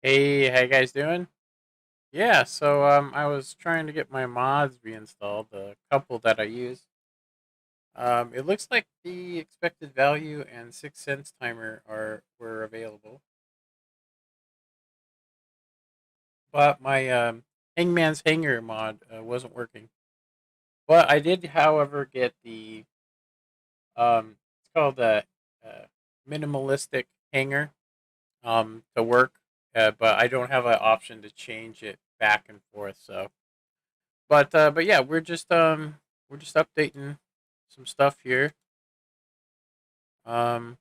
Hey, how you guys doing? Yeah, so I was trying to get my mods reinstalled, the couple that I use. It looks like the expected value and 6 cents timer were available, but my Hangman's Hanger mod wasn't working. But I did, however, get the it's called a minimalistic hanger to work, but I don't have an option to change it back and forth. But yeah, we're just updating some stuff here. Um,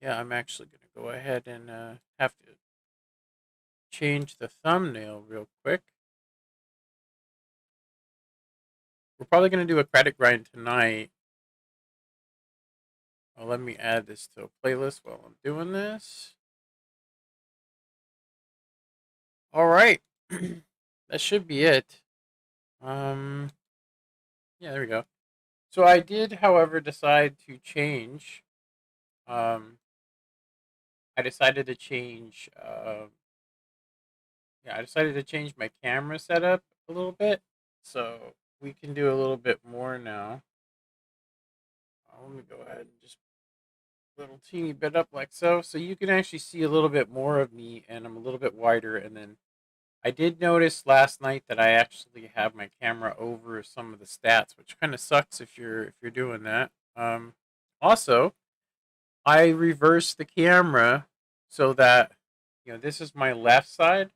yeah, I'm actually gonna go ahead and have to change the thumbnail real quick. We're probably gonna do a credit grind tonight. Well, let me add this to a playlist while I'm doing this. All right, that should be it. Um, yeah, there we go. So I did, however, decide to change. Um, I decided to change. Yeah, I decided to change my camera setup a little bit, so we can do a little bit more now. Let me go ahead and just a little teeny bit up like so, so you can actually see a little bit more of me, and I'm a little bit wider. And then I did notice last night that I actually have my camera over some of the stats, which kind of sucks if you're doing that. Also, I reversed the camera so that this is my left side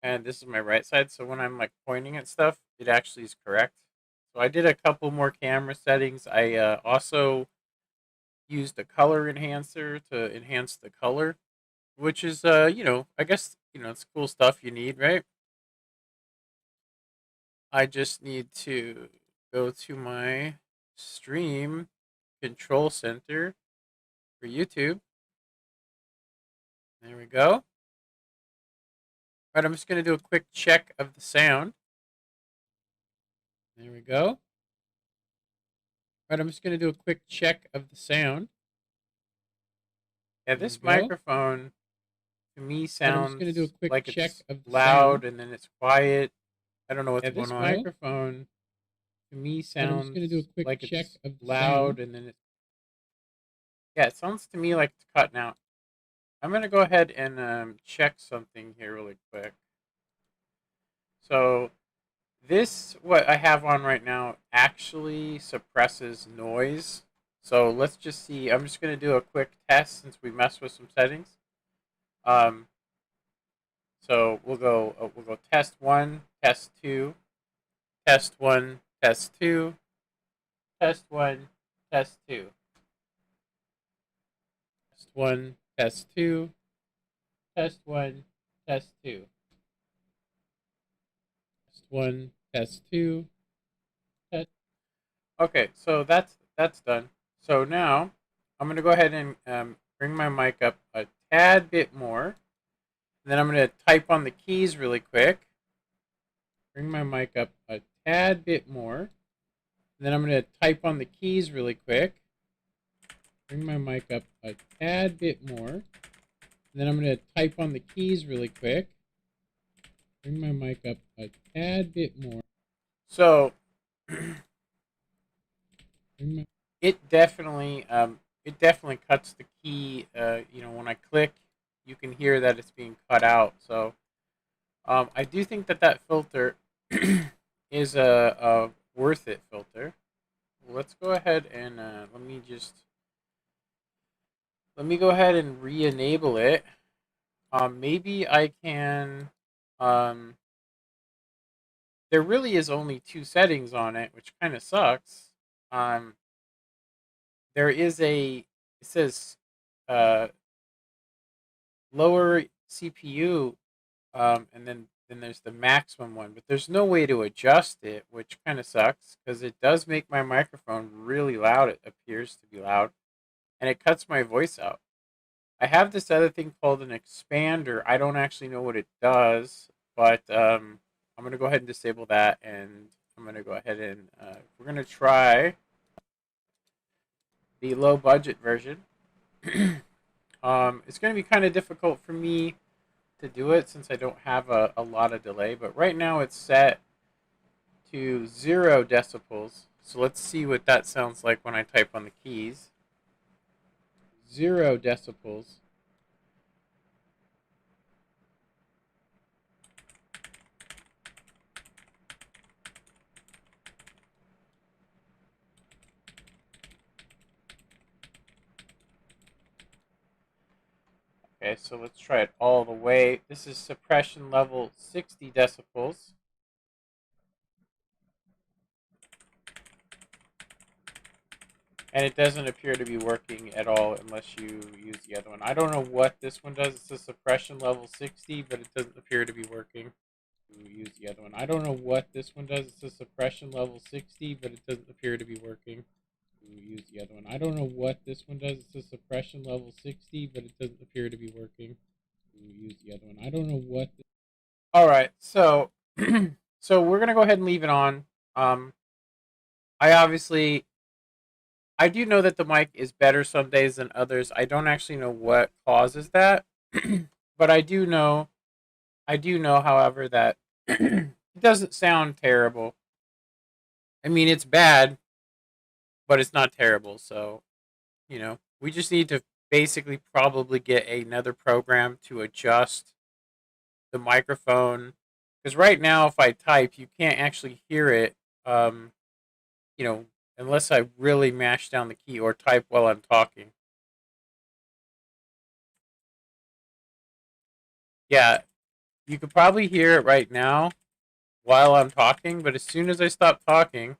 and this is my right side. So when I'm like pointing at stuff, it actually is correct. So I did a couple more camera settings. I also used a color enhancer to enhance the color, which is I guess it's cool stuff you need, right? I just need to go to my stream control center for YouTube. There we go. All right, I'm just going to do a quick check of the sound. There we go. All right, I'm just going to do a quick check of the sound. Yeah, this microphone to me sounds like it's loud and then it's quiet. I don't know what's going on. Microphone to me sounds like it's loud and then yeah, it sounds to me like it's cutting out. I'm gonna go ahead and check something here really quick. So this what I have on right now actually suppresses noise. So let's just see. I'm just gonna do a quick test since we messed with some settings. Um, So we'll go test one, test two, test one, test two, test one, test two, test one, test two, test one, test two, test one, test two, test. Okay, so that's done. So now I'm gonna go ahead and bring my mic up a tad bit more, and then I'm gonna type on the keys really quick. Bring my mic up a tad bit more, and then I'm gonna type on the keys really quick. Bring my mic up a tad bit more. And then I'm going to type on the keys really quick. Bring my mic up a tad bit more. So it definitely cuts the key. When I click, you can hear that it's being cut out. So I do think that filter is a worth it filter. Let's go ahead and let me go ahead and re-enable it. Maybe I can. Um, there really is only two settings on it, which kind of sucks. Um, there is it says uh, lower CPU, and then there's the maximum one, but there's no way to adjust it, which kind of sucks because it does make my microphone really loud. It appears to be loud, and it cuts my voice out. I have this other thing called an expander. I don't actually know what it does, but I'm going to go ahead and disable that, and I'm going to go ahead and we're going to try the low budget version. It's going to be kind of difficult for me to do it since I don't have a lot of delay, but right now it's set to 0 decibels. So let's see what that sounds like when I type on the keys. 0 decibels. Okay, so let's try it all the way. This is suppression level 60 decibels. And it doesn't appear to be working at all unless you use the other one. I don't know what this one does. It's a suppression level 60, but it doesn't appear to be working. Use the other one. I don't know what this one does. It's a suppression level 60, but it doesn't appear to be working. Use the other one. I don't know what this one does. It's a suppression level 60, but it doesn't appear to be working. Use the other one. I don't know what. All right, so so we're gonna go ahead and leave it on. Um, I obviously I do know that the mic is better some days than others. I don't actually know what causes that, but I do know, however, that it doesn't sound terrible. I mean, it's bad, but it's not terrible. So, we just need to basically probably get another program to adjust the microphone. Because right now, if I type, you can't actually hear it, um, you know, unless I really mash down the key or type while I'm talking. Yeah, you could probably hear it right now while I'm talking, but as soon as I stop talking,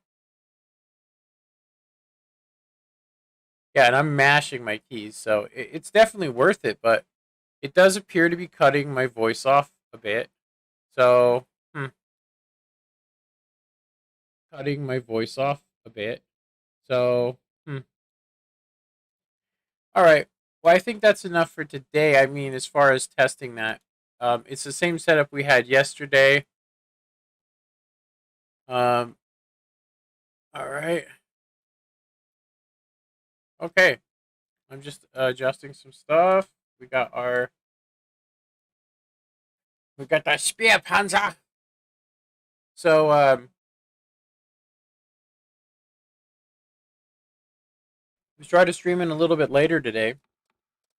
yeah, and I'm mashing my keys, so it's definitely worth it, but it does appear to be cutting my voice off a bit. So, cutting my voice off a bit. So, all right. Well, I think that's enough for today. I mean, as far as testing that, it's the same setup we had yesterday. Um, all right. Okay. I'm just adjusting some stuff. We got our we got the spear panzer. So we tried to stream in a little bit later today.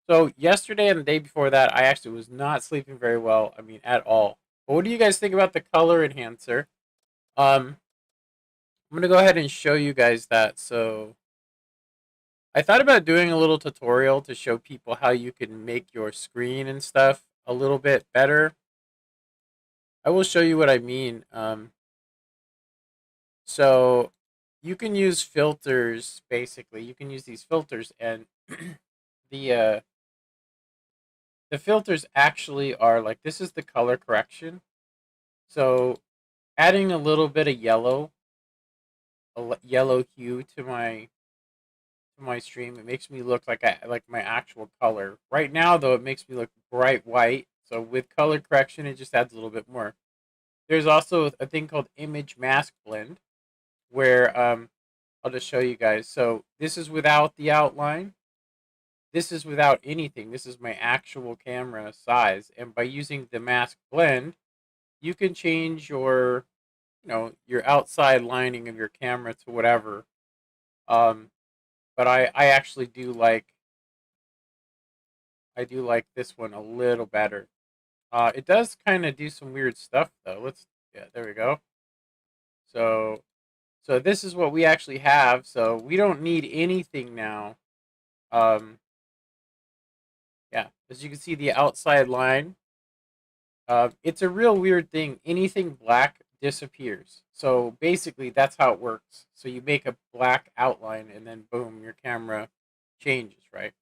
So yesterday and the day before that, I actually was not sleeping very well. I mean, at all. But what do you guys think about the color enhancer? I'm gonna go ahead and show you guys that. So I thought about doing a little tutorial to show people how you can make your screen and stuff a little bit better. I will show you what I mean. So you can use filters. Basically, you can use these filters, and the uh, the filters actually are like this is the color correction. So adding a little bit of yellow, yellow hue to my stream, it makes me look like like my actual color. Right now, though, it makes me look bright white. So with color correction, it just adds a little bit more. There's also a thing called image mask blend, where I'll just show you guys. So this is without the outline. This is without anything. This is my actual camera size, and by using the mask blend, you can change your outside lining of your camera to whatever. Um, but I actually do like this one a little better. It does kind of do some weird stuff though. Yeah, there we go. So so this is what we actually have. So we don't need anything now. Um, yeah, as you can see, the outside line. It's a real weird thing. Anything black disappears. So basically, that's how it works. So you make a black outline, and then boom, your camera changes, right?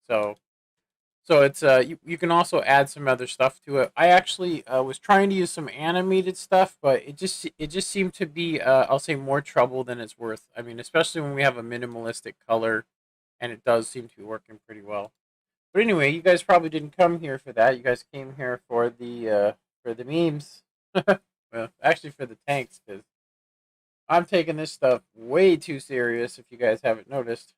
So so it's you can also add some other stuff to it. I actually was trying to use some animated stuff, but it just seemed to be I'll say more trouble than it's worth. I mean, especially when we have a minimalistic color, and it does seem to be working pretty well. But anyway, you guys probably didn't come here for that. You guys came here for the memes. Well, actually for the tanks, because I'm taking this stuff way too serious. If you guys haven't noticed.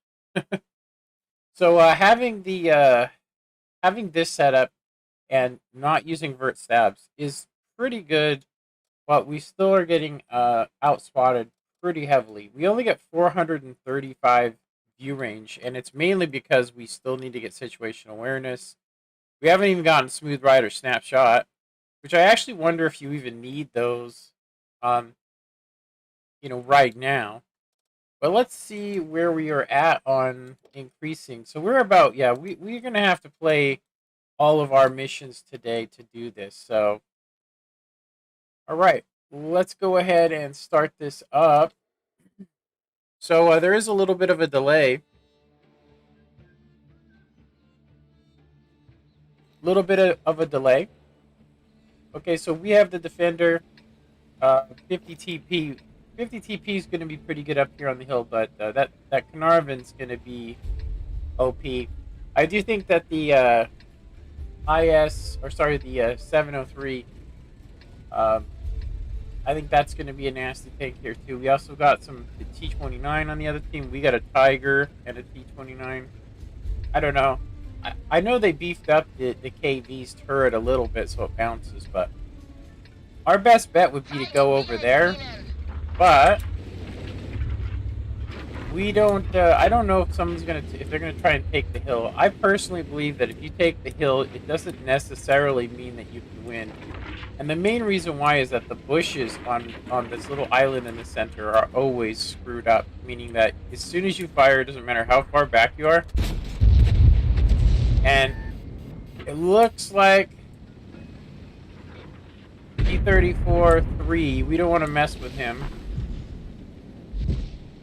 So having this setup and not using vert stabs is pretty good, but we still are getting outspotted pretty heavily. We only get 435 view range, and it's mainly because we still need to get situational awareness. We haven't even gotten smooth ride or snapshot, which I actually wonder if you even need those, um, right now. But let's see where we are at on increasing. So we're about, yeah, we're gonna have to play all of our missions today to do this. So, all right, let's go ahead and start this up. So there is a little bit of a delay. Little bit of a delay. Okay, so we have the defender, 50 TP. 50 TP is going to be pretty good up here on the hill, but that Carnarvon's going to be OP. I do think that the the 703, um, I think that's going to be a nasty tank here too. We also got the T29 on the other team. We got a Tiger and a T29. I don't know. I know they beefed up the KV's turret a little bit so it bounces, but our best bet would be to go over there. But we don't. I don't know if if they're gonna try and take the hill. I personally believe that if you take the hill, it doesn't necessarily mean that you can win. And the main reason why is that the bushes on this little island in the center are always screwed up, meaning that as soon as you fire, it doesn't matter how far back you are. And it looks like P34-3. We don't want to mess with him.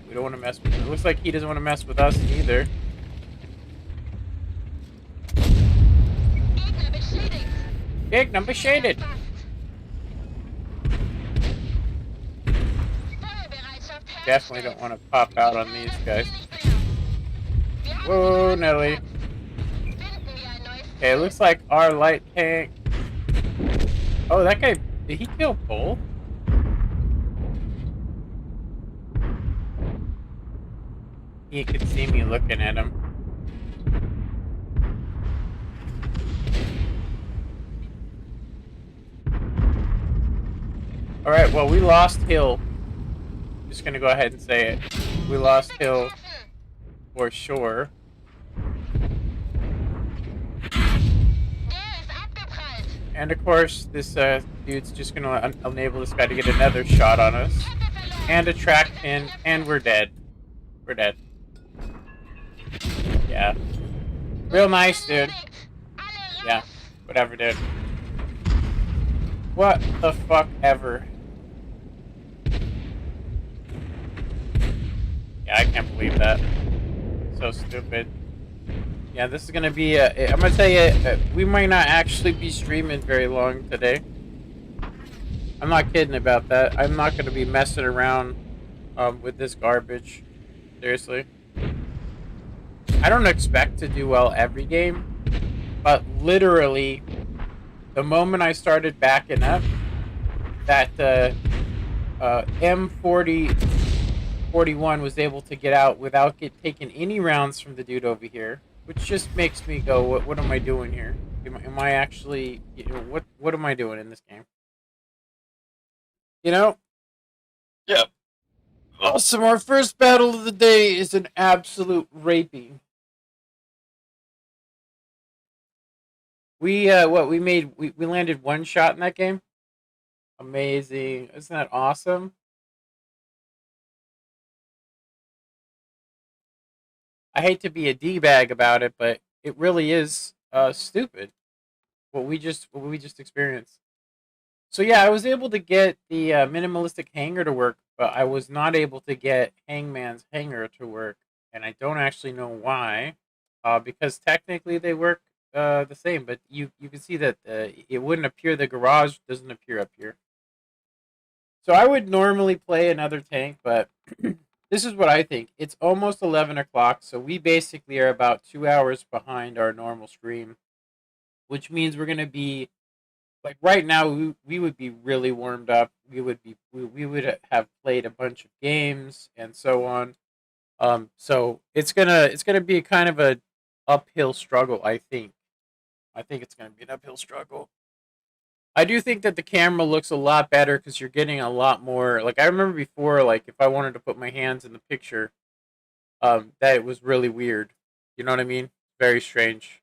We don't want to mess with him. It looks like he doesn't want to mess with us either. Gegner beschädigt. Definitely don't want to pop out on these guys. Whoa, Nelly. Okay, it looks like our light tank. Oh, that guy, did he kill both? He could see me looking at him. Alright, well, we lost Hill. Just gonna go ahead and say it. We lost Hill for sure. And of course, this dude's just gonna enable this guy to get another shot on us. And a track pin, and we're dead. We're dead. Yeah. Real nice, dude. Yeah. Whatever, dude. What the fuck ever. Yeah, I can't believe that. So stupid. Yeah, this is gonna be I'm gonna tell you, we might not actually be streaming very long today. I'm not kidding about that. I'm not gonna be messing around with this garbage. Seriously. I don't expect to do well every game, but literally, the moment I started backing up, that M41 was able to get out without taking any rounds from the dude over here, which just makes me go, what am I doing here? Am I actually, what am I doing in this game? You know? Yep. Awesome. Our first battle of the day is an absolute raping. We we landed one shot in that game. Amazing. Isn't that awesome? I hate to be a D-bag about it, but it really is stupid what we just experienced. So yeah, I was able to get the minimalistic hanger to work, but I was not able to get Hangman's hanger to work, and I don't actually know why. Because technically they work the same, but you can see that it wouldn't appear. The garage doesn't appear up here. So I would normally play another tank, but this is what I think. It's almost 11 o'clock, so we basically are about 2 hours behind our normal stream, which means we're gonna be like right now. We would be really warmed up. We would have played a bunch of games and so on. So it's gonna be kind of a uphill struggle, I think. I think it's going to be an uphill struggle. I do think that the camera looks a lot better because you're getting a lot more. Like I remember before, like if I wanted to put my hands in the picture, that it was really weird. You know what I mean? Very strange.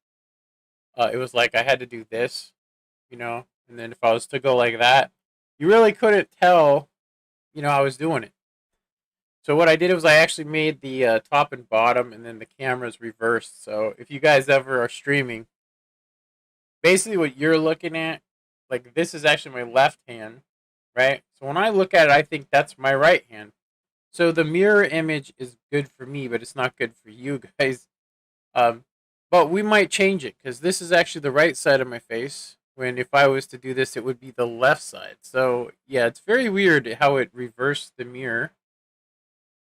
It was like I had to do this, and then if I was to go like that, you really couldn't tell, I was doing it. So what I did was I actually made the top and bottom, and then the camera's reversed. So if you guys ever are streaming, basically what you're looking at, like this is actually my left hand, right? So when I look at it, I think that's my right hand. So the mirror image is good for me, but it's not good for you guys. Um, but we might change it because this is actually the right side of my face. When if I was to do this, it would be the left side. So yeah, it's very weird how it reversed the mirror.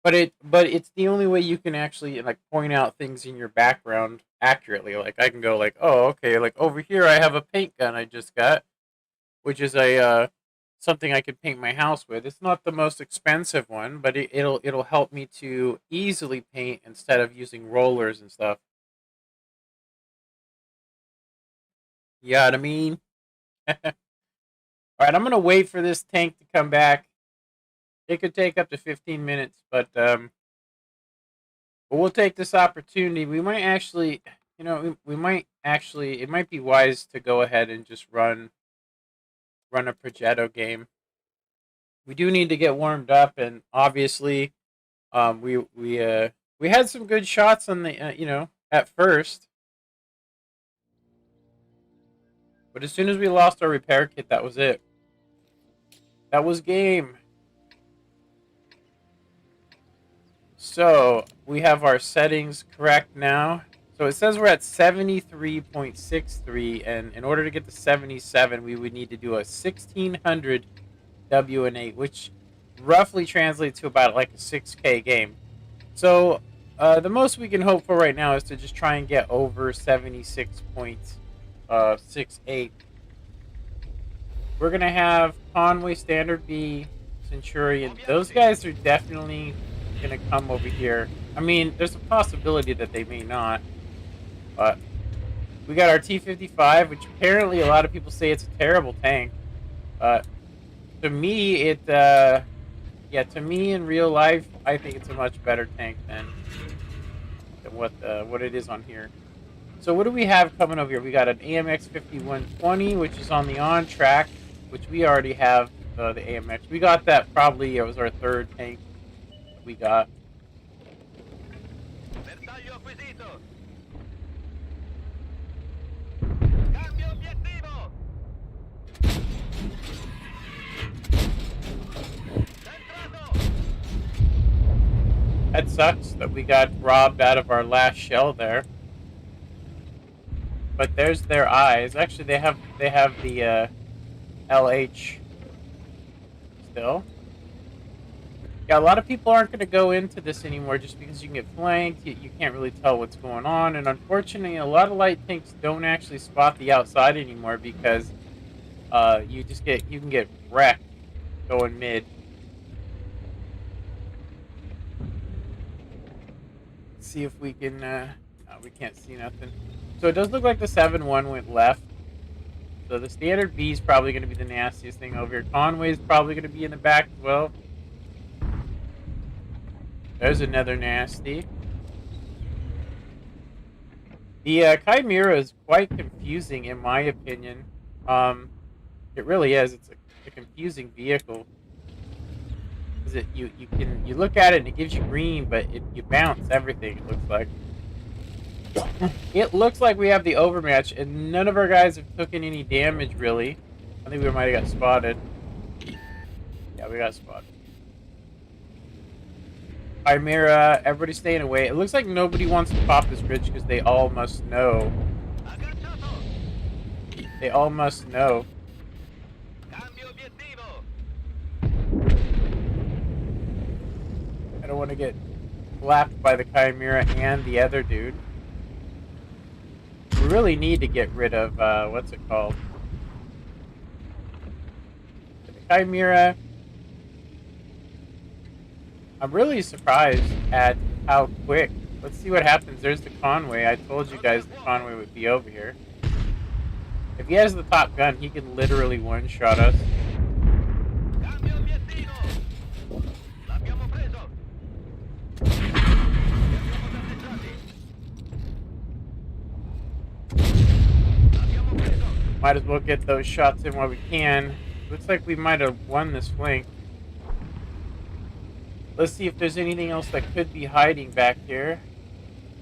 But it's the only way you can actually like point out things in your background accurately. Like I can go like, oh okay, like over here I have a paint gun I just got, which is a something I could paint my house with. It's not the most expensive one, but it'll help me to easily paint instead of using rollers and stuff. You know what I mean? All right, I'm gonna wait for this tank to come back. It could take up to 15 minutes, but we'll take this opportunity. We might actually, we might actually. It might be wise to go ahead and just run a Progetto game. We do need to get warmed up, and obviously, we had some good shots on the at first, but as soon as we lost our repair kit, that was it. That was game. So we have our settings correct now. So it says we're at 73.63, and in order to get to 77, we would need to do a 1600 WN8, which roughly translates to about like a 6K game. So the most we can hope for right now is to just try and get over 76.68. We're going to have Conway, Standard B, Centurion. Those guys are definitely going to come over here. I mean, there's a possibility that they may not. But we got our T-55, which apparently a lot of people say it's a terrible tank. But to me, to me in real life, I think it's a much better tank than what it is on here. So what do we have coming over here? We got an AMX 5120, which is on the on track, which we already have the AMX. We got that probably, it was our third tank that we got. That sucks that we got robbed out of our last shell there. But there's their eyes. Actually, they have the LH still. Yeah, a lot of people aren't going to go into this anymore just because you can get flanked. You can't really tell what's going on, and unfortunately, a lot of light tanks don't actually spot the outside anymore because you can get wrecked going mid. See if we can. No, we can't see nothing. So it does look like the 7-1 went left. So the Standard B is probably going to be the nastiest thing over here. Conway's probably going to be in the back as well. There's another nasty. The Chimera is quite confusing in my opinion. It really is. It's a confusing vehicle. Is it you look at it and it gives you green, but you bounce everything. It looks like. It looks like we have the overmatch, and none of our guys have taken any damage really. I think we might have got spotted. Yeah, we got spotted. Chimera, everybody staying away. It looks like nobody wants to pop this bridge because they all must know. They all must know. I don't want to get slapped by the Chimera and the other dude. We really need to get rid of, what's it called? The Chimera. I'm really surprised at how quick Let's see what happens. There's the Conway. I told you guys the Conway would be over here. If he has the top gun, he can literally one-shot us. Might as well get those shots in while we can. Looks like we might have won this flank. Let's see if there's anything else that could be hiding back here.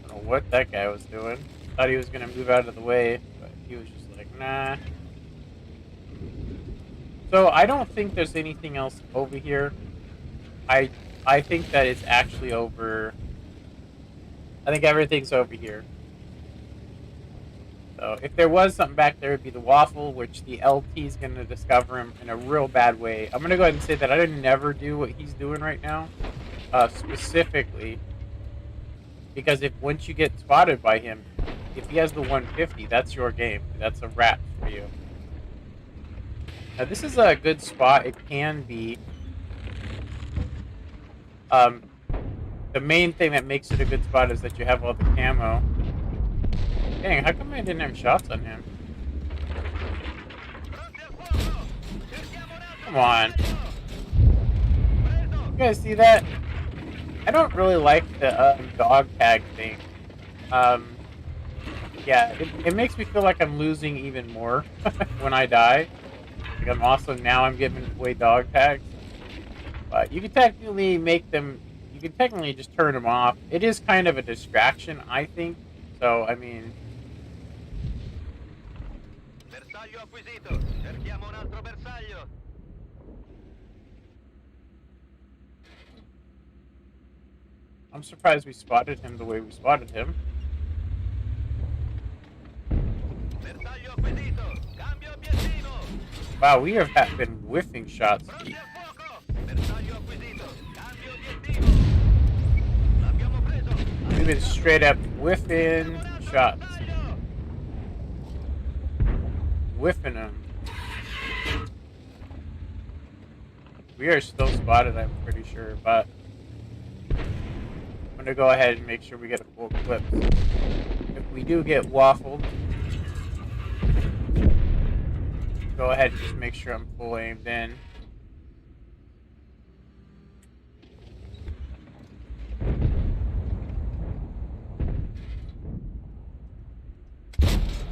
I don't know what that guy was doing. Thought he was going to move out of the way, but he was just like, nah. So I don't think there's anything else over here. I think that it's actually over. I think everything's over here. So if there was something back there, it'd be the waffle, which the LT is going to discover him in a real bad way. I'm going to go ahead and say that I would never do what he's doing right now, specifically, because if once you get spotted by him, if he has the 150, that's your game. That's a wrap for you. Now this is a good spot. It can be. The main thing that makes it a good spot is that you have all the camo. Dang, how come I didn't have shots on him? Come on. You guys see that? I don't really like the dog tag thing. Yeah, it makes me feel like I'm losing even more when I die. Like I'm giving away dog tags. But you can technically make them, you can technically just turn them off. It is kind of a distraction, I think. So, I mean... I'm surprised we spotted him the way we spotted him. Wow, we have been whiffing shots. We've been straight up whiffing shots. Whiffing them. We are still spotted, I'm pretty sure, but I'm gonna go ahead and make sure we get a full clip. If we do get waffled, go ahead and just make sure I'm full aimed in.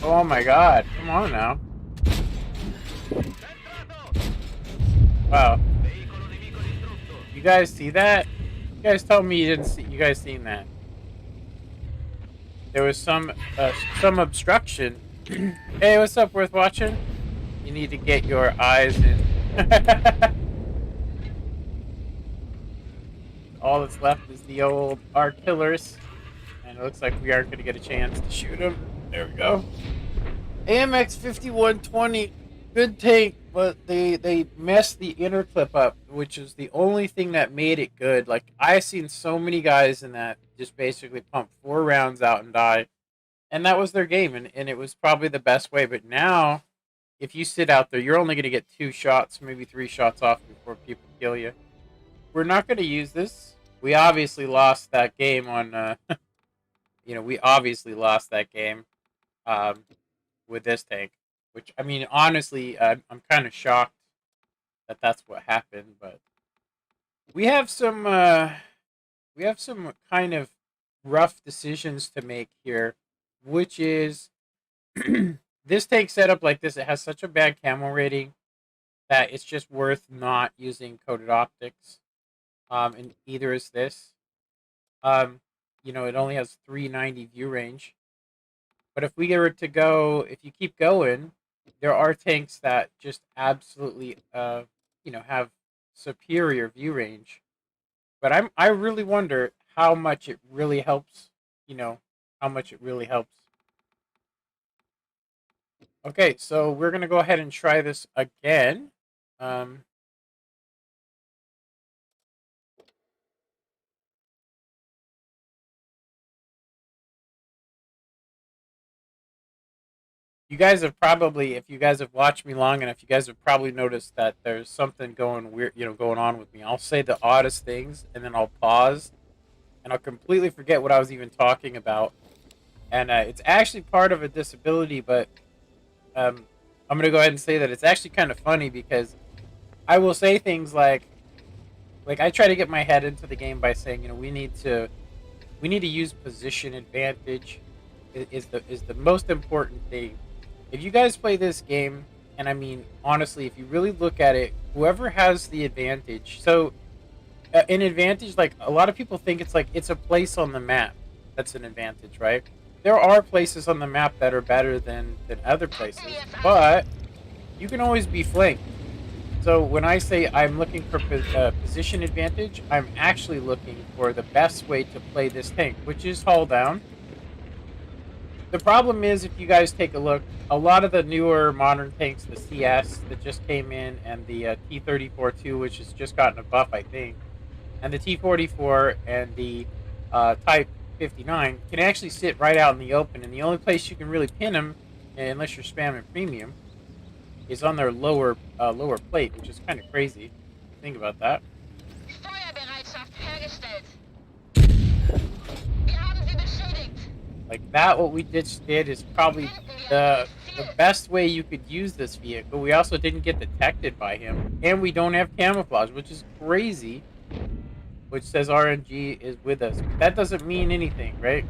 Oh my god, come on now. Wow. You guys see that? You guys told me you didn't see. You guys seen that? There was some obstruction. Hey, what's up? Worth watching? You need to get your eyes in. All that's left is the old artillers, and it looks like we aren't going to get a chance to shoot them. There we go. AMX 5120, good tank, but they messed the inner clip up, which is the only thing that made it good. Like, I've seen so many guys in that just basically pump 4 rounds out and die, and that was their game, and it was probably the best way. But now, if you sit out there, you're only going to get 2 shots, maybe 3 shots off before people kill you. We're not going to use this. We obviously lost that game on, we obviously lost that game with this tank. Which, I mean, honestly, I'm kind of shocked that that's what happened. But we have some kind of rough decisions to make here, which is this tank setup like this. It has such a bad camo rating that it's just worth not using coated optics. And either is this. It only has 390 view range. But if we get it to go, if you keep going, there are tanks that just absolutely, have superior view range. But I really wonder how much it really helps. How much it really helps. Okay, so we're gonna go ahead and try this again. You guys have probably, if you guys have watched me long enough, you guys have probably noticed that there's something going weird, going on with me. I'll say the oddest things, and then I'll pause, and I'll completely forget what I was even talking about. And it's actually part of a disability, but um, I'm gonna go ahead and say that it's actually kind of funny because I will say things like I try to get my head into the game by saying, we need to use position advantage is the most important thing. If you guys play this game, and I mean honestly, if you really look at it, whoever has the advantage. So an advantage, like a lot of people think it's like it's a place on the map that's an advantage, right? There are places on the map that are better than other places, but you can always be flanked. So when I say I'm looking for position advantage, I'm actually looking for the best way to play this tank, which is hull down. The problem is, if you guys take a look, a lot of the newer modern tanks, the CS that just came in, and the T-34-2, which has just gotten a buff, I think, and the T-44 and the Type 59 can actually sit right out in the open, and the only place you can really pin them, unless you're spamming premium, is on their lower plate, which is kind of crazy. Think about that. Like that, what we just did is probably the best way you could use this vehicle. We also didn't get detected by him, and we don't have camouflage, which is crazy. Which says RNG is with us, but that doesn't mean anything, right?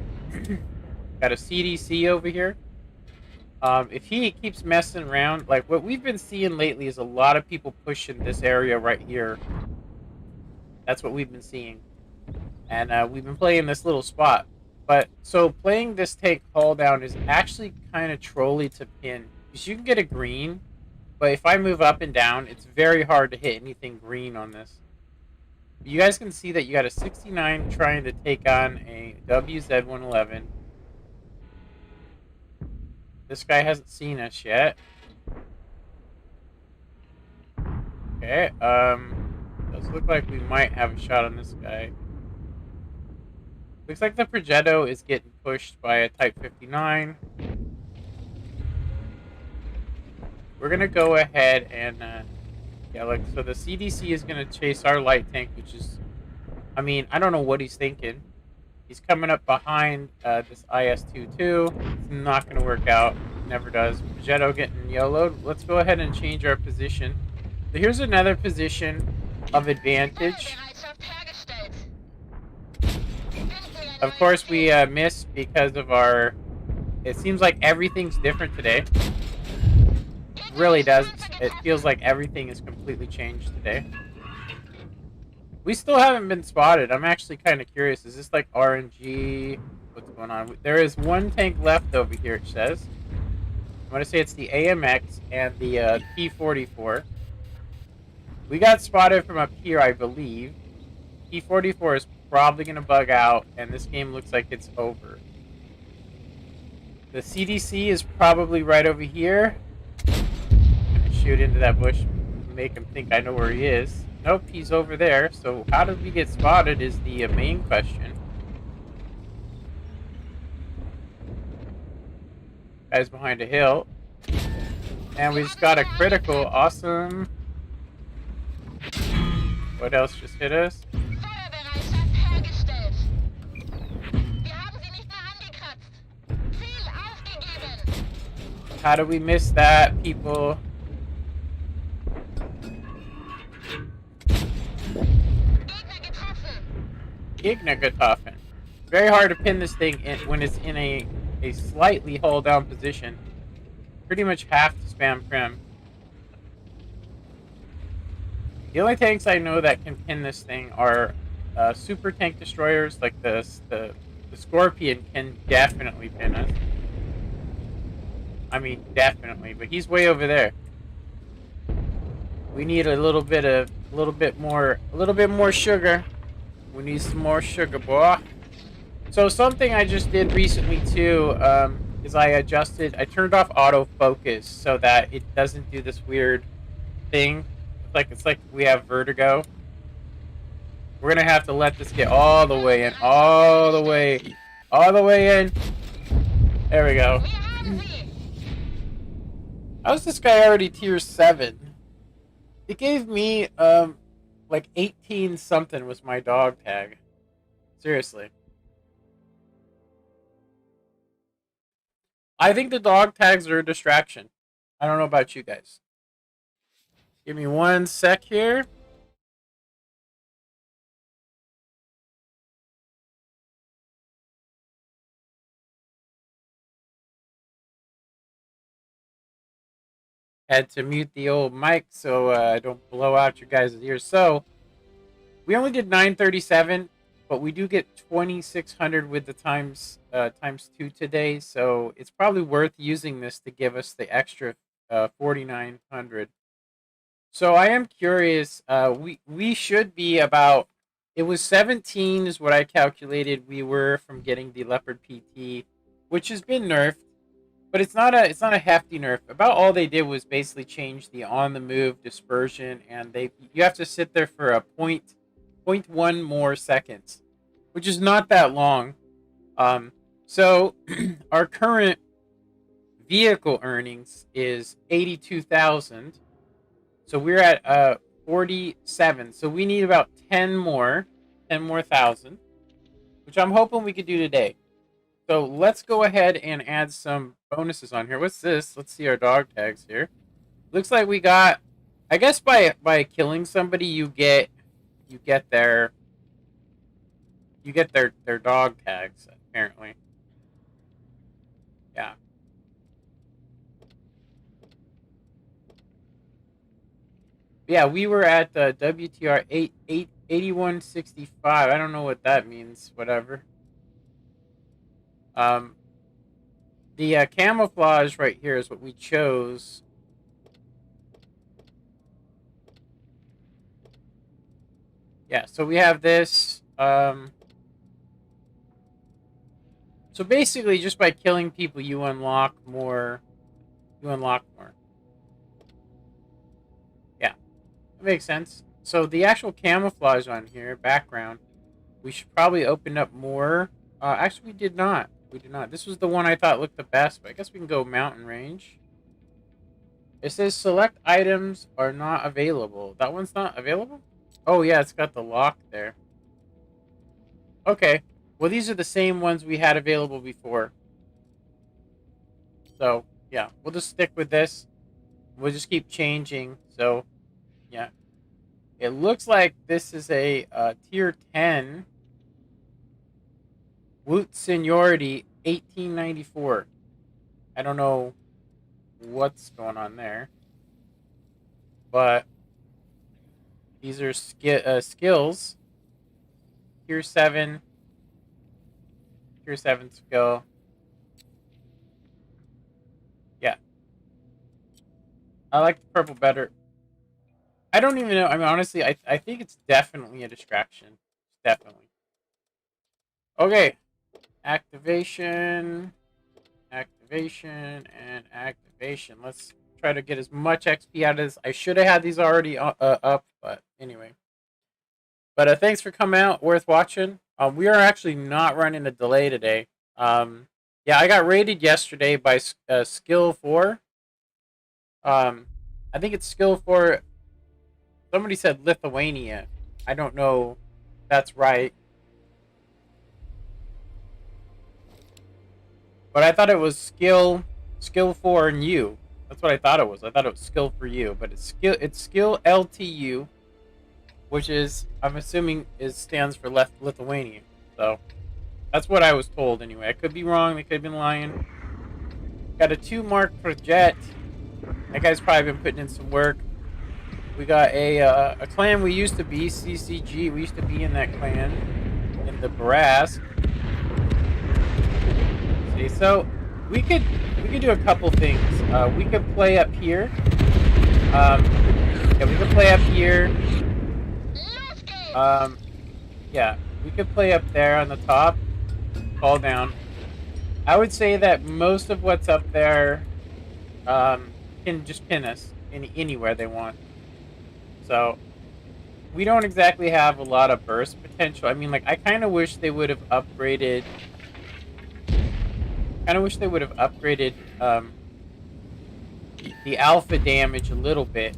Got a CDC over here. If he keeps messing around, like what we've been seeing lately is a lot of people pushing this area right here. That's what we've been seeing. And we've been playing this little spot. But, so playing this tank hull down is actually kind of trolly to pin. Because you can get a green, but if I move up and down, it's very hard to hit anything green on this. You guys can see that you got a 69 trying to take on a WZ-111. This guy hasn't seen us yet. Okay, does look like we might have a shot on this guy. Looks like the Progetto is getting pushed by a Type 59. We're gonna go ahead and, yeah, like, so the CDC is gonna chase our light tank, which is, I mean, I don't know what he's thinking. He's coming up behind this IS-22. It's not gonna work out. Never does. Progetto getting YOLO'd. Let's go ahead and change our position. So here's another position of advantage. Of course, we missed because of our... It seems like everything's different today. It really does. It feels like everything is completely changed today. We still haven't been spotted. I'm actually kind of curious. Is this like RNG? What's going on? There is one tank left over here, it says. I'm going to say it's the AMX and the T-44. We got spotted from up here, I believe. T-44 is probably going to bug out, and this game looks like it's over. The CDC is probably right over here. I'm going to shoot into that bush, make him think I know where he is. Nope, he's over there. So how did we get spotted is the main question. Guy's behind a hill. And we just got a critical. Awesome. What else just hit us? How do we miss that, people? Gegner getroffen. Very hard to pin this thing in when it's in a slightly hull down position. Pretty much have to spam prim. The only tanks I know that can pin this thing are super tank destroyers, like the Scorpion can definitely pin us. I mean, definitely, but he's way over there. We need a little bit more sugar. We need some more sugar, boy. So something I just did recently too is I turned off autofocus so that it doesn't do this weird thing. It's like we have vertigo. We're gonna have to let this get all the way in, all the way in. There we go. How's this guy already tier 7? It gave me like 18 something was my dog tag. Seriously. I think the dog tags are a distraction. I don't know about you guys. Give me 1 sec here. Had to mute the old mic so I don't blow out your guys' ears. So we only did 937, but we do get 2600 with the times 2 today. So it's probably worth using this to give us the extra 4900. So I am curious. We should be about. It was 17 is what I calculated we were from getting the Leopard PT, which has been nerfed, but it's not a hefty nerf. About all they did was basically change the on the move dispersion, and you have to sit there for a point one more seconds, which is not that long. So our current vehicle earnings is 82,000. So we're at 47. So we need about 10 more thousand, which I'm hoping we could do today. So let's go ahead and add some bonuses on here. What's this? Let's see our dog tags here. Looks like we got, I guess by killing somebody you get their dog tags apparently. Yeah. Yeah, we were at WTR 8165. I don't know what that means. Whatever. The camouflage right here is what we chose. Yeah, so we have this. So basically, just by killing people, you unlock more. Yeah, that makes sense. So the actual camouflage on here, background, we should probably open up more. Actually, we did not. We did not. This was the one I thought looked the best, but I guess we can go mountain range. It says select items are not available. That one's not available? Oh, yeah, it's got the lock there. Okay. Well, these are the same ones we had available before. So, yeah, we'll just stick with this. We'll just keep changing. So, yeah. It looks like this is a tier 10. Woot Seniority 1894. I don't know what's going on there. But these are skills. Tier 7. Tier 7 skill. Yeah. I like the purple better. I don't even know. I mean, honestly, I think it's definitely a distraction. Definitely. Okay. Activation. Activation. And activation. Let's try to get as much XP out of this. I should have had these already up, but anyway. But thanks for coming out. Worth watching. We are actually not running a delay today. Yeah, I got rated yesterday by Skill 4. I think it's Skill 4. Somebody said Lithuania. I don't know if that's right. But I thought it was Skill 4 and U. That's what I thought it was. I thought it was Skill for You, but it's Skill LTU, which is, I'm assuming, stands for Lithuania. So that's what I was told anyway. I could be wrong. They could have been lying. Got a 2 mark for Jet. That guy's probably been putting in some work. We got a clan we used to be, CCG. We used to be in that clan in the Brass. See, so we could do a couple things. We could play up here. Yeah, we could play up here. Yeah, we could play up there on the top. Fall down. I would say that most of what's up there can just pin us anywhere they want. So we don't exactly have a lot of burst potential. I mean, like, I kind of wish they would have upgraded. The alpha damage a little bit.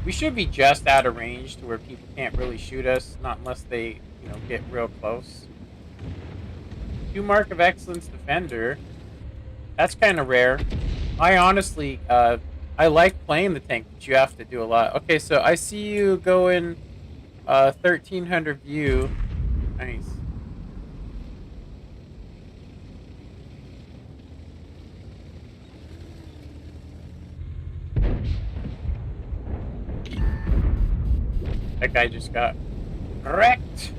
We should be just out of range to where people can't really shoot us, not unless they, get real close. 2 Mark of Excellence Defender. That's kind of rare. I honestly, I like playing the tank, but you have to do a lot. Okay, so I see you going 1300 view. Nice. That guy just got wrecked.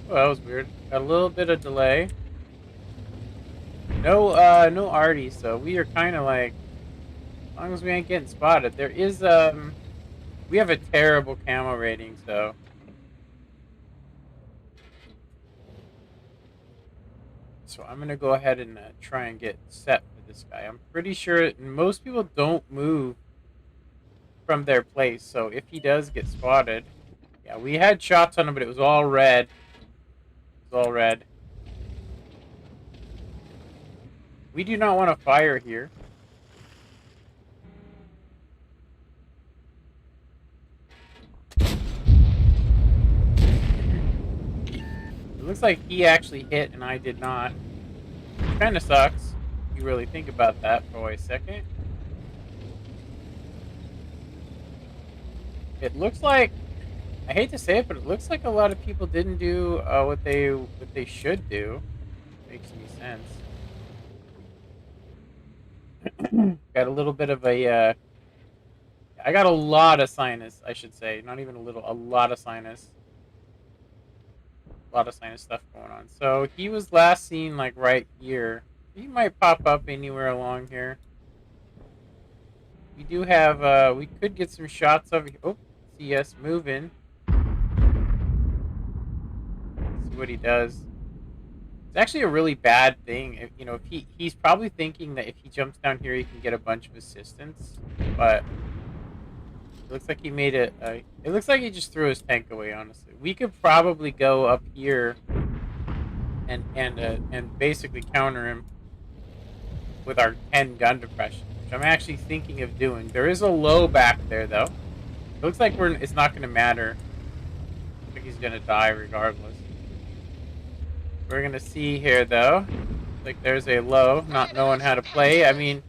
Oh, that was weird. Got a little bit of delay. No, no arty, so we are kind of like, as long as we ain't getting spotted. There is, we have a terrible camo rating, so. So I'm gonna go ahead and try and get set for this guy. I'm pretty sure most people don't move from their place, so if he does get spotted, yeah, we had shots on him, but it was all red. It was all red. We do not want to fire here. It looks like he actually hit and I did not. Which kind of sucks. If you really think about that for a second. It looks like, I hate to say it, but it looks like a lot of people didn't do what they should do. Makes any sense. Got a little bit of a, I got a lot of sinus, I should say. Not even a little, a lot of sinus. A lot of sinus stuff going on. So he was last seen like right here. He might pop up anywhere along here. We do have, we could get some shots over here. Oh, see us moving. See what he does. It's actually a really bad thing. If, if he's probably thinking that if he jumps down here, he can get a bunch of assistance. But it looks like he made it. It looks like he just threw his tank away. Honestly, we could probably go up here and basically counter him with our 10 gun depression, which I'm actually thinking of doing. There is a low back there though. It looks like it's not going to matter. I think he's going to die regardless. We're going to see here though. Like there's a low, not knowing how to play. I mean,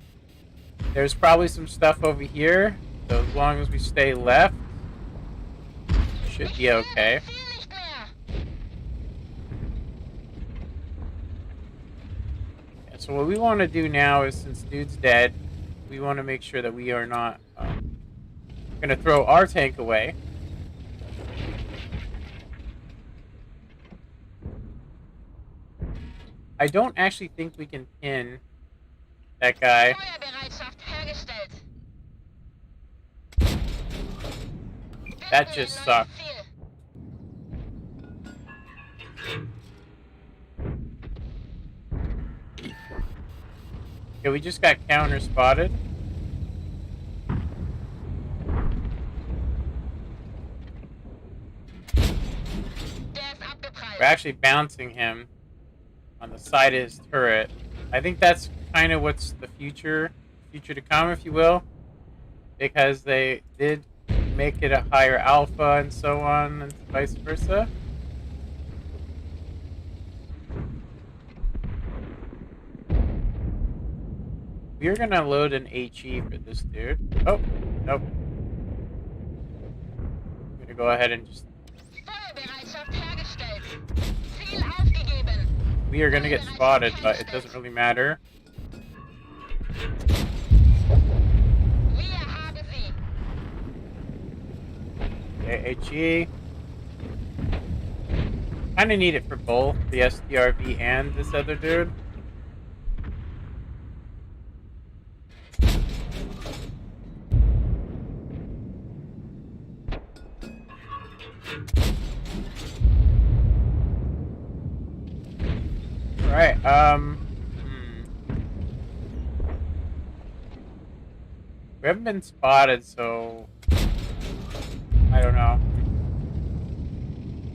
there's probably some stuff over here. So as long as we stay left, should be okay. Yeah, so what we want to do now is, since dude's dead, we want to make sure that we are not going to throw our tank away. I don't actually think we can pin that guy. That just sucked. Okay, we just got counter spotted. We're actually bouncing him on the side of his turret. I think that's kind of what's the future to come, if you will, because they did make it a higher alpha and so on and vice versa. We're gonna load an HE for this dude. Oh, nope. I'm gonna go ahead and just... We are gonna get spotted, but it doesn't really matter. Okay, HE. Kinda need it for both the STRV and this other dude. Alright, we haven't been spotted, so I don't know.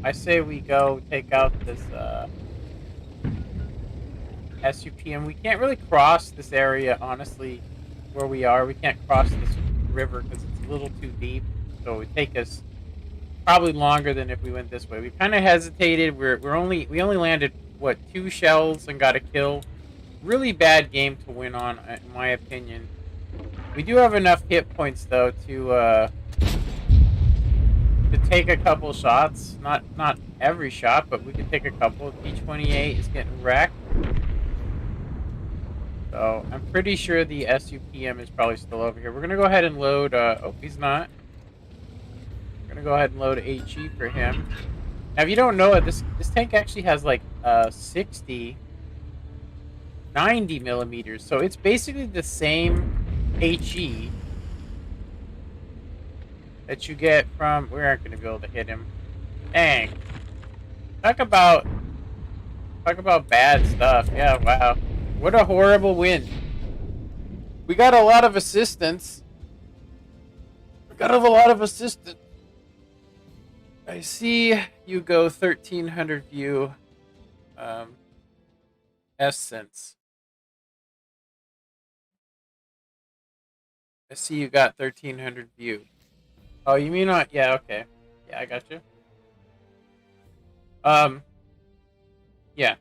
I say we go take out this SUP, and we can't really cross this area, honestly, where we are. We can't cross this river because it's a little too deep. So it would take us probably longer than if we went this way. We kind of hesitated. We only landed what 2 shells and got a kill. Really bad game to win on, in my opinion. We do have enough hit points though to take a couple shots. Not every shot, but we could take a couple. P28 is getting wrecked. So I'm pretty sure the SUPM is probably still over here. We're gonna go ahead and load. Oh, he's not. We're gonna go ahead and load HE for him. Now, if you don't know it, this tank actually has like 60, 90 millimeters. So it's basically the same HE that you get from. We aren't gonna be able to hit him. Dang. Talk about bad stuff. Yeah, wow. What a horrible win. We got a lot of assistance. I see you go 1300 view. Essence. I see you got 1300 view. Oh, you mean not? Yeah, okay. Yeah, I got you. Yeah.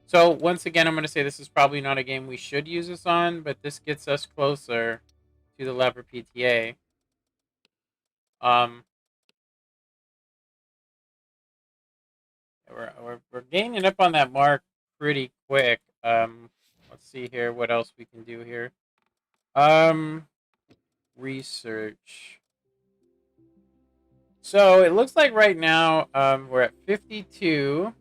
So, once again, I'm going to say this is probably not a game we should use this on, but this gets us closer to the Leopard PTA. We're gaining up on that mark pretty quick. Let's see here what else we can do here. Research. So, it looks like right now, we're at 52.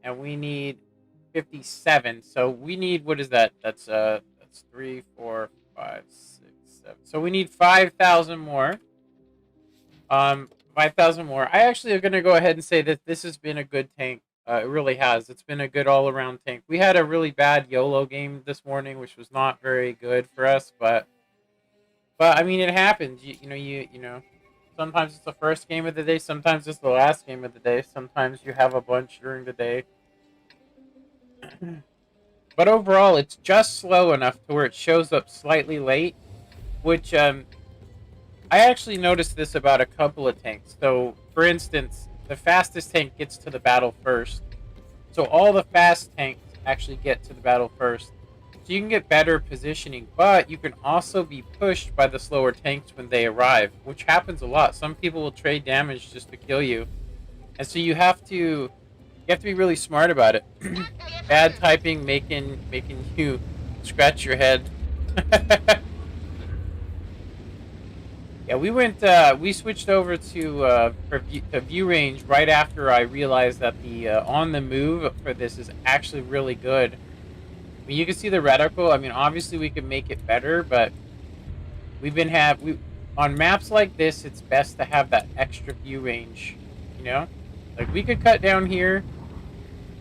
And we need 57. So we need, what is that? That's 3, 4, 5, 6, 7. So we need 5,000 more. 5,000 more. I actually am gonna go ahead and say that this has been a good tank. It really has. It's been a good all-around tank. We had a really bad YOLO game this morning, which was not very good for us, but I mean, it happens. You know. Sometimes it's the first game of the day. Sometimes it's the last game of the day. Sometimes you have a bunch during the day. But overall, it's just slow enough to where it shows up slightly late. Which, I actually noticed this about a couple of tanks. So, for instance, the fastest tank gets to the battle first. So all the fast tanks actually get to the battle first. So you can get better positioning, but you can also be pushed by the slower tanks when they arrive, which happens a lot. Some people will trade damage just to kill you, and so you have to be really smart about it. Bad typing making you scratch your head. Yeah, we switched over to view range right after I realized that the on the move for this is actually really good. I mean, you can see the reticle. I mean, obviously we could make it better, but on maps like this, it's best to have that extra view range. You know, like we could cut down here,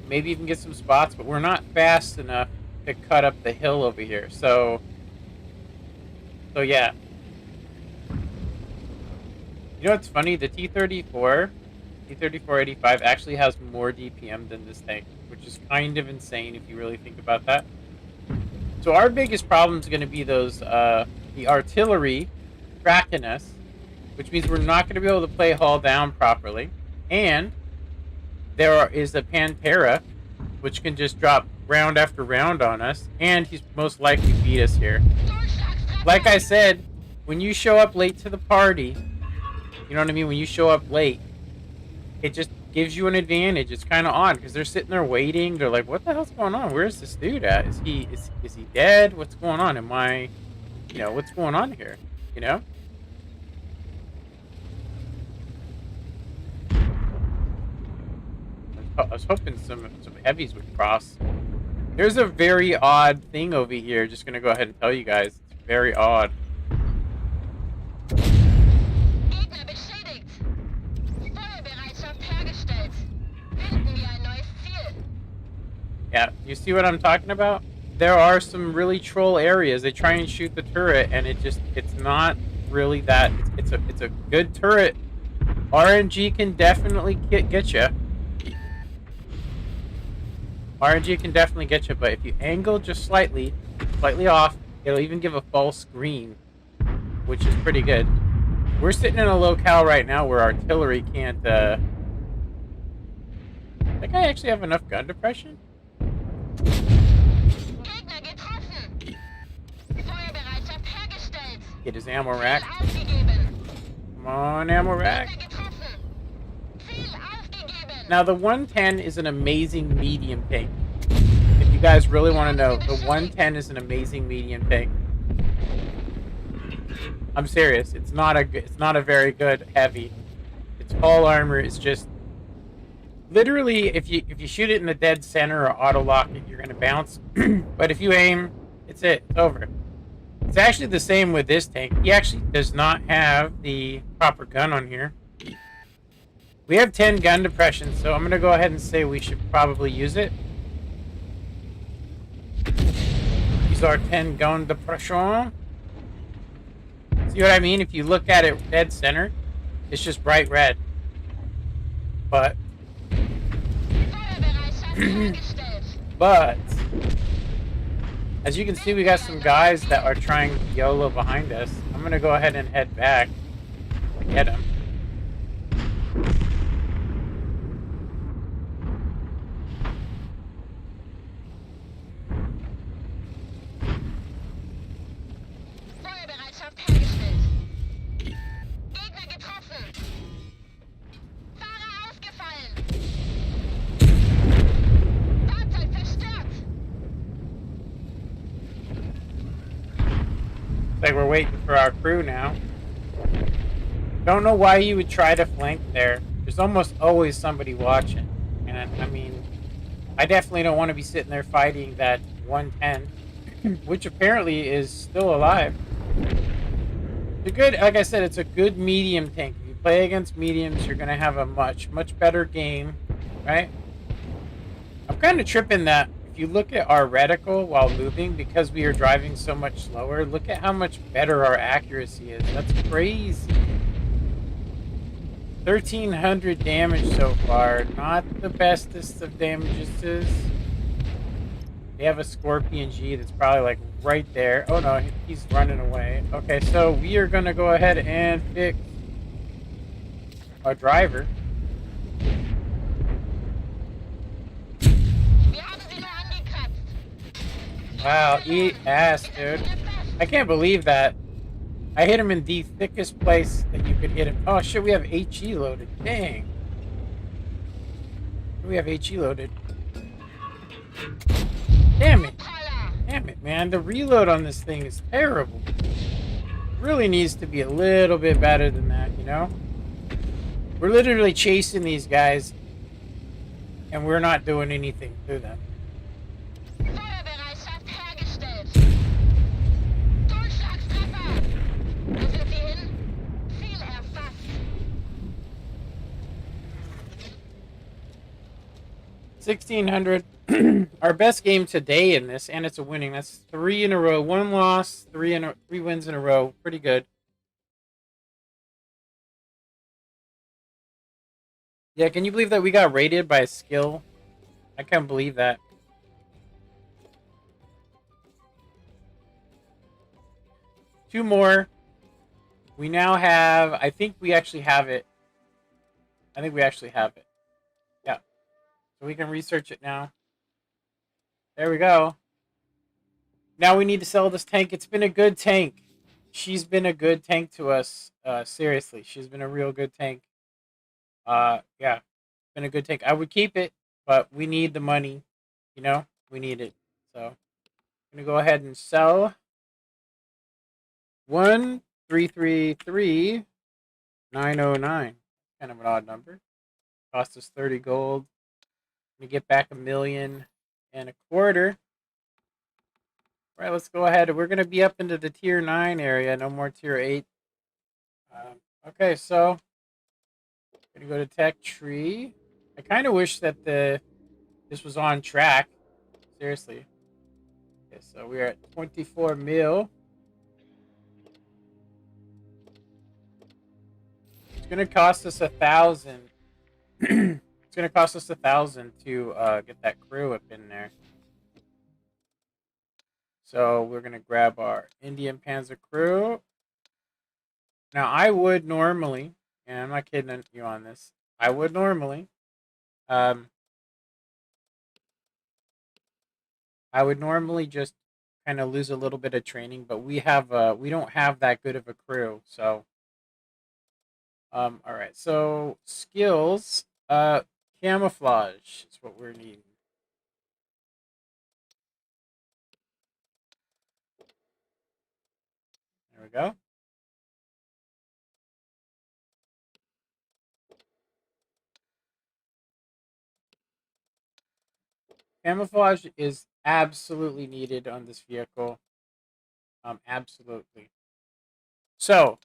maybe even get some spots, but we're not fast enough to cut up the hill over here. So yeah. You know what's funny? The T-3485 actually has more DPM than this tank, which is kind of insane if you really think about that. So our biggest problem is going to be the artillery tracking us, which means we're not going to be able to play hull down properly. And there is a Pantera, which can just drop round after round on us, and he's most likely beat us here. Like I said, when you show up late to the party, you know what I mean? When you show up late, it just gives you an advantage. It's kind of odd because they're sitting there waiting. They're like, "What the hell's going on? Where's this dude at? Is he dead? What's going on? What's going on here? You know?" I was hoping some heavies would cross. There's a very odd thing over here. Just gonna go ahead and tell you guys. It's very odd. Yeah, you see what I'm talking about? There are some really troll areas. They try and shoot the turret, and it's not really that. It's a good turret. RNG can definitely get you. RNG can definitely get you, but if you angle just slightly off, it'll even give a false green, which is pretty good. We're sitting in a locale right now where artillery can't, I think I actually have enough gun depression. Get his ammo rack. Come on, ammo rack. Now, the 110 is an amazing medium tank. If you guys really want to know, the 110 is an amazing medium tank. I'm serious. It's not a very good heavy. Its all armor is just literally if you shoot it in the dead center or auto lock it, you're gonna bounce. But if you aim, it's over. It's actually the same with this tank. He actually does not have the proper gun on here. We have 10 gun depression, so I'm gonna go ahead and say we should probably use it. Use our 10 gun depression. See what I mean? If you look at it dead center, it's just bright red. But but as you can see, we got some guys that are trying YOLO behind us. I'm gonna go ahead and head back to get them. Like we're waiting for our crew now. Don't know why you would try to flank there. There's almost always somebody watching. And I mean, I definitely don't want to be sitting there fighting that 110, which apparently is still alive. It's a good, like I said, it's a good medium tank. If you play against mediums, you're going to have a much better game, right? I'm kind of tripping that if you look at our reticle while moving, because we are driving so much slower, look at how much better our accuracy is. That's crazy. 1,300 damage so far. Not the bestest of damages. They have a Scorpion G that's probably like right there. Oh no, he's running away. Okay, so we are going to go ahead and fix our driver. Wow, eat ass, dude. I can't believe that. I hit him in the thickest place that you could hit him. Oh shit, we have HE loaded. Dang. We have HE loaded. Damn it. Damn it, man. The reload on this thing is terrible. Really needs to be a little bit better than that, you know? We're literally chasing these guys, and we're not doing anything to them. 1,600. Our best game today in this, and it's a winning. That's 3 in a row. 1 loss, 3 wins in a row. Pretty good. Yeah, can you believe that we got rated by a skill? I can't believe that. Two more. We now have, I think we actually have it. I think we actually have it. Yeah. So we can research it now. There we go. Now we need to sell this tank. It's been a good tank. She's been a good tank to us. Seriously, she's been a real good tank. Yeah. Been a good tank. I would keep it, but we need the money. You know? We need it. So I'm gonna go ahead and sell 1,333,909. Kind of an odd number. Cost us 30 gold. I'm gonna get back 1,000,025. All right, let's go ahead. We're gonna be up into the tier 9 area. No more tier 8. Okay, so I'm gonna go to tech tree. I kind of wish that this was on track. Seriously. Okay, so we're at 24 mil. It's gonna cost us 1,000. It's going to cost us 1,000 to get that crew up in there. So we're going to grab our Indian Panzer crew. Now, I would normally, and I'm not kidding you on this, I would normally, um, just kind of lose a little bit of training, but we don't have that good of a crew. So, all right. So skills, camouflage is what we're needing. There we go. Camouflage is absolutely needed on this vehicle. Absolutely. So,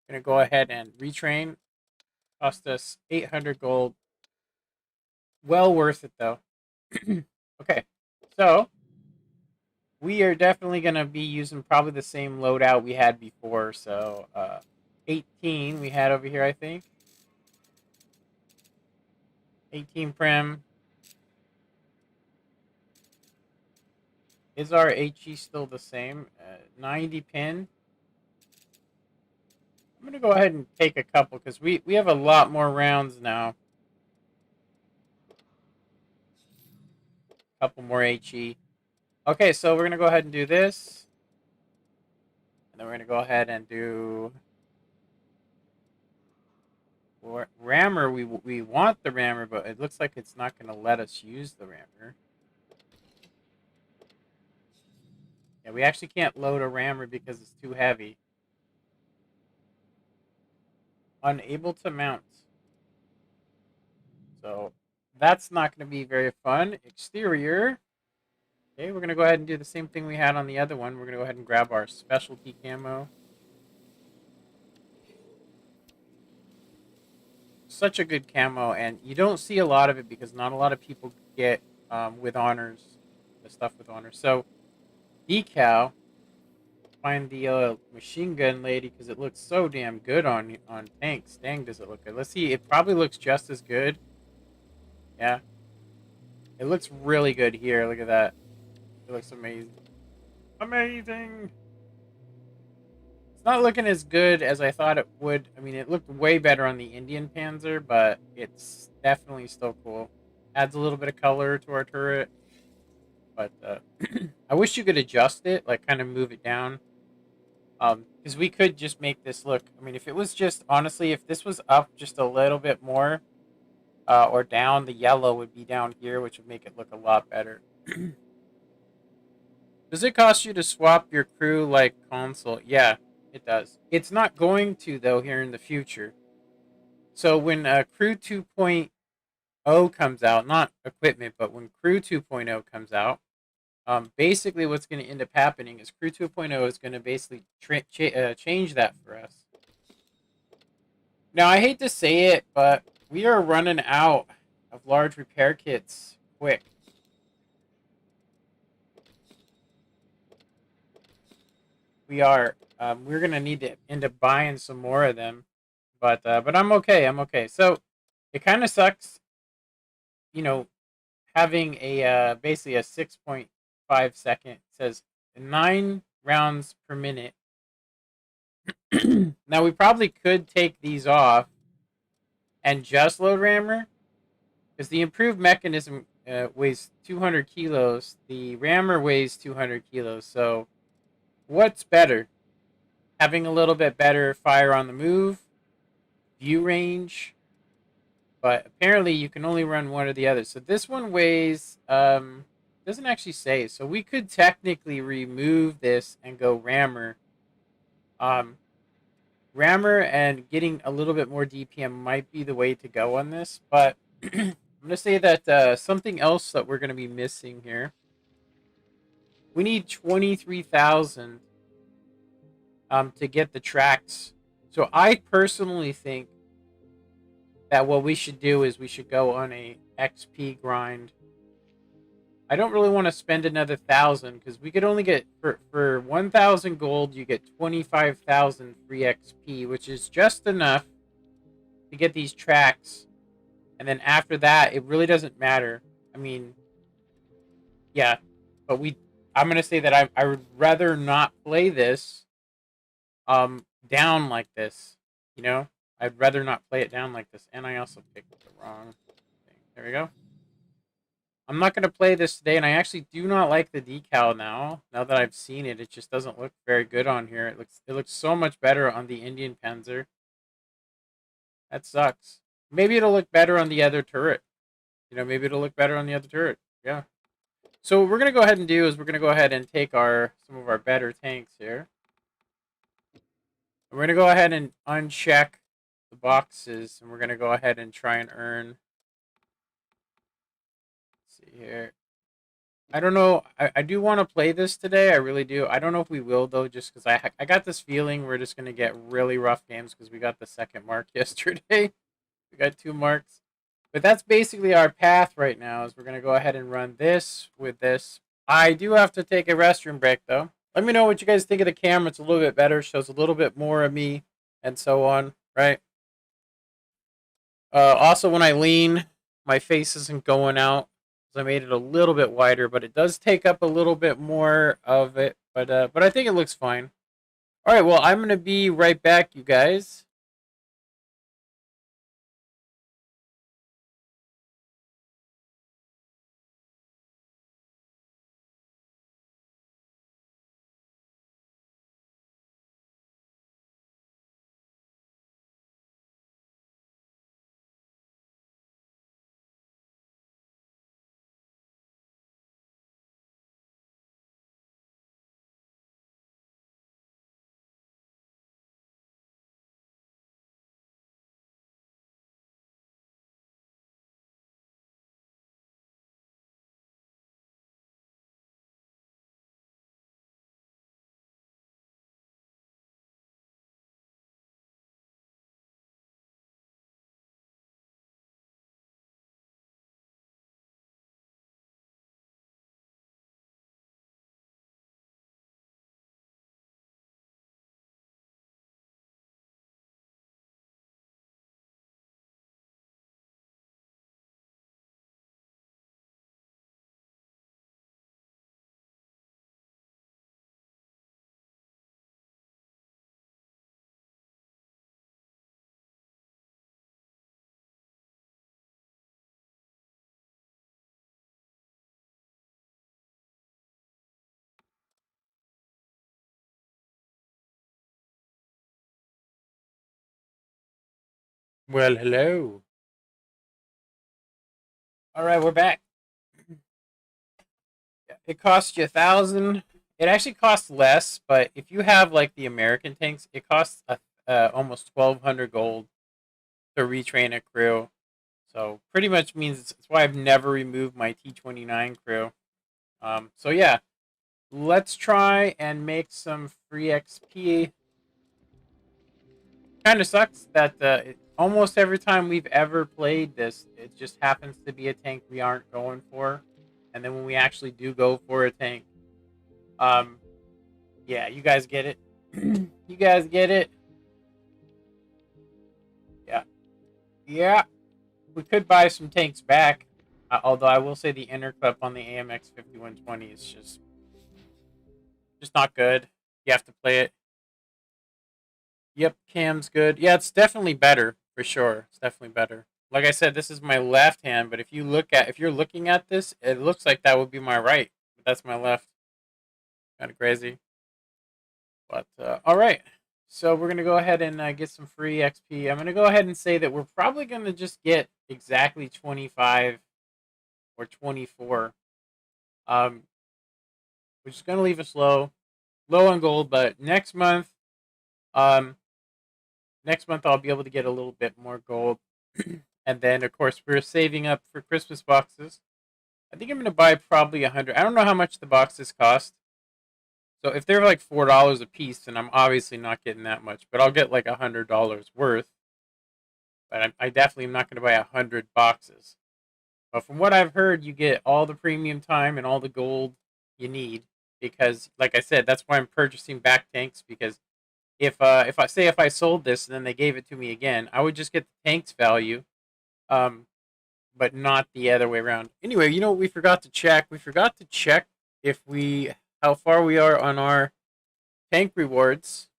gonna go ahead and retrain. Cost us 800 gold. Well worth it though. Okay, so we are definitely gonna be using probably the same loadout we had before. So, 18 we had over here, I think. 18 prim. Is our HE still the same? 90 pin. I'm going to go ahead and take a couple because we have a lot more rounds now. A couple more HE. Okay, so we're going to go ahead and do this. And then we're going to go ahead and do rammer. We want the rammer, but it looks like it's not going to let us use the rammer. Yeah, we actually can't load a rammer because it's too heavy. Unable to mount. So that's not going to be very fun. Exterior. Okay, we're going to go ahead and do the same thing we had on the other one. We're going to go ahead and grab our specialty camo. Such a good camo, and you don't see a lot of it because not a lot of people get with honors, the stuff with honors. So, decal, find the machine gun lady because it looks so damn good on tanks. Dang, does it look good. Let's see, it probably looks just as good. Yeah. It looks really good here. Look at that. It looks amazing. Amazing! It's not looking as good as I thought it would. I mean, it looked way better on the Indian Panzer, but it's definitely still cool. Adds a little bit of color to our turret. But I wish you could adjust it, like kind of move it down. Because we could just make this look. I mean, if it was just, honestly, if this was up just a little bit more, or down, the yellow would be down here, which would make it look a lot better. Does it cost you to swap your crew like console? Yeah, it does. It's not going to, though, here in the future. So when Crew 2.0 comes out, not equipment, but when Crew 2.0 comes out, basically what's going to end up happening is Crew 2.0 is going to basically change that for us. Now, I hate to say it, but we are running out of large repair kits quick. We are. We're gonna need to end up buying some more of them, but I'm okay. I'm okay. So it kind of sucks, you know, having a basically a 6.5 second. It says 9 rounds per minute. Now we probably could take these off and just load rammer, because the improved mechanism weighs 200 kilos. The rammer weighs 200 kilos. So what's better? Having a little bit better fire on the move, view range, but apparently you can only run one or the other. So this one weighs, doesn't actually say. So we could technically remove this and go rammer. Rammer and getting a little bit more DPM might be the way to go on this, but I'm going to say that something else that we're going to be missing here. We need 23,000 to get the tracks. So I personally think that what we should do is we should go on a XP grind. I don't really want to spend another 1,000 because we could only get for 1,000 gold you get 25,000 free XP, which is just enough to get these tracks And then after that, it really doesn't matter. I mean, yeah, but I'm gonna say that I would rather not play this down like this. You know, I'd rather not play it down like this. And I also picked the wrong thing. There we go. I'm not gonna play this today, and I actually do not like the decal now. Now that I've seen it, it just doesn't look very good on here. It looks so much better on the Indian Panzer. That sucks. Maybe it'll look better on the other turret. You know, maybe it'll look better on the other turret. Yeah. So what we're gonna go ahead and do is we're gonna go ahead and take some of our better tanks here. And we're gonna go ahead and uncheck the boxes, and we're gonna go ahead and try and earn. Let's see here. I don't know. I do want to play this today. I really do. I don't know if we will though, just because I got this feeling we're just gonna get really rough games because we got the second mark yesterday. We got 2 marks. But that's basically our path right now, is we're going to go ahead and run this with this. I do have to take a restroom break, though. Let me know what you guys think of the camera. It's a little bit better. Shows a little bit more of me and so on, right? Also, when I lean, my face isn't going out. So I made it a little bit wider, but it does take up a little bit more of it. But I think it looks fine. All right, well, I'm going to be right back, you guys. Well, hello. All right, we're back. It costs you 1,000. It actually costs less, but if you have like the American tanks, it costs almost 1,200 gold to retrain a crew. So pretty much means it's why I've never removed my T-29 crew. So yeah, let's try and make some free XP. Kind of sucks that almost every time we've ever played this, it just happens to be a tank we aren't going for, and then when we actually do go for a tank, um, yeah, you guys get it. You guys get it. Yeah, yeah. We could buy some tanks back, although I will say the inner clip on the AMX 5120 is just not good. You have to play it. Yep, cam's good. Yeah, it's definitely better for sure. It's definitely better. Like I said, this is my left hand, but if you're looking at this, it looks like that would be my right. But that's my left. Kind of crazy. But all right. So we're gonna go ahead and get some free XP. I'm gonna go ahead and say that we're probably gonna just get exactly 25 or 24. Um, which is gonna leave us low on gold. But um, next month I'll be able to get a little bit more gold. And then, of course, we're saving up for Christmas boxes. I think I'm going to buy probably 100. I don't know how much the boxes cost. So if they're like $4 a piece, then I'm obviously not getting that much. But I'll get like $100 worth. But I definitely am not going to buy 100 boxes. But from what I've heard, you get all the premium time and all the gold you need. Because, like I said, that's why I'm purchasing back tanks. Because if I sold this and then they gave it to me again, I would just get the tank's value. but not the other way around. Anyway, you know what we forgot to check? We forgot to check if we how far we are on our tank rewards.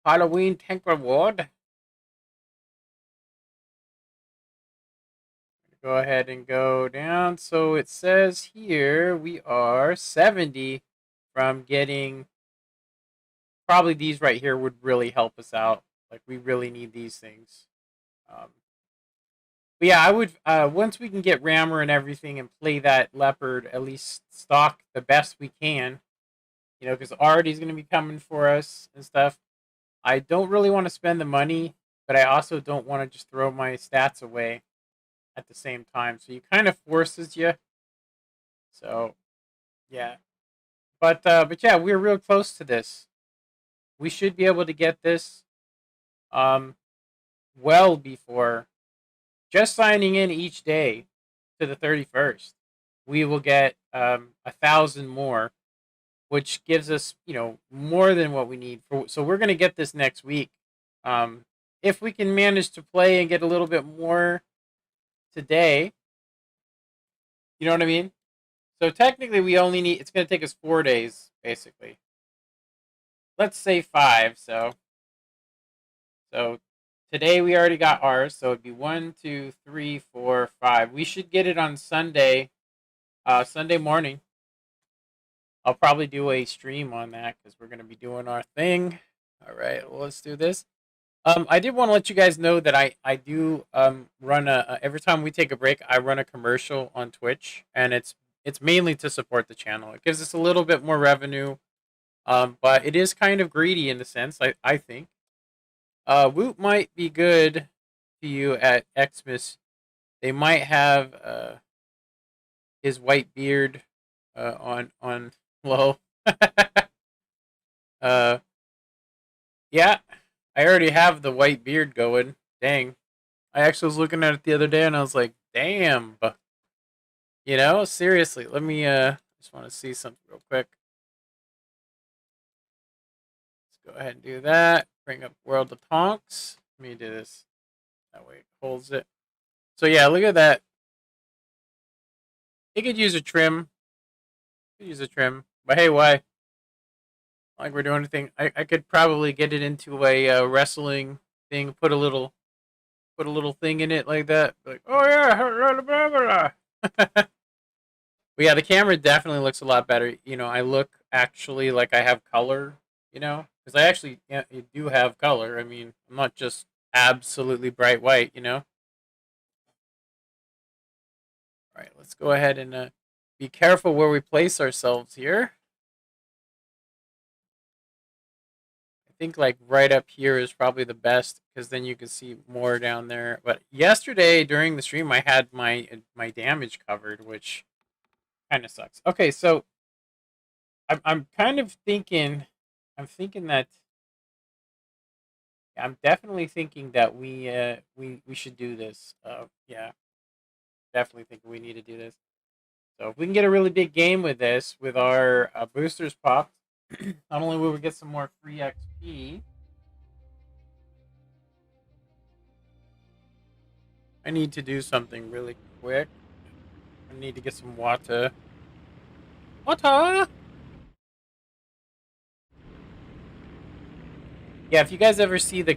Halloween tank reward. Go ahead and go down. So it says here we are 70 from getting. Probably these right here would really help us out. Like we really need these things. Um, but yeah, I would once we can get Rammer and everything and play that Leopard, at least stock the best we can. You know, because Artie's going to be coming for us and stuff. I don't really want to spend the money, but I also don't want to just throw my stats away at the same time. So you kind of forces you. So yeah, but yeah, we're real close to this. We should be able to get this um well before just signing in each day to the 31st. We will get 1,000 more, which gives us more than what we need for. So we're gonna get this next week. If we can manage to play and get a little bit more today, you know what I mean. So technically, we only need. It's gonna take us 4 days, basically. Let's say 5. So today we already got ours. So it'd be 1, 2, 3, 4, 5. We should get it on Sunday. Sunday morning. I'll probably do a stream on that because we're gonna be doing our thing. All right, well, let's do this. I did want to let you guys know that I do run every time we take a break, I run a commercial on Twitch, and it's mainly to support the channel. It gives us a little bit more revenue, but it is kind of greedy in the sense I think. Woot might be good to you at Xmas. They might have his white beard on low. uh, yeah. I already have the white beard going. Dang. I actually was looking at it the other day and I was like, damn. You know, seriously. Let me just want to see something real quick. Let's go ahead and do that. Bring up World of Tonks. Let me do this. That way it holds it. So yeah, look at that. It could use a trim. Use a trim. But hey, why? Like we're doing anything. I could probably get it into a wrestling thing. Put a little thing in it like that. Like, oh yeah, blah, blah, blah. But yeah, the camera definitely looks a lot better. You know, I look actually like I have color. You know, because I actually you do have color. I mean, I'm not just absolutely bright white. You know. All right, let's go ahead and be careful where we place ourselves here. Think like right up here is probably the best because then you can see more down there. But yesterday during the stream, I had my damage covered, which kind of sucks. Okay, so I'm kind of thinking, that I'm definitely thinking that we should do this. Yeah, definitely think we need to do this. So if we can get a really big game with this, with our boosters popped, not only will we get some more free XP. I need to do something really quick. I need to get some water. Water! Yeah, if you guys ever see the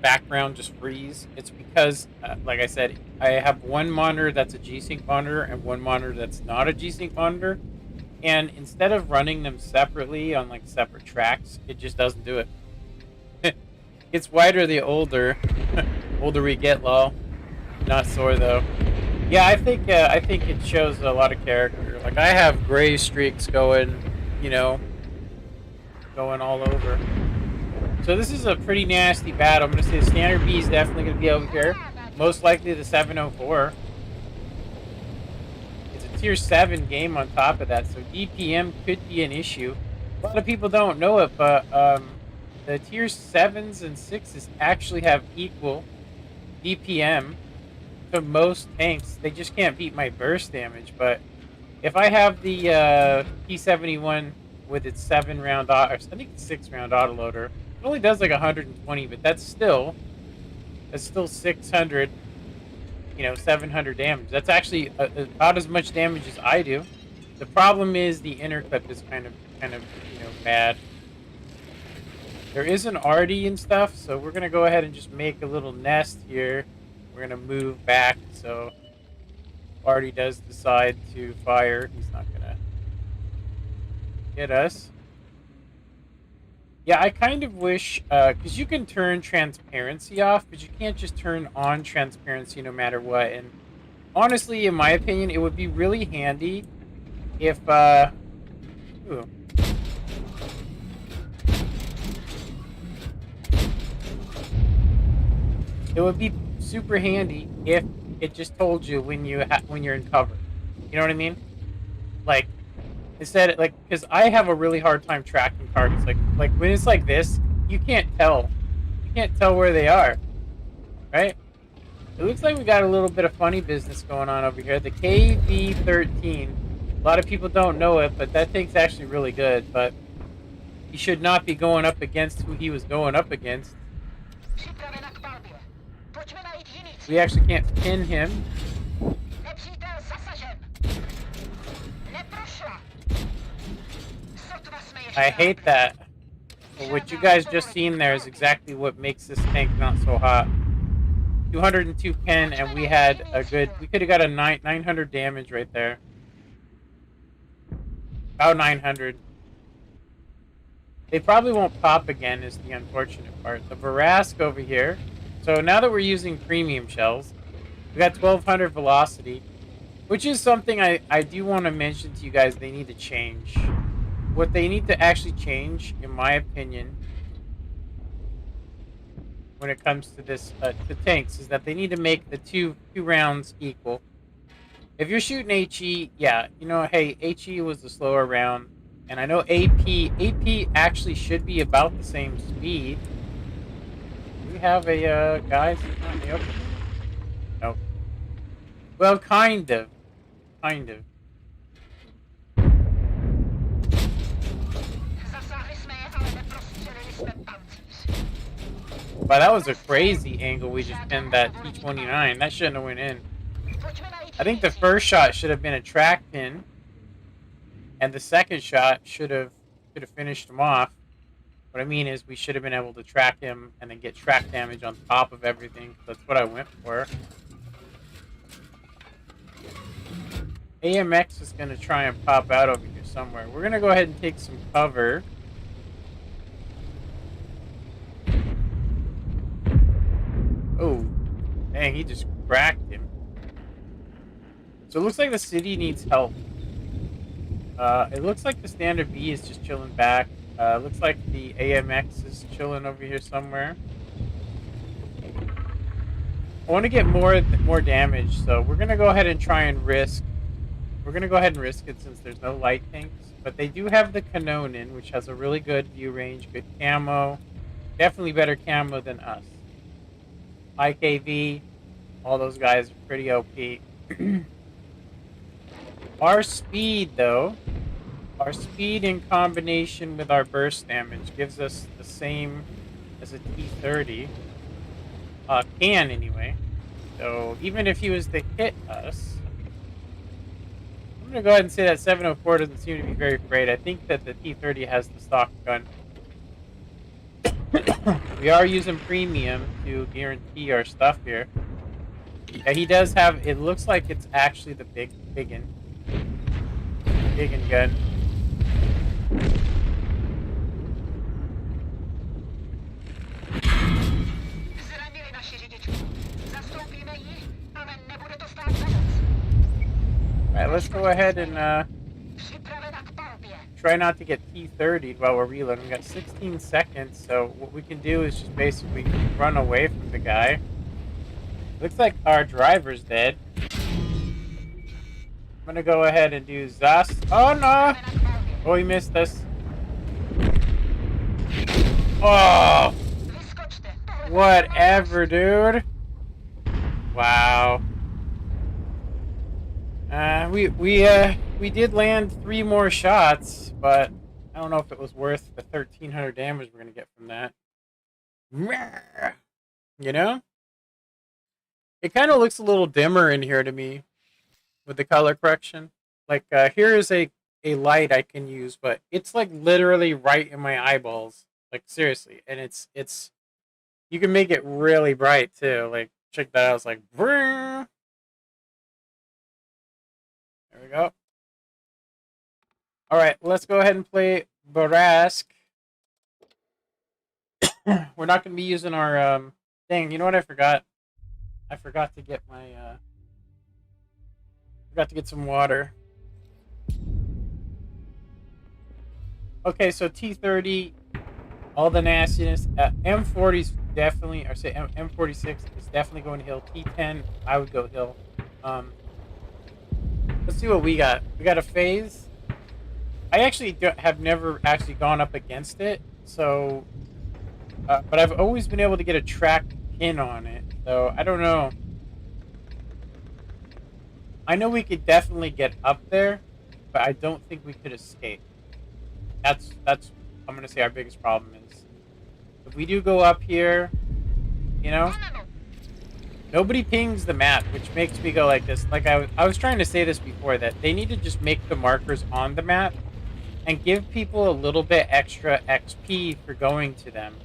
background just freeze, it's because, like I said, I have one monitor that's a G-Sync monitor and one monitor that's not a G-Sync monitor. And instead of running them separately on like separate tracks, it just doesn't do it. It's wider the older we get, lol. Not sore though. Yeah, I think it shows a lot of character. Like I have gray streaks going, going all over. So this is a pretty nasty battle. I'm gonna say the standard B is definitely gonna be over here. Most likely the 704. It's a tier 7 game on top of that, so DPM could be an issue. A lot of people don't know it, but the tier 7s and 6s actually have equal DPM to most tanks. They just can't beat my burst damage, but if I have the P71 with its 7-round I think it's 6-round autoloader, it only does like 120, but that's still 600 700 damage. That's actually about as much damage as I do. The problem is the inner clip is kind of bad. There is an arty and stuff, so we're gonna go ahead and just make a little nest here. We're gonna move back, so arty does decide to fire. He's not gonna get us. Yeah, I kind of wish, because you can turn transparency off, but you can't just turn on transparency no matter what. And honestly, in my opinion, it would be really handy if, ooh. It would be super handy if it just told you when you're in cover. You know what I mean? Like, instead, like, because I have a really hard time tracking targets. Like when it's like this, you can't tell. You can't tell where they are, right? It looks like we got a little bit of funny business going on over here. The KV-13. A lot of people don't know it, but that thing's actually really good. But he should not be going up against who he was going up against. We actually can't pin him. I hate that. But what you guys just seen there is exactly what makes this tank not so hot. 202 pin, and we had a good... We could have got a 900 damage right there. About 900. They probably won't pop again is the unfortunate part. The Varask over here. So now that we're using premium shells, we got 1200 velocity, which is something I do want to mention to you guys they need to change. What they need to actually change, in my opinion, when it comes to this to tanks, is that they need to make the two rounds equal. If you're shooting HE, yeah, hey, HE was the slower round, and I know AP actually should be about the same speed. Do we have a guy sitting on the open? Nope. Well, kind of. Wow, that was a crazy angle we just pinned that T-29. That shouldn't have went in. I think the first shot should have been a track pin, and the second shot should have finished him off. What I mean is we should have been able to track him and then get track damage on top of everything. That's what I went for. AMX is going to try and pop out over here somewhere. We're going to go ahead and take some cover. Oh, dang, he just cracked him. So it looks like the city needs help. It looks like the standard B is just chilling back. Looks like the AMX is chilling over here somewhere. I want to get more damage, so we're going to go ahead and try and risk. We're going to go ahead and risk it since there's no light tanks. But they do have the Canonin, which has a really good view range, good camo. Definitely better camo than us. IKV, all those guys are pretty OP. Our speed, though, in combination with our burst damage gives us the same as a T-30. Can, anyway. So, even if he was to hit us, I'm going to go ahead and say that 704 doesn't seem to be very afraid. I think that the T-30 has the stock gun. We are using premium to guarantee our stuff here. Yeah, he does have... It looks like it's actually the biggin gun. Alright, let's go ahead and try not to get T-30'd while we're reloading. We got 16 seconds, so what we can do is just basically run away from the guy. Looks like our driver's dead. I'm gonna go ahead and do Zas. Oh no! Oh, he missed us. Oh! Whatever, dude. Wow. We did land 3 more shots, but I don't know if it was worth the 1,300 damage we're gonna get from that. You know? It kind of looks a little dimmer in here to me with the color correction. Like here is a light I can use, but it's like literally right in my eyeballs. Like seriously, and it's you can make it really bright too. Like check that out. It's like there we go. All right, let's go ahead and play Barask. We're not going to be using our dang. You know what I forgot? I forgot to get my forgot to get some water. Okay, so T30, all the nastiness. M40's definitely, or say M46 is definitely going to hill. T10, I would go hill. Let's see what we got. We got a phase. I actually have never actually gone up against it, so, but I've always been able to get a track pin on it. So I don't know. I know we could definitely get up there, but I don't think we could escape. That's I'm gonna say our biggest problem is if we do go up here, you know, nobody pings the map, which makes me go like this. Like I was trying to say this before, that they need to just make the markers on the map and give people a little bit extra XP for going to them.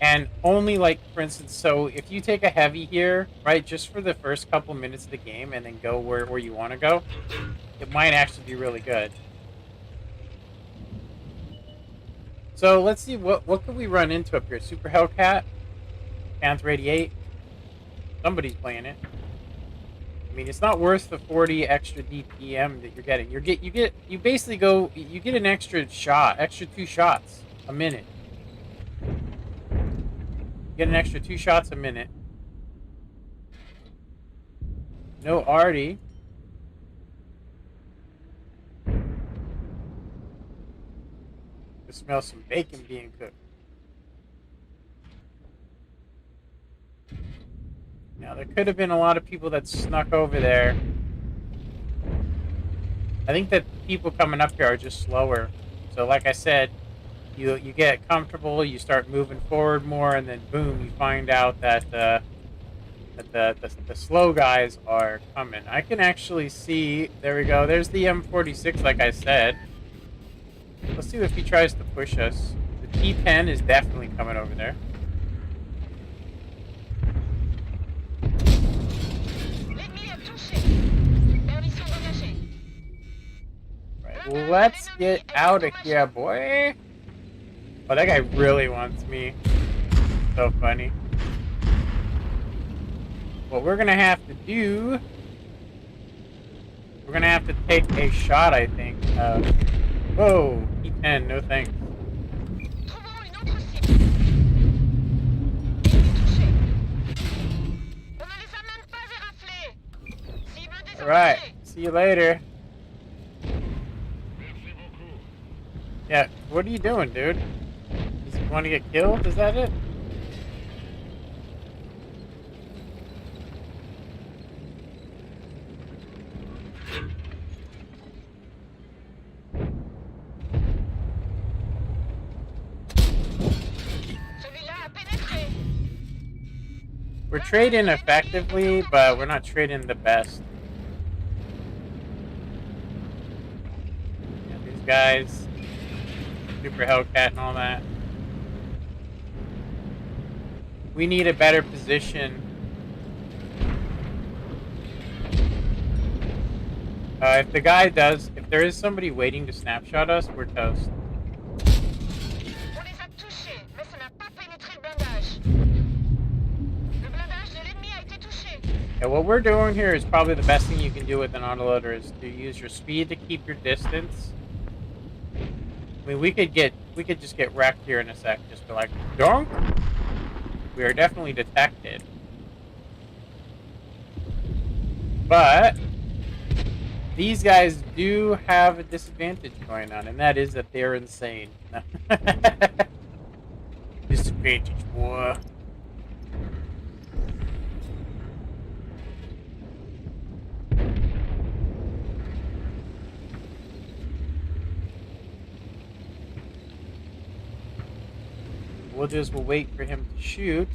And only, like, for instance, so if you take a heavy here, right, just for the first couple minutes of the game and then go where you want to go, it might actually be really good. So let's see, what could we run into up here? Super Hellcat, Panther 88. Somebody's playing it. I mean, it's not worth the 40 extra DPM that you're getting. You basically get an extra shot, extra 2 shots a minute. Get an extra 2 shots a minute. No Artie. I smell some bacon being cooked. Now, there could have been a lot of people that snuck over there. I think that people coming up here are just slower. So, like I said, you get comfortable, you start moving forward more, and then boom, you find out that the slow guys are coming. I can actually see. There we go. There's the M46, like I said. Let's see if he tries to push us. The T10 is definitely coming over there. Right, let's get out of here, boy. Oh, that guy really wants me. So funny. What we're gonna have to do, we're gonna have to take a shot, I think. Whoa, E10, no thanks. Alright, see you later. Yeah, what are you doing, dude? You want to get killed? Is that it? We're trading effectively, but we're not trading the best. Yeah, these guys, Super Hellcat and all that. We need a better position. If the guy does, if there is somebody waiting to snapshot us, we're toast. Yeah, what we're doing here is probably the best thing you can do with an autoloader is to use your speed to keep your distance. I mean, we could just get wrecked here in a sec. Just be like, donk. We are definitely detected. But these guys do have a disadvantage going on, and that is that they're insane. Disadvantage, boy. We'll wait for him to shoot.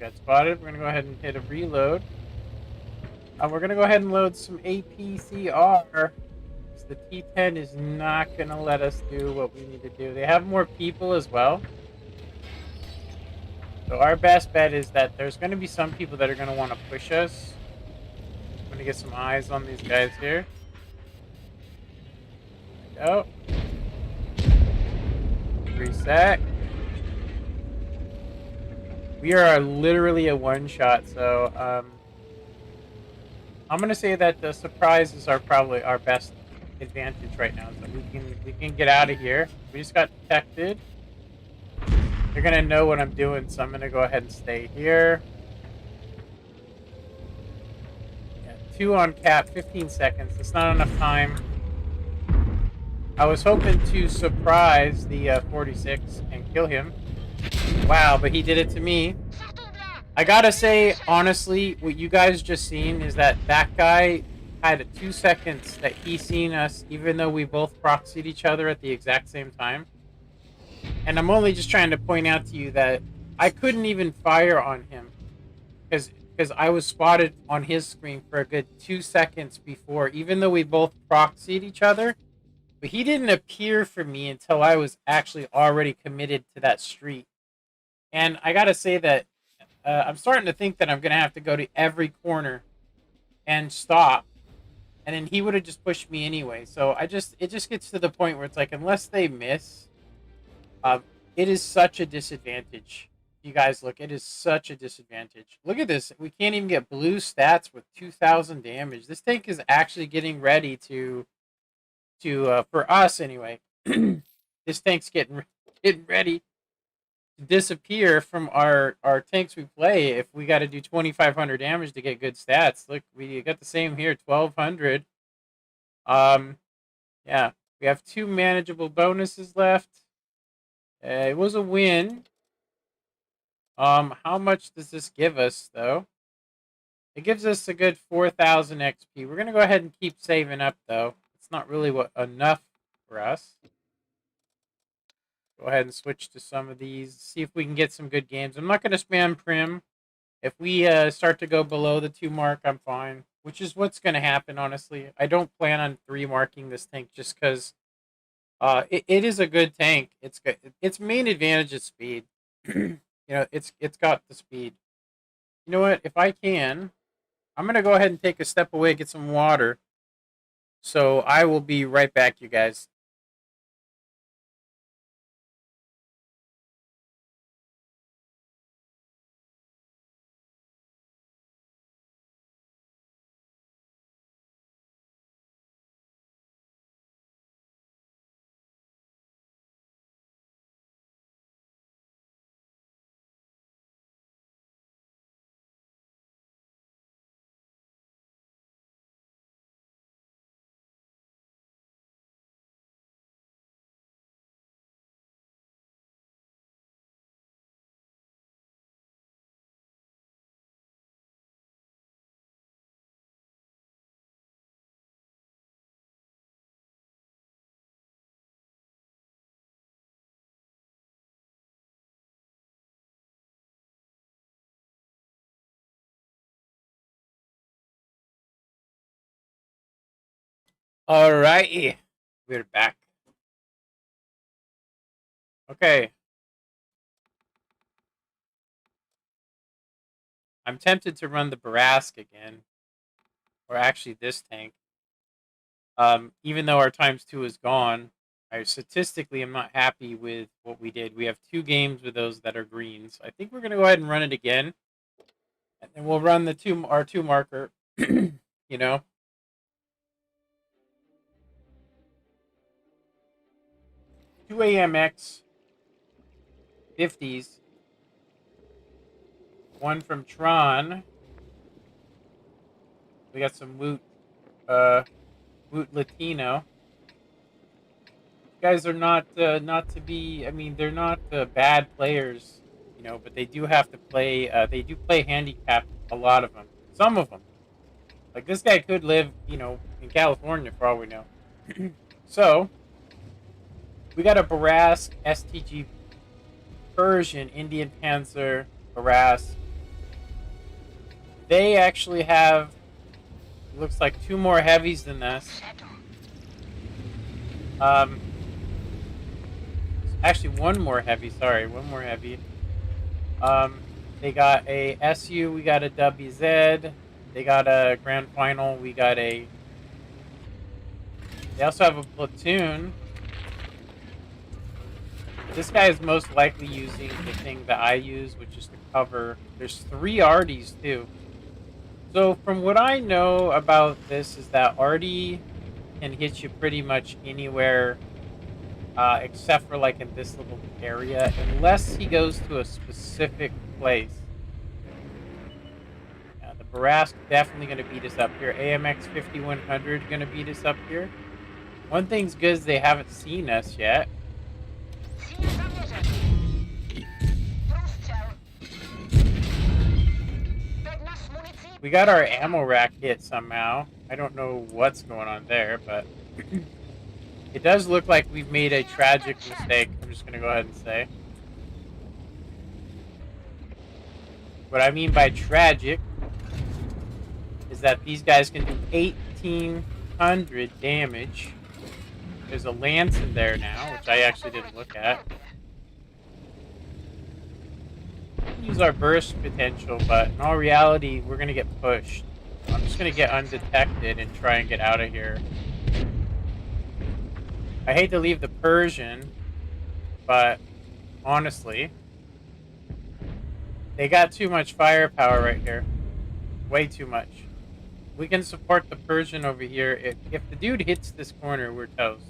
Got spotted. We're gonna go ahead and hit a reload. We're gonna go ahead and load some APCR. The T10 is not gonna let us do what we need to do. They have more people as well. So our best bet is that there's gonna be some people that are gonna want to push us. I'm gonna get some eyes on these guys here. There we go. Reset. We are literally a one-shot, so I'm gonna say that the surprises are probably our best advantage right now. So we can get out of here. We just got detected. They're gonna know what I'm doing, so I'm gonna go ahead and stay here. Yeah, 2 on cap, 15 seconds. It's not enough time. I was hoping to surprise the 46 and kill him. Wow, but he did it to me. I gotta say, honestly, what you guys just seen is that guy had 2 seconds that he seen us, even though we both proxied each other at the exact same time. And I'm only just trying to point out to you that I couldn't even fire on him because I was spotted on his screen for a good 2 seconds before, even though we both proxied each other. But he didn't appear for me until I was actually already committed to that street. And I gotta say that I'm starting to think that I'm gonna have to go to every corner and stop, and then he would have just pushed me anyway. So it just gets to the point where it's like, unless they miss, it is such a disadvantage. You guys look, it is such a disadvantage. Look at this. We can't even get blue stats with 2,000 damage. This tank is actually getting ready to for us anyway. This tank's getting ready to disappear from our tanks we play if we got to do 2,500 damage to get good stats. Look, we got the same here, 1,200. Yeah, we have 2 manageable bonuses left. It was a win. How much does this give us, though? It gives us a good 4,000 XP. We're gonna go ahead and keep saving up, though. It's not really enough for us. Go ahead and switch to some of these. See if we can get some good games. I'm not gonna spam prim. If we start to go below the 2 mark, I'm fine. Which is what's gonna happen, honestly. I don't plan on 3 marking this tank just because it is a good tank. It's good. Its main advantage is speed. It's got the speed. You know what? If I can, I'm gonna go ahead and take a step away, get some water. So I will be right back, you guys. Alrighty, we're back. Okay. I'm tempted to run the Barask again. Or actually this tank. Even though our ×2 is gone, I statistically am not happy with what we did. We have 2 games with those that are greens. I think we're gonna go ahead and run it again. And then we'll run our 2 marker. You know? 2 AMX 50s. 1 from Tron. We got some Woot Latino. These guys are not to be. I mean, they're not bad players, but they do have to play. They do play handicapped. A lot of them. Some of them. Like this guy could live, in California for all we know. So we got a Barask STG Persian Indian Panzer Barask They actually have, looks like 2 more heavies than us. Actually 1 more heavy. Sorry, 1 more heavy. They got a SU. We got a WZ. They got a grand final. We got a. They also have a platoon. This guy is most likely using the thing that I use, which is to cover. There's 3 arties too. So from what I know about this is that arty can hit you pretty much anywhere, except for like in this little area, unless he goes to a specific place. Yeah, the Barask definitely going to beat us up here. AMX 5100 going to beat us up here. One thing's good is they haven't seen us yet. We got our ammo rack hit somehow. I don't know what's going on there, but it does look like we've made a tragic mistake. I'm just going to go ahead and say. What I mean by tragic is that these guys can do 1,800 damage. There's a lance in there now, which I actually didn't look at. Use our burst potential, but in all reality, we're going to get pushed. I'm just going to get undetected and try and get out of here. I hate to leave the Persian, but honestly, they got too much firepower right here. Way too much. We can support the Persian over here. If the dude hits this corner, we're toast.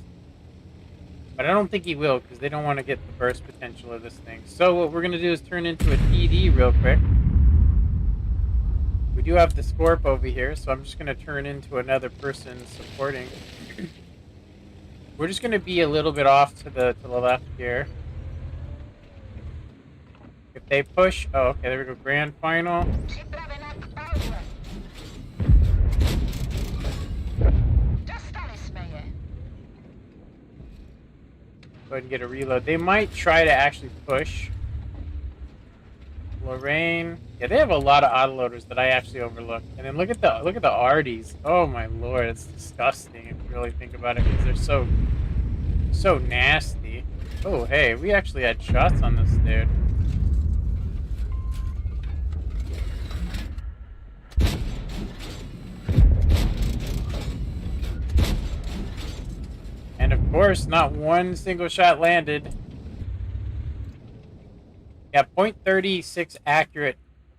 But I don't think he will, because they don't want to get the burst potential of this thing. So what we're going to do is turn into a TD real quick. We do have the Scorp over here, so I'm just going to turn into another person supporting. We're just going to be a little bit off to the left here. If they push... Oh, okay, there we go. Grand final. Go ahead and get a reload. They might try to actually push. Lorraine. Yeah, they have a lot of autoloaders that I actually overlooked. And then look at the arties. Oh my lord, it's disgusting if you really think about it, because they're so nasty. Oh hey, we actually had shots on this dude. And of course, not one single shot landed. Yeah, 0.36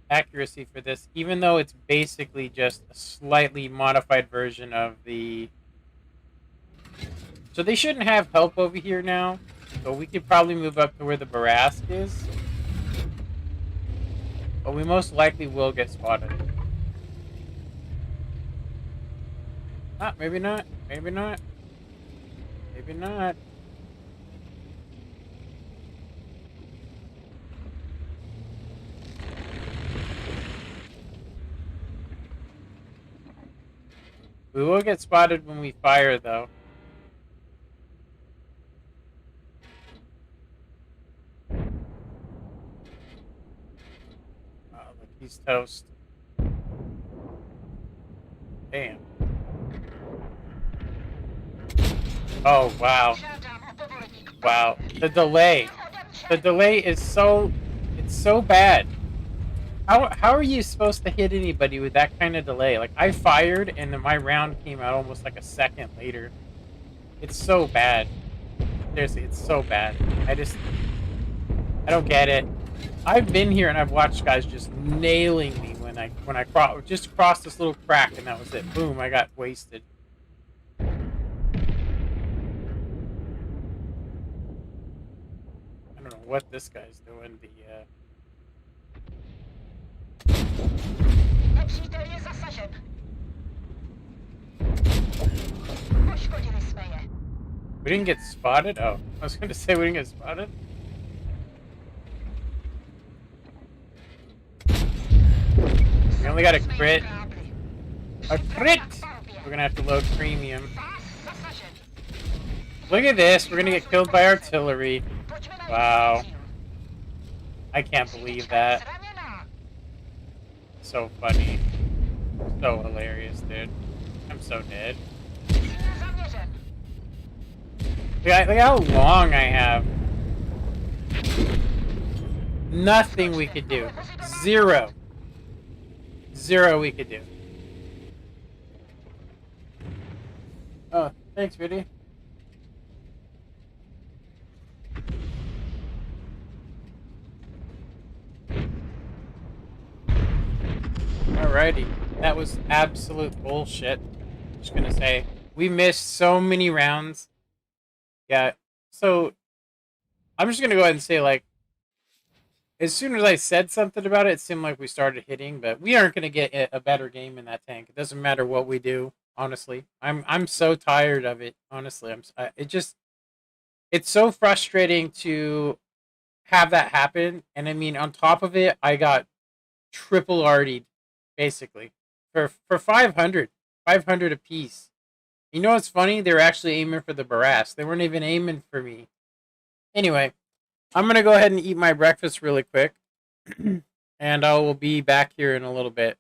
accuracy for this, even though it's basically just a slightly modified version of the... So they shouldn't have help over here now, so we could probably move up to where the Barask is. But we most likely will get spotted. Ah, maybe not. Maybe not. Maybe not. We will get spotted when we fire, though. Oh, look, he's toast. Damn. Oh, wow. Wow. The delay. The delay is so... It's so bad. How are you supposed to hit anybody with that kind of delay? Like, I fired, and then my round came out almost like a second later. It's so bad. Seriously, it's so bad. I don't get it. I've been here, and I've watched guys just nailing me when I just crossed this little crack, and that was it. Boom, I got wasted. I don't know what this guy's doing, but we didn't get spotted? Oh, I was going to say we didn't get spotted. We only got a crit. A crit! We're going to have to load premium. Look at this. We're going to get killed by artillery. Wow. I can't believe that. So funny. So hilarious, dude. I'm so dead. Look how long I have. Nothing we could do. Zero. Zero we could do. Oh, thanks, Vinny. Alrighty. That was absolute bullshit. Just gonna say. We missed so many rounds. Yeah. So, I'm just gonna go ahead and say, like, as soon as I said something about it, it seemed like we started hitting, but we aren't gonna get a better game in that tank. It doesn't matter what we do, honestly. I'm so tired of it, honestly. It just, it's so frustrating to have that happen. And I mean, on top of it, I got triple RD'd, basically, for 500, 500 apiece. You know what's funny? They were actually aiming for the Barras. They weren't even aiming for me. Anyway, I'm gonna go ahead and eat my breakfast really quick, and I will be back here in a little bit.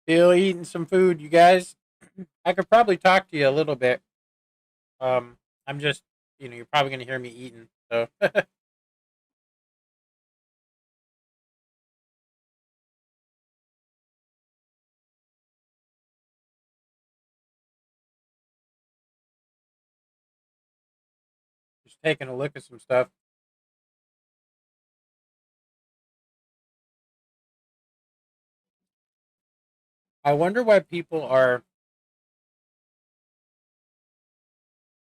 Still eating some food, you guys. I could probably talk to you a little bit. I'm just, you're probably gonna hear me eating. So, just taking a look at some stuff. I wonder why people are.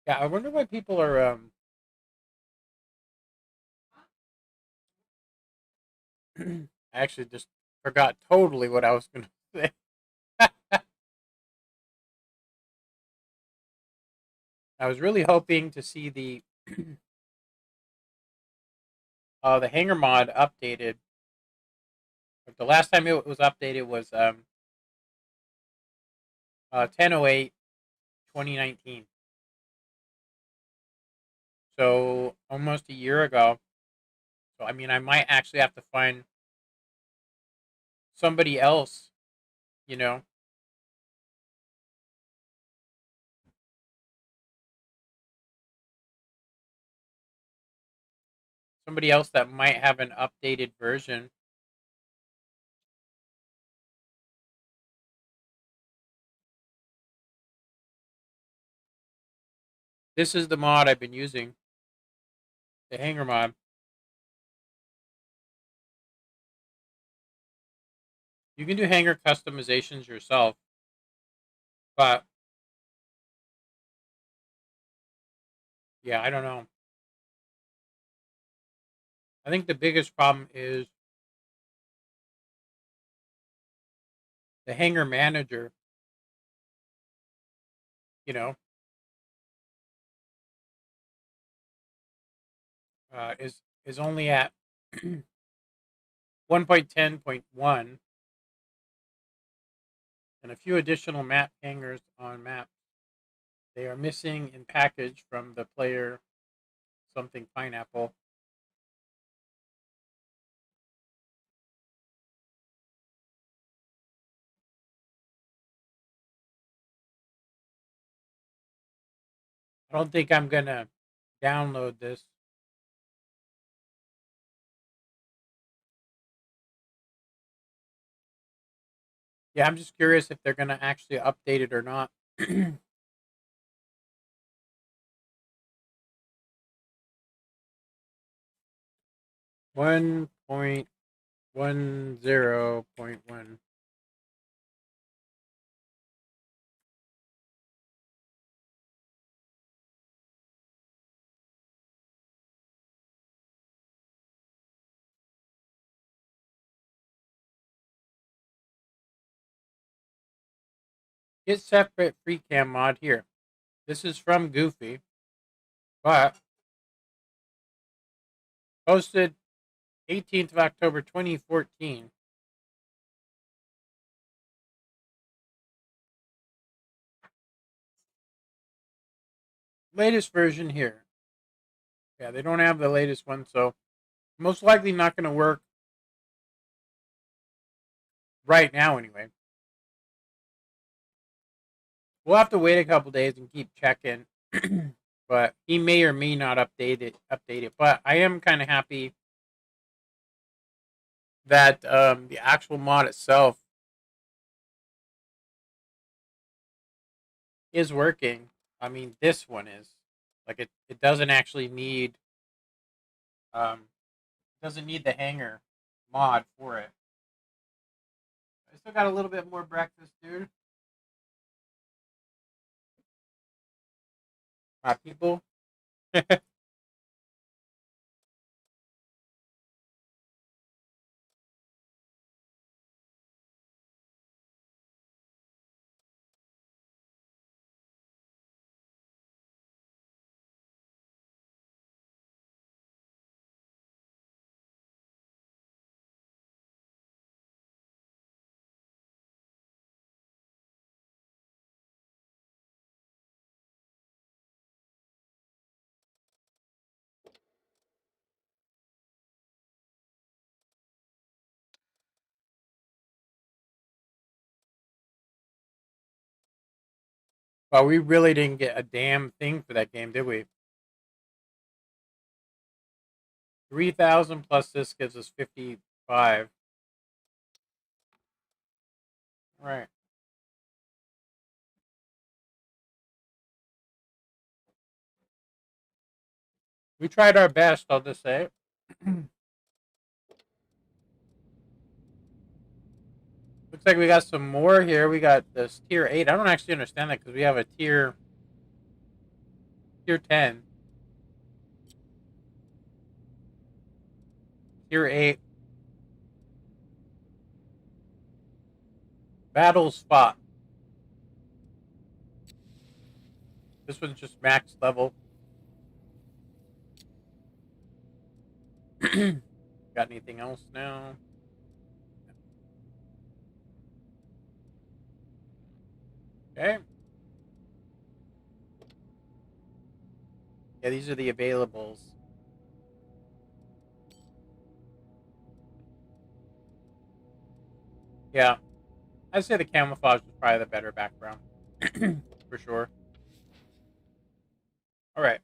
Yeah, I wonder why people are. I actually just forgot totally what I was gonna say. I was really hoping to see the hanger mod updated. The last time it was updated was 10/08 2019. So almost a year ago. So I mean, I might actually have to find somebody else, you know, somebody else that might have an updated version. This is the mod I've been using, the hanger mod. You can do hanger customizations yourself, but yeah, I don't know. I think the biggest problem is the hanger manager, you know, is only at 1.10.1 and a few additional map hangers on map. They are missing in package from the player something pineapple. I don't think I'm gonna download this. Yeah, I'm just curious if they're gonna actually update it or not. 1.10.1. Get separate free cam mod here. This is from Goofy, but posted 18th of October 2014. Latest version here. Yeah, they don't have the latest one, so most likely not going to work right now anyway. We'll have to wait a couple days and keep checking. But he may or may not update it. But I am kind of happy that the actual mod itself is working. I mean, this one is like it doesn't actually need doesn't need the hanger mod for it. I still got a little bit more breakfast, dude. My people. Well, we really didn't get a damn thing for that game, did we? 3,000 plus this gives us 55. All right. We tried our best, I'll just say. Looks like we got some more here. We got this tier 8. I don't actually understand that because we have a tier 10. Tier 8. Battle spot. This one's just max level. Got anything else now? Okay. Yeah, these are the availables. Yeah. I'd say the camouflage was probably the better background. For sure. All right.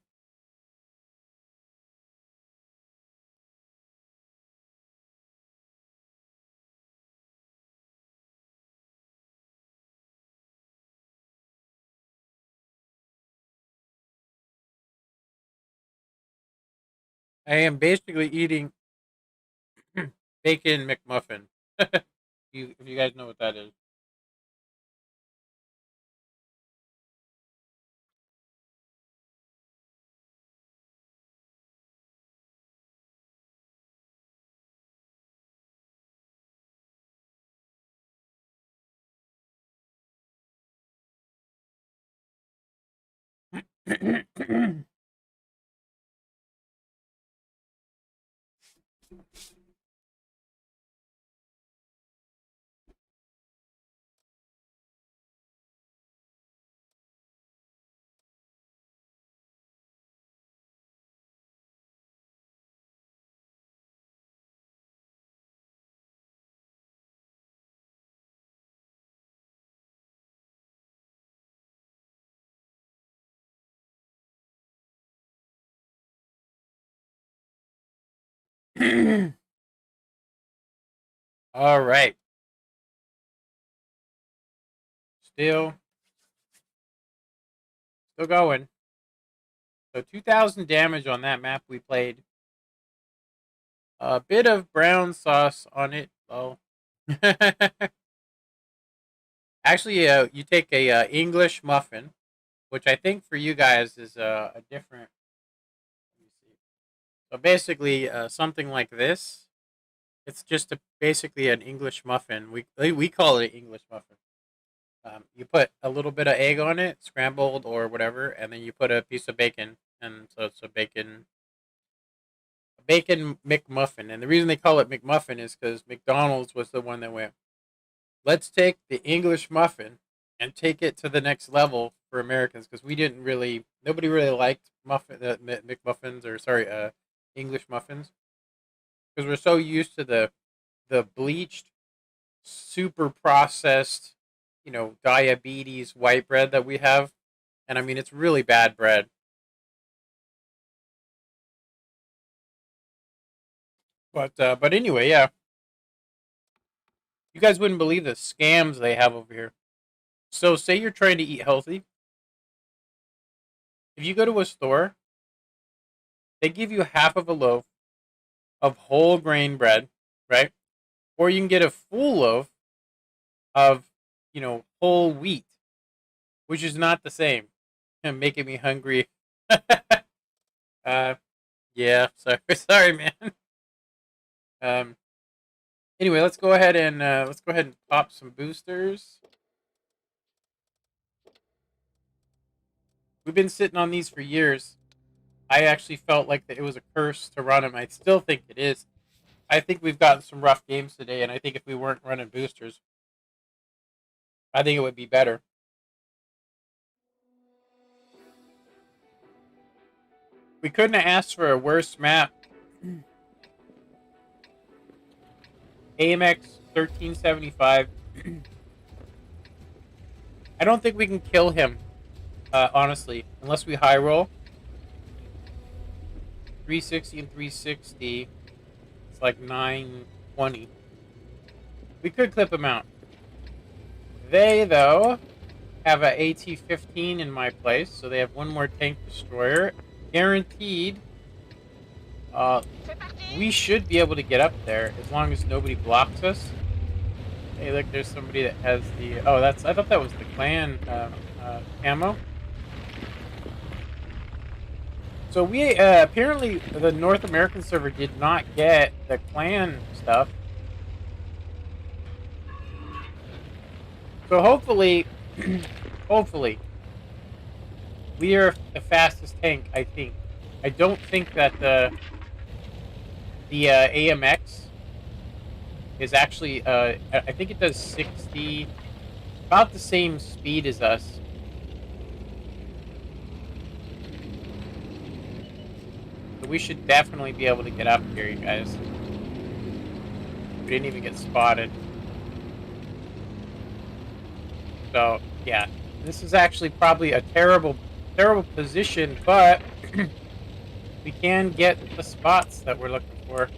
I am basically eating bacon McMuffin. If you guys know what that is. All right. Still going. So 2,000 damage on that map we played. A bit of brown sauce on it, though. Actually, you take a English muffin, which I think for you guys is a different. Let me see. So basically, something like this. It's just basically an English muffin. We call it an English muffin. You put a little bit of egg on it, scrambled or whatever, and then you put a piece of bacon, and so it's a bacon McMuffin. And the reason they call it McMuffin is because McDonald's was the one that went, let's take the English muffin and take it to the next level for Americans, because nobody really liked McMuffins, or sorry, English muffins, because we're so used to the bleached, super processed, diabetes white bread that we have. And I mean, it's really bad bread. But anyway, yeah, you guys wouldn't believe the scams they have over here. So say you're trying to eat healthy. If you go to a store, they give you half of a loaf of whole grain bread, right? Or you can get a full loaf of, whole wheat, which is not the same. And making me hungry. uh, yeah, sorry, sorry, man. Um, anyway, let's go ahead and pop some boosters. We've been sitting on these for years. I actually felt like that it was a curse to run them. I still think it is. I think we've gotten some rough games today, and I think if we weren't running boosters, I think it would be better. We couldn't have asked for a worse map. AMX 1375. I don't think we can kill him, honestly, unless we high roll. 360 and 360. It's like 920. We could clip him out. They, though, have a AT-15 in my place, so they have one more tank destroyer. Guaranteed. We should be able to get up there as long as nobody blocks us. Hey, look, there's somebody that has the... Oh, I thought that was the clan camo. So we, apparently, the North American server did not get the clan stuff. So hopefully, hopefully, we are the fastest tank, I think. I don't think that the AMX is actually, I think it does 60, about the same speed as us. So we should definitely be able to get up here, you guys. We didn't even get spotted. So, yeah, this is actually probably a terrible position, but we can get the spots that we're looking for.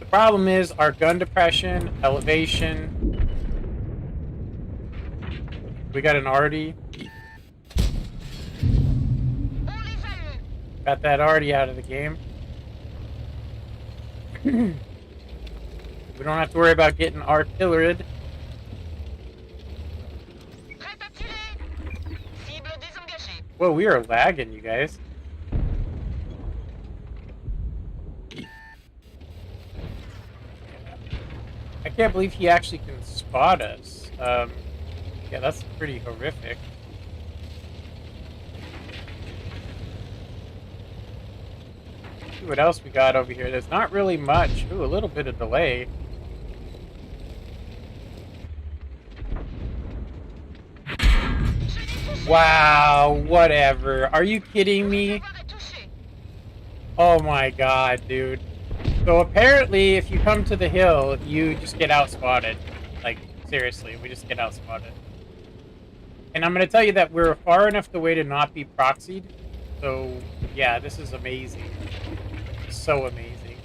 The problem is our gun depression, elevation. We got an arty. Got that already out of the game. We don't have to worry about getting artillered. Whoa, we are lagging, you guys. I can't believe he actually can spot us. Yeah, that's pretty horrific. See what else we got over here. There's not really much. Ooh, a little bit of delay. Wow, whatever. Are you kidding me? Oh my god, dude. So apparently, if you come to the hill, you just get outspotted. Like, seriously, we just get outspotted. And I'm going to tell you that we're far enough away to not be proxied. So, yeah, this is amazing. So amazing.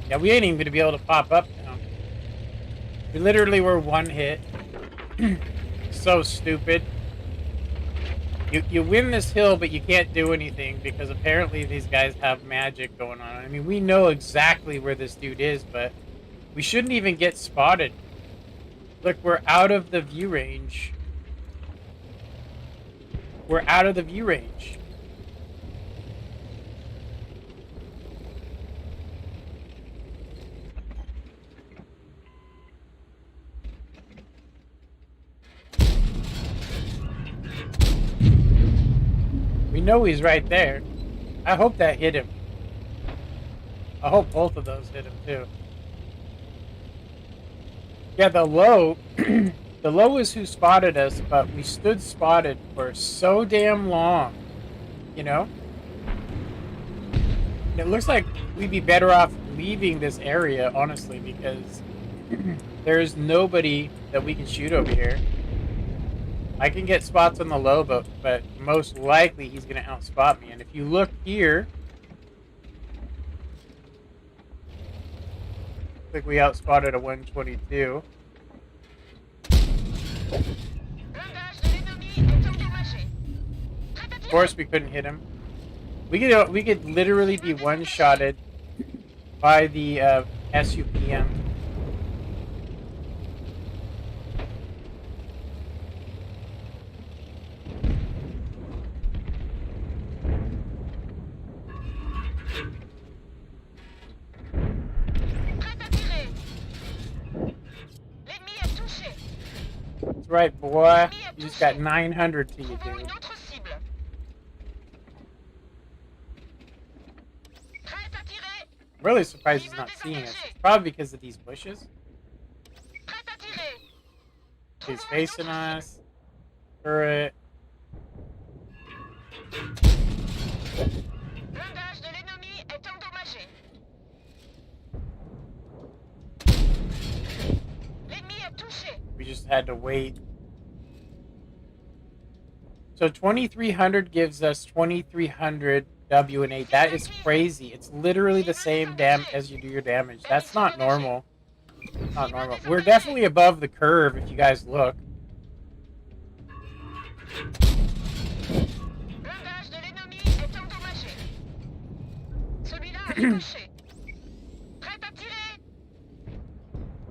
Yeah, we ain't even going to be able to pop up now. We literally were one hit. So stupid. You win this hill, but you can't do anything because apparently these guys have magic going on. I mean, we know exactly where this dude is, but we shouldn't even get spotted. Look, we're out of the view range. We're out of the view range. We know he's right there. I hope that hit him. I hope both of those hit him too. Yeah, the low, the low is who spotted us, but we stood spotted for so damn long, you know? And it looks like we'd be better off leaving this area, honestly, because there's nobody that we can shoot over here. I can get spots on the low, but most likely he's going to outspot me. And if you look here, looks like we outspotted a 122. Of course, we couldn't hit him. We could literally be one-shotted by the SUPM. That's right, boy. You just got 900 to you, dude. I'm really surprised he's not seeing us. It's probably because of these bushes. He's facing us. Turret. We just had to wait. So 2300 gives us 2300 W and 8. That is crazy. It's literally the same as you do your damage. That's not normal. Not normal. We're definitely above the curve if you guys look.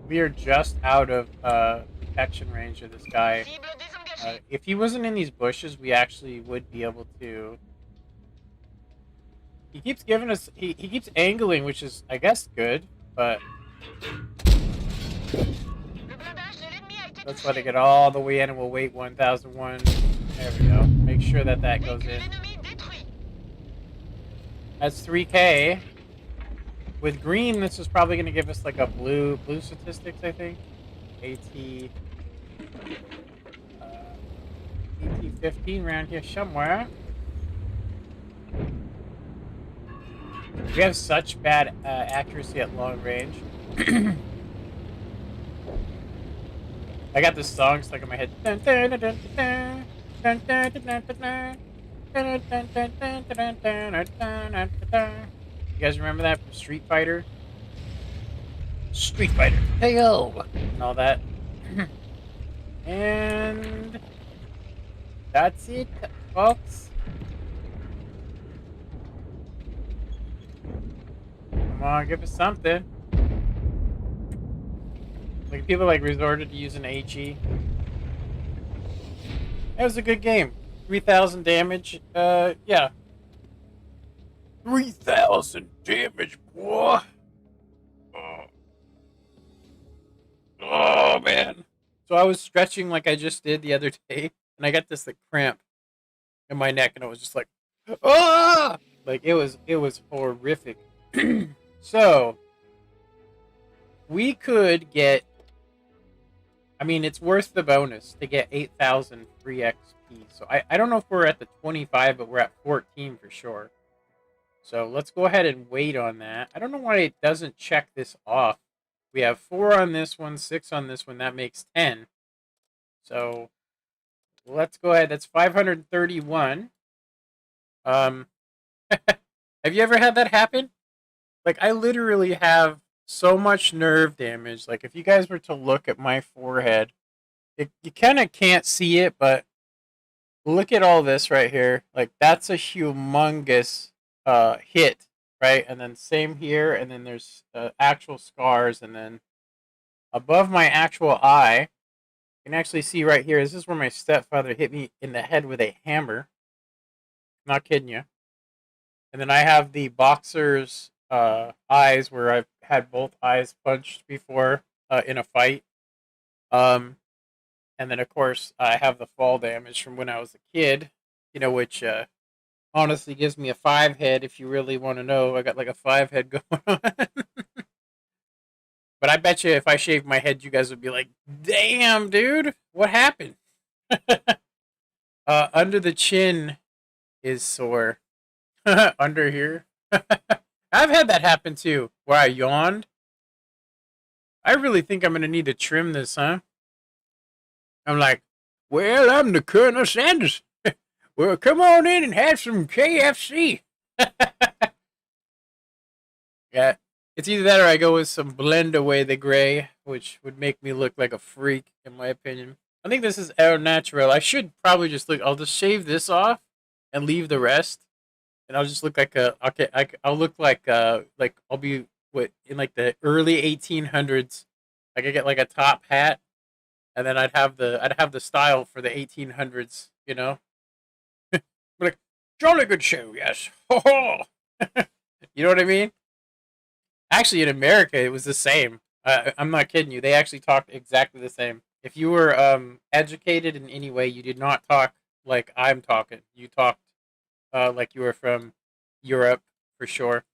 We are just out of detection range of this guy. If he wasn't in these bushes, we actually would be able to... He keeps giving us... He keeps angling, which is, I guess, good, but... Let's let it get all the way in and we'll wait 1001. There we go. Make sure that that goes in. That's 3K. With green, this is probably going to give us like a blue statistics, I think. AT 15 around here somewhere. We have such bad accuracy at long range. I got this song stuck in my head. You guys remember that from Street Fighter? Street Fighter, KO! And all that. And that's it, folks. on, give us something. Like, people, like, resorted to using HE. That was a good game. 3,000 damage. Yeah. 3,000 damage, boy. Oh. Oh, man. So I was stretching like I just did the other day, and I got this, like, cramp in my neck, and I was just like, ah! Like, it was horrific. So, we could get, I mean, it's worth the bonus to get 8,000 free XP. So I don't know if we're at the 25, but we're at 14 for sure. So let's go ahead and wait on that. I don't know why it doesn't check this off. We have 4 on this one, 6 on this one. That makes 10. So let's go ahead. That's 531. Um, have you ever had that happen? Like, I literally have so much nerve damage. Like, if you guys were to look at my forehead, you kind of can't see it, but look at all this right here. Like, that's a humongous hit, right? And then same here, and then there's actual scars, and then above my actual eye, you can actually see right here. This is where my stepfather hit me in the head with a hammer. Not kidding you. And then I have the boxer's eyes, where I've had both eyes punched before in a fight. And then, of course, I have the fall damage from when I was a kid, which honestly gives me a 5 head if you really want to know. I got like a 5 head going on. But I bet you if I shaved my head, you guys would be like, damn, dude, what happened? Under the chin is sore. Under here. I've had that happen too, where I yawned. I really think I'm going to need to trim this, huh? I'm like, well, I'm the Colonel Sanders. Well, come on in and have some KFC. Yeah, it's either that or I go with some blend away the gray, which would make me look like a freak, in my opinion. I think this is au natural. I should probably just look. I'll just shave this off and leave the rest, and I'll just look like a. Okay, I'll look like I'll be in like the early 1800s. Like, I get like a top hat, and then I'd have the style for the 1800s. Like, jolly good show, yes. Ho ho. You know what I mean? Actually, in America, it was the same. I'm not kidding you. They actually talked exactly the same. If you were educated in any way, you did not talk like I'm talking. You talked like you were from Europe for sure.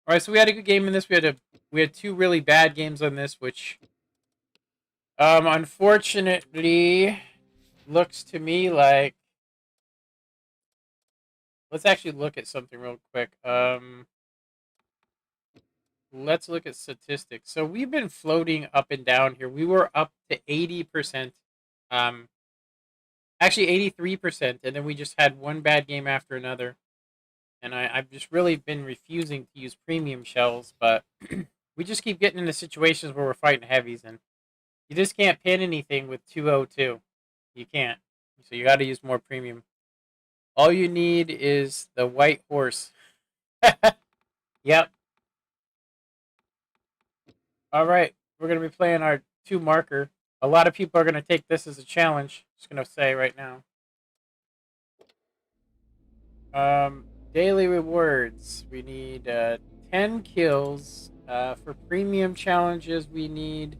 All right, so we had a good game in this. We had 2 really bad games on this, which unfortunately looks to me like. Let's actually look at something real quick. Let's look at statistics. So we've been floating up and down here. We were up to 80%. Um, actually 83%, and then we just had one bad game after another. And I've just really been refusing to use premium shells, but we just keep getting into situations where we're fighting heavies, and you just can't pin anything with 202. You can't. So you got to use more premium. All you need is the white horse. Yep. All right. We're going to be playing our 2 marker. A lot of people are going to take this as a challenge. Just going to say right now. Daily rewards. We need 10 kills. For premium challenges, we need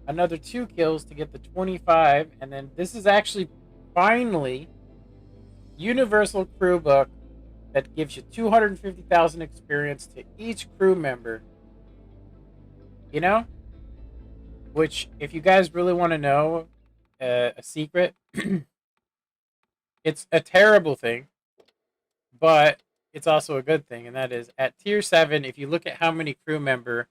another 2 kills to get the 25. And then this is actually finally Universal Crew Book that gives you 250,000 experience to each crew member. Which, if you guys really want to know a secret, it's a terrible thing, but it's also a good thing, and that is at tier 7, if you look at how many crew member,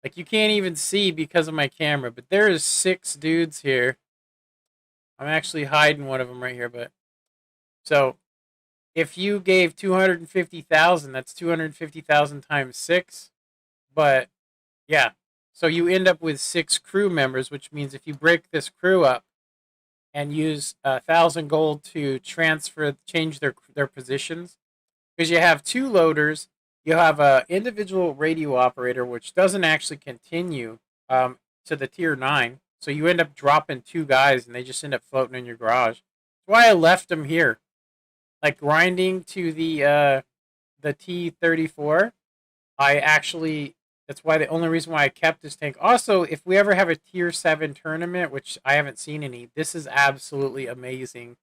like, you can't even see because of my camera, but there is 6 dudes here. I'm actually hiding one of them right here, but so if you gave 250,000, that's 250,000 times 6, but yeah, so you end up with 6 crew members, which means if you break this crew up and use 1,000 gold to change their positions, because you have 2 loaders, you have a individual radio operator, which doesn't actually continue um, to the tier 9. So you end up dropping 2 guys, and they just end up floating in your garage. That's why I left them here, like grinding to the T34. I actually That's why the only reason why I kept this tank. Also, if we ever have a tier 7 tournament, which I haven't seen any, this is absolutely amazing.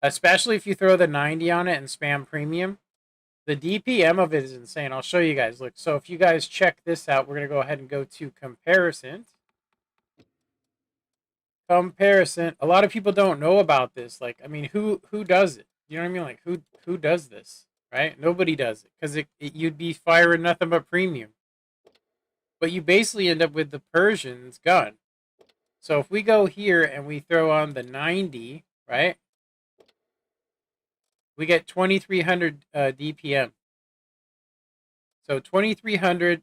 Especially if you throw the 90 on it and spam premium. The DPM of it is insane. I'll show you guys. Look, so if you guys check this out, we're going to go ahead and go to comparison. Comparison. A lot of people don't know about this. Like, I mean, who does it? You know what I mean? Like, who does this? Right? Nobody does it. Because you'd be firing nothing but premium. But you basically end up with the Persian's gun. So if we go here and we throw on the 90, right? We get 2300 DPM. So 2300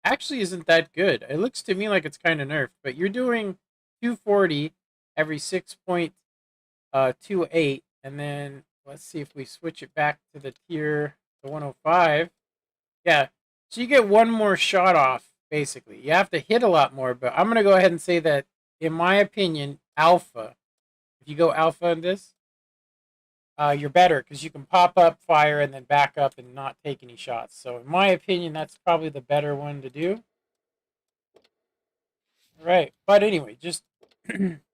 actually isn't that good. It looks to me like it's kind of nerfed, but you're doing 240 every 6.28, and then let's see if we switch it back to the 105. Yeah, so you get one more shot off, basically. You have to hit a lot more, but I'm going to go ahead and say that, in my opinion, alpha, if you go alpha in this, you're better because you can pop up, fire, and then back up and not take any shots. So in my opinion, that's probably the better one to do. All right, but anyway, just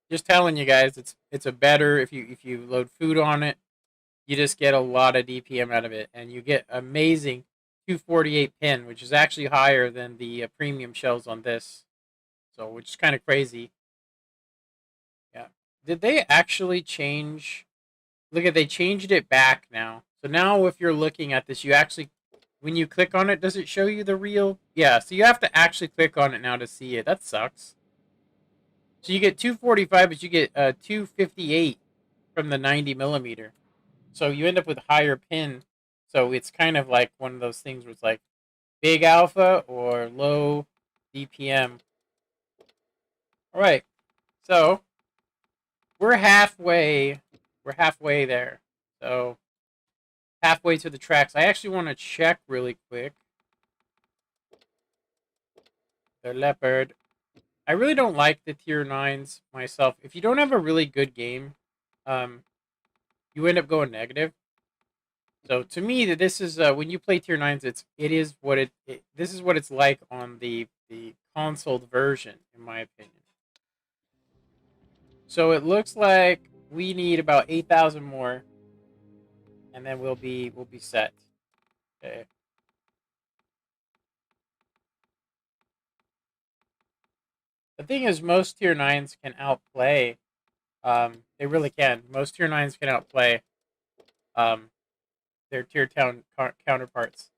just telling you guys, it's a better if you load food on it, you just get a lot of DPM out of it, and you get amazing 248 pin, which is actually higher than the premium shells on this. So which is kind of crazy. Yeah, did they actually change? Look at, they changed it back now. So now if you're looking at this, you actually, when you click on it, does it show you the real? Yeah, so you have to actually click on it now to see it. That sucks. So you get 245, but you get 258 from the 90 millimeter. So you end up with higher pin. So it's kind of like one of those things where it's like big alpha or low DPM. All right, so we're halfway. We're halfway there. So halfway to the tracks. I actually want to check really quick. The leopard. I really don't like the tier 9s myself. If you don't have a really good game, you end up going negative. So to me, this is when you play tier 9s, this is what it's like on the console version, in my opinion. So it looks like we need about 8,000 more, and then we'll be set. Okay. The thing is, most tier 9s can outplay. They really can. Most tier 9s can outplay their tier town counterparts.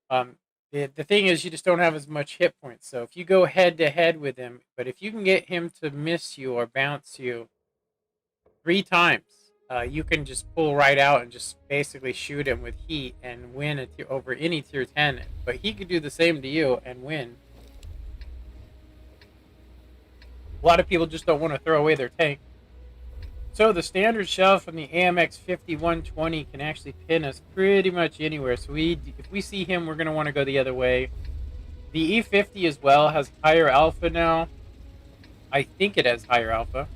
The thing is, you just don't have as much hit points. So if you go head to head with him, but if you can get him to miss you or bounce you 3 times, you can just pull right out and just basically shoot him with heat and win over any tier 10. But he could do the same to you and win. A lot of people just don't want to throw away their tank. So the standard shell from the AMX 5120 can actually pin us pretty much anywhere. So if we see him, we're going to want to go the other way. The E50 as well has higher alpha now. I think it has higher alpha.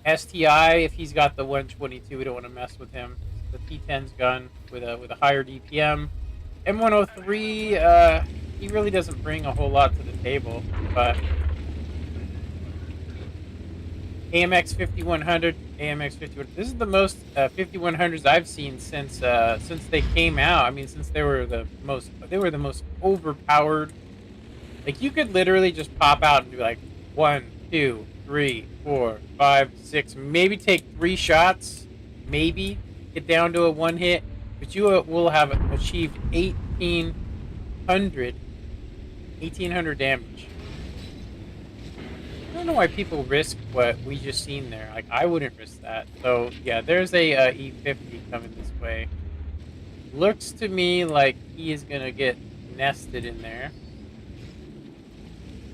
STI, if he's got the 122, we don't want to mess with him. The T10's gun with a higher DPM. M103, he really doesn't bring a whole lot to the table, but AMX 5100, AMX 5100. This is the most 5100s I've seen since they came out. I mean, since they were the most overpowered. Like, you could literally just pop out and do like 1, 2, 3, 4, 5, 6, maybe take 3 shots, maybe get down to a 1 hit, but you will have achieved 1800 damage. I don't know why people risk what we just seen there. Like, I wouldn't risk that. So yeah, there's a E50 coming this way. Looks to me like he is gonna get nested in there.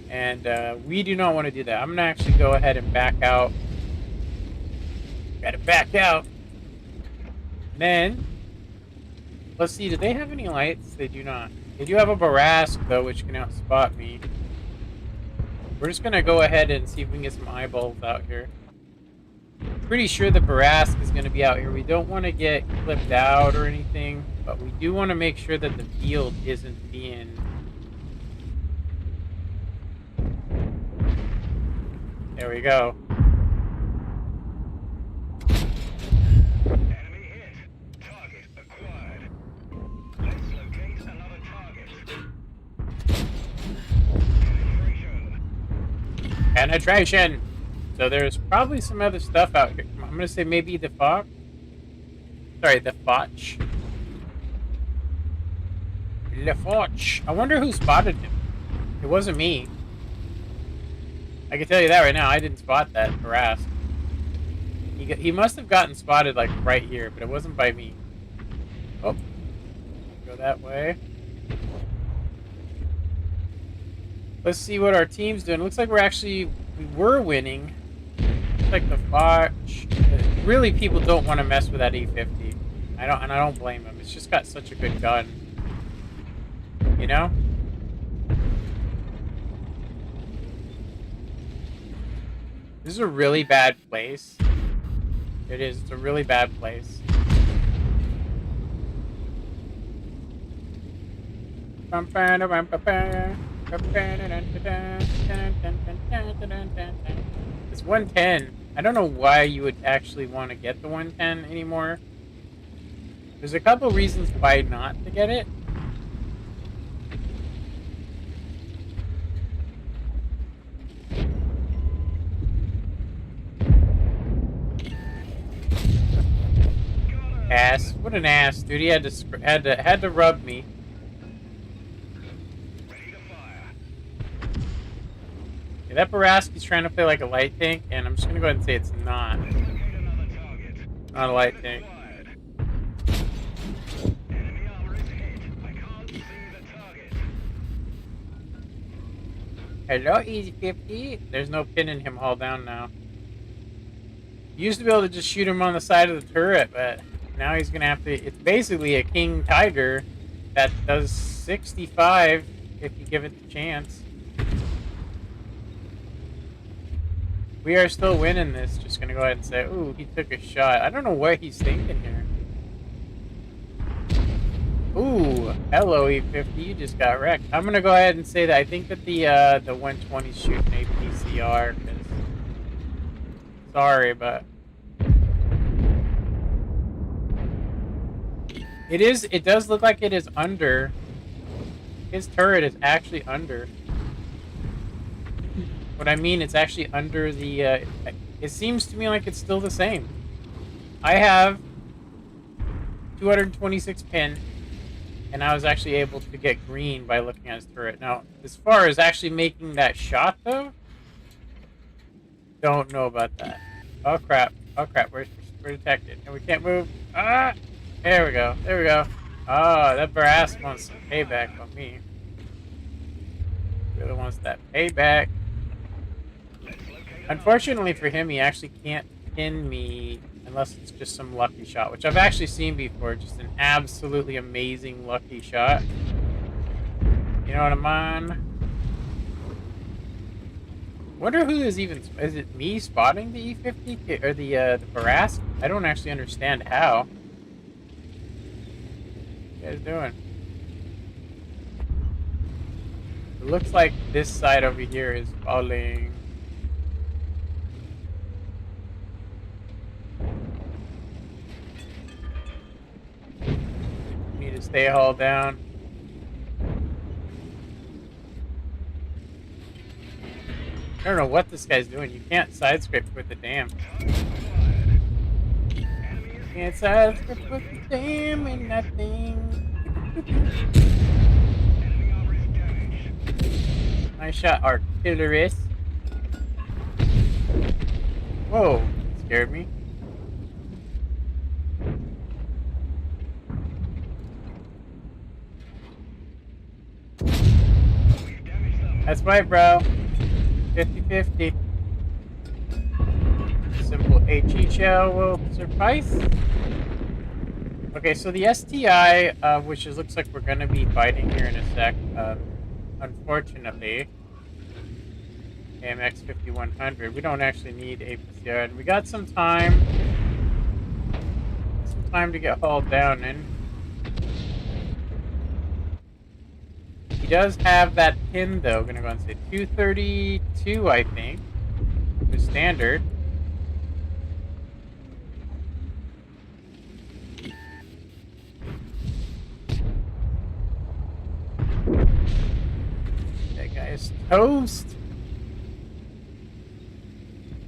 And we do not want to do that. I'm going to actually go ahead and back out. Got to back out. Then, Let's see, do they have any lights? They do not. They do have a Barask, though, which can outspot me. We're just gonna go ahead and see if we can get some eyeballs out here. Pretty sure the Barask is gonna be out here. We don't want to get clipped out or anything, but we do want to make sure that the field isn't being... There we go. Enemy hit. Target acquired. Let's locate another target. Penetration. Penetration! So there's probably some other stuff out here. I'm gonna say maybe the fox. Sorry, the Foch. Le Foch. I wonder who spotted him. It wasn't me. I can tell you that right now. I didn't spot that harass. He must have gotten spotted like right here, but it wasn't by me. Oh, go that way. Let's see what our team's doing. Looks like we were winning. Looks like the Foch. Really, people don't want to mess with that E50. I don't blame them. It's just got such a good gun. You know? This is a really bad place. It is. It's a really bad place. It's 110. I don't know why you would actually want to get the 110 anymore. There's a couple reasons why not to get it. Ass. What an ass, dude. He had to rub me. Ready to fire. Yeah, that Baraski's trying to play like a light tank, and I'm just gonna go ahead and say it's not. Let's locate another target. Not a light tank. Acquired. Enemy armor is hit. I can't see the target. Hello, Easy 50. There's no pinning him all down now. You used to be able to just shoot him on the side of the turret, but now he's gonna have to. It's basically a King Tiger that does 65 if you give it the chance. We are still winning this. Just gonna go ahead and say, ooh, he took a shot. I don't know what he's thinking here. Ooh, hello E50, you just got wrecked. I'm gonna go ahead and say that I think that the 120's shooting APCR. Sorry, but it does look like it is under. His turret is actually under. What I mean, it's actually under the, it seems to me like it's still the same. I have 226 pin, and I was actually able to get green by looking at his turret. Now, as far as actually making that shot, though, don't know about that. Oh crap. Oh crap, we're detected. And we can't move. Ah! There we go. There we go. Oh, that Barask wants some payback on me. Really wants that payback. Unfortunately for him, he actually can't pin me unless it's just some lucky shot, which I've actually seen before. Just an absolutely amazing lucky shot. You know what I'm on? Wonder who is even... Is it me spotting the E50 or the Barask? I don't actually understand how. What are you guys doing? It looks like this side over here is falling. Need to stay hauled down. I don't know what this guy's doing. You can't side script with the dam. Can't side script with the dam and nothing. Nice shot, artillerist. Whoa, scared me. That's right, bro. 50-50. Simple HE shell will suffice. Okay, so the STI, which it looks like we're going to be fighting here in a sec, unfortunately, AMX 5100, we don't actually need a PCR, and we got some time to get hauled down in. He does have that pin, though. Gonna go and say 232, I think, the standard. That guy is toast.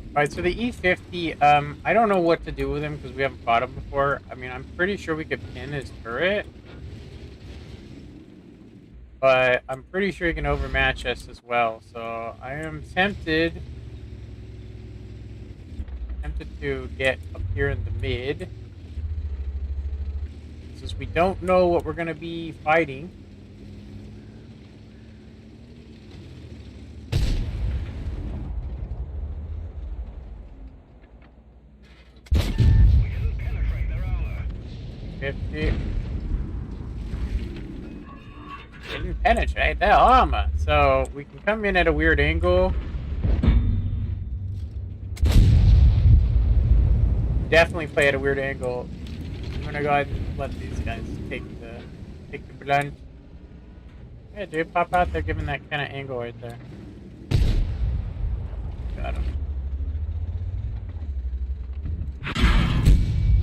Alright, so the E50, I don't know what to do with him because we haven't fought him before. I mean, I'm pretty sure we could pin his turret, but I'm pretty sure he can overmatch us as well. So I am tempted to get up here in the mid, since we don't know what we're going to be fighting. We couldn't penetrate their armor. 50. Didn't penetrate that armor, so we can come in at a weird angle. Definitely play at a weird angle. I'm gonna go ahead and let these guys take the blunt. Yeah, dude, pop out there, giving that kind of angle right there. Got him.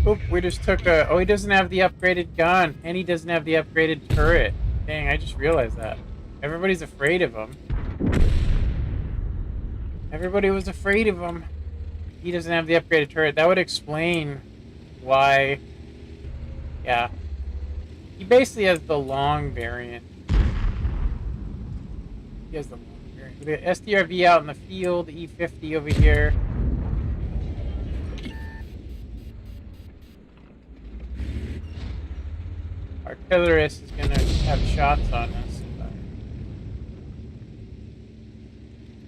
Oop, we just took a... Oh, he doesn't have the upgraded gun, and he doesn't have the upgraded turret. Dang, I just realized that. Everybody's afraid of him. Everybody was afraid of him. He doesn't have the upgraded turret. That would explain why... Yeah. He basically has the long variant. He has the long variant. The STRV out in the field, E50 over here. Artillerist is gonna have shots on us.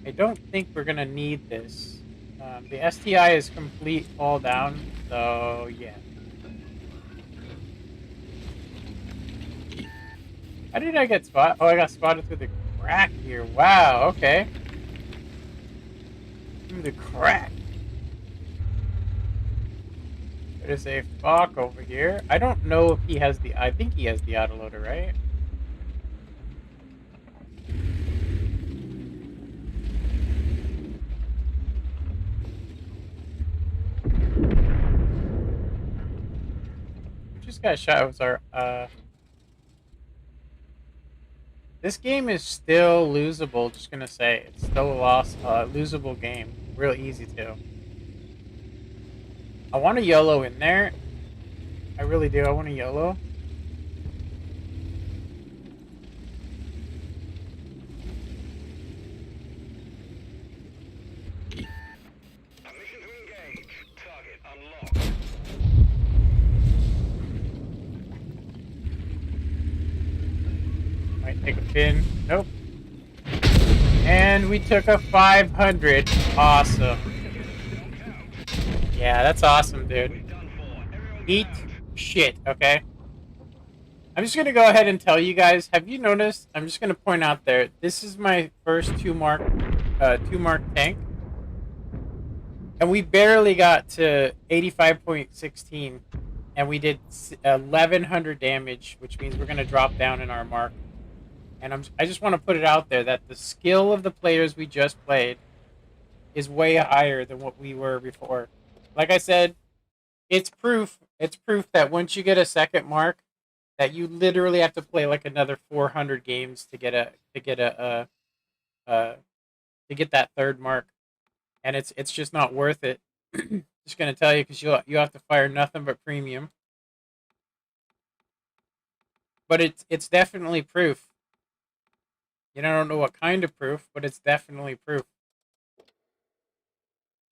I don't think we're gonna need this. The STI is complete fall down, so yeah. How did I get spotted? Oh, I got spotted through the crack here. Wow, okay. Through the crack. There's a Fok over here. I don't know if he has the... I think he has the autoloader, right? We just got shot with our... This game is still losable, just gonna say. It's still a losable game. Real easy too. I want a YOLO in there. I really do. I want a YOLO. Permission to engage. Target unlocked. Might take a pin. Nope. And we took a 500. Awesome. Yeah, that's awesome, dude. Eat shit, okay? I'm just gonna go ahead and tell you guys, have you noticed, I'm just gonna point out there, this is my first two mark tank. And we barely got to 85.16. And we did 1100 damage, which means we're gonna drop down in our mark. And I just want to put it out there that the skill of the players we just played is way higher than what we were before. Like I said, it's proof. It's proof that once you get a second mark, that you literally have to play like another 400 games to get that third mark, and it's just not worth it. Just gonna tell you, because you have to fire nothing but premium. But it's definitely proof. You know, I don't know what kind of proof, but it's definitely proof.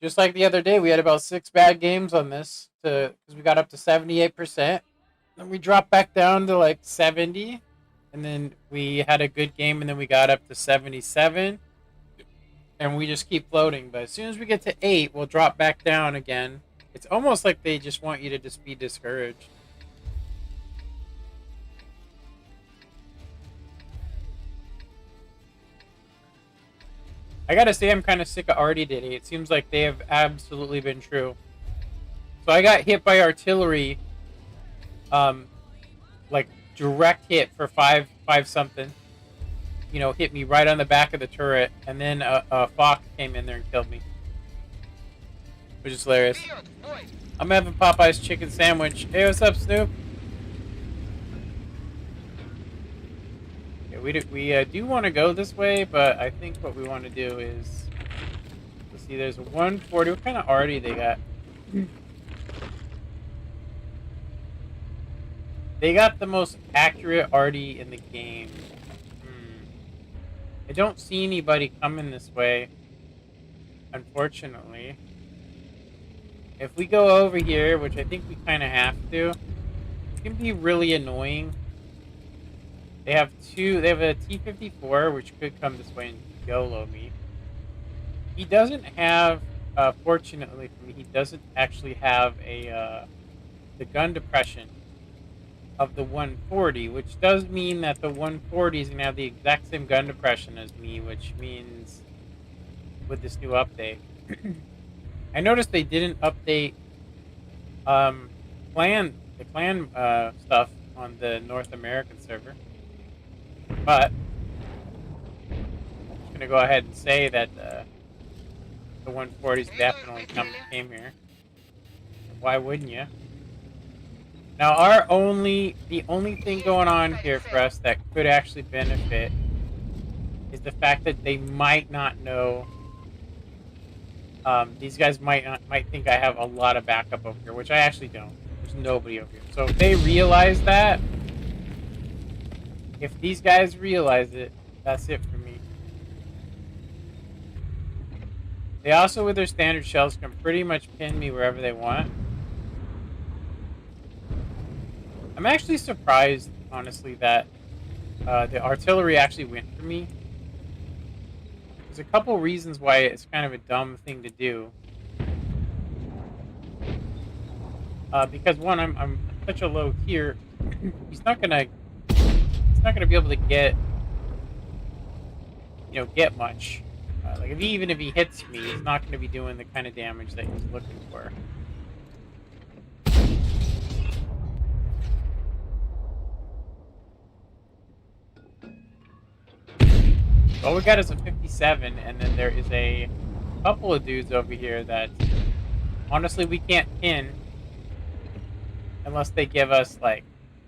Just like the other day, we had about 6 bad games on this because we got up to 78%. Then we dropped back down to like 70. And then we had a good game, and then we got up to 77. And we just keep floating. But as soon as we get to 8, we'll drop back down again. It's almost like they just want you to just be discouraged. I gotta say, I'm kind of sick of Artie today. It seems like they have absolutely been true. So I got hit by artillery, um, like direct hit for five something. You know, hit me right on the back of the turret, and then a fox came in there and killed me, which is hilarious. Вперед, в бой! I'm having Popeye's chicken sandwich. Hey, what's up, Snoop? Okay, we do want to go this way, but I think what we want to do is, let's see, there's a 140. What kind of arty they got? They got the most accurate arty in the game. I don't see anybody coming this way, unfortunately. If we go over here, which I think we kind of have to, it can be really annoying. They have a T-54, which could come this way and YOLO me. He doesn't have, fortunately for me, he doesn't actually have the gun depression of the 140, which does mean that the 140 is going to have the exact same gun depression as me, which means with this new update. I noticed they didn't update the clan stuff on the North American server. But I'm just gonna go ahead and say that the 140s definitely came here. Why wouldn't you? Now, the only thing going on here for us that could actually benefit is the fact that they might not know. These guys might think I have a lot of backup over here, which I actually don't. There's nobody over here. So if they realize that, if these guys realize it, that's it for me. They also, with their standard shells, can pretty much pin me wherever they want. I'm actually surprised, honestly, that the artillery actually went for me. There's a couple reasons why it's kind of a dumb thing to do. Because one, I'm such a low tier. He's not gonna be able to get much. Like even if he hits me, he's not gonna be doing the kind of damage that he's looking for. All we got is a 57, and then there is a couple of dudes over here that honestly we can't pin unless they give us like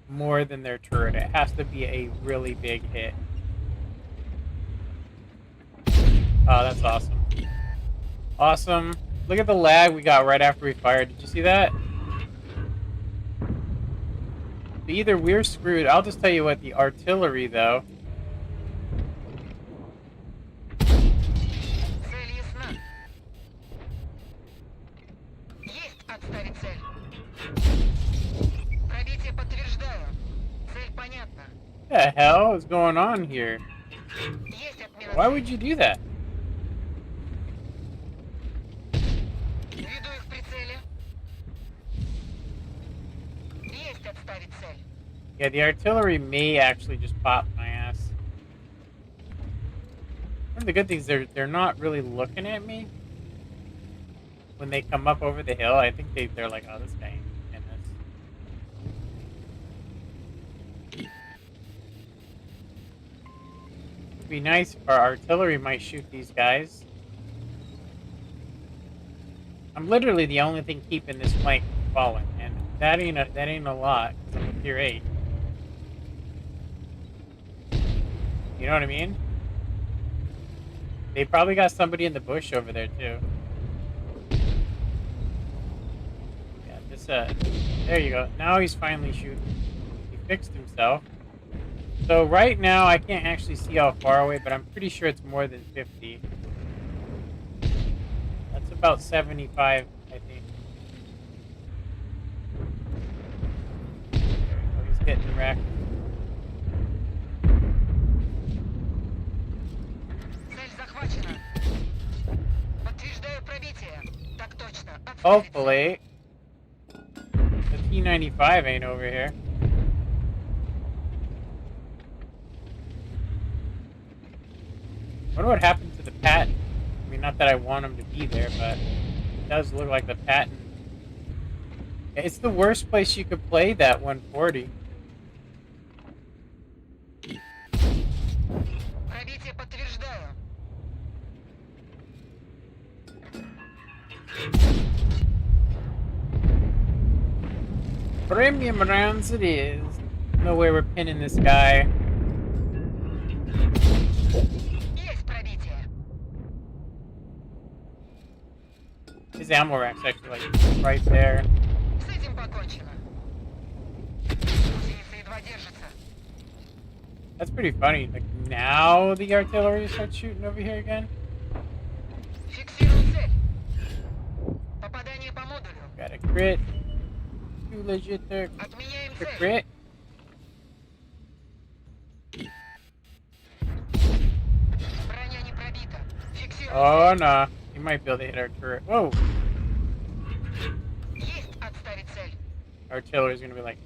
more than their turret. It has to be a really big hit. Oh, that's awesome. Awesome. Look at the lag we got right after we fired. Did you see that? So either we're screwed. I'll just tell you what, the artillery though. What the hell is going on here? Why would you do that? Yeah, the artillery may actually just pop my ass. One of the good things, they're not really looking at me when they come up over the hill. I think they're like, oh, this guy ain't in this. It'd be nice if our artillery might shoot these guys. I'm literally the only thing keeping this flank from falling, and that ain't a lot because I'm a tier 8. You know what I mean? They probably got somebody in the bush over there too. Yeah, this there you go. Now he's finally shooting. He fixed himself. So right now I can't actually see how far away, but I'm pretty sure it's more than 50. That's about 75, I think. There we go. He's getting wrecked. Hopefully, the T-95 ain't over here. Wonder what happened to the Patton. mean, not that I want him to be there, but it does look like the patent. It's the worst place you could play that 140. Пробитие подтверждаю. Premium rounds it is. No way we're pinning this guy. Есть пробитие. His ammo rack's actually like right there. С этим покончено. Гусеница едва держится. That's pretty funny. Like now the artillery starts shooting over here again. Фиксирую цель. Попадание по модулю. Got a crit. Too legit there. Отменяем The цель. crit. Броня не пробита. Фиксирую Oh цель. no. He might be able to hit our turret. Whoa. Есть отставить цель. Artillery's gonna be like.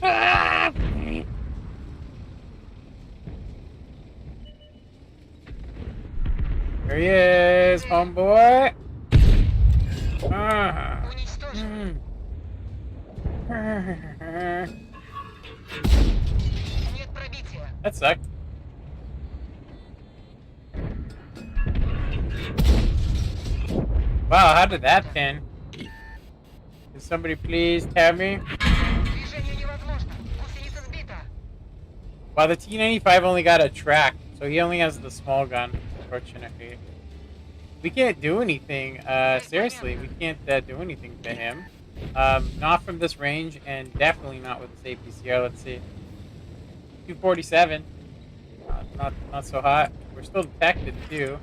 Ah! There he is, homeboy. Ah. Уничтожен. Нет пробития. That sucked. Wow, how did that pin? Can somebody please tell me? Движение невозможно. Гусеница сбита. Wow, the T-95 only got a track, so he only has the small gun, unfortunately. We can't do anything, seriously, we can't do anything to him. Not from this range, and definitely not with this APCR, let's see. 247. Not so hot. We're still detected, too.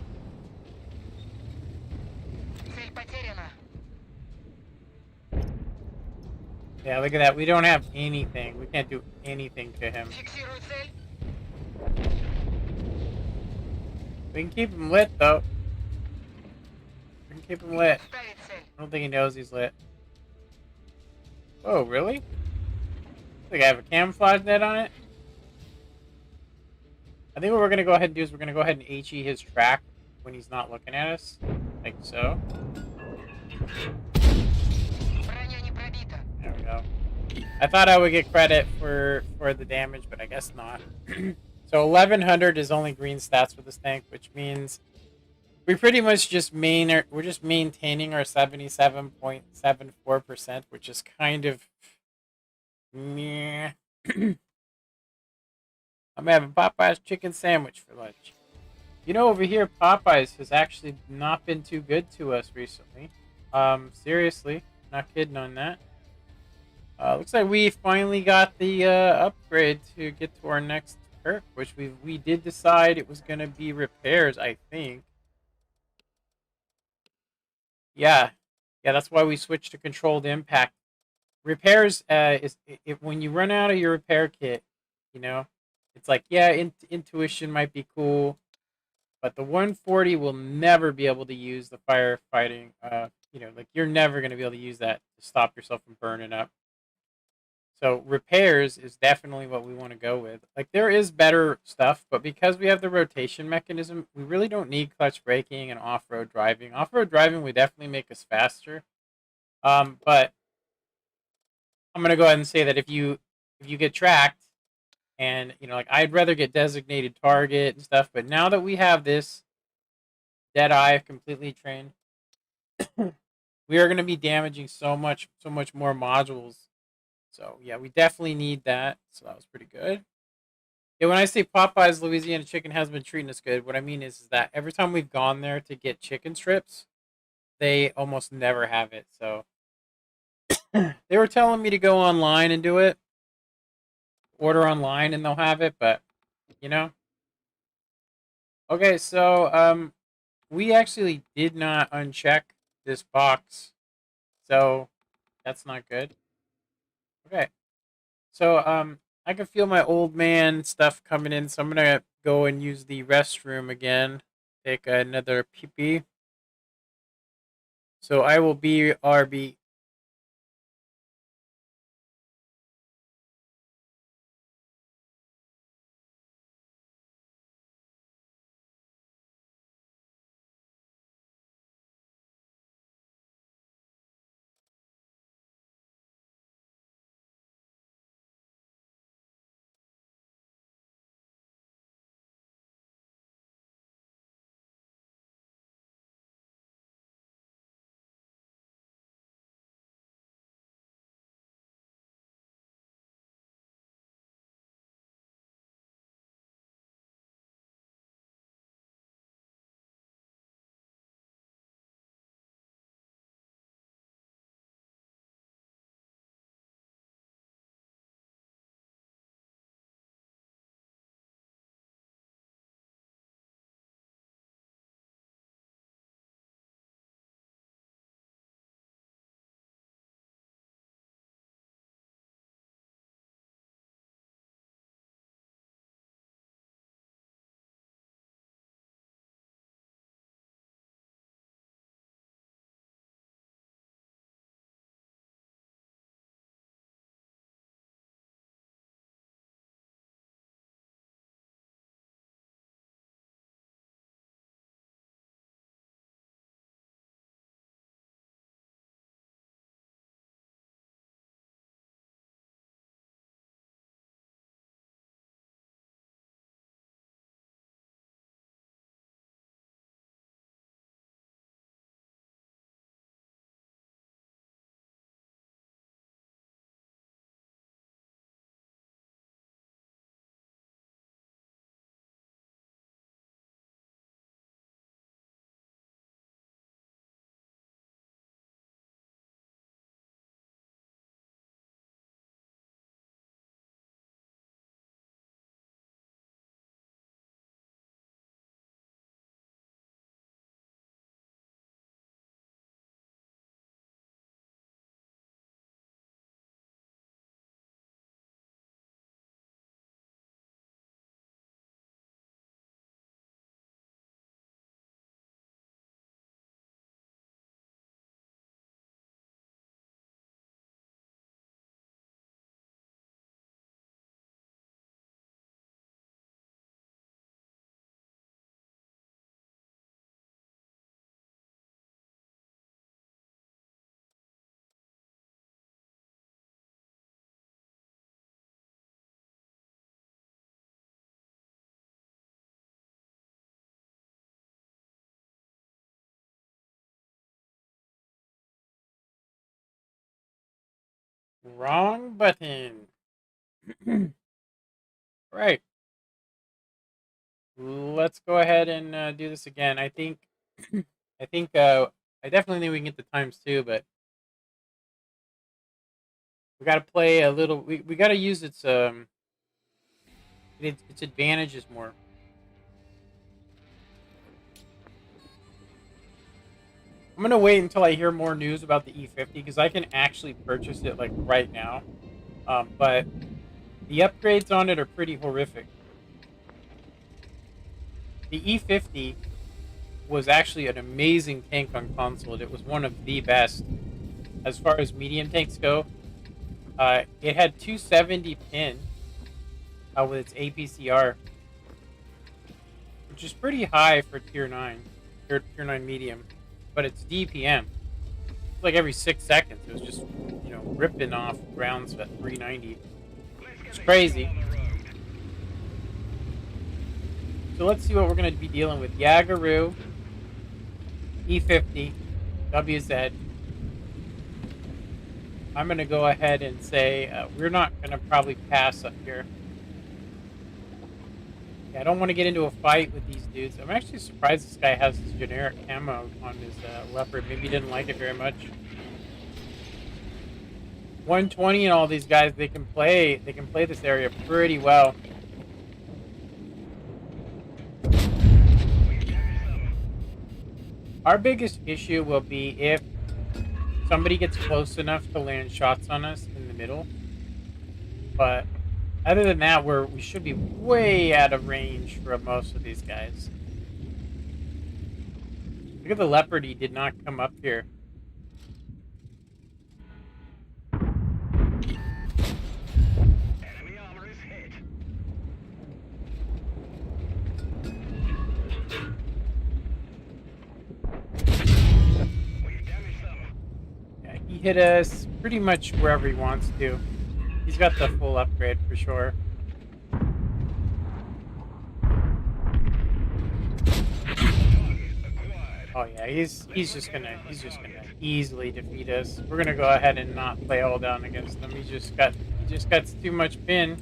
Цель потеряна. Yeah, look at that. We don't have anything. We can't do anything to him. Фиксирую цель. We can keep him lit, though. We can keep him lit. Ставить цель. I don't think he knows he's lit. Oh, really? I think I have a camouflage net on it. I think what we're going to go ahead and do is we're going to go ahead and HE his track when he's not looking at us. Like so. Броня не пробита. There we go. I thought I would get credit for the damage, but I guess not. So 1100 is only green stats for this tank, which means we pretty much just we're just maintaining our 77.74%, which is kind of meh. I'm having Popeye's chicken sandwich for lunch. You know, over here, Popeyes has actually not been too good to us recently. Seriously, not kidding on that. Looks like we finally got the upgrade to get to our next perk, which we did decide it was gonna be repairs, I think. Yeah, that's why we switched to controlled impact. Repairs is when you run out of your repair kit, you know, it's like, yeah, intuition might be cool, but the 140 will never be able to use the firefighting. You know, like you're never gonna be able to use that to stop yourself from burning up. So repairs is definitely what we want to go with. Like there is better stuff, but because we have the rotation mechanism, we really don't need clutch braking and off-road driving. Off-road driving would definitely make us faster. But I'm gonna go ahead and say that if you get tracked, and you know, like I'd rather get designated target and stuff. But now that we have this dead eye completely trained, we are gonna be damaging so much more modules. So yeah, we definitely need that. So that was pretty good. Yeah, when I say Popeyes Louisiana Chicken has been treating us good, what I mean is that every time we've gone there to get chicken strips, they almost never have it. So they were telling me to go online and do it, order online, and they'll have it. But you know, okay. So we actually did not uncheck this box, so that's not good. Okay. So, I can feel my old man stuff coming in, so I'm gonna go and use the restroom again. Take another pee pee. So I will be RB. Wrong button. Right. Let's go ahead and do this again. I think, I think, I definitely think we can get the times too, but we got to play a little. We got to use its advantages more. I'm gonna wait until I hear more news about the E50 because I can actually purchase it like right now. But the upgrades on it are pretty horrific. The E50 was actually an amazing tank on console. It was one of the best as far as medium tanks go. It had 270 pin with its APCR, which is pretty high for tier 9 medium, but it's DPM. It's like every 6 seconds, it was just ripping off rounds at 390. It's crazy. So let's see what we're going to be dealing with. Yagaru, E50, WZ. I'm going to go ahead and say we're not going to probably pass up here. Yeah, I don't want to get into a fight with these dudes. I'm actually surprised this guy has this generic camo on his leopard. Maybe he didn't like it very much. 120 and all these guys, they can play this area pretty well. Our biggest issue will be if somebody gets close enough to land shots on us in the middle. But other than that, we should be way out of range for most of these guys. Look at the leopard, he did not come up here. Enemy armor is hit. We've damaged them. Yeah, he hit us pretty much wherever he wants to. He's got the full upgrade for sure. Oh yeah, he's just gonna easily defeat us. We're gonna go ahead and not play all down against him. He just got too much pin.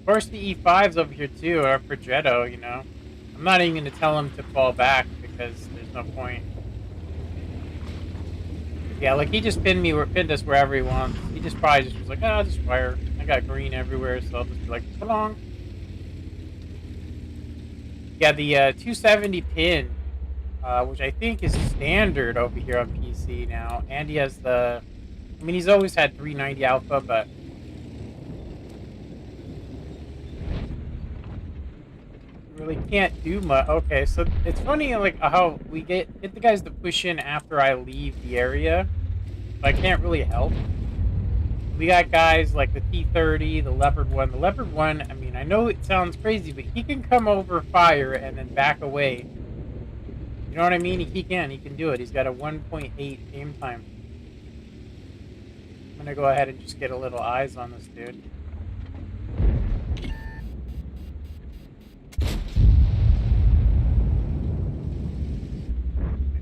Of course, the E5's over here too, or Progetto. I'm not even gonna tell him to fall back because there's no point. Yeah, like he just pinned us wherever he wants. He just probably just was like, oh, I'll just fire. I got green everywhere, so I'll just be like, come on. Yeah, the 270 pin, which I think is standard over here on PC now, and he has he's always had 390 alpha, but really can't do much. Okay, so it's funny like how we get the guys to push in after I leave the area. But I can't really help. We got guys like the T30, the Leopard 1. The Leopard 1, I mean, I know it sounds crazy, but he can come over fire and then back away. You know what I mean? He can do it. He's got a 1.8 aim time. I'm gonna go ahead and just get a little eyes on this dude.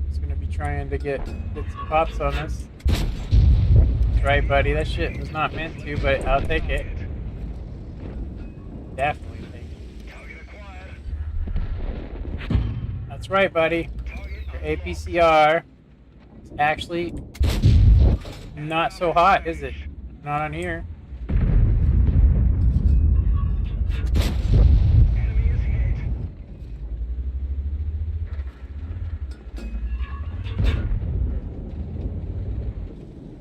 He's gonna be trying to get some pops on us. That's right, buddy. That shit was not meant to, but I'll take it. Definitely take it. Target acquired. That's right, buddy. Your APCR is actually not so hot, is it? Not on here. Enemy is hit.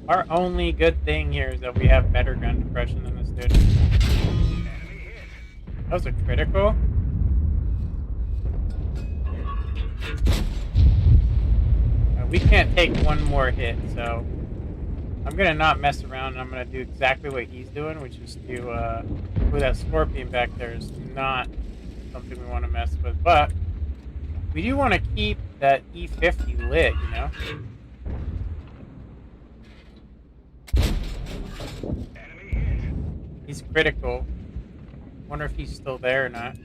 Our only good thing here is that we have better gun depression than this dude. Enemy hit. That was a critical. We can't take one more hit, so I'm gonna not mess around and I'm gonna do exactly what he's doing, which is to with that scorpion back there is not something we want to mess with, but we do want to keep that E50 lit, Enemy hit. He's critical. Wonder if he's still there or not.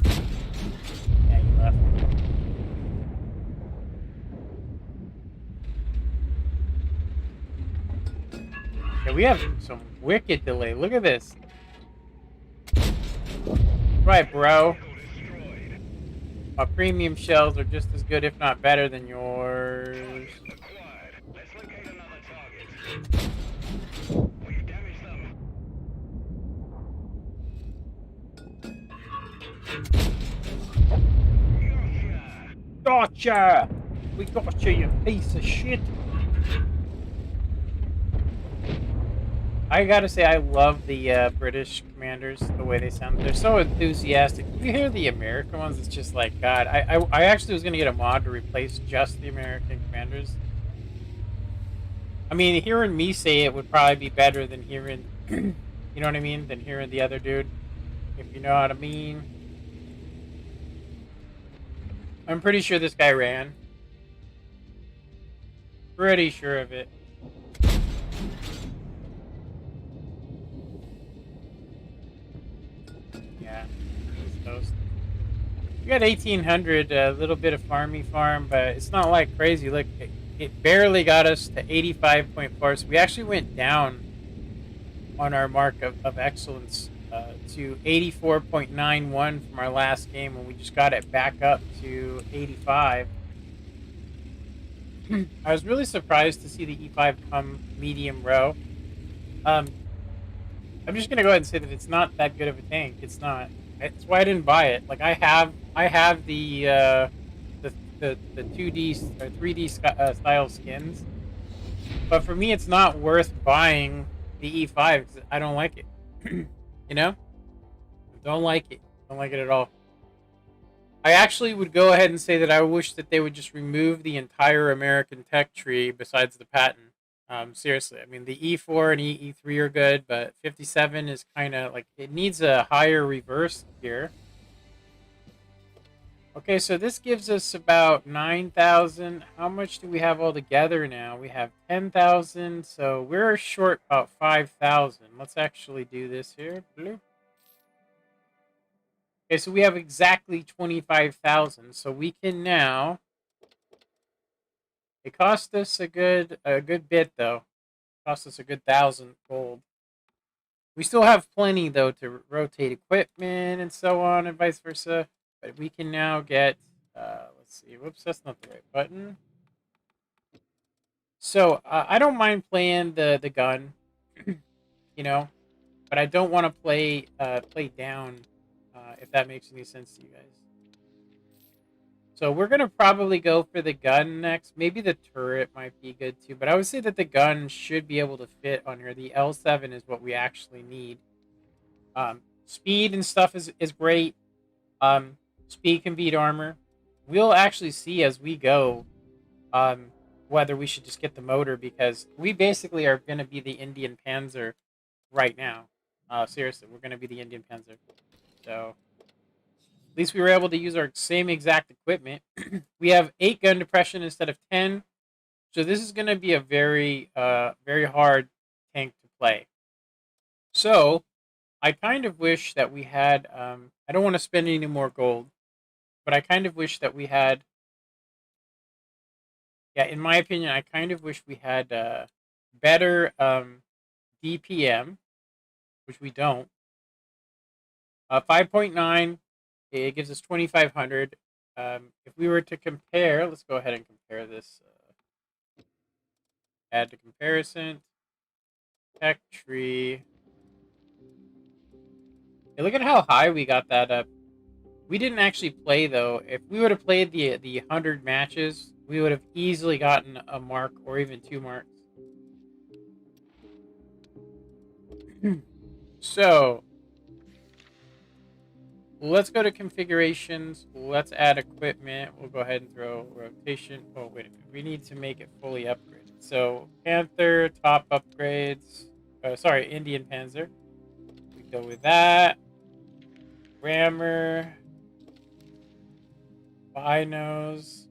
Yeah, he left. Yeah, we have some wicked delay. Look at this. Right, bro. Vehicle destroyed. My premium shells are just as good, if not better, than yours. Target acquired. Let's locate another target. We've damaged them. Gotcha. Gotcha! We gotcha, you piece of shit. I gotta say, I love the British commanders, the way they sound. They're so enthusiastic. You hear the American ones, it's just like, God. I actually was gonna get a mod to replace just the American commanders. I mean, hearing me say it would probably be better than hearing, you know what I mean, than hearing the other dude, if you know what I mean. I'm pretty sure this guy ran. Pretty sure of it. Yeah, he's toast. We got 1800, a little bit of farmy farm, but it's not like crazy. Look, it barely got us to 85.4, so we actually went down on our mark of excellence to 84.91 from our last game when we just got it back up to 85. I was really surprised to see the E5 come medium row. Um, I'm just gonna go ahead and say that it's not that good of a tank. It's not. That's why I didn't buy it. Like I have the 2D or 3D style skins, but for me, it's not worth buying the E5 because I don't like it. You know, don't like it. Don't like it at all. I actually would go ahead and say that I wish that they would just remove the entire American tech tree besides the patent. Seriously, I mean the E4 and E3 are good, but 57 is kind of like it needs a higher reverse gear. Okay, so this gives us about 9,000. How much do we have all together now? We have 10,000, so we're short about 5,000. Let's actually do this here. Bloop. Okay, so we have exactly 25,000. So we can now. It cost us a good bit though. It cost us a good 1,000 gold. We still have plenty though to rotate equipment and so on and vice versa. But we can now get. Let's see. Whoops, that's not the right button. So I don't mind playing the gun, you know, but I don't want to play down. If that makes any sense to you guys. So we're gonna probably go for the gun next. Maybe the turret might be good too, but I would say that the gun should be able to fit on here. The L7 is what we actually need. Speed and stuff is great. Speed can beat armor. We'll actually see as we go um, whether we should just get the motor because we basically are going to be the Indian Panzer right now. Seriously, we're going to be the Indian Panzer. So at least we were able to use our same exact equipment. We have 8 gun depression instead of 10. So this is going to be a very hard tank to play. So I kind of wish that we had. I don't want to spend any more gold, but I kind of wish that we had. Yeah, in my opinion, I kind of wish we had better DPM, which we don't. 5.9, it gives us 2,500. If we were to compare, let's go ahead and compare this. Add to comparison. Tech tree. Hey, look at how high we got that up. We didn't actually play though. If we would have played the 100 matches, we would have easily gotten a mark or even 2 marks. So let's go to configurations. Let's add equipment. We'll go ahead and throw rotation. Oh wait a minute. We need to make it fully upgraded. So Panther top upgrades. Sorry, Indian Panzer. We go with that. Rammer. Binos.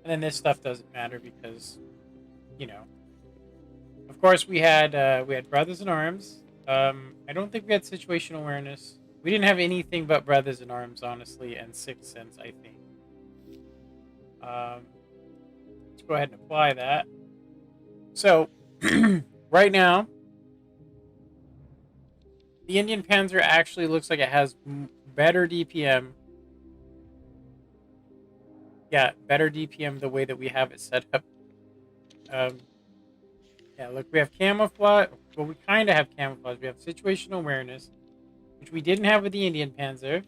And then this stuff doesn't matter because, you know. Of course, we had Brothers in Arms. I don't think we had situational awareness. We didn't have anything but Brothers in Arms, honestly, and Sixth Sense, I think. Let's go ahead and apply that. So, right now, the Indian Panzer actually looks like it has better DPM. Yeah, better DPM the way that we have it set up. Um, yeah, look, we have camouflage. Well, we kind of have camouflage. We have situational awareness, which we didn't have with the Indian Panzer,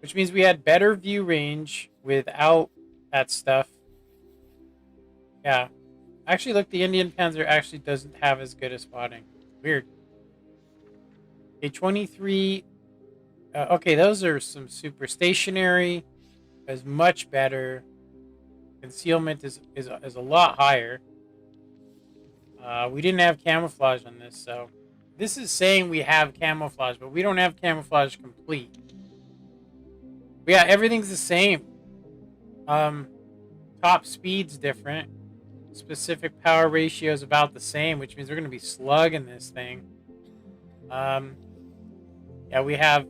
which means we had better view range without that stuff. Yeah. Actually, look, the Indian Panzer actually doesn't have as good a spotting. Weird. A 23. Okay, those are some super stationary. Is much better. Concealment is a lot higher. We didn't have camouflage on this, so this is saying we have camouflage, but we don't have camouflage complete. But yeah, everything's the same. Um, top speed's different. Specific power ratio is about the same, which means we're going to be slugging this thing. Yeah, we have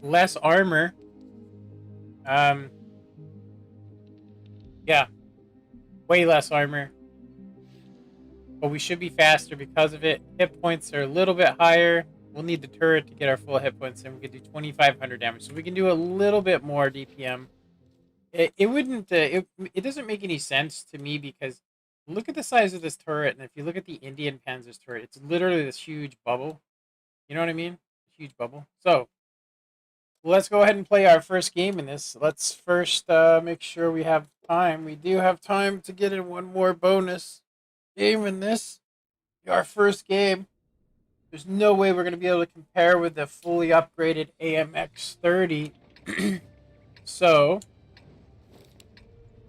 less armor. Yeah, way less armor. But we should be faster because of it. Hit points are a little bit higher. We'll need the turret to get our full hit points, and we can do 2,500 damage. So we can do a little bit more DPM. It wouldn't. It doesn't make any sense to me because look at the size of this turret, and if you look at the Indian Panzer's turret, it's literally this huge bubble. You know what I mean? Huge bubble. So let's go ahead and play our first game in this. Let's first make sure we have time. We do have time to get in one more bonus game in this. Our first game. There's no way we're going to be able to compare with the fully upgraded AMX 30. So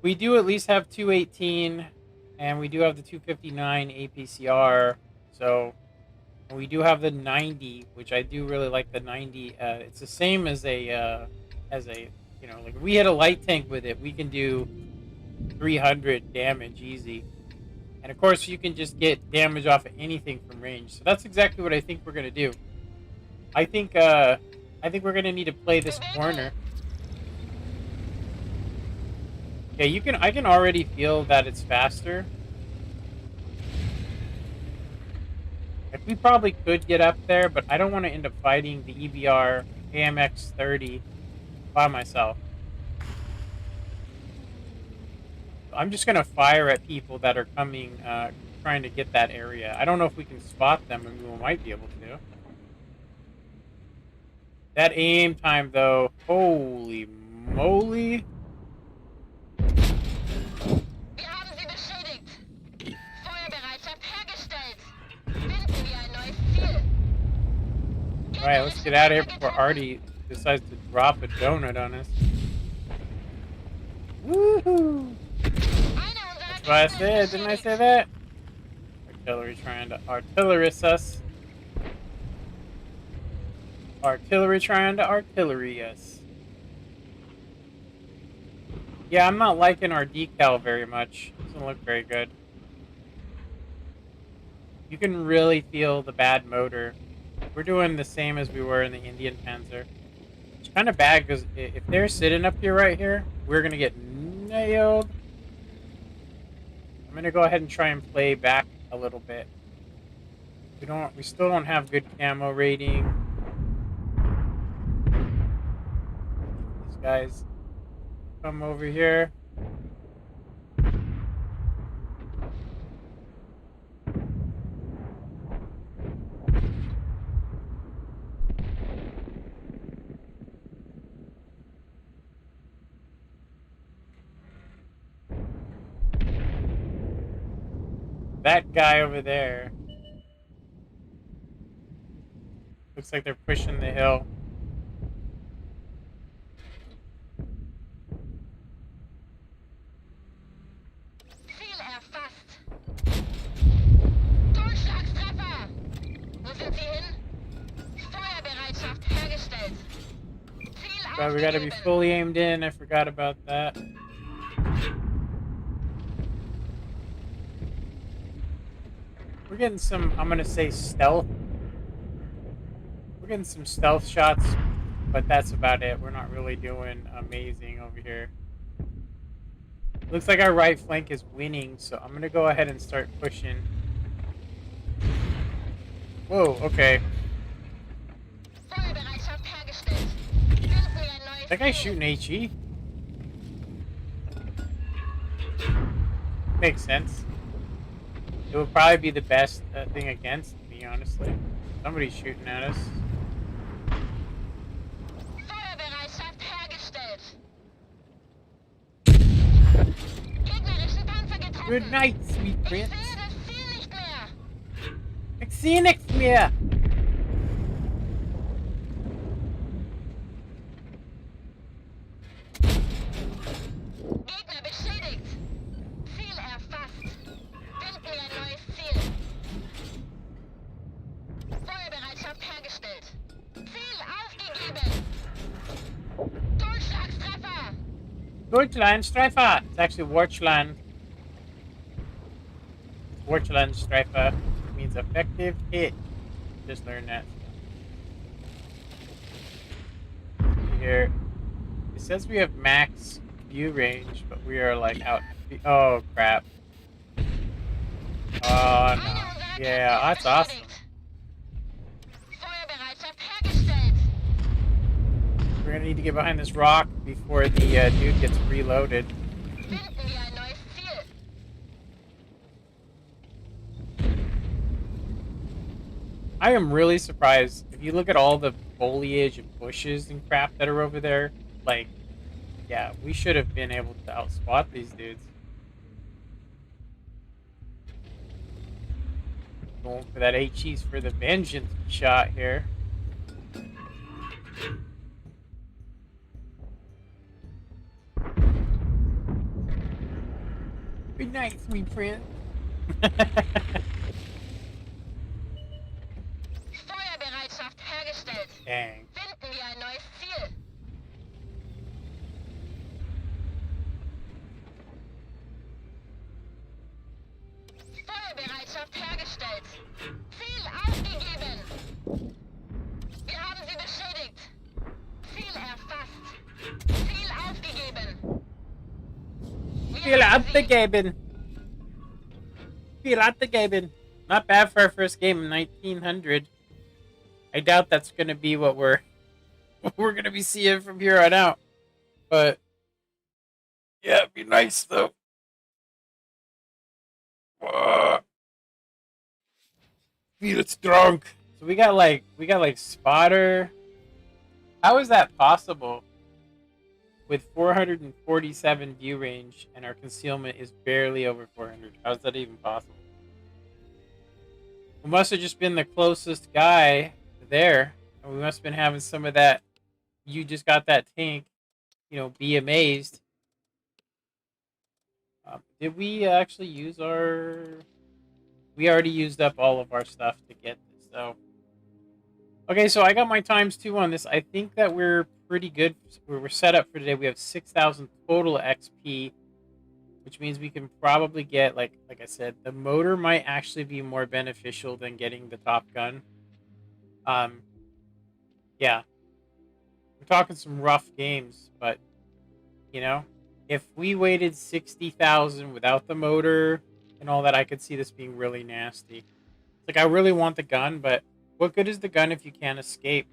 we do at least have 218, and we do have the 259 APCR. So we do have the 90, which I do really like the 90. It's the same as a like if we hit a light tank with it, we can do 300 damage easy. And of course, you can just get damage off of anything from range. So that's exactly what I think we're gonna do. I think we're gonna need to play this corner. Yeah, I can already feel that it's faster. Like we probably could get up there, but I don't want to end up fighting the EBR AMX 30 by myself. I'm just gonna fire at people that are coming, trying to get that area. I don't know if we can spot them, and we might be able to. That aim time, though, holy moly! Wir haben sie beschädigt. Feuerbereitschaft hergestellt. Finden wir ein neues Ziel. All right, let's get out of here before Artie decides to drop a donut on us. Woohoo! That's what I said. Didn't I say that? Artillery trying to artillery us. Artillery trying to artillery us. Yeah, I'm not liking our decal very much. Doesn't look very good. You can really feel the bad motor. We're doing the same as we were in the Indian Panzer. It's kind of bad because if they're sitting up here right here, we're going to get nailed. I'm going to go ahead and try and play back a little bit. We still don't have good camo rating. These guys come over here. That guy over there. Looks like they're pushing the hill. Ziel erfasst. Durchschlagstreffer. Wo sind sie hin? Feuerbereitschaft hergestellt. Ziel But we gotta be aufgegeben. fully aimed in. I forgot about that. We're getting some, I'm gonna say stealth. We're getting some stealth shots, but that's about it. We're not really doing amazing over here. Looks like our right flank is winning, so I'm gonna go ahead and start pushing. Whoa, okay. Feuerbereitschaft hergestellt. Finden wir ein neues That guy's Ziel. shooting HE. Makes sense. It would probably be the best thing against me, honestly. Somebody's shooting at us. Feuerbereitschaft hergestellt. Gegnerischen Panzer Good getroffen. night, sweet Ich prince. sehe das Ziel nicht mehr. I see you next year. Gegner beschädigt. Ziel erfasst. Finden wir ein neues Ziel. Feuerbereitschaft hergestellt. Ziel aufgegeben. Durchschlagstreffer. Deutschland Streifer. It's actually Warchland. Warchland Streifer. It means effective hit. Just learned that. Here. It says we have max view range, but we are like out. Oh crap. Oh Eine no. unserer Yeah, Kräfte ist that's awesome. beschädigt. Feuerbereitschaft hergestellt. We're gonna need to get behind this rock before the dude gets reloaded. Finden wir ein neues Ziel. I am really surprised if you look at all the foliage and bushes and crap that are over there. Like, yeah, we should have been able to outspot these dudes. Going for that HE's for the vengeance shot here. Good night, sweet prince. Feuerbereitschaft hergestellt. Dang. Finden wir ein neues Ziel. Feuerbereitschaft hergestellt. Ziel aufgegeben. Wir haben sie beschädigt. Ziel erfasst. Ziel aufgegeben. Feel abgegeben. Feel abgegeben. Not bad for our first game in 1900. I doubt that's gonna be what we're gonna be seeing from here on out. But yeah, it'd be nice though. Feel it strong. So we got like spotter. How is that possible? With 447 view range and our concealment is barely over 400. How's that even possible? We must have just been the closest guy there. And we must have been having some of that. You just got that tank. You know, be amazed. Did we actually use our... We already used up all of our stuff to get this, so... Okay, so I got my times 2 on this. I think that we're pretty good. We're set up for today. We have 6,000 total XP, which means we can probably get, like I said, the motor might actually be more beneficial than getting the top gun. Yeah. We're talking some rough games, but, you know, if we waited 60,000 without the motor and all that, I could see this being really nasty. Like, I really want the gun, but what good is the gun if you can't escape?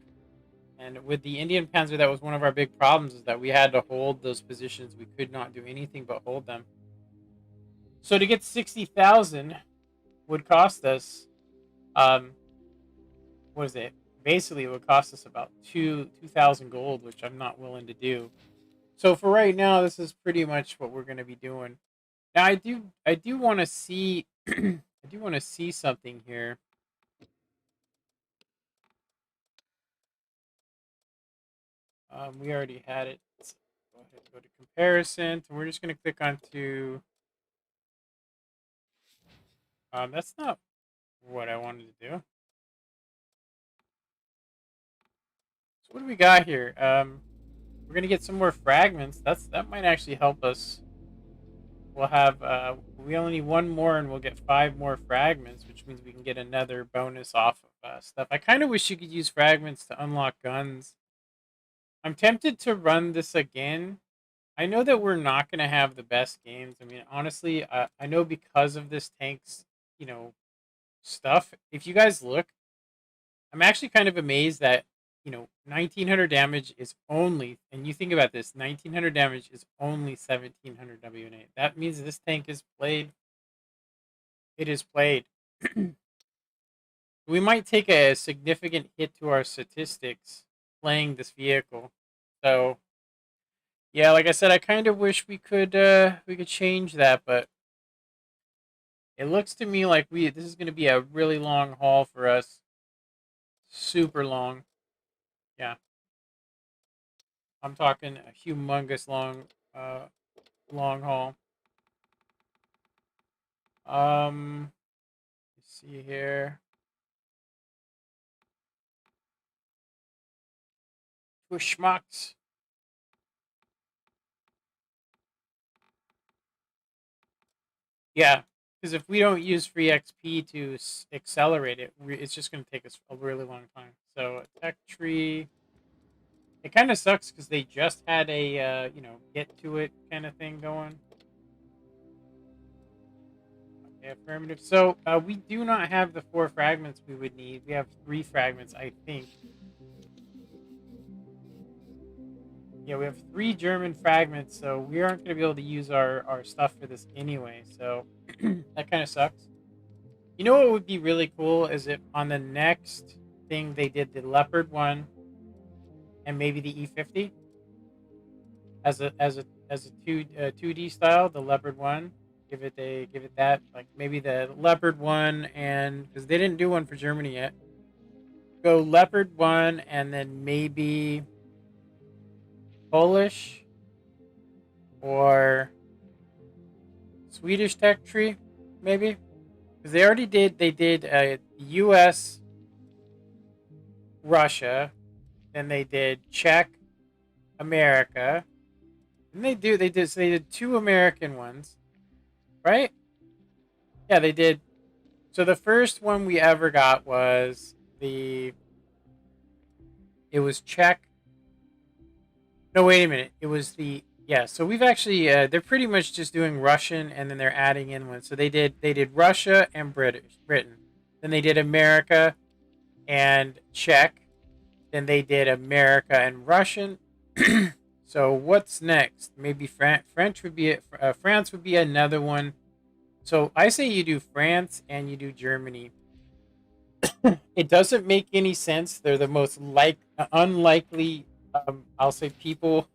And with the Indian Panzer, that was one of our big problems, is that we had to hold those positions. We could not do anything but hold them. So to get 60,000 would cost us, what is it? Basically, it would cost us about 2,000 gold, which I'm not willing to do. So for right now, this is pretty much what we're going to be doing. Now, I do want to see, I do want to see something here. We already had it. Let's go ahead and go to comparison. And we're just going to click onto... that's not what I wanted to do. So what do we got here? We're going to get some more fragments. That might actually help us. We'll have... we only need one more and we'll get 5 more fragments, which means we can get another bonus off of stuff. I kind of wish you could use fragments to unlock guns. I'm tempted to run this again I know that we're not going to have the best games. I mean, honestly, I know because of this tank's, you know, stuff. If you guys look, I'm actually kind of amazed that, 1900 damage is only, and you think about this, 1900 damage is only 1700 WNA. That means this tank is played. It is played. We might take a significant hit to our statistics playing this vehicle. So, yeah, like I said, I kind of wish we could change that, but it looks to me like we this is going to be a really long haul for us. Super long. Yeah. I'm talking a humongous uh long haul. Let's see here. Pushmucks. Yeah, because if we don't use free XP to accelerate it, it's just going to take us a really long time. So tech tree. It kind of sucks because they just had a get to it kind of thing going. Okay, affirmative. So we do not have the 4 fragments we would need. We have 3 fragments, I think. Yeah, we have 3 German fragments, so we aren't going to be able to use our stuff for this anyway. So that kind of sucks. You know what would be really cool is if on the next thing they did the Leopard one and maybe the E50 as a 2D style, the Leopard one. Give it that, like maybe the Leopard one, and because they didn't do one for Germany yet, go Leopard one and then maybe Polish or Swedish tech tree, maybe because they already did. They did U.S., Russia, then they did Czech, America, and they did 2 American ones, right? Yeah, they did. So the first one we ever got was it was Czech. No, wait a minute. It was the yeah. So we've actually they're pretty much just doing Russian and then they're adding in one. So they did Russia and Britain. Then they did America and Czech. Then they did America and Russian. So what's next? Maybe French would be France would be another one. So I say you do France and you do Germany. It doesn't make any sense. They're the most unlikely, I'll say, people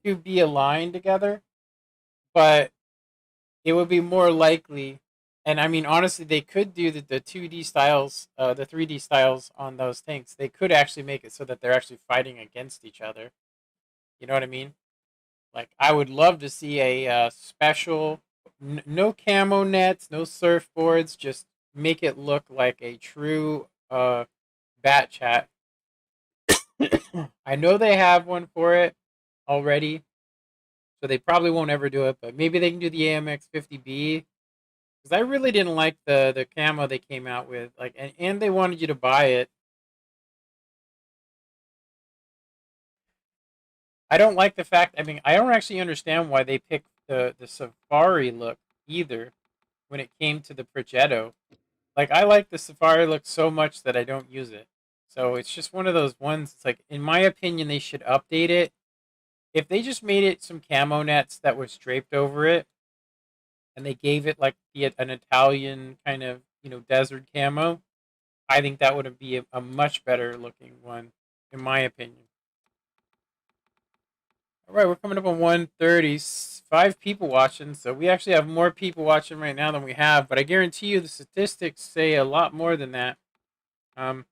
to be aligned together, but it would be more likely. And I mean, honestly, they could do the 2D styles, the 3D styles on those tanks. They could actually make it so that they're actually fighting against each other. You know what I mean? Like, I would love to see a special, no camo nets, no surfboards, just make it look like a true bat chat. I know they have one for it already, so they probably won't ever do it. But maybe they can do the AMX 50B because I really didn't like the camo they came out with. Like, and they wanted you to buy it. I don't like the fact. I mean, I don't actually understand why they picked the safari look either when it came to the Progetto. Like, I like the safari look so much that I don't use it. So it's just one of those ones. It's like, in my opinion, they should update it. If they just made it some camo nets that was draped over it, and they gave it like an Italian kind of desert camo, I think that would be a much better looking one, in my opinion. All right, we're coming up on 1:30. 5 people watching, so we actually have more people watching right now than we have. But I guarantee you, the statistics say a lot more than that. Um,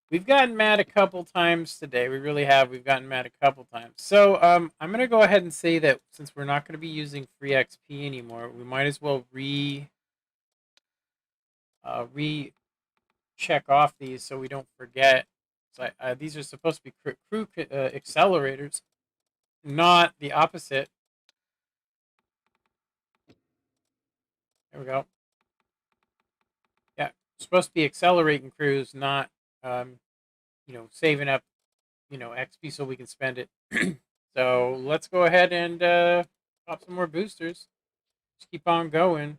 we've gotten mad a couple times today. We really have. We've gotten mad a couple times. So I'm gonna go ahead and say that since we're not gonna be using free XP anymore, we might as well re check off these so we don't forget. So these are supposed to be crew accelerators, not the opposite. There we go. Yeah, supposed to be accelerating crews, not saving up XP so we can spend it. So let's go ahead and pop some more boosters. Just keep on going.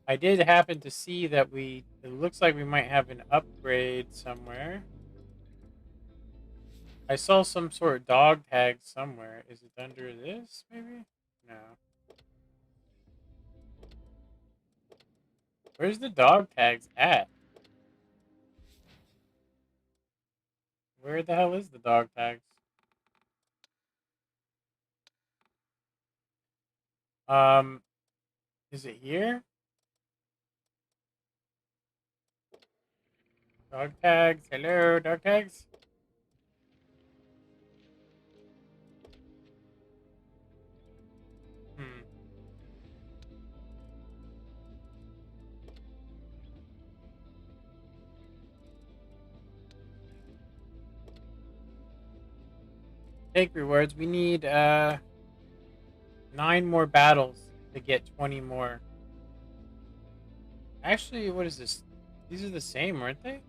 I did happen to see that it looks like we might have an upgrade somewhere. I saw some sort of dog tag somewhere. Is it under this, maybe? No. Where's the dog tags at? Where the hell is the dog tags? Um, is it here? Dog tags. Hello, dog tags. Hmm. Take rewards. We need 9 more battles to get 20 more. Actually, what is this? These are the same, aren't they?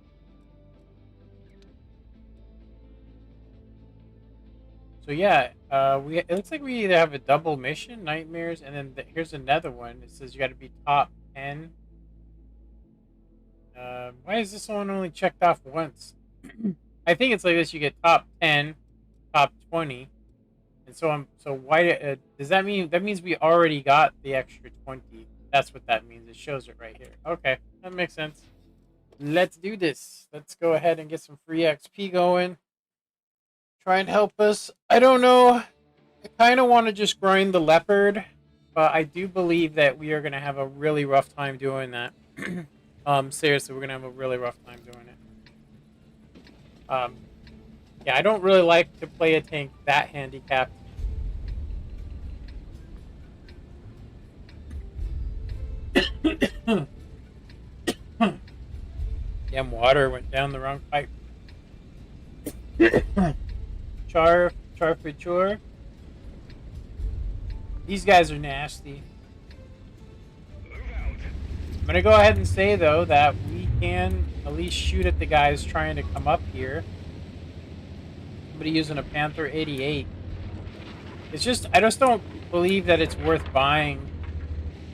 So yeah, it looks like we either have a double mission, nightmares, and then here's another one. It says you got to be top 10. Why is this one only checked off once? I think it's like this: you get top 10, top 20, and so on. So why does that mean? That means we already got the extra 20. That's what that means. It shows it right here. Okay, that makes sense. Let's do this. Let's go ahead and get some free XP going. Try and help us. I don't know. I kind of want to just grind the leopard, but I do believe that we are going to have a really rough time doing that. Seriously, we're going to have a really rough time doing it. Yeah, I don't really like to play a tank that handicapped. Damn, water went down the wrong pipe. Char for sure. These guys are nasty. I'm gonna go ahead and say though that we can at least shoot at the guys trying to come up here. Somebody using a Panther 88. It's just I just don't believe that it's worth buying,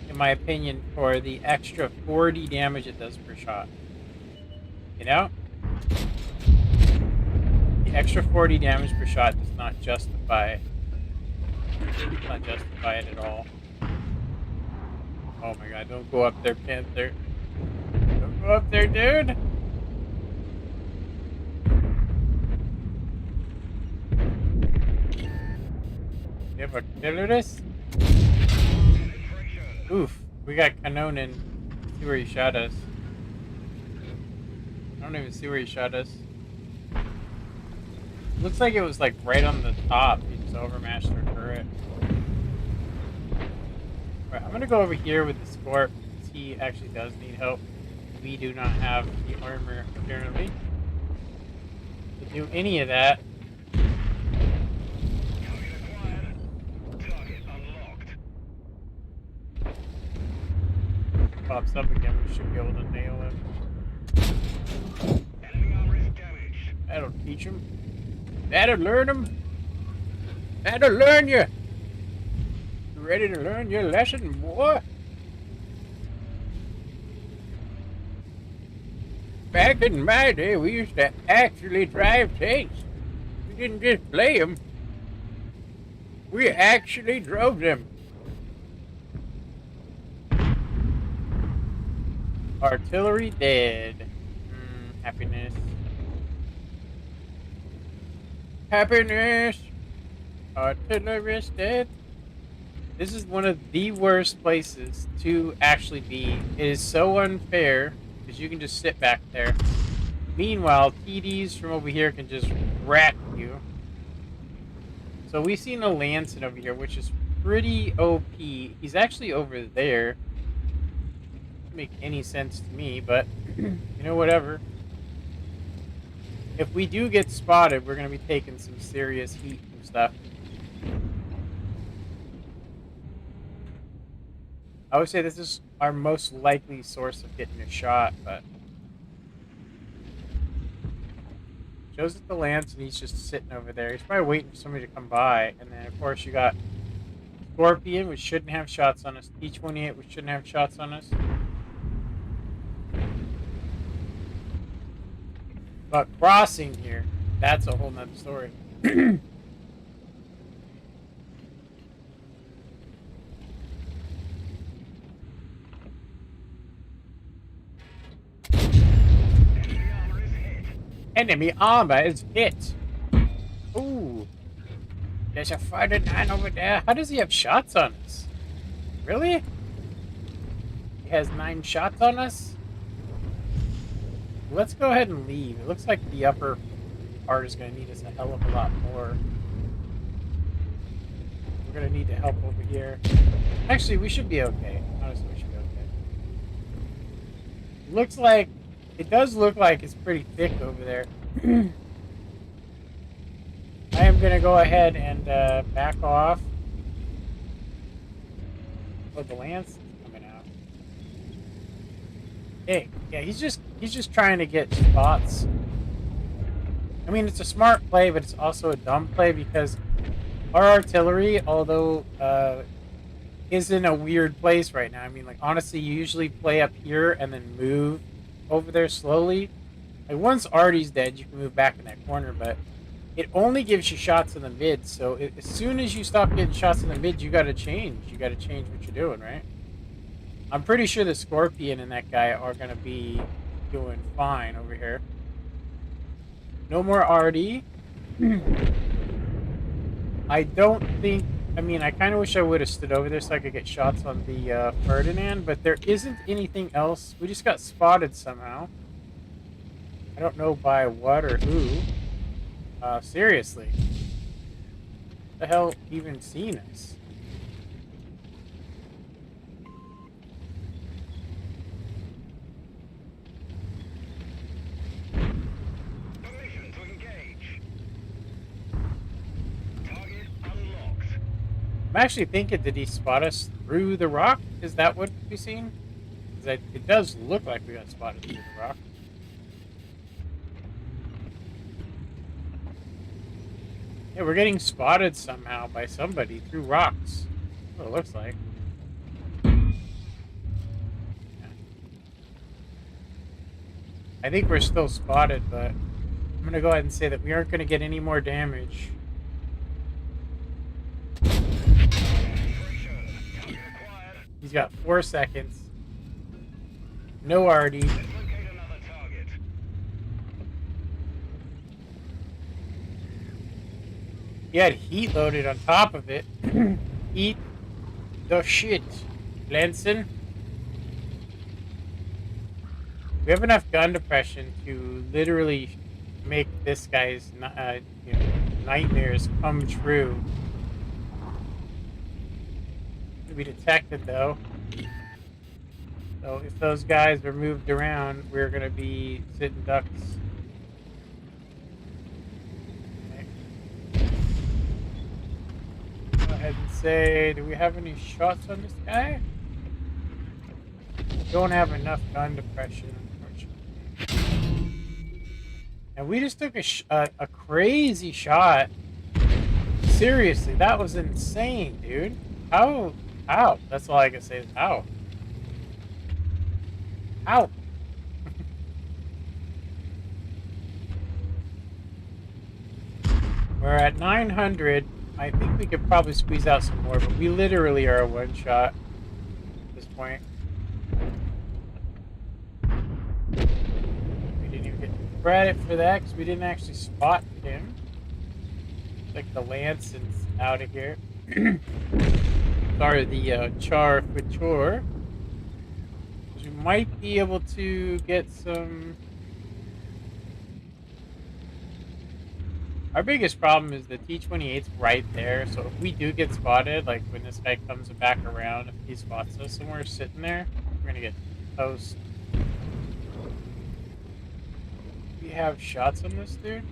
in my opinion, for the extra 40 damage it does per shot. You know? The extra 40 damage per shot does not justify it at all. Oh my god, don't go up there, Panther. Don't go up there, dude! You have artilleries? Oof, we got Canonin. See where he shot us. I don't even see where he shot us. Looks like it was like right on the top. He just overmatched our turret. Alright, I'm gonna go over here with the Scorp because he actually does need help. We do not have the armor apparently to do any of that. Pops up again, we should be able to nail him. That'll teach him. That'll learn him. That'll learn you. You ready to learn your lesson, boy? Back in my day, we used to actually drive tanks. We didn't just play them. We actually drove them. Artillery dead. Happiness. Happiness. Artillerist dead. This is one of the worst places to actually be. It is so unfair because you can just sit back there. Meanwhile, TDs from over here can just wreck you. So we've seen a Lancet over here, which is pretty OP. He's actually over there. Doesn't make any sense to me, but you know, whatever. If we do get spotted, we're going to be taking some serious heat and stuff. I would say this is our most likely source of getting a shot, but goes at the lance, and he's just sitting over there. He's probably waiting for somebody to come by. And then, of course, you got Scorpion, which shouldn't have shots on us. T-28, which shouldn't have shots on us. But crossing here, that's a whole nother story. Enemy armor is hit. Ooh. There's a fighter 9 over there. How does he have shots on us? Really? He has 9 shots on us? Let's go ahead and leave. It looks like the upper part is going to need us a hell of a lot more. We're going to need to help over here. Actually, we should be okay. Honestly, we should be okay. Looks like... It does look like it's pretty thick over there. I am going to go ahead and back off. Oh, the lance is coming out. Hey, yeah, he's just trying to get spots. I mean, it's a smart play, but it's also a dumb play because our artillery, although is in a weird place right now. I mean, like, honestly, you usually play up here and then move over there slowly. Like, once Artie's dead, you can move back in that corner, but it only gives you shots in the mid, so as soon as you stop getting shots in the mid, you gotta change. You gotta change what you're doing, right? I'm pretty sure the Scorpion and that guy are gonna be doing fine over here. No more Artie. I don't think... I mean, I kind of wish I would have stood over there so I could get shots on the Ferdinand, but there isn't anything else. We just got spotted somehow. I don't know by what or who. Seriously. The hell even seen us? Permission to engage. Target unlocked. I'm actually thinking, did he spot us through the rock? Is that what we've seen? Because it does look like we got spotted through the rock. Yeah, we're getting spotted somehow by somebody through rocks. That's what it looks like. Yeah. I think we're still spotted, but I'm going to go ahead and say that we aren't going to get any more damage. He's got 4 seconds. No Artie. Let's locate another target. He had heat loaded on top of it. Eat the shit, Lanson. We have enough gun depression to literally make this guy's nightmares come true. To be detected, though. So if those guys are moved around, we're gonna be sitting ducks. Go ahead and say, do we have any shots on this guy? Don't have enough gun depression, unfortunately. And we just took a crazy shot. Seriously, that was insane, dude. How? How? That's all I can say is how. How? We're at 900. I think we could probably squeeze out some more, but we literally are a one-shot at this point. We didn't even get credit for that because we didn't actually spot him. Like the lance is out of here. Sorry, the char for chore. We might be able to get some... Our biggest problem is the T-28's right there, so if we do get spotted, like when this guy comes back around, if he spots us and we're sitting there, we're gonna get toast. Do we have shots on this dude?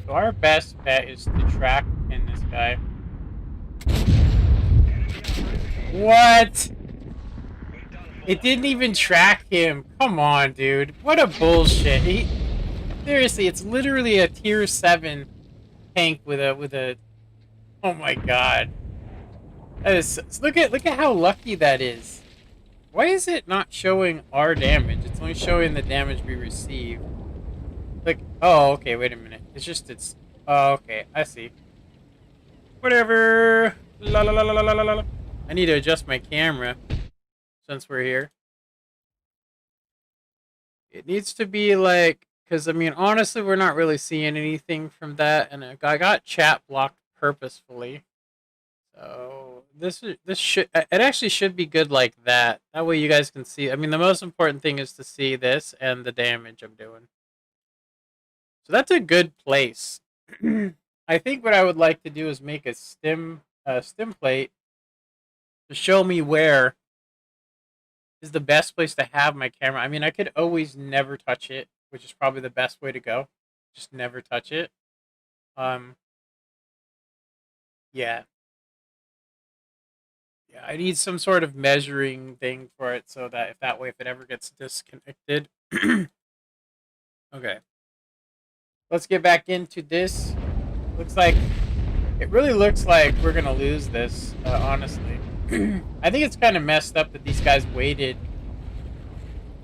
So our best bet is to track in this guy. What? We've done It didn't even track him. Come on, dude. What a bullshit. Seriously, it's literally a tier 7 tank with a. Oh my god. That is, look at how lucky that is. Why is it not showing our damage? It's only showing the damage we receive. Like, oh, okay, wait a minute. It's. Oh, okay, I see. Whatever. La la la la la la la. I need to adjust my camera since we're here. It needs to be like, because I mean, honestly, we're not really seeing anything from that, and I got chat blocked purposefully. So this should it actually should be good like that. That way you guys can see. I mean, the most important thing is to see this and the damage I'm doing. So that's a good place. I think what I would like to do is make a stim plate to show me where is the best place to have my camera. I mean, I could always never touch it, which is probably the best way to go. Just never touch it. Um, yeah, yeah. I need some sort of measuring thing for it, so that if it ever gets disconnected. Okay, let's get back into this. Looks like it really looks like we're gonna lose this. Honestly, I think it's kind of messed up that these guys waited.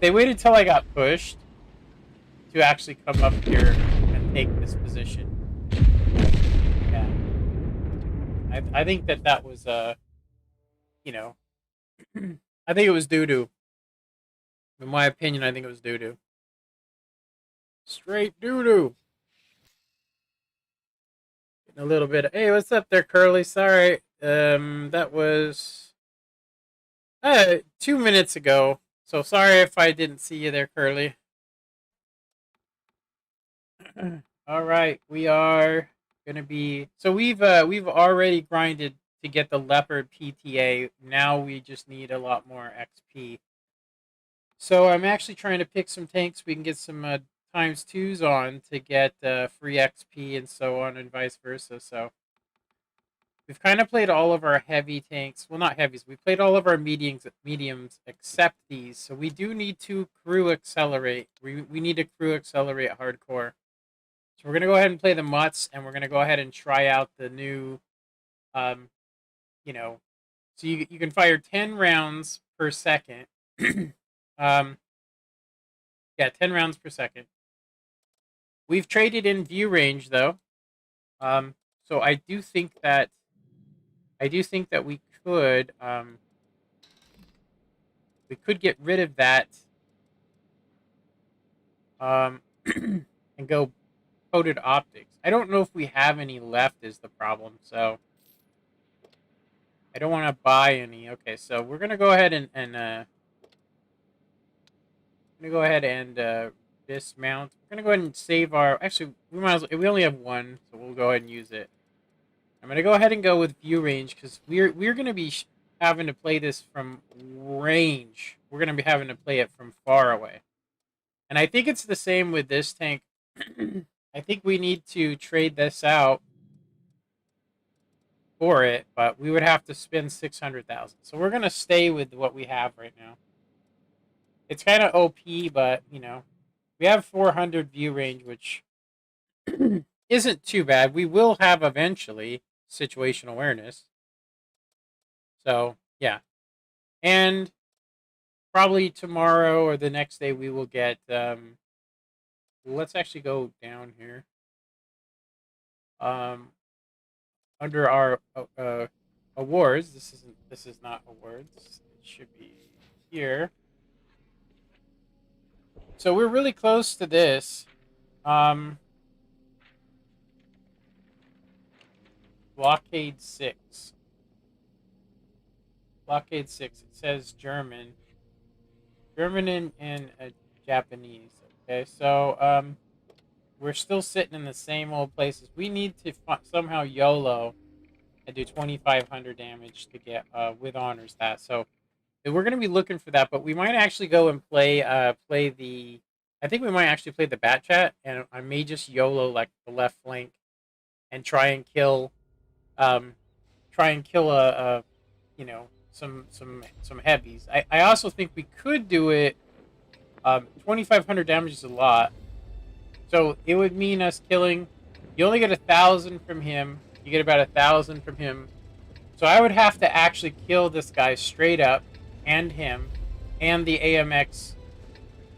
They waited till I got pushed to actually come up here and take this position. Yeah, I think that was you know, I think it was doo doo. In my opinion, I think it was doo doo. Straight doo doo. Getting a little bit. Hey, what's up there, Curly? Sorry, that was 2 minutes ago. So sorry if I didn't see you there, Curly. All right, we are gonna be. So we've already grinded to get the leopard PTA. Now we just need a lot more XP. So I'm actually trying to pick some tanks we can get some times twos on to get free XP and so on and vice versa. So we've kind of played all of our heavy tanks. Well, not heavies. We played all of our mediums except these. So we do need to crew accelerate. We need to crew accelerate hardcore. So we're gonna go ahead and play the mutts, and we're gonna go ahead and try out the new, um, you know, so you can fire 10 rounds per second. um, yeah, 10 rounds per second. We've traded in view range though, so I do think that we could get rid of that, um, and go coated optics. I don't know if we have any left is the problem, so I don't want to buy any. Okay, so we're gonna go ahead and dismount. We're gonna go ahead and save our. Actually, we might as well, we only have one, so we'll go ahead and use it. I'm gonna go ahead and go with view range because we're gonna be having to play this from range. We're gonna be having to play it from far away, and I think it's the same with this tank. I think we need to trade this out for it, but we would have to spend 600,000. So we're gonna stay with what we have right now. It's kind of OP, but we have 400 view range, which isn't too bad. We will have eventually situational awareness. So yeah, and probably tomorrow or the next day we will get. Let's actually go down here. Under our awards, this is not awards. It should be here. So we're really close to this. Um, Blockade 6. Blockade 6. It says German. German and Japanese. Okay, so we're still sitting in the same old places. We need to somehow YOLO and do 2,500 damage to get with honors that. So we're going to be looking for that, but we might actually go and play the. I think we might actually play the bat chat, and I may just YOLO like the left flank and try and kill a some heavies. I also think we could do it. 2,500 damage is a lot, so it would mean us killing. You only get 1,000 from him. You get about 1,000 from him. So I would have to actually kill this guy straight up, and him, and the AMX,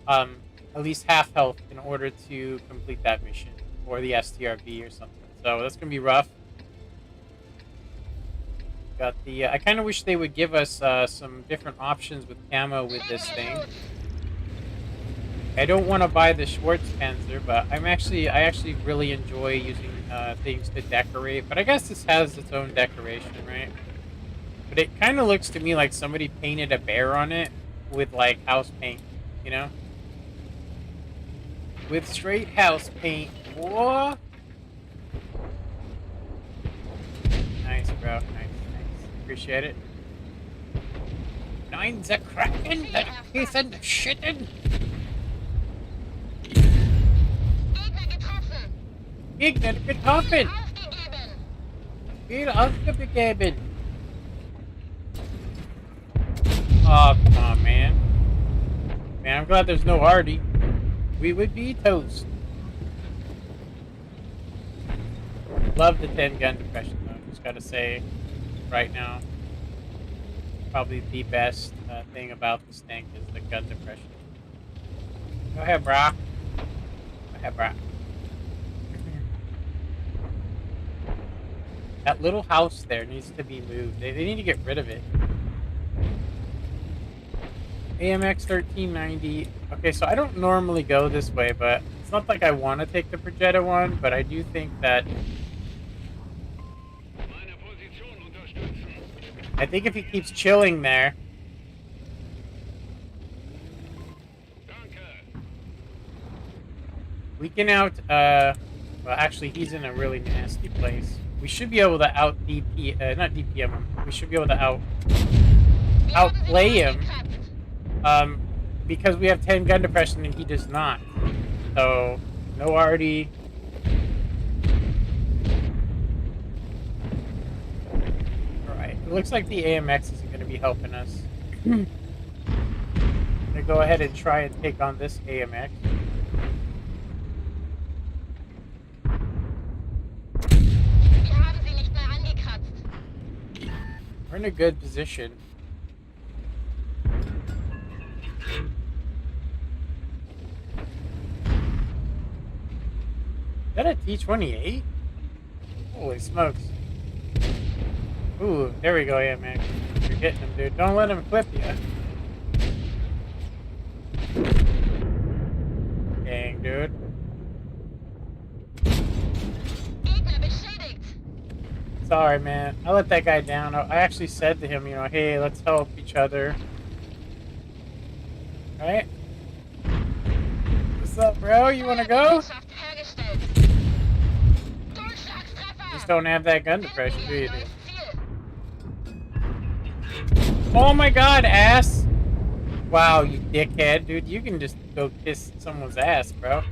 at least half health in order to complete that mission, or the STRV or something. So that's gonna be rough. Got the. I kind of wish they would give us some different options with camo with this thing. I don't want to buy the Schwartz Panzer, but I actually really enjoy using things to decorate. But I guess this has its own decoration, right? But it kind of looks to me like somebody painted a bear on it with like house paint, you know? With straight house paint. Whoa! Nice, bro. Nice. Appreciate it. Nine's a cracking, the teeth and the shitting. Gegner getroffen! Viel aufgegeben! Oh, come on, man. Man, I'm glad there's no Artie. We would be toast. Love the 10 gun depression, though. Just gotta say, right now, probably the best thing about this tank is the gun depression. Go ahead, brah. Go ahead, brah. That little house there needs to be moved. They need to get rid of it. AMX 1390. Okay, so I don't normally go this way, but it's not like I want to take the Progetta one, but I do think that... I think if he keeps chilling there... we can out... well, actually, he's in a really nasty place. We should be able to out DP... not DPM him. We should be able to outplay him. Because we have 10 gun depression and he does not. So, no Artie. Alright, it looks like the AMX isn't going to be helping us. I'm going to go ahead and try and take on this AMX. We're in a good position. Is that a T-28? Holy smokes. Ooh, there we go, yeah, man. You're getting him, dude. Don't let him clip you. Dang, dude. Sorry, man. I let that guy down. I actually said to him, you know, hey, let's help each other. Right? What's up, bro? You wanna go? Just don't have that gun depression, do you, dude? Oh my god, ass! Wow, you dickhead, dude. You can just go kiss someone's ass, bro.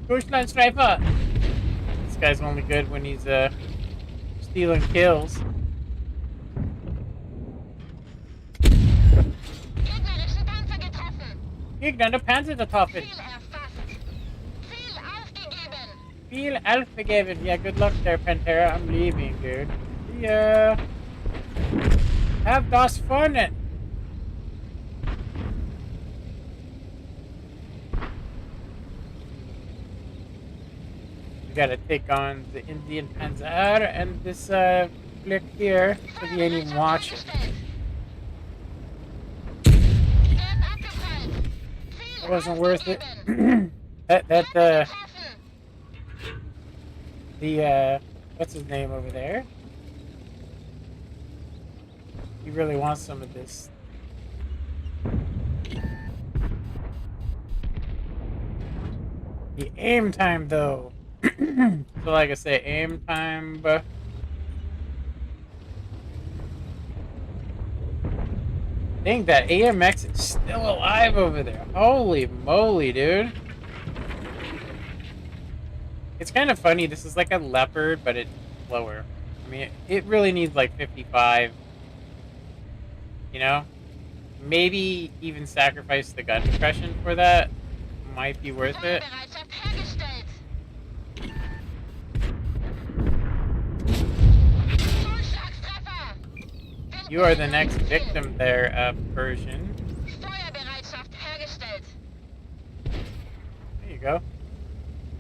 Durchlandstreifer! This guy's only good when he's stealing kills. Gegner Panzer getroffen! Viel aufgegeben! Yeah, good luck there, Pantera. I'm leaving, dude. Yeah. Have das fun! We gotta take on the Indian Panzer and this flick here, so he ain't even watching. It wasn't worth it. What's his name over there? He really wants some of this. The aim time, though. So, like I say, aim time. Dang, that AMX is still alive over there. Holy moly, dude. It's kind of funny. This is like a leopard, but it's slower. I mean, it really needs like 55, you know? Maybe even sacrifice the gun depression for that. Might be worth it. Feuerbereitschaft hergestellt. Vorschlagstreffer. You are the next victim there, Persian. Feuerbereitschaft hergestellt. There you go.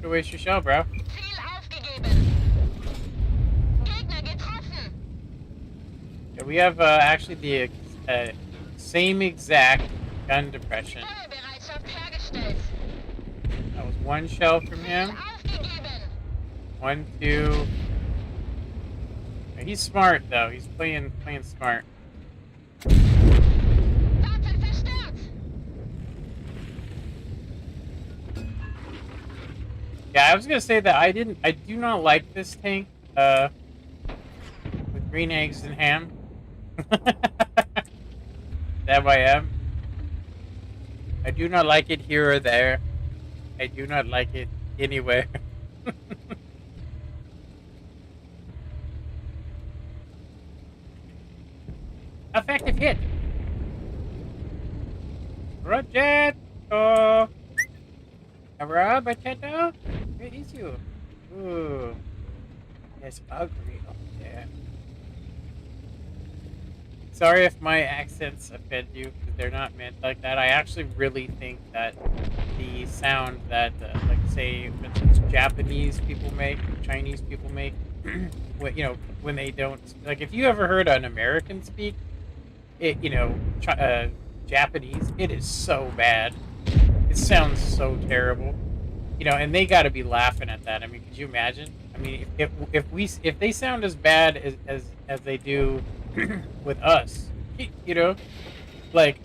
Could waste your shell, bro. Ziel aufgegeben. Gegner getroffen. Yeah, we have actually the same exact gun depression. Feuerbereitschaft hergestellt. That was one shell from Ziel him. aufgegeben. 1, 2. He's smart though. He's playing smart. Waffe verstärkt. Yeah, I was gonna say that I do not like this tank. With green eggs and ham. That I am. I do not like it here or there. I do not like it anywhere. Effective hit. Rogetto. Rogetto. Where is you? Ooh. It's ugly up there. Sorry if my accents offend you, because they're not meant like that. I actually really think that the sound that, like, say, for instance, Japanese people make, Chinese people make, when, you know, when they don't, like, if you ever heard an American speak, it, you know, Japanese, it is so bad. It sounds so terrible, you know, and they got to be laughing at that. I mean, could you imagine? I mean, if they sound as bad as they do with us, you know, like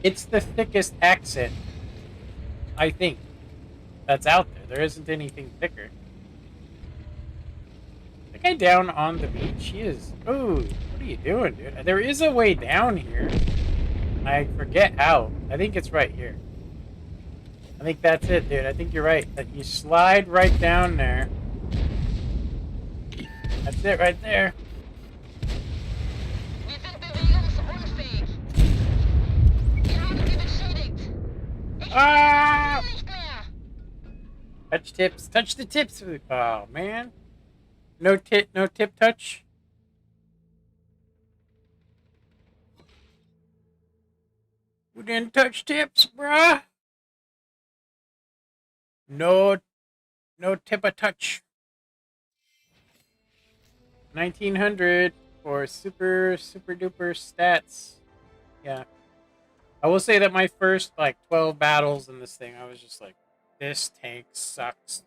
it's the thickest accent I think that's out there. There isn't anything thicker. The guy down on the beach, he is. Oh, what are you doing, dude? There is a way down here. I forget how. I think it's right here. I think that's it, dude. I think you're right. That you slide right down there. That's it right there. Wir sind bewegungsunfähig. Wir haben sie beschädigt. Ich Ah! nicht mehr. Touch tips. Touch the tips. Oh man. No tip touch. We didn't touch tips, bruh. No tip a touch. 1900 for super duper stats. Yeah. I will say that my first like 12 battles in this thing, I was just like, this tank sucks.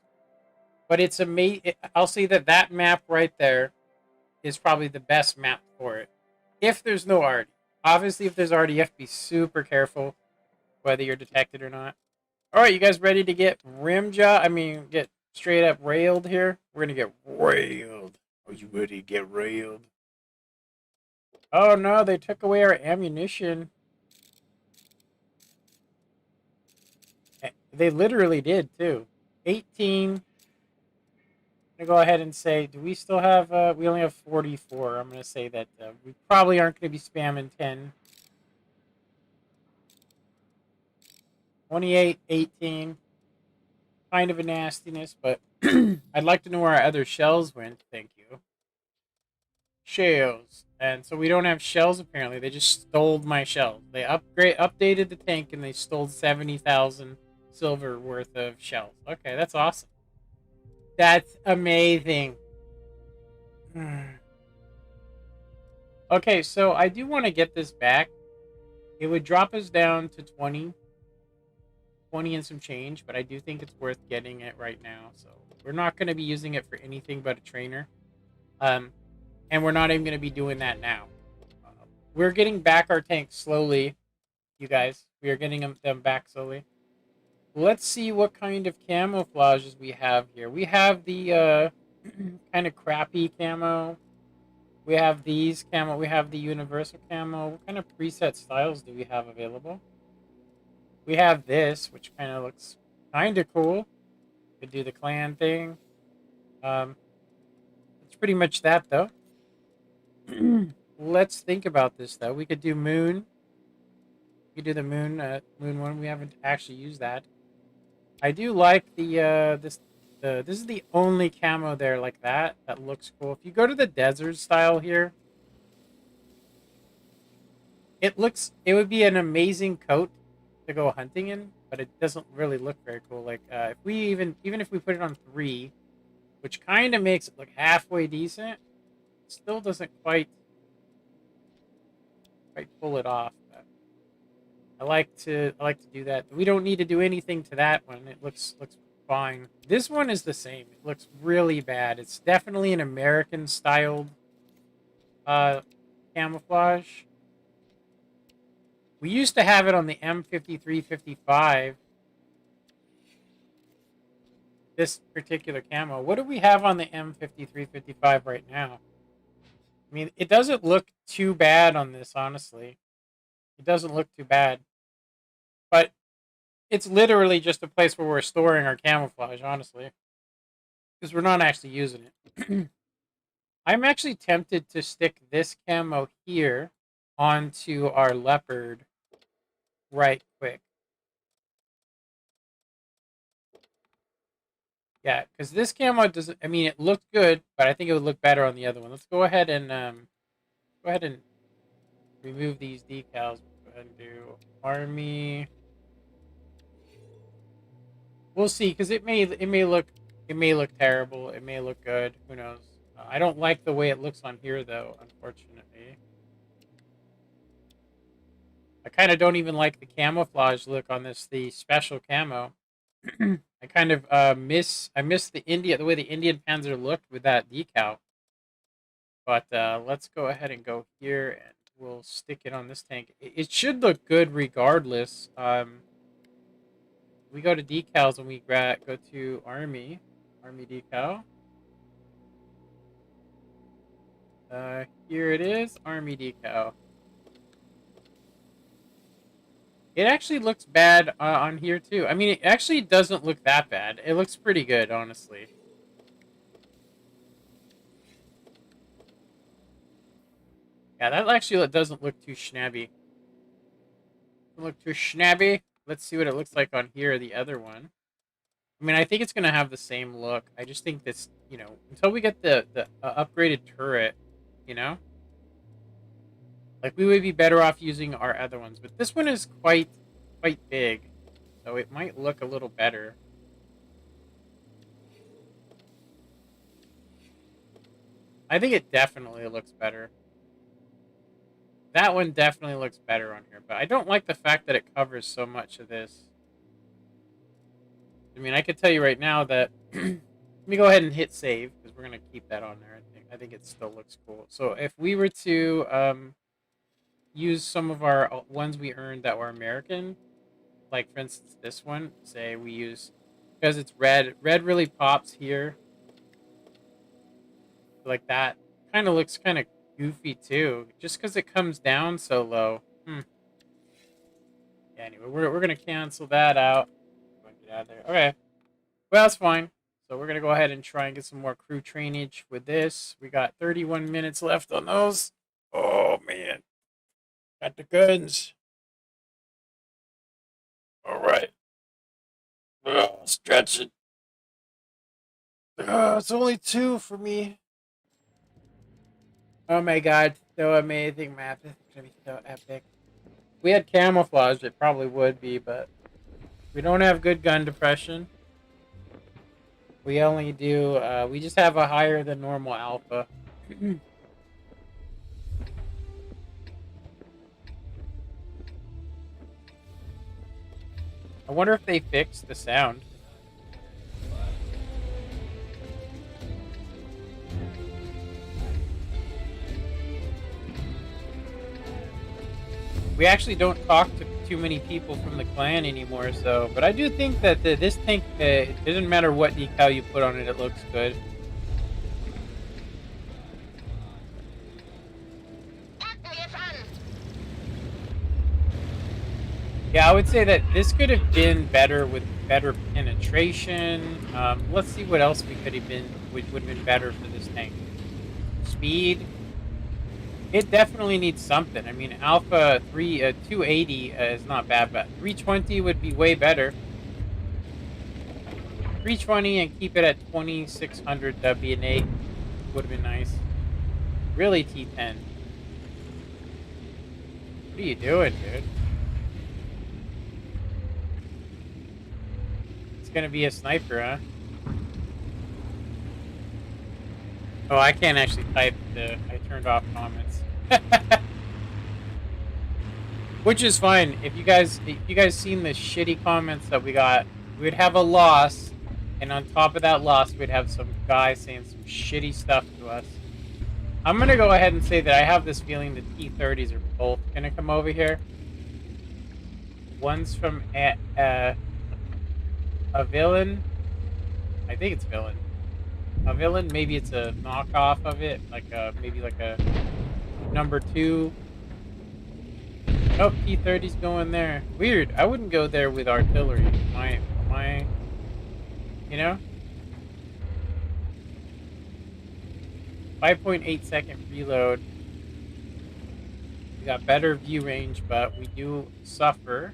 But it's amazing. I'll say that map right there is probably the best map for it. If there's no arty. Obviously, if there's arty, you have to be super careful whether you're detected or not. All right, you guys ready to get get straight up railed here? We're going to get railed. Are you ready to get railed? Oh no, they took away our ammunition. They literally did too. 18. I'm gonna go ahead and say, do we still have? We only have 44. I'm gonna say that we probably aren't gonna be spamming 10. 28, 18. Kind of a nastiness, but I'd like to know where our other shells went. Thank you. Shells. And so we don't have shells apparently. They just stole my shells. They updated the tank and they stole 70,000 silver worth of shells. Okay, that's awesome. That's amazing. Okay, so I do want to get this back. It would drop us down to 20 and some change, but I do think it's worth getting it right now. So we're not going to be using it for anything but a trainer. And we're not even going to be doing that now. We're getting back our tanks slowly, you guys. We are getting them back slowly. Let's see what kind of camouflages we have here. We have the kind of crappy camo. We have these camo. We have the universal camo. What kind of preset styles do we have available? We have this, which kind of looks kind of cool. Could do the clan thing. It's pretty much that though. Let's think about this though. We could do moon. We could do the moon one. We haven't actually used that. I do like the this is the only camo there like that looks cool. If you go to the desert style here, it would be an amazing coat to go hunting in, but it doesn't really look very cool. Like if we even if we put it on 3, which kind of makes it look halfway decent, it still doesn't quite pull it off. But I like to do that. We don't need to do anything to that one. It looks fine. This one is the same. It looks really bad. It's definitely an American styled camouflage. We used to have it on the M5355. This particular camo. What do we have on the M5355 right now? I mean, it doesn't look too bad on this, honestly. It doesn't look too bad. But it's literally just a place where we're storing our camouflage, honestly. Because we're not actually using it. I'm actually tempted to stick this camo here onto our leopard right quick. Yeah, because this camo doesn't... I mean, it looked good, but I think it would look better on the other one. Let's go ahead and remove these decals. Go ahead and do army. We'll see, because it may look terrible. It may look good. Who knows? I don't like the way it looks on here, though. Unfortunately, I kind of don't even like the camouflage look on this. The special camo. I kind of miss the way the Indian Panzer looked with that decal. But let's go ahead and go here, and we'll stick it on this tank. It should look good regardless. We go to decals and we go to army decal. Here it is, army decal. It actually looks bad on here too. I mean, it actually doesn't look that bad. It looks pretty good, honestly. Yeah, that actually doesn't look too shabby. Doesn't look too shabby. Let's see what it looks like on here, the other one. I mean, I think it's going to have the same look. I just think this, until we get the upgraded turret, like, we would be better off using our other ones. But this one is quite big, so it might look a little better. I think it definitely looks better. That one definitely looks better on here, but I don't like the fact that it covers so much of this. I mean, I could tell you right now that... Let me go ahead and hit save, because we're going to keep that on there. I think it still looks cool. So if we were to use some of our ones we earned that were American, like, for instance, this one, say we use... Because it's red. Red really pops here. Like that. Kind of looks kind of goofy, too. Just because it comes down so low. Yeah, anyway, we're going to cancel that out. Get out of there. Okay. Well, that's fine. So we're going to go ahead and try and get some more crew trainage with this. We got 31 minutes left on those. Oh, man. Got the guns. All right. Stretch it. It's only 2 for me. Oh my god. So amazing, map. This is going to be so epic. If we had camouflage, it probably would be, but we don't have good gun depression. We only do, we just have a higher than normal alpha. I wonder if they fixed the sound. We actually don't talk to too many people from the clan anymore, so... But I do think that this tank, it doesn't matter what decal you put on it, it looks good. Yeah, I would say that this could have been better with better penetration. Let's see what else we could have been would have been better for this tank. Speed. It definitely needs something. I mean, Alpha 280 is not bad, but 320 would be way better. 320 and keep it at 2600 WN8 would have been nice. Really, T10. What are you doing, dude? It's gonna be a sniper, huh? Oh, I can't actually type. I turned off comments. Which is fine. If you guys seen the shitty comments that we got, we'd have a loss, and on top of that loss, we'd have some guy saying some shitty stuff to us. I'm gonna go ahead and say that I have this feeling the T-30s are both gonna come over here. One's from a villain. I think it's villain. A villain. Maybe it's a knockoff of it, maybe like a number 2. Nope, T-30's going there. Weird. I wouldn't go there with artillery. My, you know? 5.8 second reload. We got better view range, but we do suffer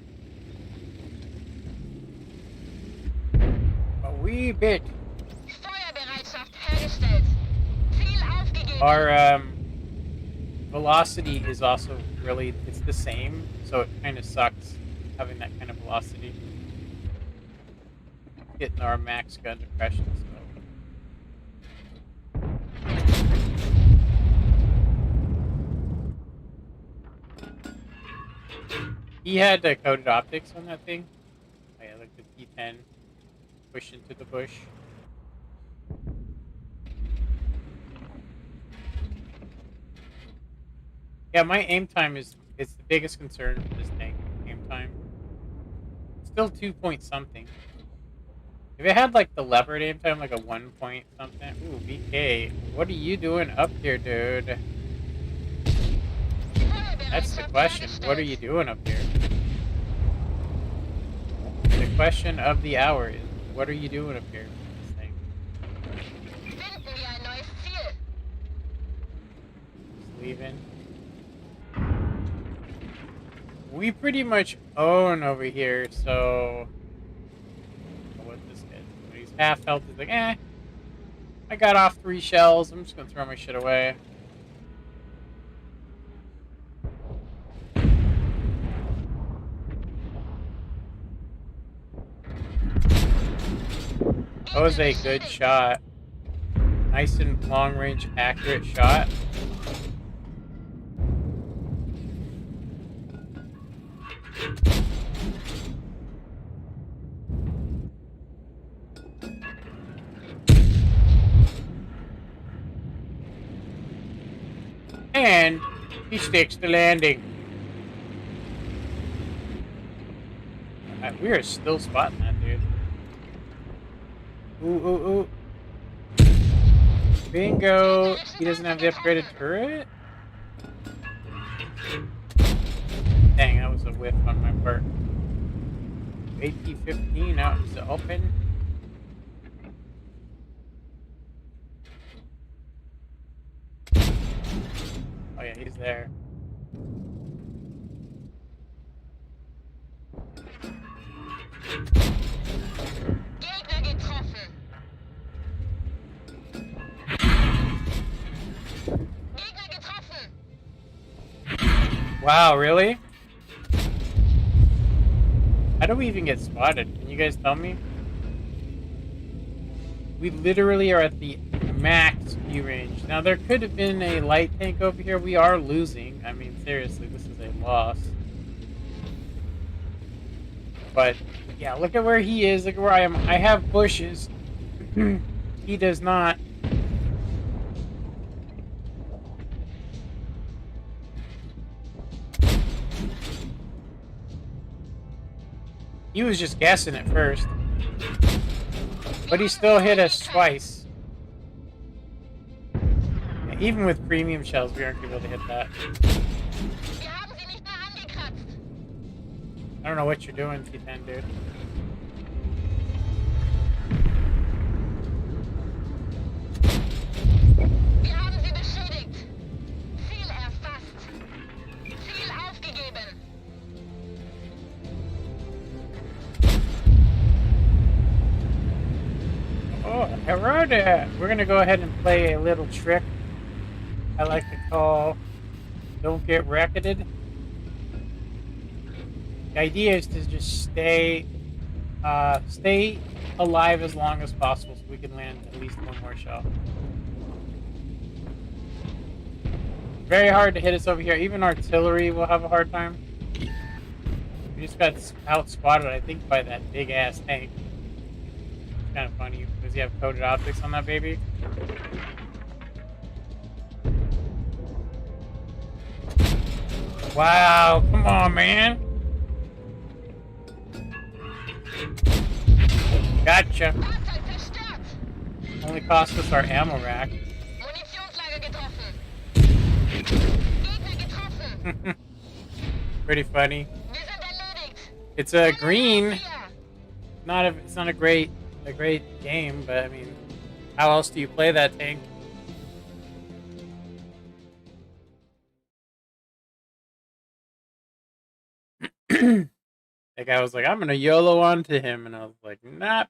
a wee bit. Feuerbereitschaft hergestellt. Ziel aufgegeben. Our velocity is also really, it's the same, so it kind of sucks having that kind of velocity. Getting our max gun depression stuff. He had coded optics on that thing. Oh yeah, like the T10 push into the bush. Yeah, my aim time is the biggest concern for this tank. Aim time. Still 2 point something. If it had like the leopard aim time, like a 1 point something. Ooh, BK. What are you doing up here, dude? That's the question. What are you doing up here? The question of the hour is, what are you doing up here with this thing? Finden wir ein neues Ziel. Just leaving. We pretty much own over here, so what this is. When he's half health, he's like, I got off 3 shells. I'm just gonna throw my shit away. That was a good shot. Nice and long range, accurate shot. And he sticks the landing. We are still spotting that dude. Ooh. Bingo. He doesn't have the upgraded turret? Dang, that was a whiff on my part. AP-15 out into the open. Oh yeah, he's there. Gegner getroffen. Gegner getroffen. Wow, really? How do we even get spotted? Can you guys tell me? We literally are at the max view range. Now, there could have been a light tank over here. We are losing. I mean, seriously, this is a loss. But, yeah, look at where he is. Look at where I am. I have bushes. He does not. He was just guessing at first. But he still hit us twice. Yeah, even with premium shells, we aren't able to hit that. Wir haben sie nicht mehr angekratzt. I don't know what you're doing, T10, dude. Wir haben sie beschädigt. Ziel erfasst. Ziel aufgegeben. Oh, hello there. We're gonna go ahead and play a little trick I like to call "Don't Get Racketed." The idea is to just stay alive as long as possible, so we can land at least one more shell. Very hard to hit us over here. Even artillery will have a hard time. We just got out-spotted, I think, by that big-ass tank. It's kind of funny. Does he have coded optics on that baby? Wow, come on, man. Gotcha. Fahrzeug zerstört. Only cost us our ammo rack. Munitionslager getroffen. Gegner getroffen. Pretty funny. Wir sind erledigt. It's a green. Hier. It's not a great game, but I mean, how else do you play that tank? That guy was like, I'm gonna YOLO onto him, and I was like, nope.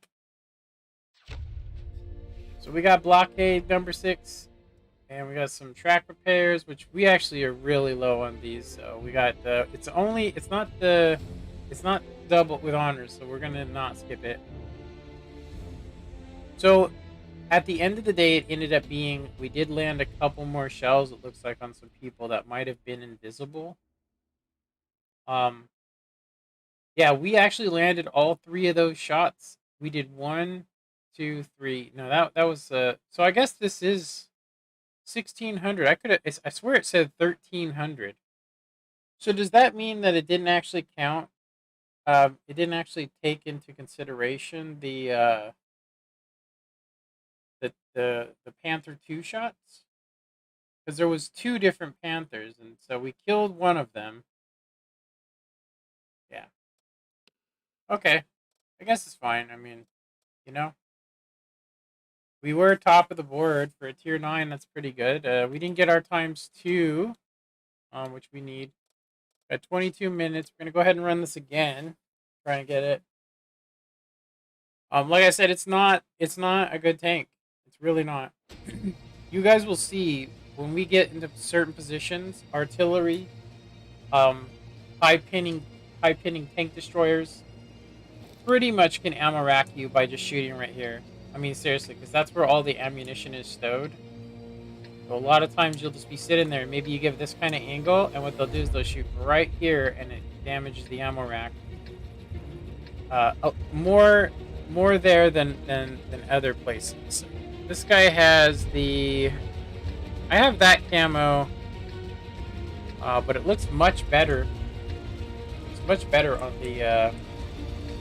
So we got blockade number 6, and we got some track repairs, which we actually are really low on these. So we got it's not double with honors, so we're gonna not skip it. So at the end of the day, it ended up being we did land a couple more shells. It looks like on some people that might have been invisible. Yeah, we actually landed all 3 of those shots. We did 1, 2, 3. No, that was so I guess this is 1600. I swear it said 1300. So does that mean that it didn't actually count? It didn't actually take into consideration the Panther 2 shots? Because there was 2 different Panthers, and so we killed one of them. Yeah. Okay. I guess it's fine. I mean, you know. We were top of the board for a tier 9. That's pretty good. We didn't get our ×2, which we need. Got 22 minutes. We're going to go ahead and run this again. Try and get it. Like I said, it's not a good tank. It's really not. You guys will see when we get into certain positions, artillery, high pinning tank destroyers pretty much can ammo rack you by just shooting right here. I mean, seriously, because that's where all the ammunition is stowed. So a lot of times you'll just be sitting there, and maybe you give this kind of angle, and what they'll do is they'll shoot right here, and it damages the ammo rack. More there than other places. This guy has the... I have that camo, but it looks much better. It's much better on the,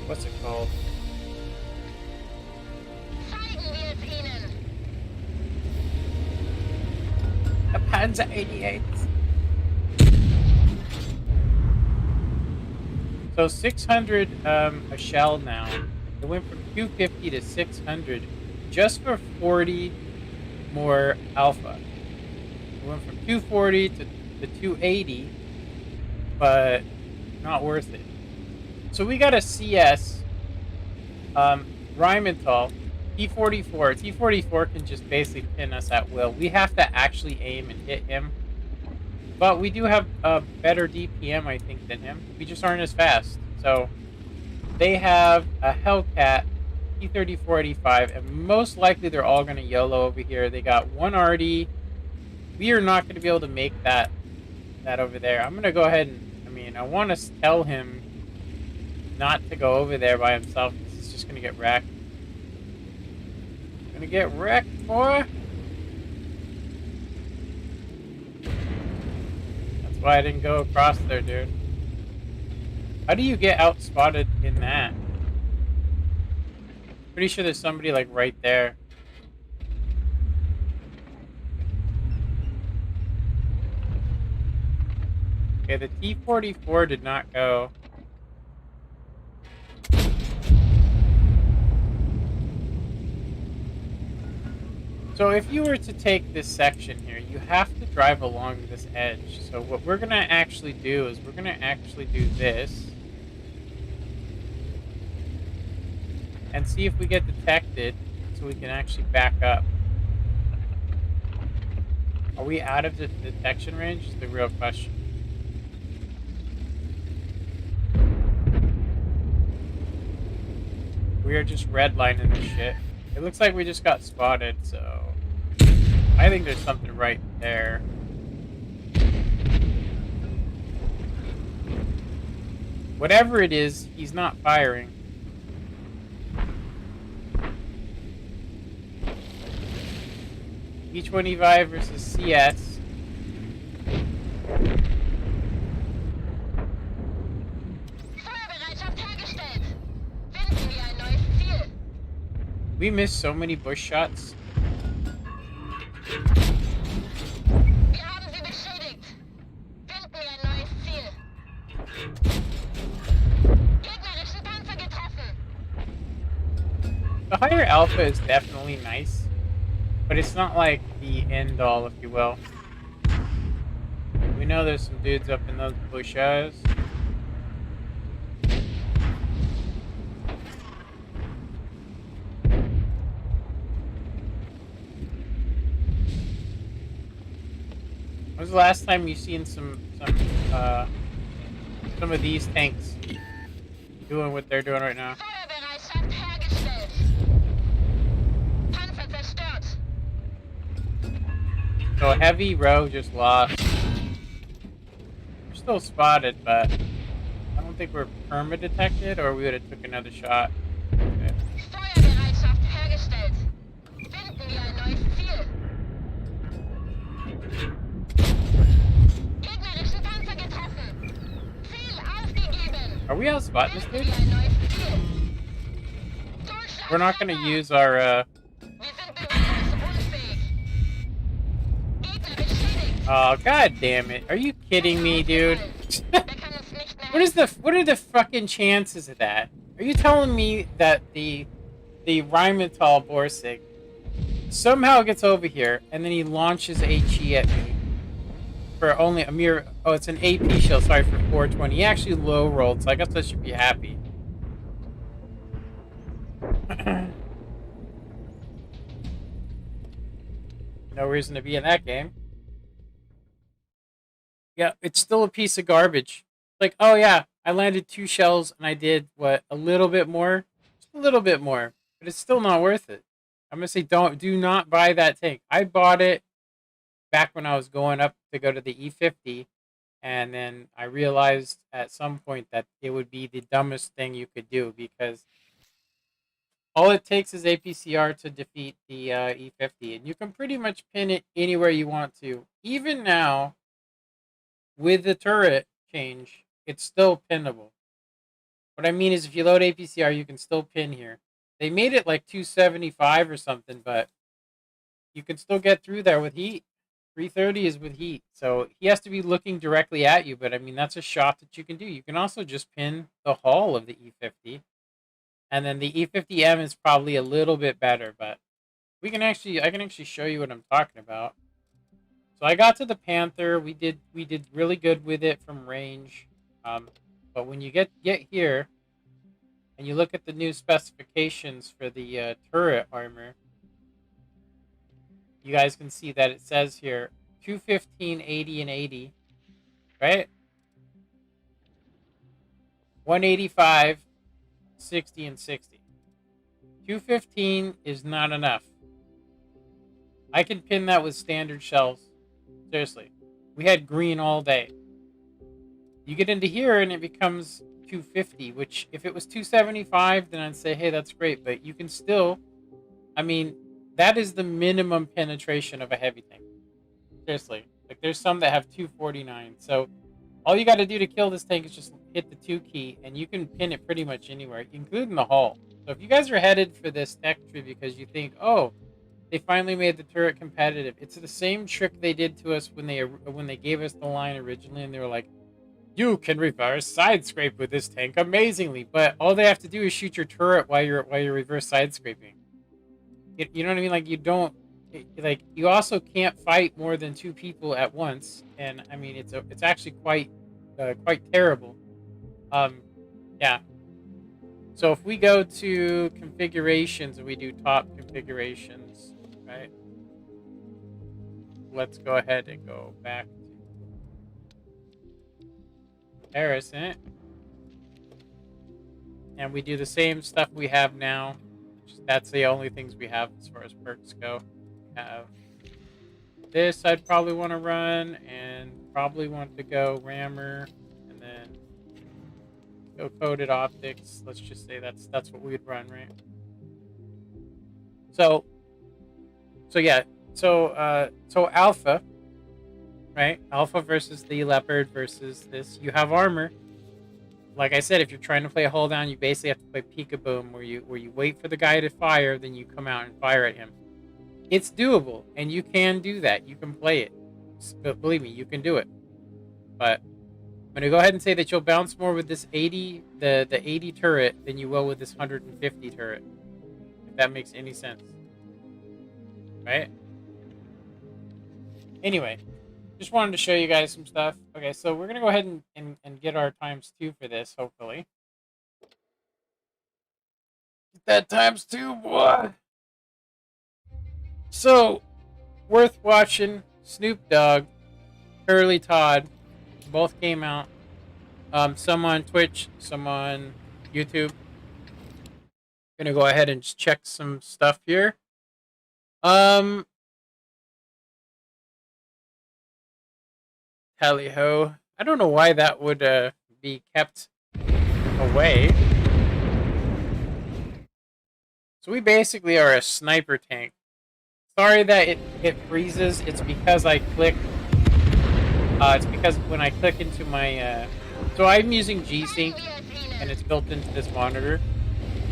what's it called? Zeigen wir es ihnen. The Panzer 88. So 600 a shell now. It went from 250 to 600 just for 40 more alpha. It went from 240 to 280, but not worth it. So we got a CS, Rheinmetall, T-44. T-44 can just basically pin us at will. We have to actually aim and hit him. But we do have a better DPM, I think, than him. We just aren't as fast. So they have a Hellcat, T-3485, and most likely they're all going to YOLO over here. They got one RD. We are not going to be able to make that over there. I'm going to go ahead and, I mean, I want to tell him not to go over there by himself, because he's just going to get wrecked. Gonna get wrecked, boy. That's why I didn't go across there, dude. How do you get outspotted in that? Pretty sure there's somebody like right there. Okay, the T-44 did not go. So if you were to take this section here, you have to drive along this edge. So what we're going to actually do is we're going to actually do this and see if we get detected so we can actually back up. Are we out of the detection range is the real question. We are just redlining this shit. It looks like we just got spotted, so I think there's something right there. Whatever it is, he's not firing. E25 versus CS. Feuerbereitschaft hergestellt. Finden wir ein neues Ziel. We missed so many bush shots. Wir haben sie beschädigt. Finden wir ein neues Ziel. Gegnerischen Panzer getroffen. The higher alpha is definitely nice, but it's not like the end all, if you will. We know there's some dudes up in those bushes. When was the last time you seen some of these tanks doing what they're doing right now? Feuerbereitschaft hergestellt. Panzer zerstört. So heavy row just lost. We're still spotted, but I don't think we're perma detected, or we would have took another shot. Okay. Feuerbereitschaft hergestellt. Finden wir ein neues Ziel. Gegnerischen Panzer getroffen. Ziel aufgegeben. Are we outspotting this Finden dude? wir ein neues Ziel. We're not gonna use our Wir sind bewegungsunfähig. Gegner beschädigt. oh god damn it. Are you kidding me, dude? Wer kann uns nicht mehr What are the fucking chances of that? Are you telling me that the Rheinmetall Borsig somehow gets over here and then he launches HE at me for only a mere oh it's an AP shell, sorry, for 420. He actually low rolled, so I guess I should be happy. No reason to be in that game. Yeah, it's still a piece of garbage. Like, oh yeah, I landed 2 shells and I did what, a little bit more? Just a little bit more. But it's still not worth it. I'm gonna say do not buy that tank. I bought it back when I was going up to go to the E50, and then I realized at some point that it would be the dumbest thing you could do because all it takes is APCR to defeat the E50, and you can pretty much pin it anywhere you want to. Even now, with the turret change, it's still pinnable. What I mean is if you load APCR, you can still pin here. They made it like 275 or something, but you can still get through there with heat. 330 is with heat, so he has to be looking directly at you, but I mean, that's a shot that you can do. You can also just pin the hull of the E50, and then the E50M is probably a little bit better, but I can actually show you what I'm talking about. So I got to the Panther. We did really good with it from range, but when you get here and you look at the new specifications for the turret armor, you guys can see that it says here 215, 80, and 80, right? 185, 60, and 60. 215 is not enough. I can pin that with standard shells. Seriously. We had green all day. You get into here and it becomes 250, which if it was 275, then I'd say, hey, that's great. But you can still, I mean, that is the minimum penetration of a heavy tank. Seriously. Like, there's some that have 249. So all you got to do to kill this tank is just hit the 2 key, and you can pin it pretty much anywhere, including the hull. So if you guys are headed for this tech tree because you think, oh, they finally made the turret competitive, it's the same trick they did to us when they gave us the line originally, and they were like, you can reverse side scrape with this tank amazingly, but all they have to do is shoot your turret while you're reverse side scraping. You know what I mean? Like, you don't like you also can't fight more than 2 people at once, and I mean it's actually quite terrible. Um, yeah. So if we go to configurations and we do top configurations, right? Let's go ahead and go back to comparison, and we do the same stuff we have now. That's the only things we have as far as perks go. We have this I'd probably want to run, and probably want to go rammer, and then go coded optics. Let's just say that's what we'd run, right? So yeah. So alpha, right? Alpha versus the leopard versus this. You have armor. Like I said, if you're trying to play a hold down, you basically have to play peekaboom, where you wait for the guy to fire, then you come out and fire at him. It's doable, and you can do that. You can play it. But believe me, you can do it. But I'm gonna go ahead and say that you'll bounce more with this 80, the 80 turret, than you will with this 150 turret. If that makes any sense, right? Anyway, just wanted to show you guys some stuff. Okay, so we're gonna go ahead and get our ×2 for this, hopefully. Get that ×2, boy. So, worth watching. Snoop Dogg, Curly Todd, both came out. Some on Twitch, some on YouTube. Gonna go ahead and just check some stuff here. Tally ho. I don't know why that would be kept away. So we basically are a sniper tank. Sorry that it freezes. It's because I click. It's because when I click into my so I'm using G-Sync, and it's built into this monitor.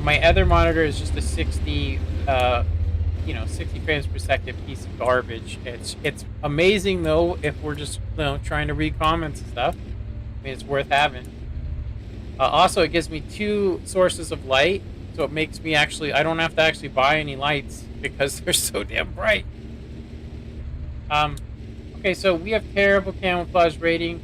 My other monitor is just a 60 60 frames per second piece of garbage. It's amazing though if we're just trying to read comments and stuff. I mean, it's worth having. Also, it gives me 2 sources of light, so it makes me I don't have to actually buy any lights because they're so damn bright. Okay, so we have terrible camouflage rating.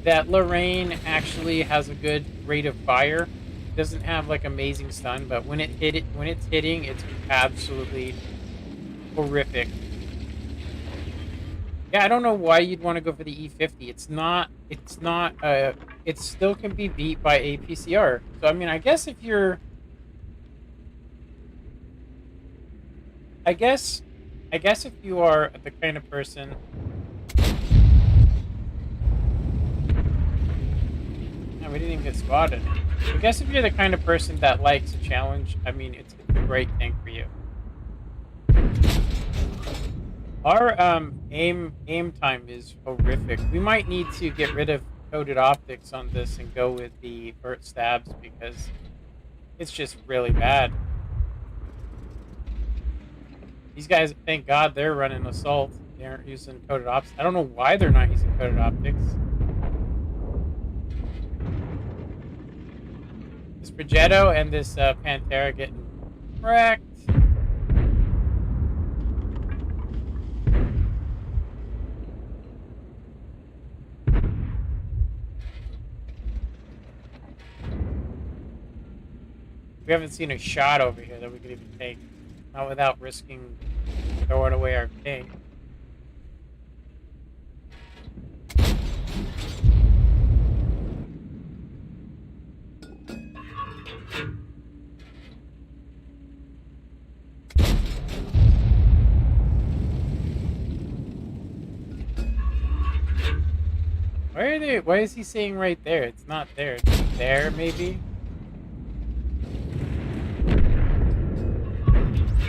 That Lorraine actually has a good rate of fire. It doesn't have like amazing stun, but when it's hitting, it's absolutely horrific. Yeah, I don't know why you'd want to go for the E50. It still can be beat by APCR. So I mean, I guess if you're if you are the kind of person. No, we didn't even get spotted. I guess if you're the kind of person that likes a challenge, I mean, it's a great thing for you. Our aim time is horrific. We might need to get rid of coded optics on this and go with the vert stabs because it's just really bad. These guys, thank God, they're running assault. They aren't using coded optics. I don't know why they're not using coded optics. This Progetto and this Pantera getting wrecked. We haven't seen a shot over here that we could even take. Not without risking throwing away our king. Why are they? Why is he saying right there? It's not there. It's there, maybe?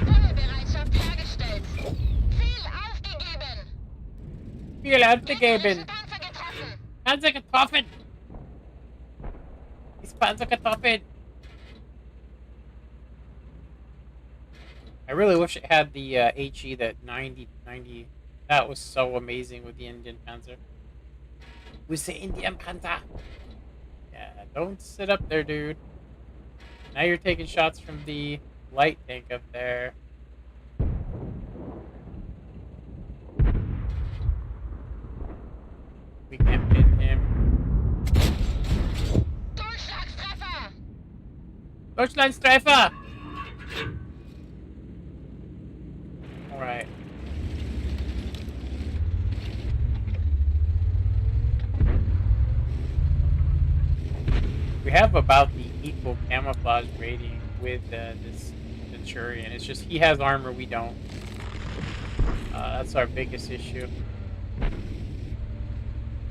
Feuerbereitschaft hergestellt. Ziel aufgegeben. Ziel aufgegeben. Panzer getroffen. Panzer getroffen. Ist Panzer getroffen. I really wish it had the HE that 90. That was so amazing with the Indian Panzer. With the Indian Panzer. Yeah, don't sit up there, dude. Now you're taking shots from the light tank up there. We can't pin him. Durchschlagstreffer! Deutschlandstreffer! Alright. We have about the equal camouflage rating with this Centurion. It's just he has armor, we don't. That's our biggest issue.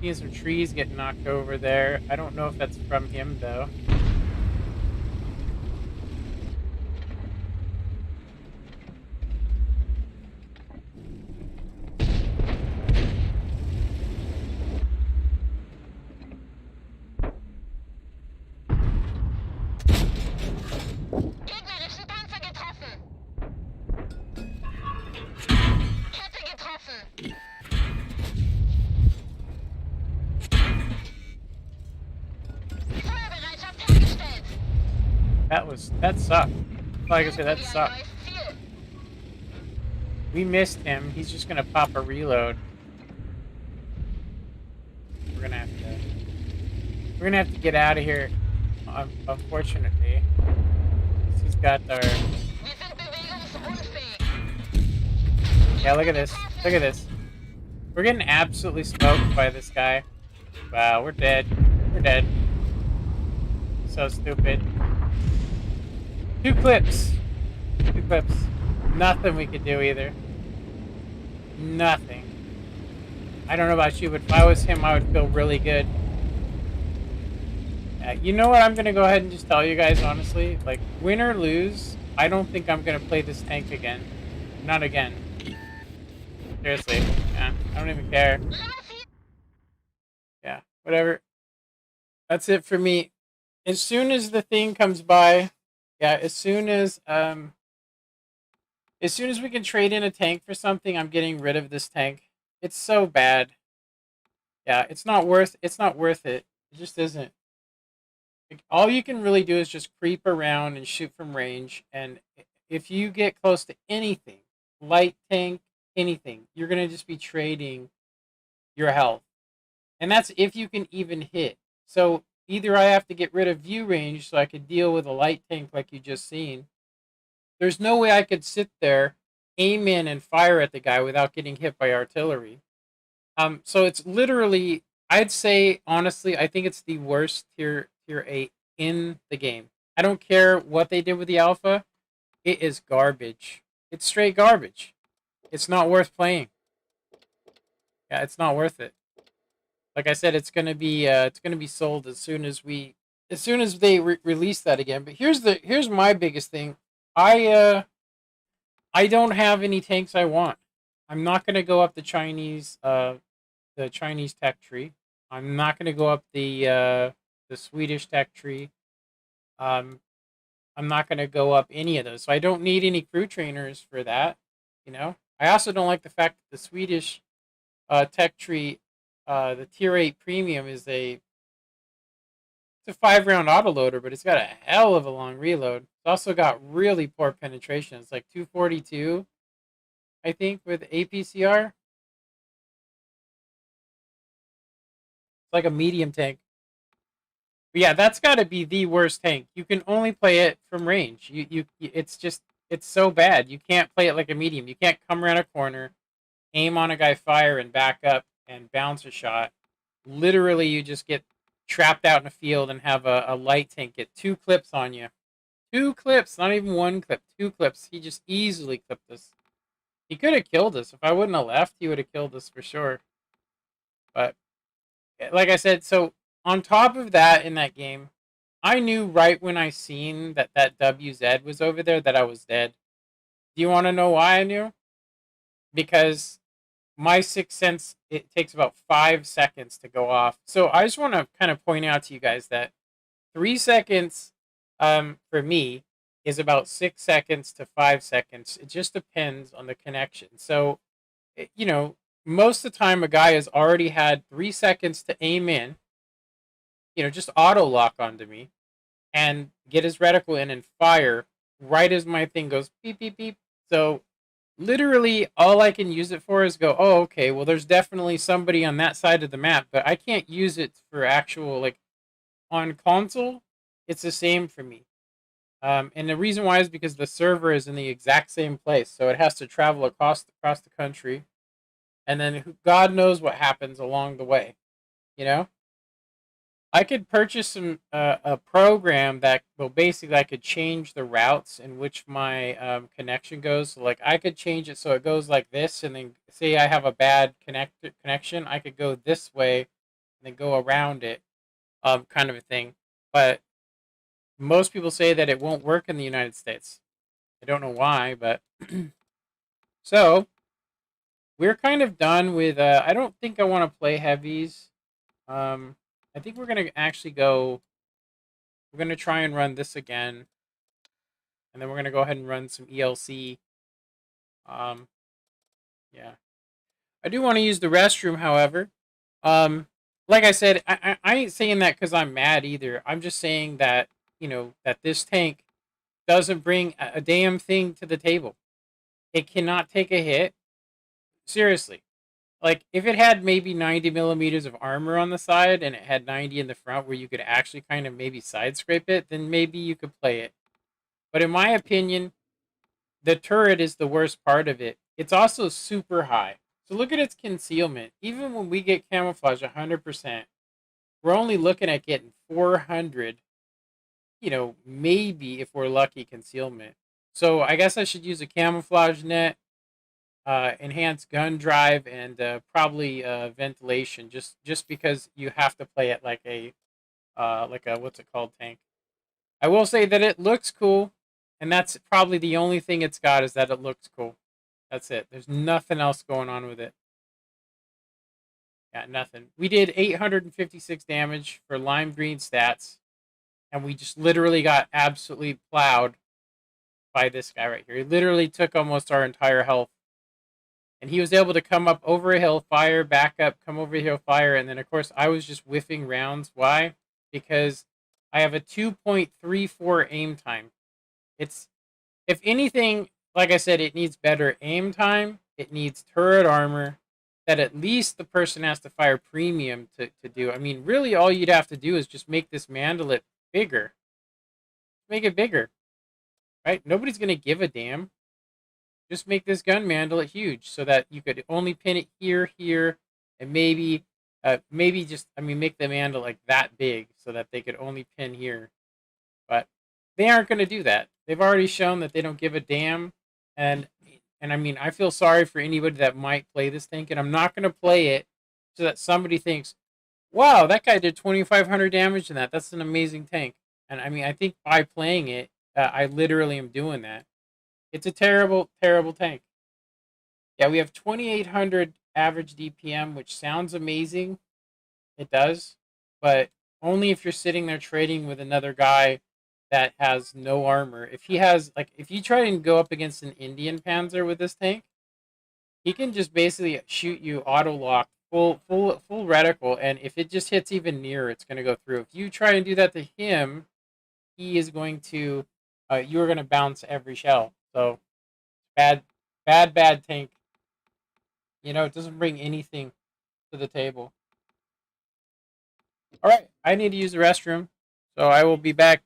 Seeing some trees get knocked over there. I don't know if that's from him, though. Gegnerischen Panzer getroffen! Kette getroffen! Feuerbereitschaft hergestellt! That sucked. Like I said, that Finden wir ein sucked. neues Ziel. We missed him. He's just gonna pop a reload. We're gonna have to get out of here. Unfortunately, he's got our. Wir sind bewegungsunfähig. Yeah, look at this. Look at this. We're getting absolutely smoked by this guy. Wow, we're dead. We're dead. So stupid. 2 clips. 2 clips. Nothing we could do either. Nothing. I don't know about you, but if I was him, I would feel really good. You know what? I'm going to go ahead and just tell you guys, honestly. Like, win or lose, I don't think I'm going to play this tank again. Not again. Seriously. Yeah, I don't even care. Yeah, whatever. That's it for me. As soon as the thing comes by, yeah, as soon as we can trade in a tank for something, I'm getting rid of this tank. It's so bad. Yeah, it's not worth it. It just isn't. Like, all you can really do is just creep around and shoot from range, and if you get close to anything, light tank, anything, you're going to just be trading your health. And that's if you can even hit. So either I have to get rid of view range so I could deal with a light tank like you just seen. There's no way I could sit there, aim in, and fire at the guy without getting hit by artillery. So it's literally, I'd say, honestly, I think it's the worst tier 8 in the game. I don't care what they did with the alpha. It is garbage. It's straight garbage. It's not worth playing. Yeah, it's not worth it. Like I said, it's gonna be sold as soon as they release that again. But here's my biggest thing. I don't have any tanks I want. I'm not gonna go up the Chinese tech tree. I'm not gonna go up the Swedish tech tree. I'm not gonna go up any of those. So I don't need any crew trainers for that. You know. I also don't like the fact that the Swedish tech tree, the tier 8 premium is it's a 5-round autoloader, but it's got a hell of a long reload. It's also got really poor penetration. It's like 242, I think, with APCR. It's like a medium tank. But yeah, that's got to be the worst tank. You can only play it from range. It's so bad. You can't play it like a medium. You can't come around a corner, aim on a guy, fire, and back up and bounce a shot. Literally, you just get trapped out in a field and have a light tank get 2 clips on you. 2 clips, not even 1 clip, 2 clips. He just easily clipped us. He could have killed us. If I wouldn't have left, he would have killed us for sure. But, like I said, so on top of that in that game, I knew right when I seen that WZ was over there that I was dead. Do you want to know why I knew? Because my sixth sense, it takes about 5 seconds to go off. So I just want to kind of point out to you guys that 3 seconds for me is about 6 seconds to 5 seconds. It just depends on the connection. So, you know, most of the time a guy has already had 3 seconds to aim in, you know, just auto lock onto me and get his reticle in and fire right as my thing goes beep, beep, beep. So literally all I can use it for is go, oh, okay, well, there's definitely somebody on that side of the map, but I can't use it for actual, like, on console, it's the same for me. And the reason why is because the server is in the exact same place, so it has to travel across the country, and then God knows what happens along the way. You know, I could purchase a program that, well, basically I could change the routes in which my connection goes. So, like, I could change it so it goes like this, and then say I have a bad connection, I could go this way and then go around it, kind of a thing. But most people say that it won't work in the United States. I don't know why, but so we're kind of done with. I don't think I want to play heavies. Um, I think we're gonna actually go. We're gonna try and run this again, and then we're gonna go ahead and run some ELC. Um, yeah, I do want to use the restroom, however. Um, like I said, I ain't saying that because I'm mad either. I'm just saying that that this tank doesn't bring a damn thing to the table. It cannot take a hit. Seriously. Like, if it had maybe 90 millimeters of armor on the side and it had 90 in the front where you could actually kind of maybe side scrape it, then maybe you could play it. But in my opinion, the turret is the worst part of it. It's also super high. So look at its concealment. Even when we get camouflage 100%, we're only looking at getting 400, maybe if we're lucky, concealment. So I guess I should use a camouflage net, enhanced gun drive, and probably ventilation. Just because you have to play it like a what's it called, tank. I will say that it looks cool, and that's probably the only thing it's got is that it looks cool. That's it. There's nothing else going on with it. Yeah, nothing. We did 856 damage for lime green stats, and we just literally got absolutely plowed by this guy right here. He literally took almost our entire health. And he was able to come up over a hill, fire, back up, come over a hill, fire, and then of course I was just whiffing rounds. Why? Because I have a 2.34 aim time. It's, if anything, like I said, it needs better aim time. It needs turret armor that at least the person has to fire premium to do. I mean, really all you'd have to do is just make this mandalet bigger. Make it bigger, right? Nobody's gonna give a damn. Just make this gun mandala huge so that you could only pin it here, and maybe just, I mean, make the mandala like that big so that they could only pin here. But they aren't going to do that. They've already shown that they don't give a damn, and I mean, I feel sorry for anybody that might play this tank, and I'm not going to play it so that somebody thinks, "Wow, that guy did 2,500 damage in that. That's an amazing tank." And I mean, I think by playing it, I literally am doing that. It's a terrible, terrible tank. Yeah, we have 2,800 average DPM, which sounds amazing. It does, but only if you're sitting there trading with another guy that has no armor. If he has, like, if you try and go up against an Indian Panzer with this tank, he can just basically shoot you auto lock, full reticle, and if it just hits even near, it's going to go through. If you try and do that to him, he is going to, you're going to bounce every shell. So bad, bad tank. It doesn't bring anything to the table. All right, I need to use the restroom, so I will be back.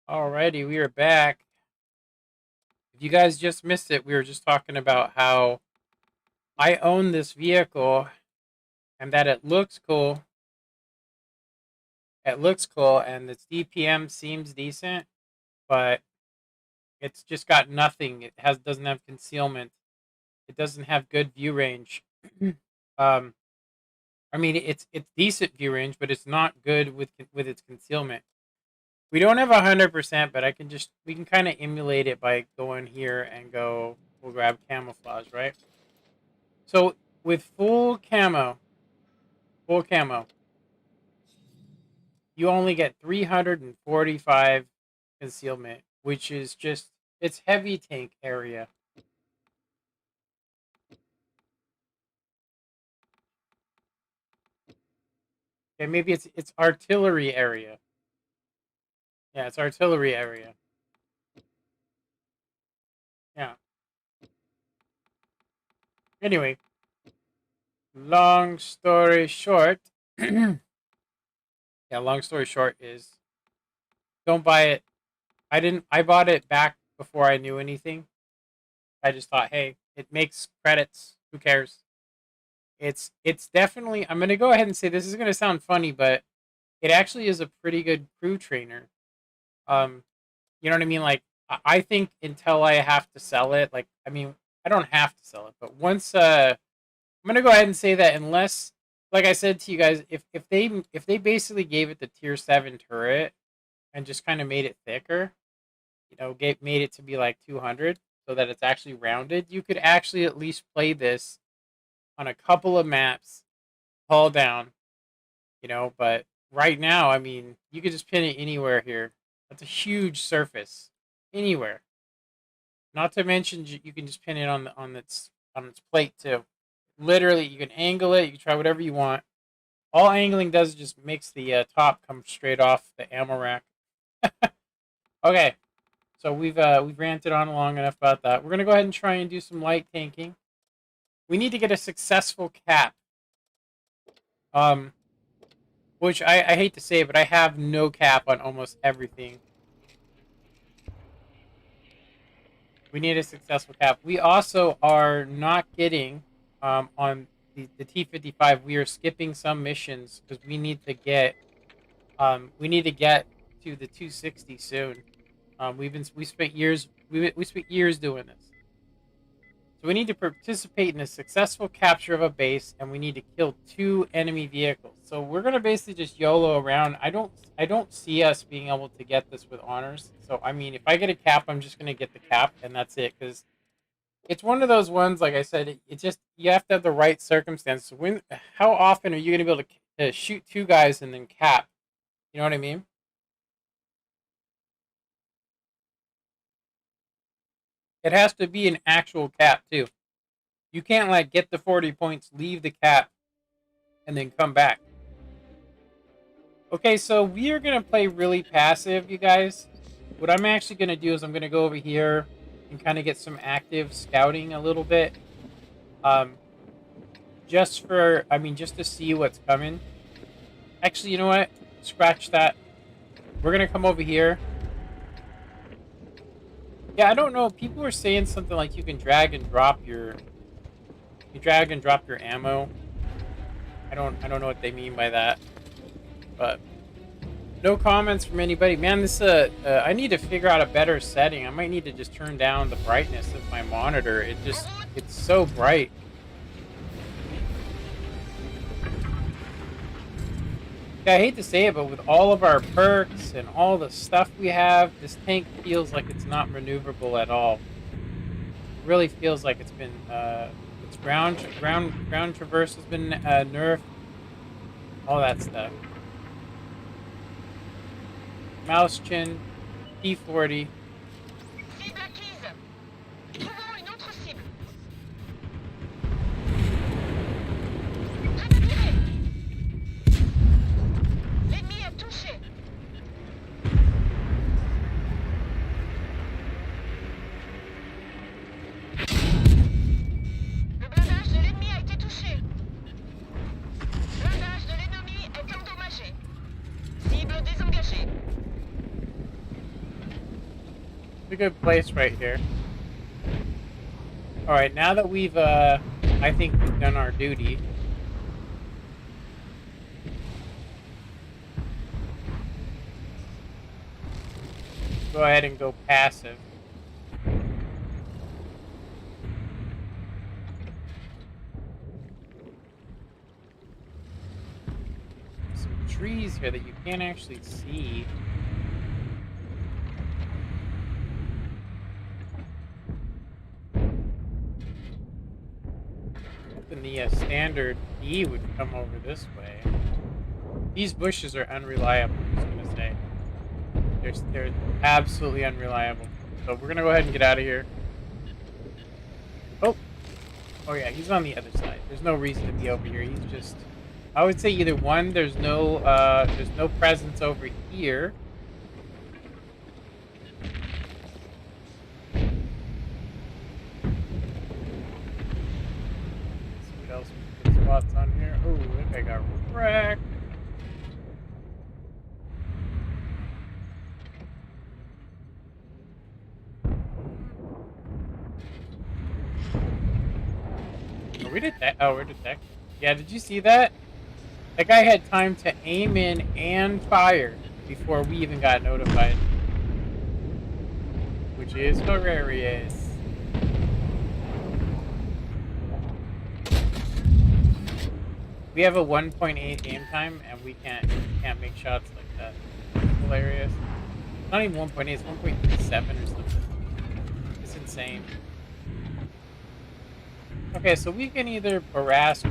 Alrighty, we are back. If you guys just missed it, we were just talking about how I own this vehicle and that it looks cool. It looks cool and its DPM seems decent, but it's just got nothing. It doesn't have concealment. It doesn't have good view range. um, I mean, it's decent view range, but it's not good with its concealment. We don't have 100%, but we can kind of emulate it by going here and we'll grab camouflage, right? So with full camo, you only get 345 concealment, which is just, it's heavy tank area. Okay, maybe it's artillery area. Yeah, it's artillery area. Yeah. Anyway, long story short, yeah, long story short is don't buy it. I bought it back before I knew anything. I just thought, hey, it makes credits. Who cares? It's definitely, I'm gonna go ahead and say this is gonna sound funny, but it actually is a pretty good crew trainer. Um, you know what I mean? Like I think until I have to sell it, like I mean, I don't have to sell it, but once I'm gonna go ahead and say that unless, like I said to you guys, if they basically gave it the tier 7 turret and just kind of made it thicker, made it to be like 200 so that it's actually rounded, you could actually at least play this on a couple of maps, hull down, but right now, I mean, you could just pin it anywhere here. That's a huge surface. Anywhere. Not to mention you can just pin it on its plate too. Literally, you can angle it, you can try whatever you want. All angling does is just makes the top come straight off the ammo rack. Okay. So we've ranted on long enough about that. We're gonna go ahead and try and do some light tanking. We need to get a successful cap. Which I hate to say, but I have no cap on almost everything. We need a successful cap. We also are not getting on the T-55. We are skipping some missions because we need to get to the 260 soon. We spent years doing this. So we need to participate in a successful capture of a base, and we need to kill 2 enemy vehicles. So we're gonna basically just YOLO around. I don't see us being able to get this with honors. So I mean, if I get a cap, I'm just gonna get the cap, and that's it. Because it's one of those ones, like I said, it just you have to have the right circumstances. How often are you gonna be able to shoot 2 guys and then cap? You know what I mean? It has to be an actual cap too. You can't like get the 40 points, leave the cap, and then come back. Okay, so we are gonna play really passive, you guys. What I'm actually gonna do is I'm gonna go over here and kind of get some active scouting a little bit. Just to see what's coming. Actually, you know what? Scratch that. We're gonna come over here. Yeah, I don't know. People were saying something like you can drag and drop your ammo. I don't know what they mean by that. But no comments from anybody. Man, this I need to figure out a better setting. I might need to just turn down the brightness of my monitor. It's so bright. Yeah, I hate to say it, but with all of our perks and all the stuff we have, this tank feels like it's not maneuverable at all. It really feels like it's been its ground traverse has been nerfed. All that stuff. Mouse chin, P40. Cible acquise. Trouvons une autre cible. Prêt à tirer. L'ennemi est touché. Le blindage de l'ennemi a été touché. Blindage de l'ennemi est endommagé. Cible désengagée. a good place right here. All right, now that we've, I think we've done our duty. Go ahead and go passive. Some trees here that you can't actually see. Hoping the standard E would come over this way. These bushes are unreliable, I'm just gonna say. They're absolutely unreliable. So we're gonna go ahead and get out of here. Oh, oh yeah, he's on the other side. There's no reason to be over here. He's just, I would say either one, there's no presence over here. Let's see what else we can get spots on here. Oh, that guy got wrecked. Oh, we did that. Oh, we're detected. Yeah, did you see that? That guy had time to aim in and fire before we even got notified. Which is hilarious. We have a 1.8 aim time, and we can't make shots like that. It's hilarious. Not even 1.8, it's 1.7 or something. It's insane. Okay, so we can either harass.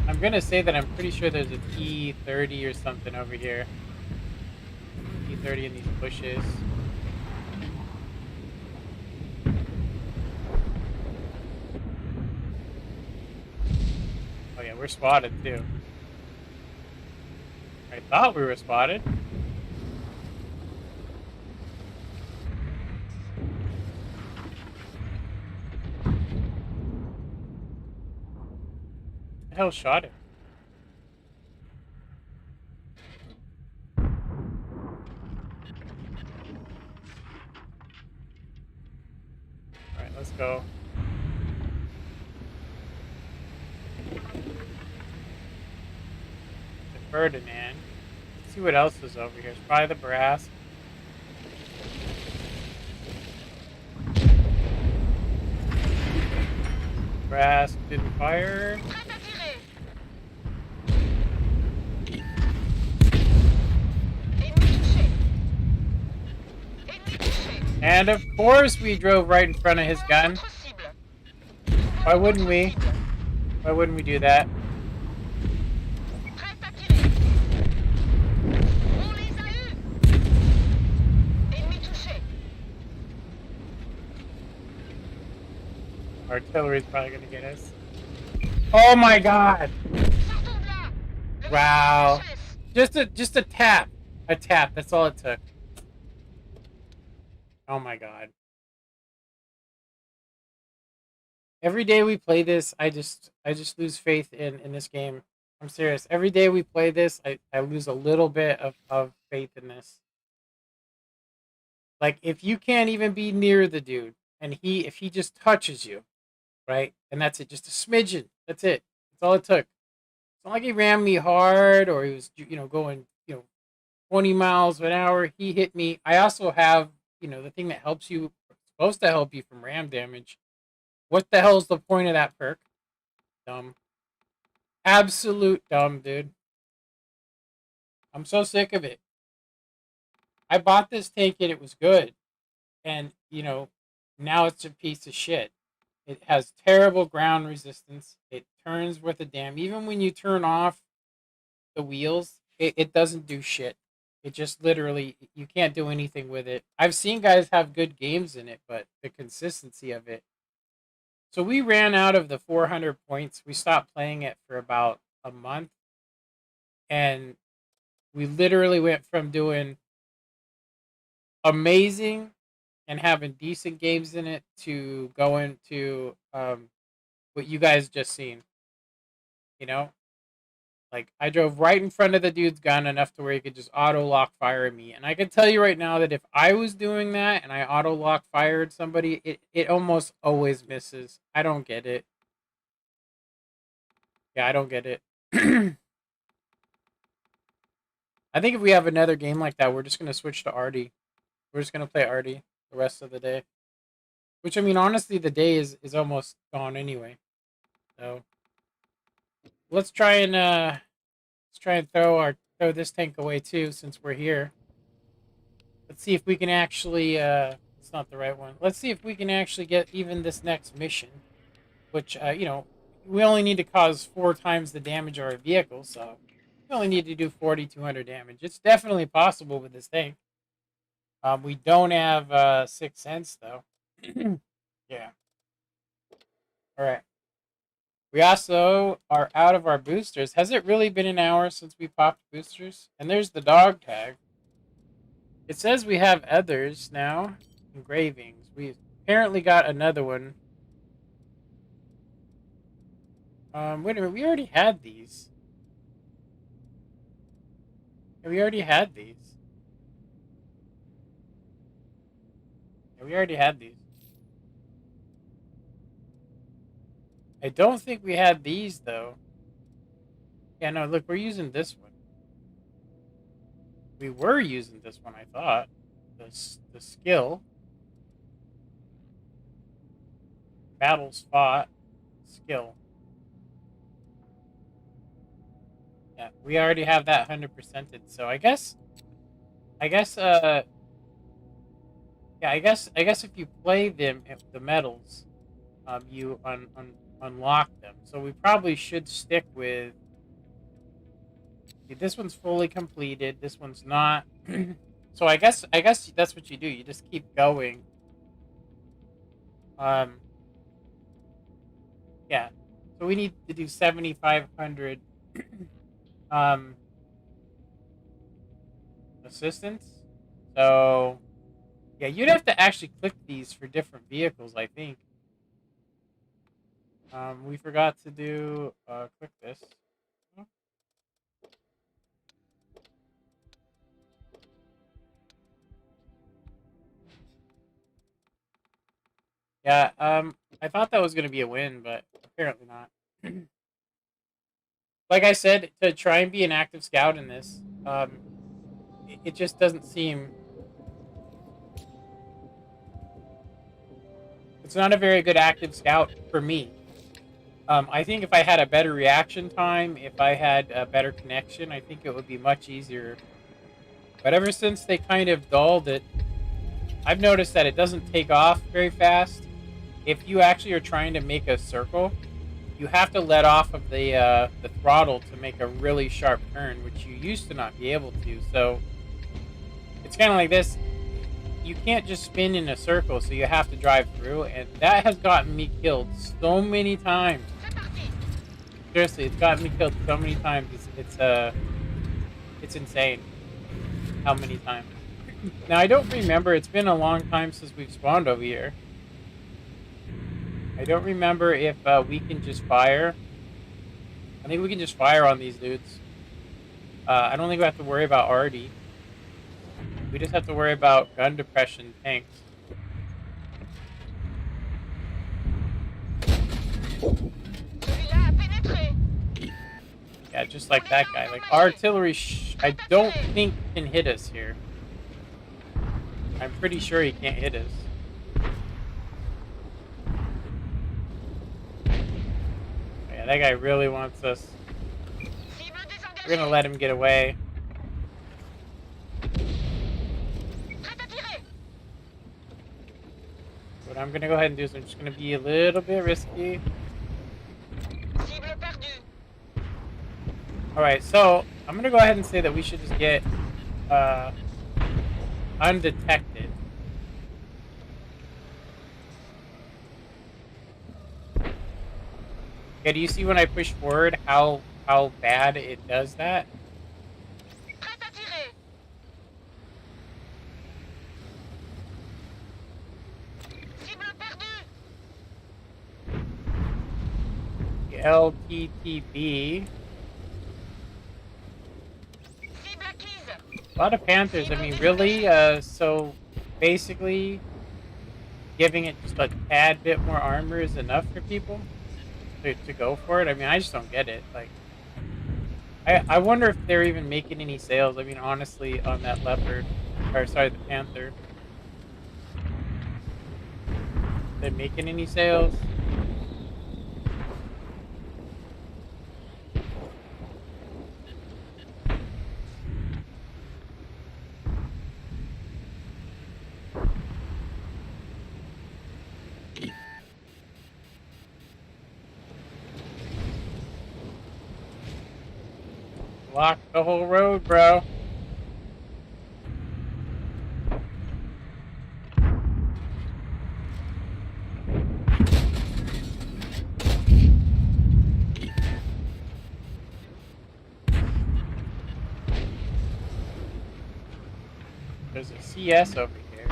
I'm gonna say that I'm pretty sure there's a T30 or something over here. T30 in these bushes. Oh yeah, we're spotted too. I thought we were spotted. The hell shot him? Alright, let's go. To Ferdinand. Let's see what else is over here. It's probably the brass. Brass didn't fire. And of course we drove right in front of his gun. Why wouldn't we? Why wouldn't we do that? Artillery's probably gonna get us. Oh my god! Wow. Just a tap. A tap, that's all it took. Oh my god. Every day we play this, I just lose faith in this game. I'm serious. Every day we play this, I lose a little bit of faith in this. Like if you can't even be near the dude and if he just touches you, right? And that's it, just a smidgen. That's it. That's all it took. It's not like he rammed me hard or he was going, 20 miles an hour. He hit me. I also have, the thing that helps you, supposed to help you from ram damage. What the hell is the point of that perk? Dumb. Absolute dumb, dude. I'm so sick of it. I bought this tank and it was good. And, now it's a piece of shit. It has terrible ground resistance. It turns worth a damn. Even when you turn off the wheels, it doesn't do shit. It just literally, you can't do anything with it. I've seen guys have good games in it, but the consistency of it. So we ran out of the 400 points. We stopped playing it for about a month. And we literally went from doing amazing and having decent games in it to going to what you guys just seen. You know, Like, I drove right in front of the dude's gun enough to where he could just auto lock fire at me. And I can tell you right now that if I was doing that and I auto lock fired somebody, it almost always misses. I don't get it. Yeah, I don't get it. I think if we have another game like that, we're just going to switch to Artie. We're just going to play Artie the rest of the day. Which, I mean, honestly, the day is almost gone anyway. So, let's try and throw this tank away too, since we're here. Let's see if we can actually, it's not the right one. Let's see if we can actually get even this next mission. Which, you know, we only need to cause 4 times the damage of our vehicle, so we only need to do 4,200 damage. It's definitely possible with this tank. We don't have 6 cents, though. Yeah. Alright. We also are out of our boosters. Has it really been an hour since we popped boosters? And there's the dog tag. It says we have others now. Engravings. We apparently got another one. Wait a minute. We already had these. Yeah, we already had these. Yeah, we already had these. I don't think we had these, though. Yeah, no, look, we're using this one. We were using this one, I thought. The skill. Battles fought. Skill. Yeah, we already have that 100%ed, so I guess, yeah, I guess if you play them, the medals, you unlock them. So we probably should stick with. This one's fully completed. This one's not. So I guess that's what you do. You just keep going. Yeah. So we need to do 7,500 assistance. So yeah, you'd have to actually click these for different vehicles, I think. We forgot to do click this. Yeah, I thought that was going to be a win, but apparently not. Like I said, to try and be an active scout in this, it just doesn't seem. It's not a very good active scout for me. I think if I had a better reaction time, if I had a better connection, I think it would be much easier. But ever since they kind of dulled it, I've noticed that it doesn't take off very fast. If you actually are trying to make a circle, you have to let off of the throttle to make a really sharp turn, which you used to not be able to. So it's kind of like this. You can't just spin in a circle, so you have to drive through, and that has gotten me killed so many times. Seriously, it's gotten me killed so many times. It's insane how many times. Now I don't remember. It's been a long time since we've spawned over here. I don't remember if we can just fire. I think we can just fire on these dudes. I don't think we have to worry about Artie. We just have to worry about gun depression tanks. Yeah, just like that guy. Like, artillery, I don't think can hit us here. I'm pretty sure he can't hit us. Yeah, that guy really wants us. We're gonna let him get away. What I'm gonna go ahead and do is I'm just gonna be a little bit risky. Alright, so I'm gonna go ahead and say that we should just get undetected. Okay, do you see when I push forward how bad it does that? LTTB. A lot of Panthers. I mean, really? So basically, giving it just a tad bit more armor is enough for people to go for it? I mean, I just don't get it. Like, I wonder if they're even making any sales. I mean, honestly, on that leopard, or sorry, the panther, they're making any sales? Block the whole road, bro. There's a CS over here.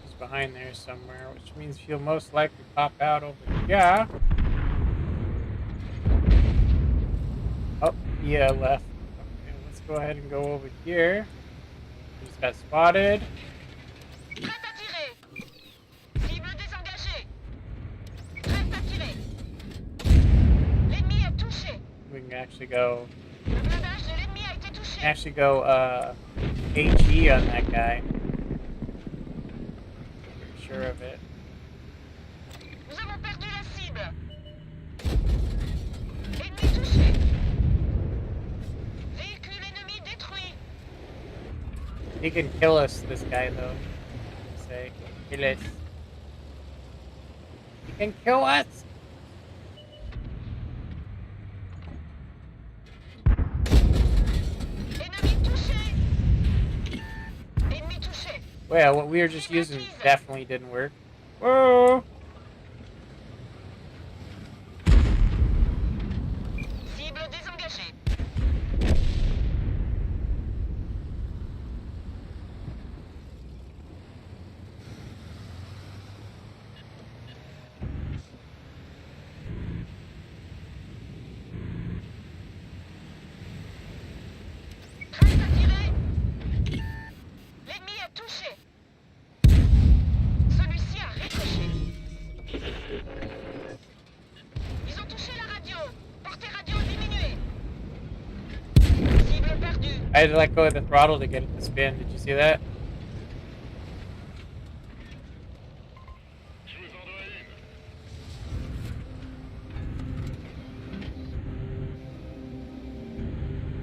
He's behind there somewhere, which means he'll most likely pop out over here. Oh, yeah, left. Okay, let's go ahead and go over here. He just got spotted. Prête à tirer. Cible désengagée. Prête à tirer. L'ennemi est touché. We can actually go. Le blindage de l'ennemi a été touché. Actually go HE on that guy. Pretty sure of it. Nous avons perdu la cible. Ennemi touché. Véhicule ennemi détruit. He can kill us, this guy though. Say, kill us. He can kill us. Ennemi touché. Ennemi touché. Well, what we were just using definitely didn't work. Whoa! Cible désengagée. Prête à tirer. L'ennemi est touché. Celui-ci a ricoché. Ils ont touché la radio. Portée radio diminuée. Cible perdue. I had to let go of the throttle to get it to spin. Did you see that? Je vous en dois une.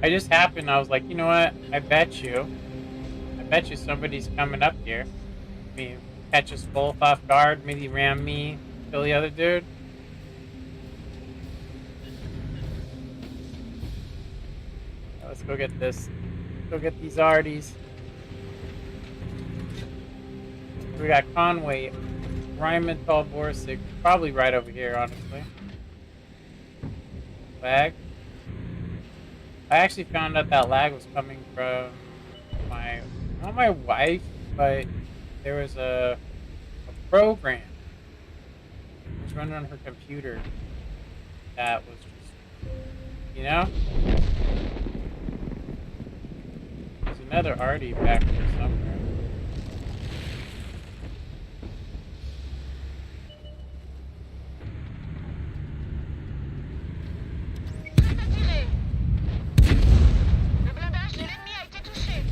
I just happened. I was like, you know what? I bet you somebody's coming up here. I mean, catch us both off guard. Maybe ram me, kill the other dude. Let's go get this. Go get these arties. We got Conway, Rymanthal, Borsig, probably right over here, honestly. Lag. I actually found out that lag was coming from not my wife, but there was a program that was running on her computer that was just, you know? There's another arty back there somewhere. Prête à tirer. Le blindage de l'ennemi a été touché.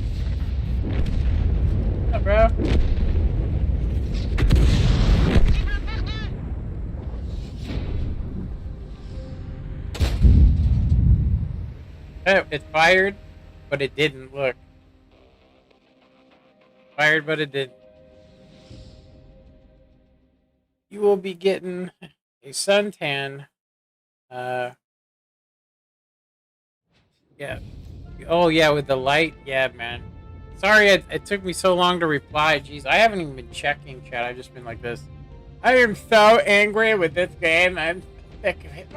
Yeah, bro. Cible perdue. It fired, but it didn't. Look. Fired, but it didn't. You will be getting a suntan. Yeah. Oh, yeah, with the light. Yeah, man. Sorry it took me so long to reply. Jeez, I haven't even been checking chat. I've just been like this. I am so angry with this game. I'm sick of it.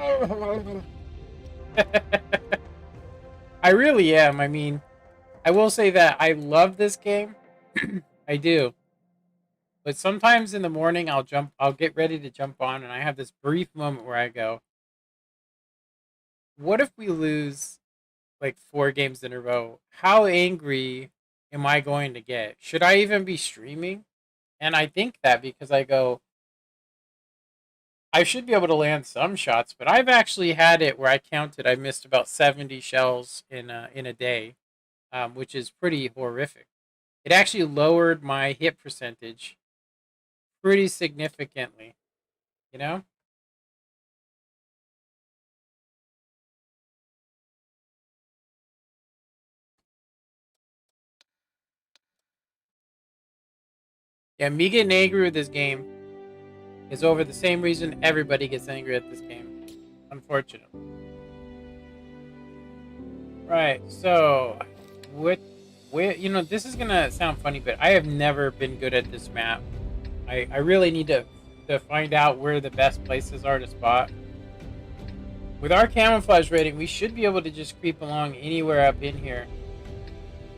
I really am. I mean, I will say that I love this game. I do. But sometimes in the morning, I'll get ready to jump on, and I have this brief moment where I go, what if we lose like 4 games in a row? How angry am I going to get? Should I even be streaming? And I think that because I go, I should be able to land some shots, but I've actually had it where I counted I missed about 70 shells in a day, which is pretty horrific. It actually lowered my hit percentage pretty significantly, you know? Yeah, me getting angry with this game is over the same reason everybody gets angry at this game, unfortunately. Right, so what where this is gonna sound funny, but I have never been good at this map. I really need to find out where the best places are to spot. With our camouflage rating, we should be able to just creep along anywhere up in here.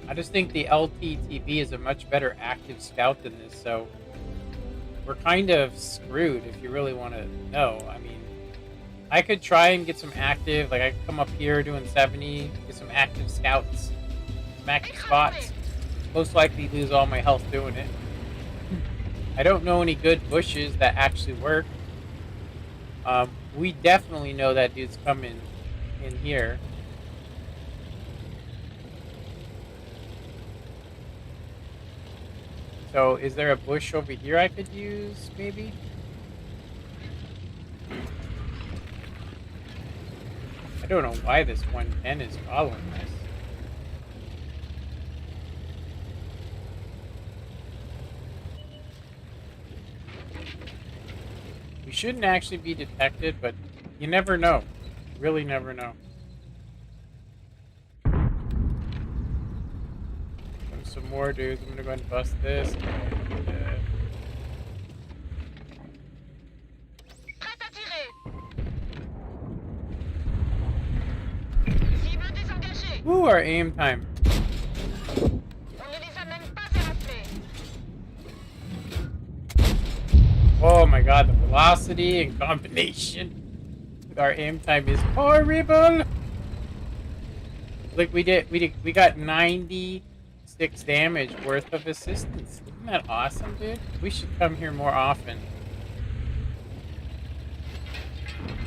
I just think the LTTB is a much better active scout than this, so we're kind of screwed if you really want to know. I mean, I could try and get some active, like I could come up here doing 70, get some active scouts, some active spots. Most likely lose all my health doing it. I don't know any good bushes that actually work. We definitely know that dude's coming in here. So is there a bush over here I could use, maybe? I don't know why this 110 is following us. We shouldn't actually be detected, but you never know. You really never know. Some more dudes. I'm gonna go ahead and bust this. Prête à tirer. Cible désengagée. Ooh, our aim time. On ne les a même pas éraflés. Oh my god, the velocity and combination with our aim time is horrible. Like we got 96 damage worth of assistance. Isn't that awesome, dude? We should come here more often.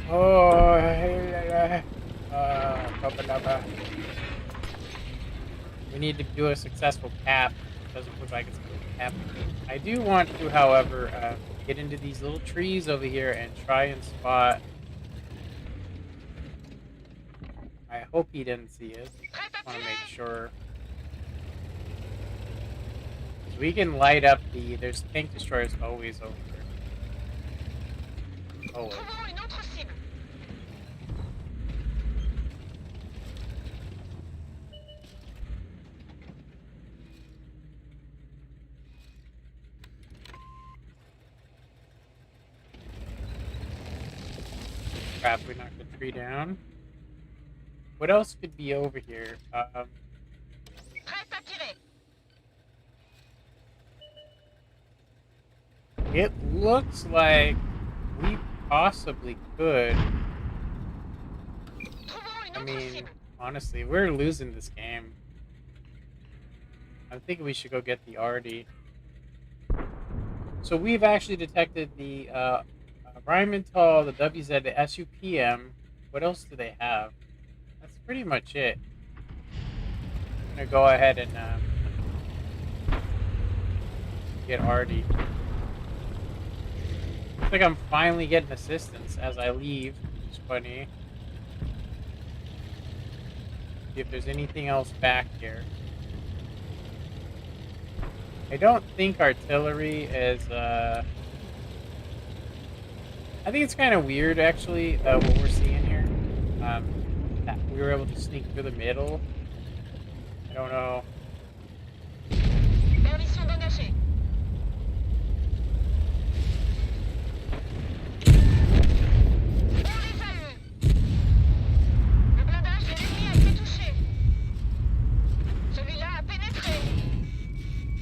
Oh, we need to do a successful cap. Doesn't look like it's going to happen. I do want to, however, get into these little trees over here and try and spot. I hope he didn't see us. I want to make sure. So we can light up there's tank destroyers always over here. Always. Trouvons une autre cible. Crap, we knocked the tree down. What else could be over here? Prête à tirer. It looks like we possibly could. Trouvons une I autre mean, cible. honestly, we're losing this game. I'm thinking we should go get the RD. So we've actually detected the Rheinmetall, the WZ, the SUPM. What else do they have? That's pretty much it. I'm gonna go ahead and get RD. Looks like I'm finally getting assistance as I leave, which is funny. See if there's anything else back here. I don't think artillery is, I think it's kind of weird, actually, what we're seeing here. That we were able to sneak through the middle. I don't know. Permission d'engager. On les a eus. Le blindage de l'ennemi a été touché. Celui-là a pénétré.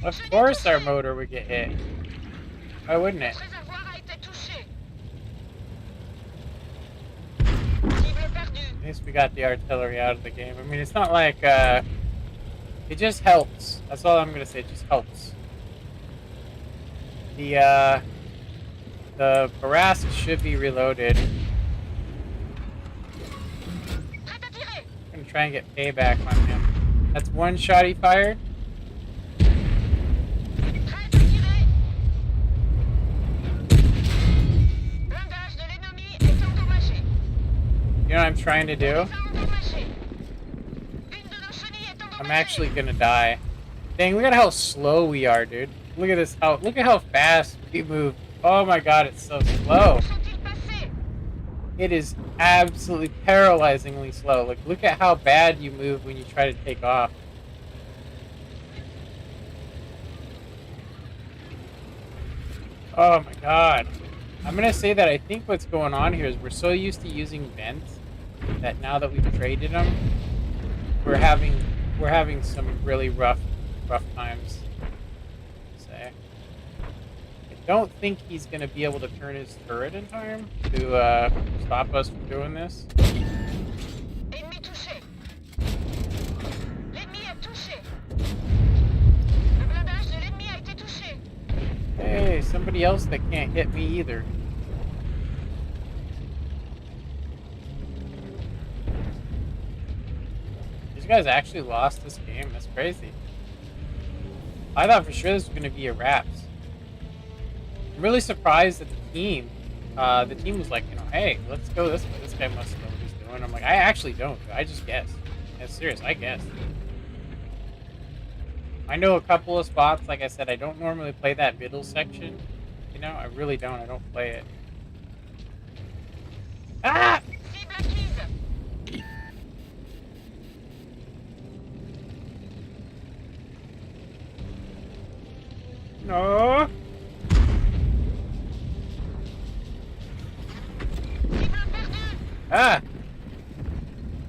Of course our motor would get hit. Why wouldn't Le it? réservoir a été touché. Cible perdue. At least we got the artillery out of the game. I mean, it's not like, it just helps. That's all I'm gonna say, it just helps. The Barrask should be reloaded. Prêt à tirer. I'm gonna try and get payback on him. That's one shot he fired. Prêt à tirer. Blindage de l'ennemi est endommagé. You know what I'm trying to do? Les a endommagés. Une de nos chenilles est endommagée. I'm actually gonna die. Dang, look at how slow we are, dude. Look at this. Look at how fast we move. Oh my god, it's so slow. Où sont-ils passés? It is absolutely paralyzingly slow. Like, look at how bad you move when you try to take off. Oh my god. I'm gonna say that I think what's going on here is we're so used to using vents that now that we've traded them, we're having some really rough times. Say, I don't think he's gonna be able to turn his turret in time to stop us from doing this. Ennemi touché. L'ennemi est touché. Le blindage de l'ennemi a été touché. Hey, somebody else that can't hit me either. These guys actually lost this game. That's crazy. I thought for sure this was going to be a wraps. I'm really surprised that the team was like, hey, let's go this way. This guy must know what he's doing. I'm like, I actually don't. I just guessed. That's serious. I guessed. I know a couple of spots. Like I said, I don't normally play that middle section. I really don't. I don't play it. Ah! Cible acquise. No! Cible perdue. Ah!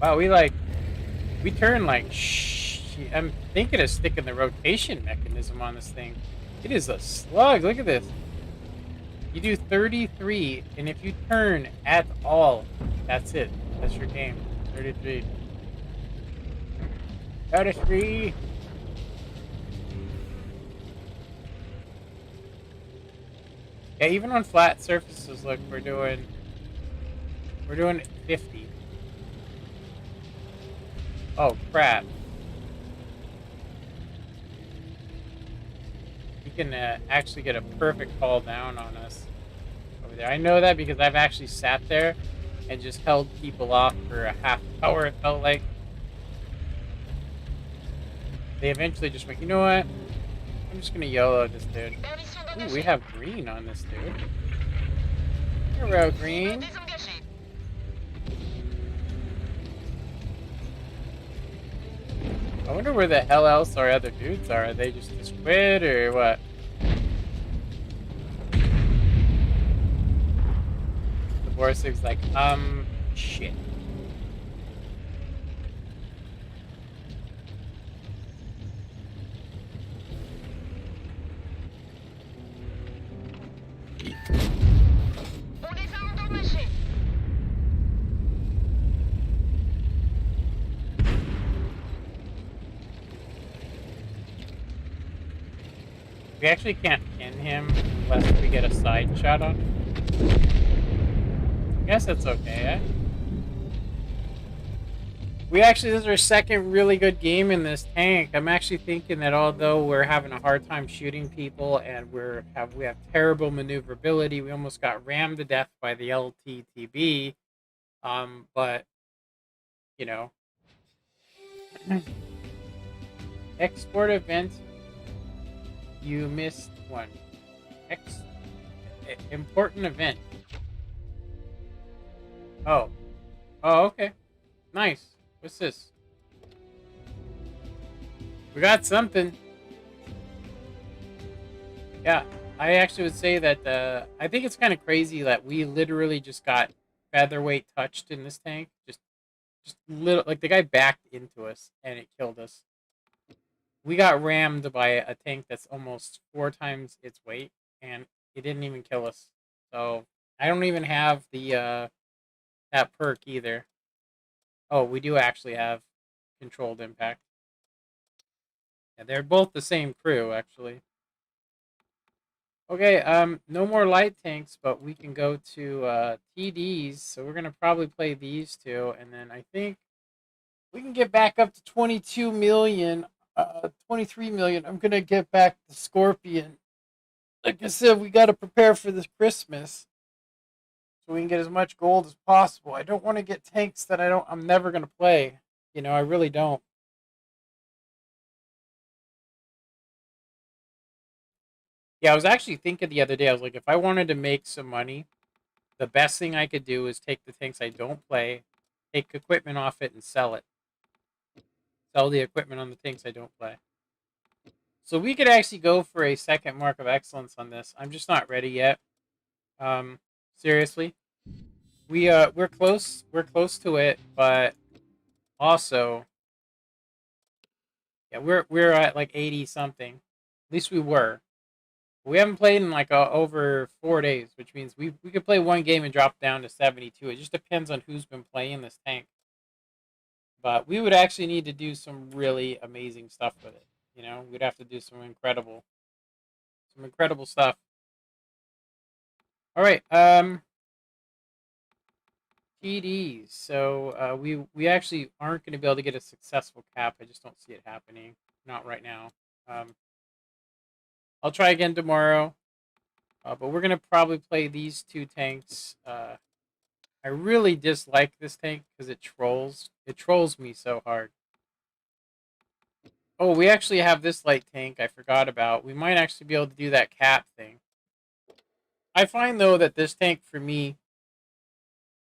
Wow, we turn like I'm thinking of sticking the rotation mechanism on this thing. It is a slug. Look at this. You do 33, and if you turn at all, that's it. That's your game. 33. 33. Yeah, even on flat surfaces, look, we're doing 50. Oh crap. He can actually get a perfect call down on us over there. I know that because I've actually sat there and just held people off for a half hour, it felt like. They eventually just went, you know what? I'm just gonna YOLO this dude. Ooh, we have green on this dude. Hello, green. Désengagé. I wonder where the hell else our other dudes are. Are they just quit or what? The Borsig's like, shit. On les a endommagés. We actually can't pin him unless we get a side shot on him. I guess that's okay, eh? This is our second really good game in this tank. I'm actually thinking that although we're having a hard time shooting people and we have terrible maneuverability, we almost got rammed to death by the LTTB. But export event, you missed one. Important event. Oh, okay, nice. What's this? We got something. Yeah, I actually would say that I think it's kind of crazy that we literally just got featherweight touched in this tank. Just little, like the guy backed into us and it killed us. We got rammed by a tank that's almost 4 times its weight, and He didn't even kill us. So I don't even have the that perk either. Oh, we do actually have controlled impact. Yeah, they're both the same crew, actually. Okay, no more light tanks, but we can go to TDs. So we're gonna probably play these two, and then I think we can get back up to 22 million, 23 million. I'm gonna get back the Scorpion. Like I said, we gotta prepare for this Christmas, so we can get as much gold as possible. I don't want to get tanks that I'm never gonna play. You know, I really don't. Yeah, I was actually thinking the other day. I was like, if I wanted to make some money, the best thing I could do is take the tanks I don't play, take equipment off it, and sell it. Sell the equipment on the tanks I don't play. So we could actually go for a second mark of excellence on this. I'm just not ready yet. Seriously, we're close. We're close to it, but also, yeah, we're at like 80 something. At least we were. We haven't played in like over 4 days, which means we could play one game and drop down to 72. It just depends on who's been playing this tank. But we would actually need to do some really amazing stuff with it. You know, we'd have to do some incredible stuff. All right, TDs. So we actually aren't going to be able to get a successful cap. I just don't see it happening. Not right now. I'll try again tomorrow. But we're going to probably play these two tanks. I really dislike this tank because it trolls. It trolls me so hard. Oh, we actually have this light tank I forgot about. We might actually be able to do that cap thing. I find, though, that this tank, for me,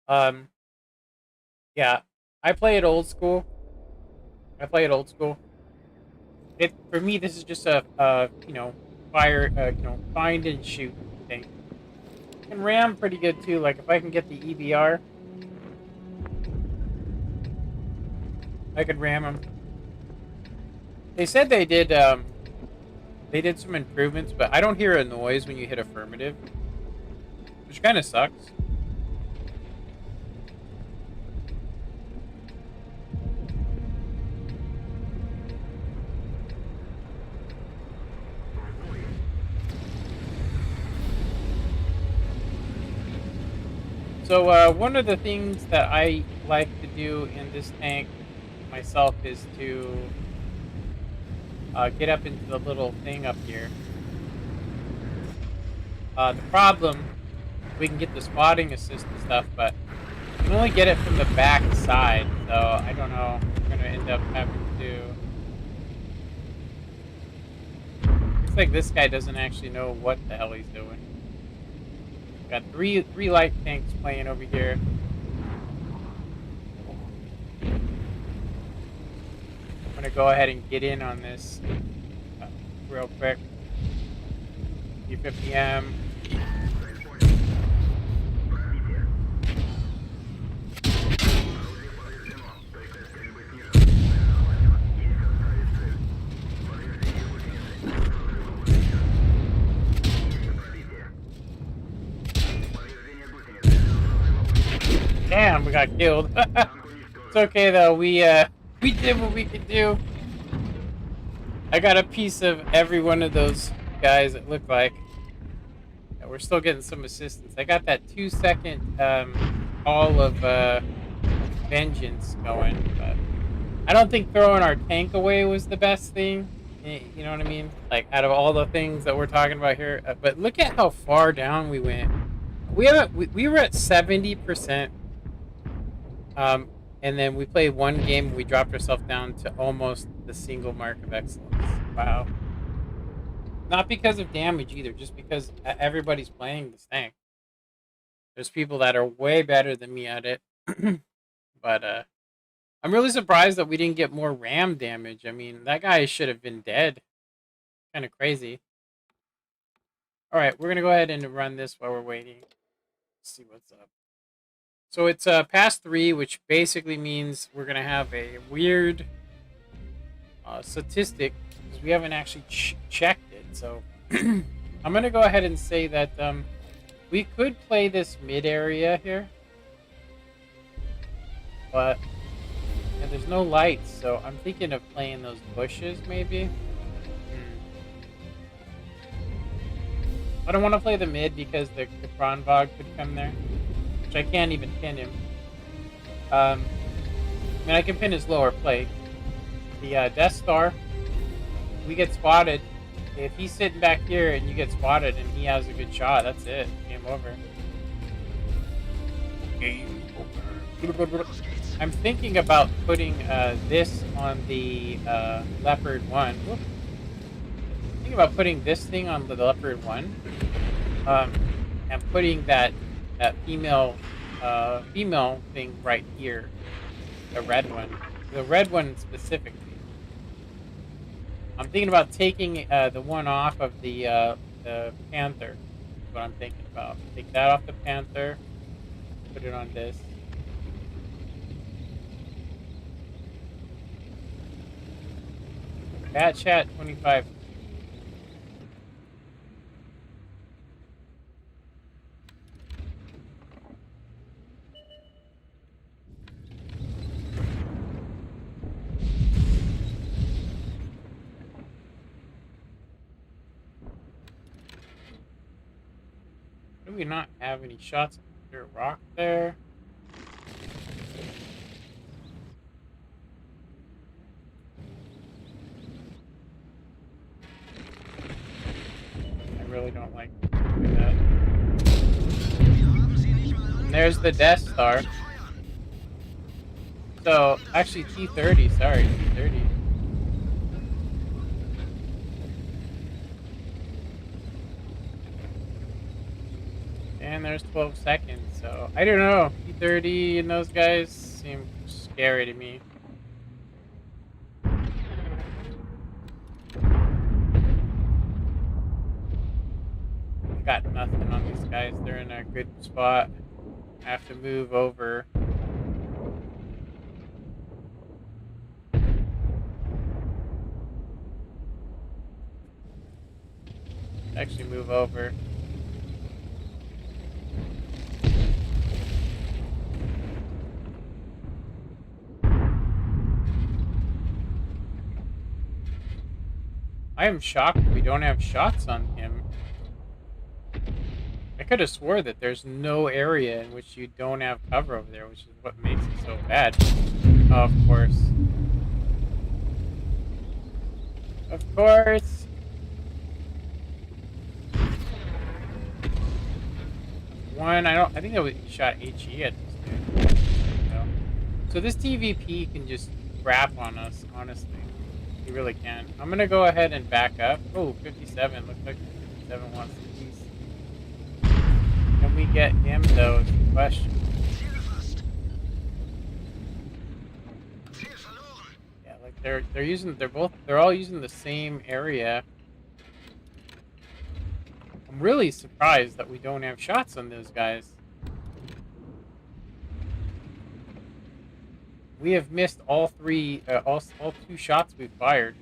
yeah, I play it old school. I play it old school. For me, this is just a fire, find and shoot thing. Can ram pretty good, too. Like, if I can get the EBR, I could ram them. They said they did some improvements, but I don't hear a noise when you hit affirmative, which kind of sucks. So one of the things that I like to do in this tank myself is to get up into the little thing up here. The problem, we can get the spotting assist and stuff, but you can only get it from the back side, so I don't know. We're going to end up having to... Looks like this guy doesn't actually know what the hell he's doing. Got three light tanks playing over here. I'm going to go ahead and get in on this real quick. U50M. Damn, we got killed. It's okay though. We did what we could do. I got a piece of every one of those guys. It looked like. Yeah, we're still getting some assistance. I got that 2-second call of vengeance going, but I don't think throwing our tank away was the best thing. You know what I mean? Like out of all the things that we're talking about here, but look at how far down we went. We were at 70%. And then we played one game and we dropped ourselves down to almost the single mark of excellence. Wow. Not because of damage either, just because everybody's playing this tank. There's people that are way better than me at it. But I'm really surprised that we didn't get more ram damage. I mean, that guy should have been dead. Kind of crazy. Alright, we're going to go ahead and run this while we're waiting. Let's see what's up. So it's past 3, which basically means we're going to have a weird statistic because we haven't actually checked it. So I'm gonna go ahead and say that we could play this mid area here, but yeah, there's no lights, so I'm thinking of playing those bushes maybe. I don't want to play the mid because the Kronvog could come there, which I can't even pin him. I mean, I can pin his lower plate. The Death Star, we get spotted. If he's sitting back here and you get spotted and he has a good shot, that's it. Game over. Game over. I'm thinking about putting this on the Leopard 1. Whoop. I'm thinking about putting this thing on the Leopard 1. And putting that female thing right here. The red one. The red one specifically. I'm thinking about taking the one off of the Panther. That's what I'm thinking about. Take that off the Panther. Put it on this. Bat Chat 25. Do we not have any shots? Is there a rock there? I really don't like doing that. And there's the Death Star. So, actually T30, sorry, T30. And there's 12 seconds, so I don't know. T30 and those guys seem scary to me. I got nothing on these guys. They're in a good spot. I have to move over. Actually move over. I am shocked we don't have shots on him. I could have swore that there's no area in which you don't have cover over there, which is what makes it so bad. Oh, of course. Of course. One, I think that we shot HE at this dude. So this TVP can just crap on us, honestly. He really can. I'm gonna go ahead and back up. Oh, 57. Looks like 57 wants the piece. Can we get him though? Is the question. Yeah, like they're all using the same area. I'm really surprised that we don't have shots on those guys. We have missed all three, all two shots we've fired.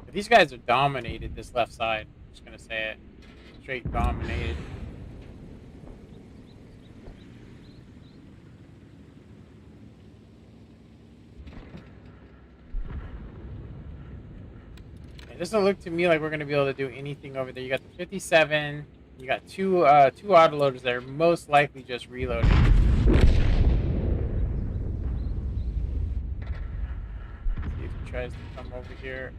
But these guys are dominated this left side. I'm just gonna say it. Straight dominated. It doesn't look to me like we're gonna be able to do anything over there. You got the 57. You got two autoloaders that are most likely just reloading. Let's see if he tries to come over here.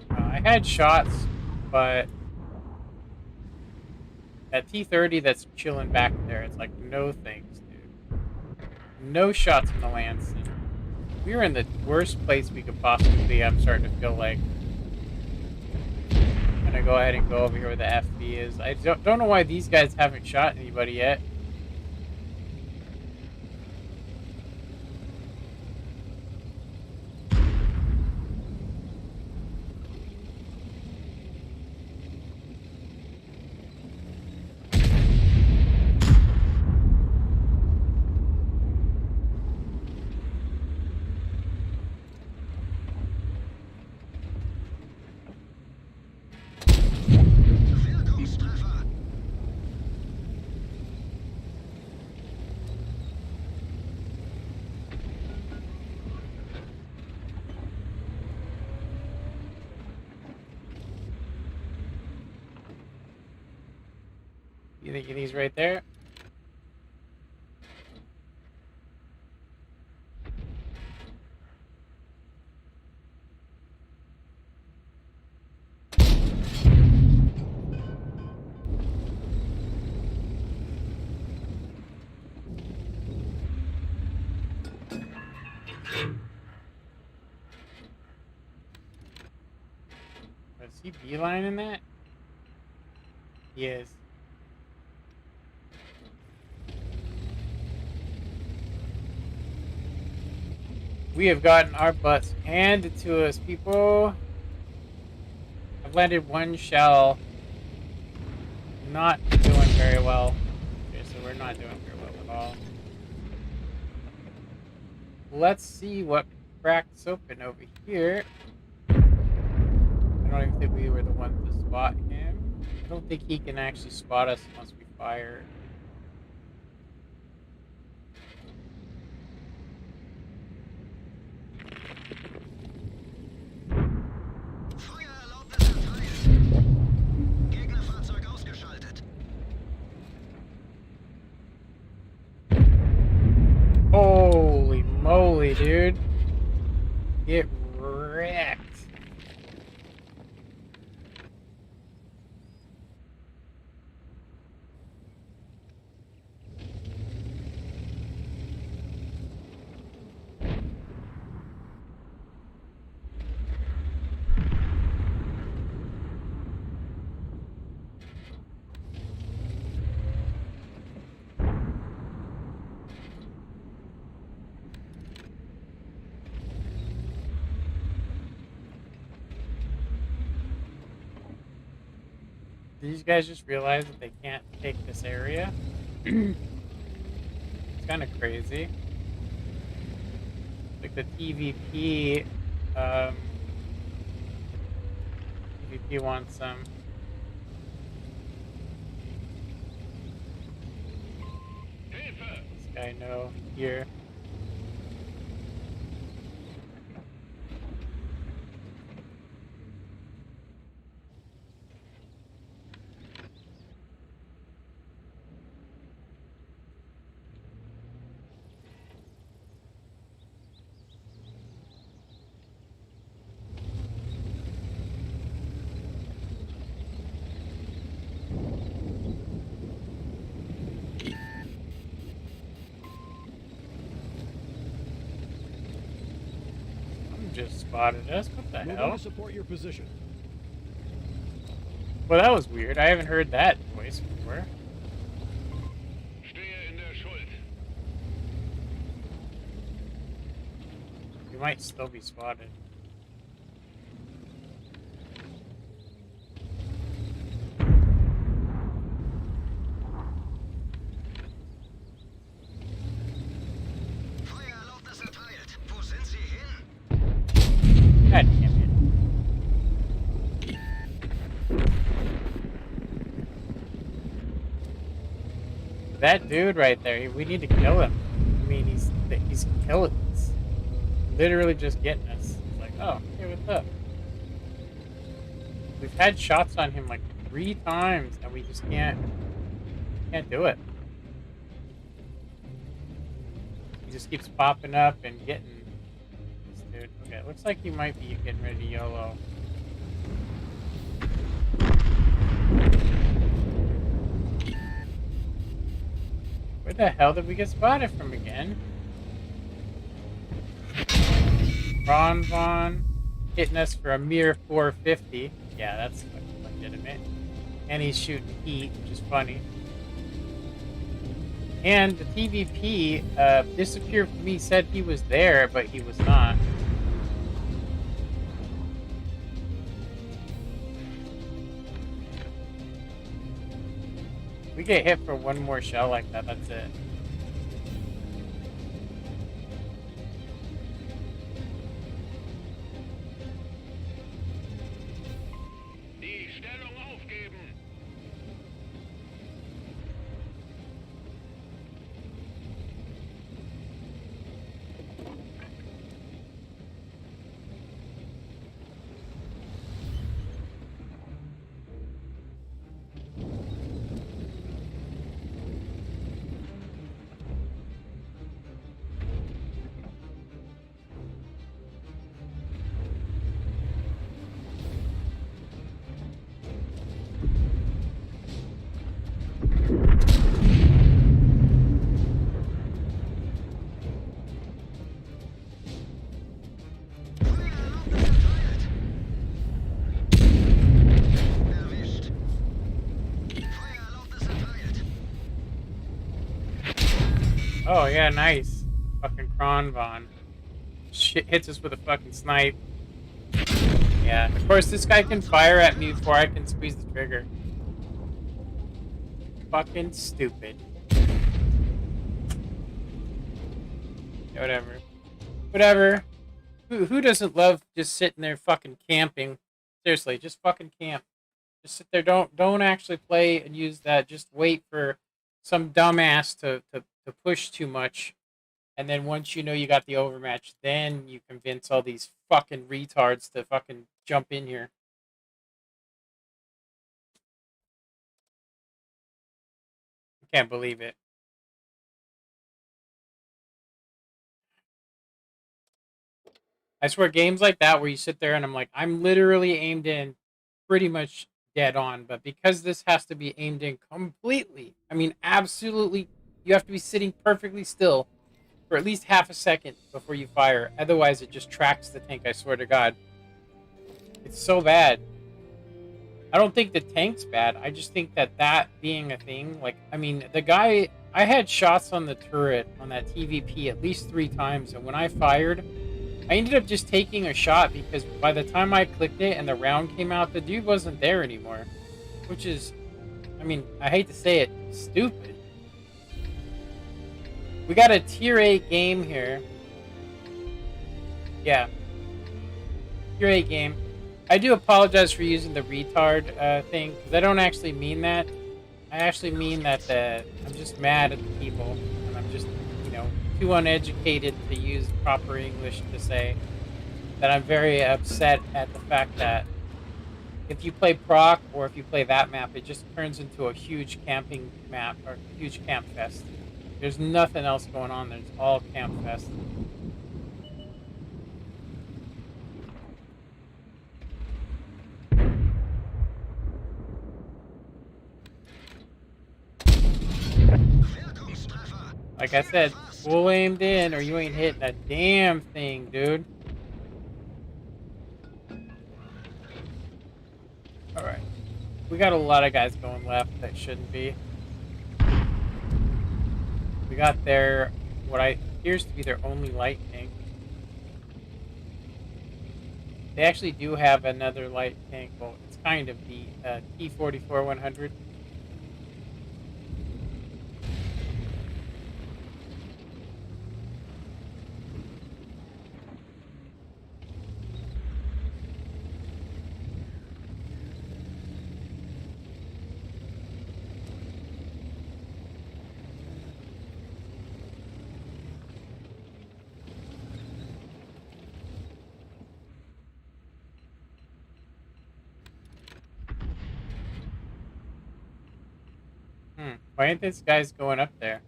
I had shots, but that T30 that's chilling back there, it's like, no thanks, dude. No shots in the Lancet. We were in the worst place we could possibly be, I'm starting to feel like. I'm gonna go ahead and go over here where the FB is. I don't know why these guys haven't shot anybody yet. You think he's right there? Is he beelining that? He is. We have gotten our butts handed to us, people. I've landed one shell. Not doing very well. Okay, so we're not doing very well at all. Let's see what cracks open over here. I don't even think we were the ones to spot him. I don't think he can actually spot us unless we fire. Feuererlaubnis erteilt. Gegnerfahrzeug ausgeschaltet. Holy moly, dude. Get wrecked. These guys just realize that they can't take this area. It's kind of crazy. Like the TVP, TVP wants some. Hilfe! This guy no here. Just spotted us. What the Moving hell? to support your position. Well, that was weird. I haven't heard that voice before. Stehe in der Schuld. You might still be spotted. Feuererlaubnis erteilt. Wo sind Sie hin? God damn it. That dude right there, we need to kill him. I mean, he's killing us. Literally just getting us. It's like, oh, hey, what's up? We've had shots on him like 3 times, and we just can't do it. He just keeps popping up and getting this dude. Okay, it looks like he might be getting ready to YOLO. Where the hell did we get spotted from again? Ron Vaughn hitting us for a mere 450. Yeah, that's legitimate. And he's shooting heat, which is funny. And the TVP disappeared from me, said he was there, but he was not. We get hit for one more shell like that, that's it. Die Stellung aufgeben. Oh yeah, nice. Fucking Kronvon. Shit hits us with a fucking snipe. Yeah. Of course, this guy can fire at me before I can squeeze the trigger. Fucking stupid. Yeah, whatever. Whatever. Who doesn't love just sitting there fucking camping? Seriously, just fucking camp. Just sit there. Don't actually play and use that. Just wait for some dumbass to push too much. And then once you know you got the overmatch, then you convince all these fucking retards to fucking jump in here. I can't believe it. I swear, games like that where you sit there and I'm literally aimed in pretty much dead on, but because this has to be aimed in completely, I mean, absolutely, you have to be sitting perfectly still for at least half a second before you fire. Otherwise, it just tracks the tank, I swear to God. It's so bad. I don't think the tank's bad. I just think that being a thing, like, I mean, the guy, I had shots on the turret on that TVP at least 3 times, and when I fired, I ended up just taking a shot because by the time I clicked it and the round came out, the dude wasn't there anymore. Which is, I mean, I hate to say it, stupid. We got a tier 8 game here. Yeah, tier 8 game. I do apologize for using the retard thing because I don't actually mean that. I actually mean that I'm just mad at the people and I'm just, too uneducated to use proper English to say that I'm very upset at the fact that if you play proc or if you play that map, it just turns into a huge camping map or a huge camp fest. There's nothing else going on there. It's all camp fest. Like I said, full aimed in or you ain't hitting a damn thing, dude. Alright. We got a lot of guys going left that shouldn't be. We got their, what I appears to be their only light tank. They actually do have another light tank. Well, it's kind of the T-44-100. Why ain't this guy's going up there?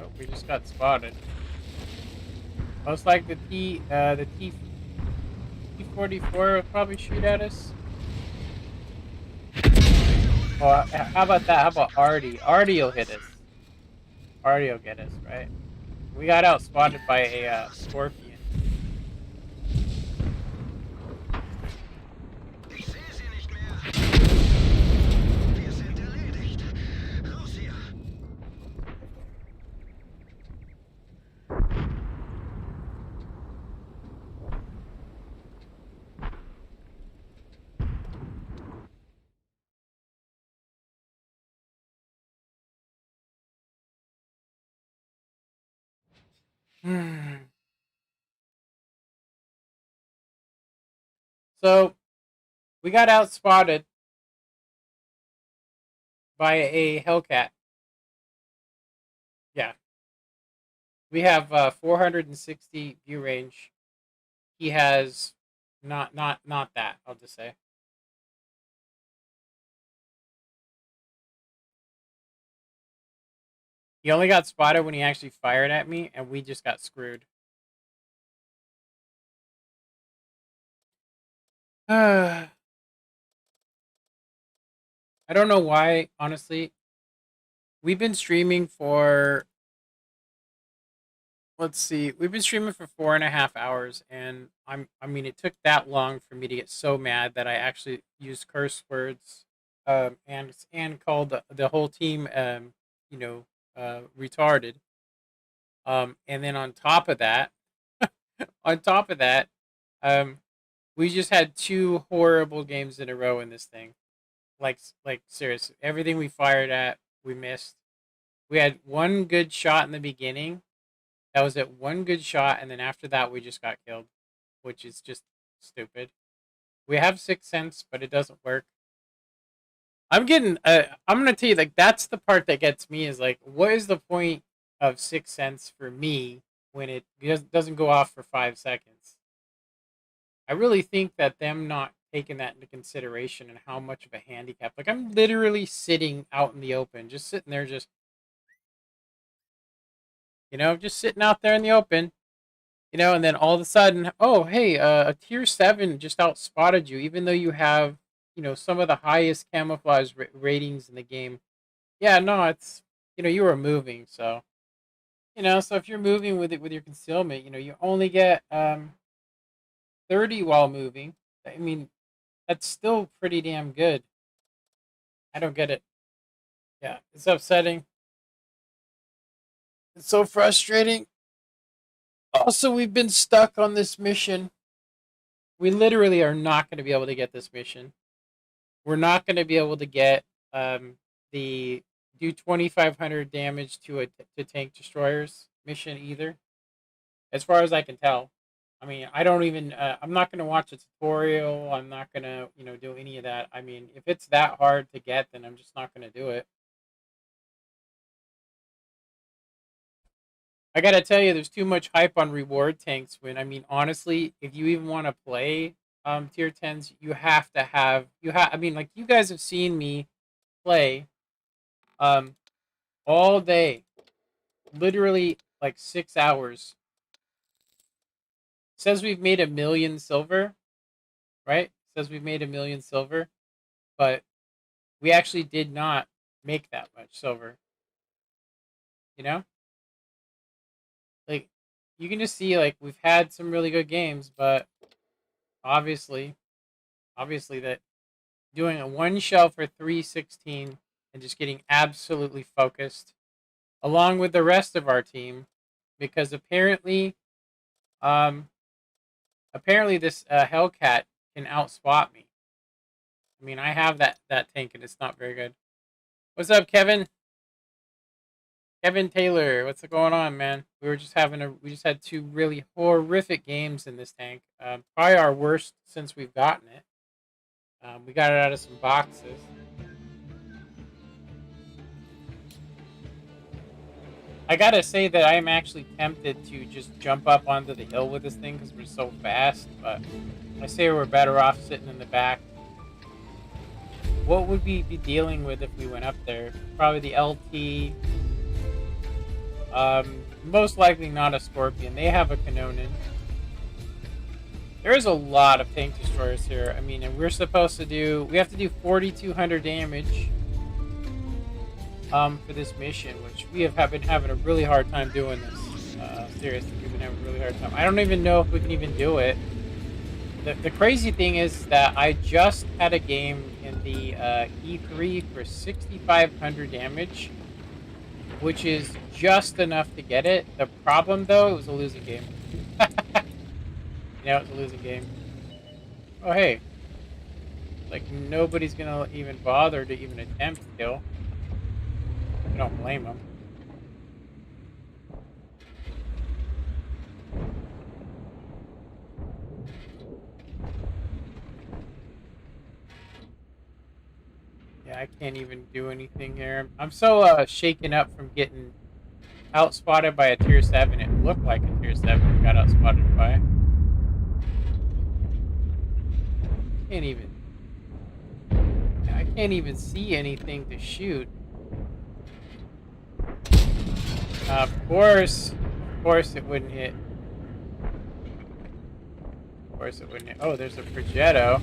Oh, we just got spotted. Most like the T-44 will probably shoot at us. Or how about that? How about Artie? Artie will hit us. Artie will get us, right? We got out spotted by a scorpion. So we got out spotted by a Hellcat. Yeah, we have 460 view range. He has not that. I'll just say. He only got spotted when he actually fired at me, and we just got screwed. I don't know why, honestly. We've been streaming for, let's see, we've been streaming for 4.5 hours, and I mean, it took that long for me to get so mad that I actually used curse words and called the whole team, you know, retarded. And then on top of that, um, we just had two horrible games in a row in this thing. Like seriously, everything we fired at, we missed. We had one good shot in the beginning. That was it, one good shot, and then after that, we just got killed, which is just stupid. We have Sixth Sense, but it doesn't work. I'm getting. I'm gonna tell you, like, that's the part that gets me is like, what is the point of Sixth Sense for me when it doesn't go off for 5 seconds? I really think that them not taking that into consideration and how much of a handicap. Like, I'm literally sitting out in the open, just sitting there, just sitting out there in the open, and then all of a sudden, oh hey, a tier 7 just outspotted you, even though you have, some of the highest camouflage ratings in the game. Yeah, no, it's, you were moving, so so if you're moving with it with your concealment, you only get 30 while moving. I mean, that's still pretty damn good. I don't get it. Yeah, it's upsetting. It's so frustrating. Also, we've been stuck on this mission. We literally are not going to be able to get this mission. We're not going to be able to get the do 2,500 damage to tank destroyers mission either, as far as I can tell. I mean, I don't even. I'm not going to watch a tutorial. I'm not going to, do any of that. I mean, if it's that hard to get, then I'm just not going to do it. I gotta tell you, there's too much hype on reward tanks. When I mean, honestly, if you even want to play tier 10s, you have to have you have. I mean, like, you guys have seen me play um all day, literally like 6 hours. Says we've made 1,000,000 silver, right? Says we've made 1,000,000 silver, but we actually did not make that much silver. You know, like, you can just see, like, we've had some really good games, but obviously, that doing a one shell for 316 and just getting absolutely focused along with the rest of our team, because um apparently this Hellcat can outspot me. I mean, I have that tank and it's not very good. What's up, Kevin? Kevin Taylor, what's going on, man? We just had two really horrific games in this tank. Probably our worst since we've gotten it. We got it out of some boxes. I gotta say that I am actually tempted to just jump up onto the hill with this thing because we're so fast, but I say we're better off sitting in the back. What would we be dealing with if we went up there? Probably the LT. Most likely not a Scorpion. They have a Canonin. There is a lot of tank destroyers here. I mean, and we have to do 4,200 damage for this mission, which we have been having a really hard time doing this. Seriously, we've been having a really hard time. I don't even know if we can even do it. The crazy thing is that I just had a game in the E3 for 6,500 damage, which is just enough to get it. The problem, though, it was a losing game. It was a losing game. Oh, hey. Like, nobody's gonna even bother to even attempt to kill. I don't blame them. Yeah, I can't even do anything here. I'm so shaken up from getting outspotted by a tier 7. It looked like a tier 7 got outspotted by. I can't even see anything to shoot. Of course it wouldn't hit. Of course it wouldn't hit. Oh, there's a Progetto.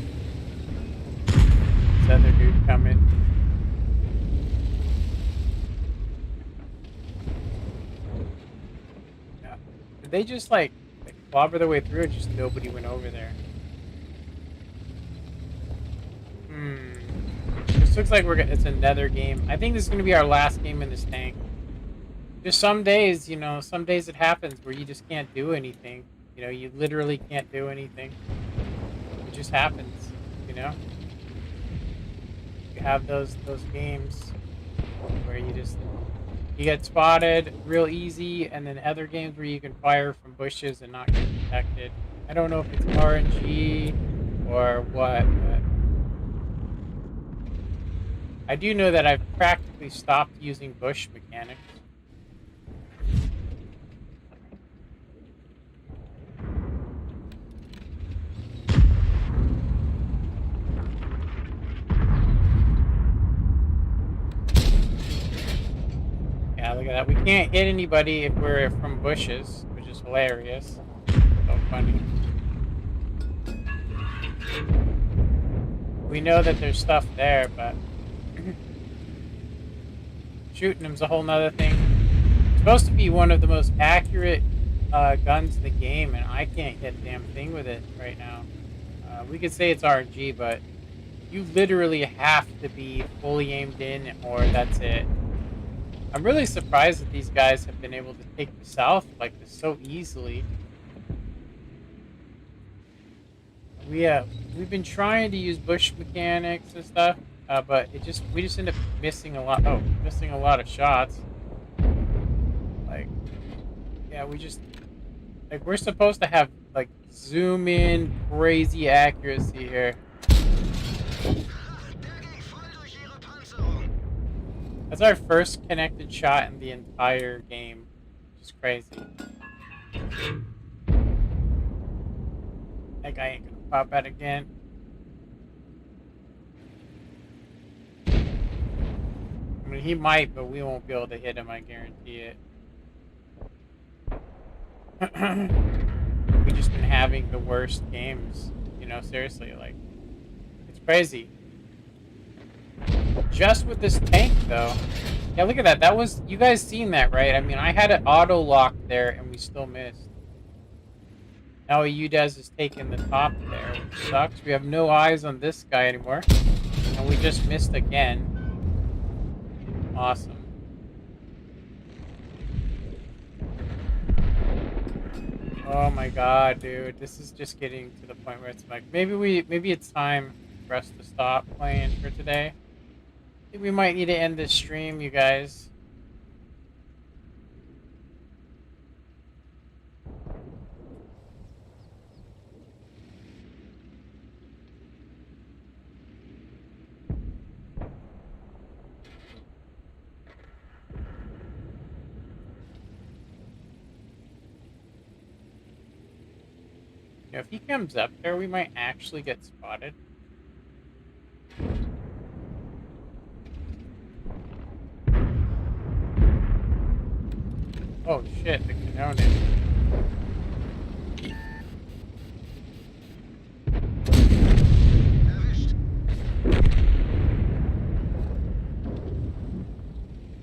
This other dude coming. Yeah. Did they just like clobber their way through, or just nobody went over there? This looks like it's another game. I think this is gonna be our last game in this tank. Just some days, some days it happens where you just can't do anything. You literally can't do anything. It just happens, you know? You have those games where you get spotted real easy, and then other games where you can fire from bushes and not get detected. I don't know if it's RNG or what, but I do know that I've practically stopped using bush mechanics. Yeah, look at that. We can't hit anybody if we're from bushes, which is hilarious. So funny. We know that there's stuff there, but shooting them's a whole nother thing. It's supposed to be one of the most accurate guns in the game, and I can't hit a damn thing with it right now. We could say it's RNG, but you literally have to be fully aimed in, or that's it. I'm really surprised that these guys have been able to take the south like this so easily. We've been trying to use bush mechanics and stuff, but we just end up missing a lot. Oh, missing a lot of shots. Like, yeah, we're supposed to have like zoom in crazy accuracy here. That's our first connected shot in the entire game, which is crazy. That guy ain't gonna pop out again. I mean, he might, but we won't be able to hit him, I guarantee it. We just been having the worst games, seriously, like, it's crazy. Just with this tank, though. Yeah, look at that. You guys seen that, right? I mean, I had it auto-locked there, and we still missed. Now Udez is taking the top there, which sucks. We have no eyes on this guy anymore. And we just missed again. Awesome. Oh my god, dude. This is just getting to the point where it's like, maybe it's time for us to stop playing for today. I think we might need to end this stream, you guys. If he comes up there, we might actually get spotted. Oh shit, the Canonic.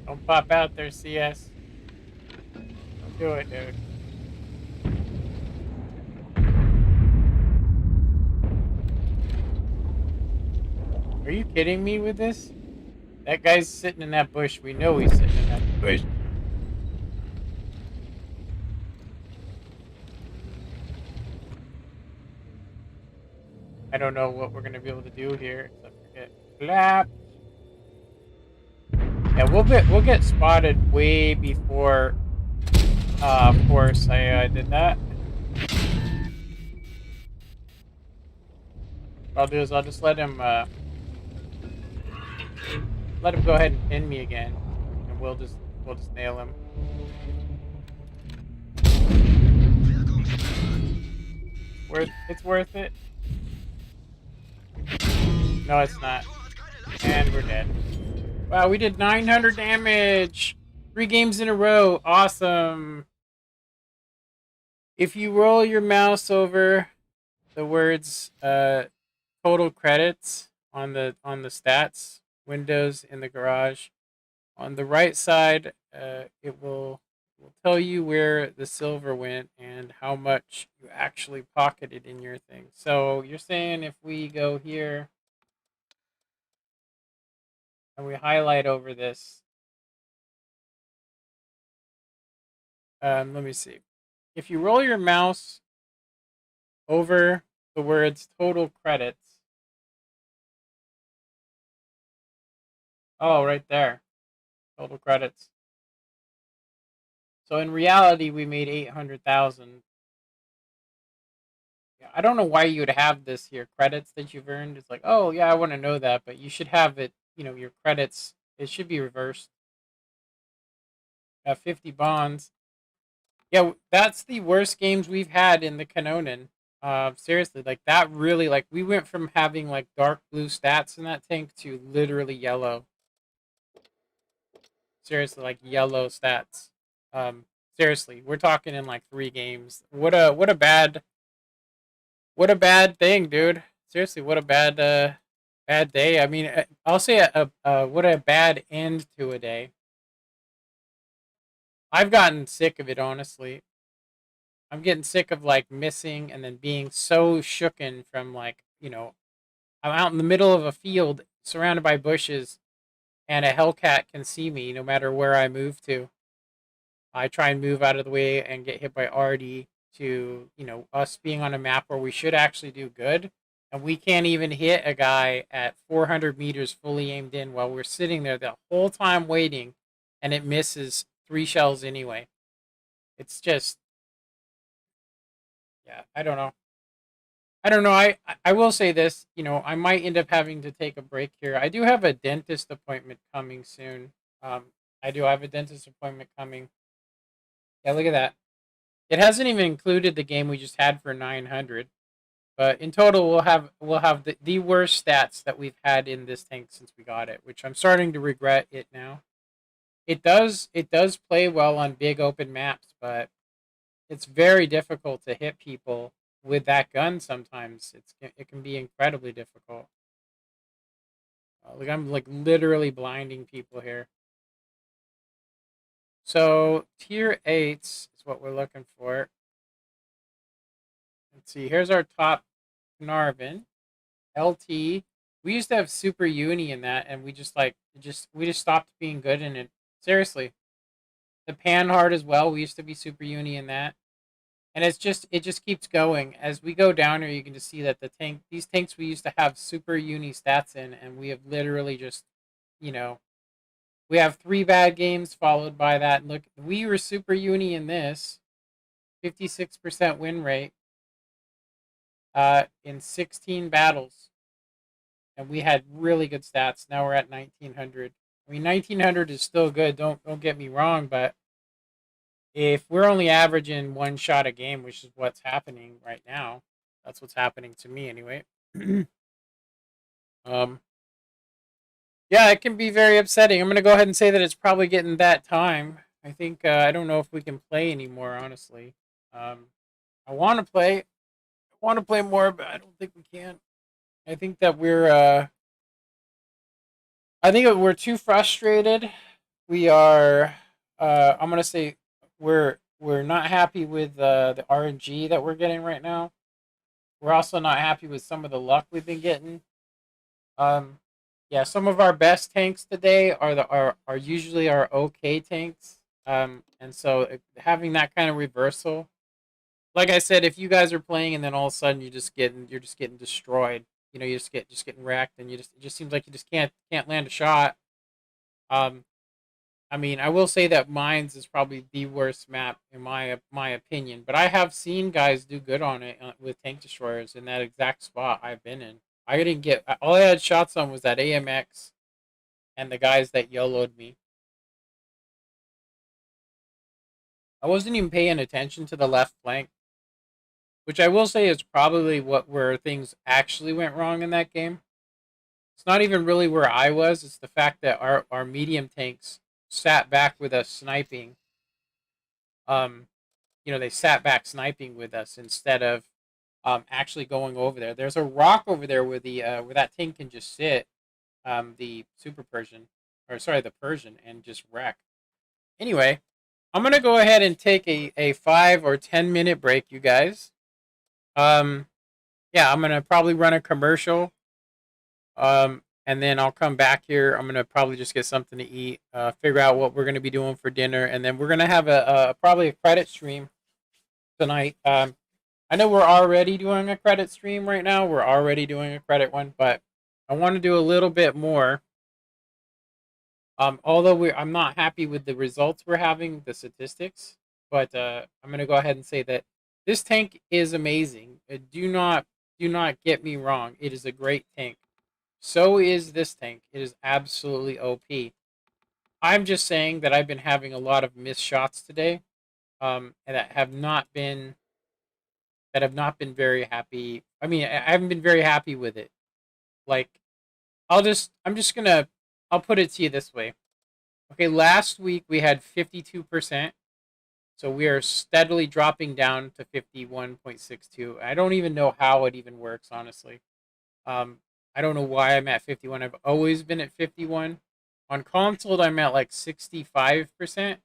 Don't pop out there, CS. Don't do it, dude. Are you kidding me with this? That guy's sitting in that bush. We know he's sitting in that bush. I don't know what we're gonna be able to do here except for get clapped. Yeah, we'll get spotted way before. Of course, I did that. What I'll do is I'll just let him go ahead and pin me again, and we'll just nail him. It's worth it. No, it's not. And we're dead. Wow, we did 900 damage! 3 games in a row. Awesome. If you roll your mouse over the words total credits on the stats windows in the garage, on the right side, it will tell you where the silver went and how much you actually pocketed in your thing. So you're saying if we go here and we highlight over this. Let me see. If you roll your mouse over the words total credits. Oh, right there. Total credits. So in reality, we made 800,000. Yeah, I don't know why you would have this here credits that you've earned. It's like, oh yeah, I want to know that, but you should have it. Your credits. It should be reversed. 50 bonds. Yeah, that's the worst games we've had in the Kanonen. Seriously, like that really, like we went from having like dark blue stats in that tank to literally yellow. Seriously, like yellow stats. Um, seriously, we're talking in like 3 games. What a bad thing, dude. Seriously, what a bad day. I mean, I'll say what a bad end to a day. I've gotten sick of it, honestly. I'm getting sick of like missing and then being so shooken from like, I'm out in the middle of a field surrounded by bushes and a Hellcat can see me no matter where I move to. I try and move out of the way and get hit by RD to, us being on a map where we should actually do good. And we can't even hit a guy at 400 meters fully aimed in while we're sitting there the whole time waiting and it misses 3 shells anyway. It's just, yeah, I don't know. I don't know. I will say this. I might end up having to take a break here. I do have a dentist appointment coming soon. Um, I do have a dentist appointment coming. Yeah, look at that. It hasn't even included the game we just had for 900. But in total, we'll have the worst stats that we've had in this tank since we got it, which I'm starting to regret it now. It does play well on big open maps, but it's very difficult to hit people with that gun. Sometimes it can be incredibly difficult. Like I'm like literally blinding people here. So tier 8s is what we're looking for. Let's see. Here's our top Narvin. LT. We used to have Super Uni in that, and we just stopped being good in it. Seriously, the Panhard as well. We used to be Super Uni in that, and it just keeps going as we go down here. You can just see that these tanks we used to have Super Uni stats in, and we have literally just, you know, we have 3 bad games followed by that. And look, we were Super Uni in this, 56% win rate, in 16 battles. And we had really good stats. Now we're at 1900. I mean, 1900 is still good. Don't get me wrong, but if we're only averaging 1 shot a game, which is what's happening right now, that's what's happening to me anyway. um, yeah, it can be very upsetting. I'm gonna go ahead and say that it's probably getting that time. I think I don't know if we can play anymore. Honestly, um, I want to play. I want to play more, but I don't think we can. I think that we're too frustrated. We are. I'm gonna say we're not happy with the RNG that we're getting right now. We're also not happy with some of the luck we've been getting. Um, yeah, some of our best tanks today are usually our okay tanks. And so having that kind of reversal, like I said, if you guys are playing and then all of a sudden you're just getting destroyed. You just getting wrecked, and it just seems like you just can't land a shot. Um, I mean, I will say that Mines is probably the worst map in my opinion, but I have seen guys do good on it with tank destroyers in that exact spot I've been in. I didn't get all I had shots on was that AMX and the guys that YOLO'd me. I wasn't even paying attention to the left flank, which I will say is probably where things actually went wrong in that game. It's not even really where I was. It's the fact that our medium tanks sat back with us sniping. Um, they sat back sniping with us instead of actually going over there. There's a rock over there where that tank can just sit, the Super Persian, or sorry, the Persian, and just wreck. Anyway, I'm gonna go ahead and take a 5 or 10 minute break, you guys. Um, yeah, I'm gonna probably run a commercial. and then I'll come back here. I'm gonna probably just get something to eat, figure out what we're gonna be doing for dinner, and then we're gonna have a probably a credit stream tonight. I know we're already doing a credit stream right now. We're already doing a credit one, but I want to do a little bit more. Although I'm not happy with the results we're having, the statistics, but I'm gonna go ahead and say that this tank is amazing. Do not get me wrong. It is a great tank. So is this tank. It is absolutely OP. I'm just saying that I've been having a lot of missed shots today, and that have not been very happy. I mean, I haven't been very happy with it. Like, I'm just gonna, I'll put it to you this way. Okay, last week we had 52%, so we are steadily dropping down to 51.62. I don't even know how it even works, honestly. Um, I don't know why I'm at 51. I've always been at 51. On console, I'm at like 65%.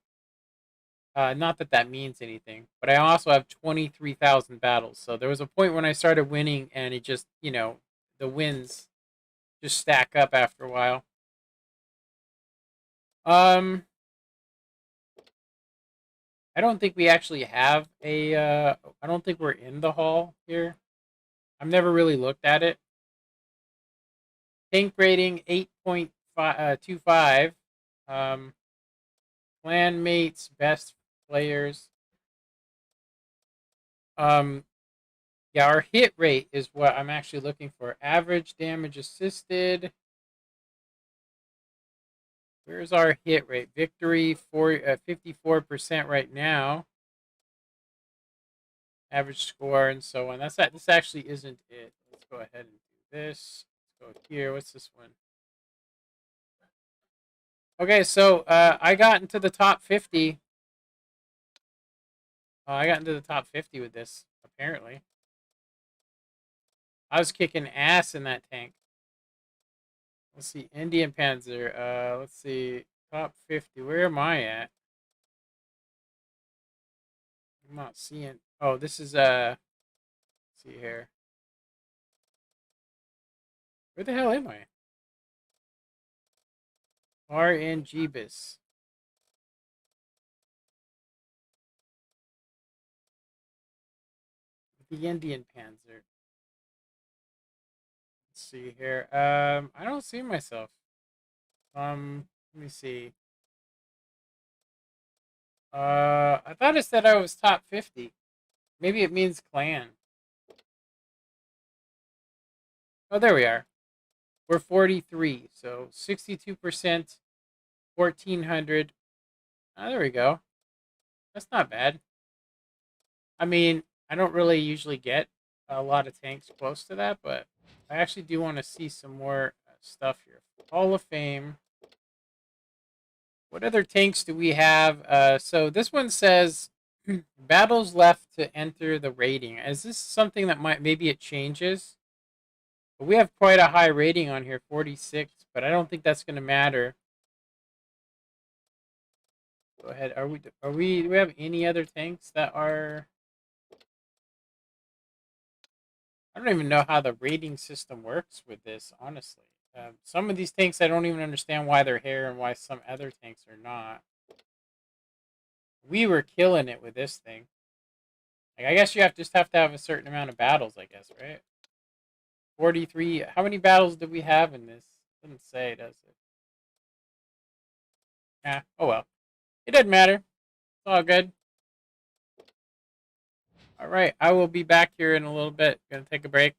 Not that that means anything, but I also have 23,000 battles. So there was a point when I started winning, and it just, the wins just stack up after a while. Um, I don't think we actually have a. I don't think we're in the hall here. I've never really looked at it. Tank rating 8.25. Clan mates, best players. Um, yeah, our hit rate is what I'm actually looking for. Average damage assisted. Where's our hit rate? Victory 54% right now. Average score and so on. This actually isn't it. Let's go ahead and do this. Let's go here. What's this one? Okay, so I got into the top 50. I got into the top 50 with this, apparently. I was kicking ass in that tank. Let's see, Indian Panzer. Let's see, top 50. Where am I at? I'm not seeing. Oh, this is let's see here. Where the hell am I? RNGBIS. The Indian Panzer. Let's see here. I don't see myself. Let me see. I thought it said I was top 50. Maybe it means clan. Oh, there we are. We're 43, so 62%, 1400. Oh, there we go. That's not bad. I mean, I don't really usually get a lot of tanks close to that, but I actually do want to see some more stuff here. Hall of Fame. What other tanks do we have? So this one says battles left to enter the rating. Is this something that maybe it changes? But we have quite a high rating on here, 46, but I don't think that's going to matter. Go ahead. Do we have any other tanks that are? I don't even know how the rating system works with this, honestly. Some of these tanks, I don't even understand why they're here and why some other tanks are not. We were killing it with this thing. Like, I guess you just have to have a certain amount of battles, I guess, right? 43. How many battles did we have in this? Doesn't say, does it? Yeah. Oh well. It doesn't matter. It's all good. All right. I will be back here in a little bit. Gonna take a break.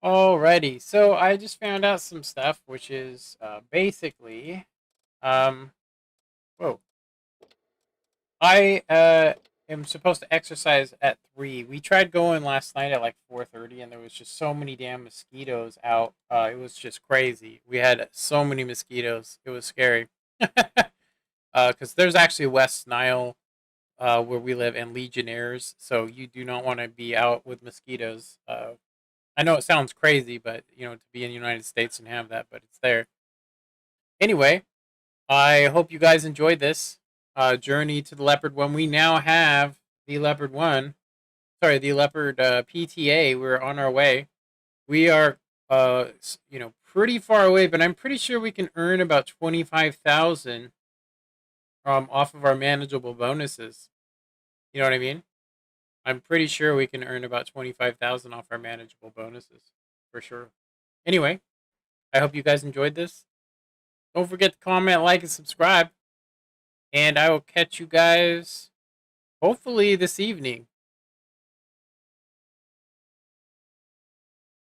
Alrighty, so I just found out some stuff, which is basically, um, whoa, I am supposed to exercise at 3. We tried going last night at like 4:30, and there was just so many damn mosquitoes out. It was just crazy. We had so many mosquitoes. It was scary. Because there's actually West Nile where we live and Legionnaires, so you do not want to be out with mosquitoes. I know it sounds crazy, but to be in the United States and have that, but it's there. Anyway, I hope you guys enjoyed this journey to the Leopard 1. We now have the Leopard 1. Sorry, the Leopard PTA. We're on our way. We are, pretty far away, but I'm pretty sure we can earn about 25,000 off of our manageable bonuses. You know what I mean? I'm pretty sure we can earn about 25,000 off our manageable bonuses for sure. Anyway, I hope you guys enjoyed this. Don't forget to comment, like, and subscribe. And I will catch you guys hopefully this evening.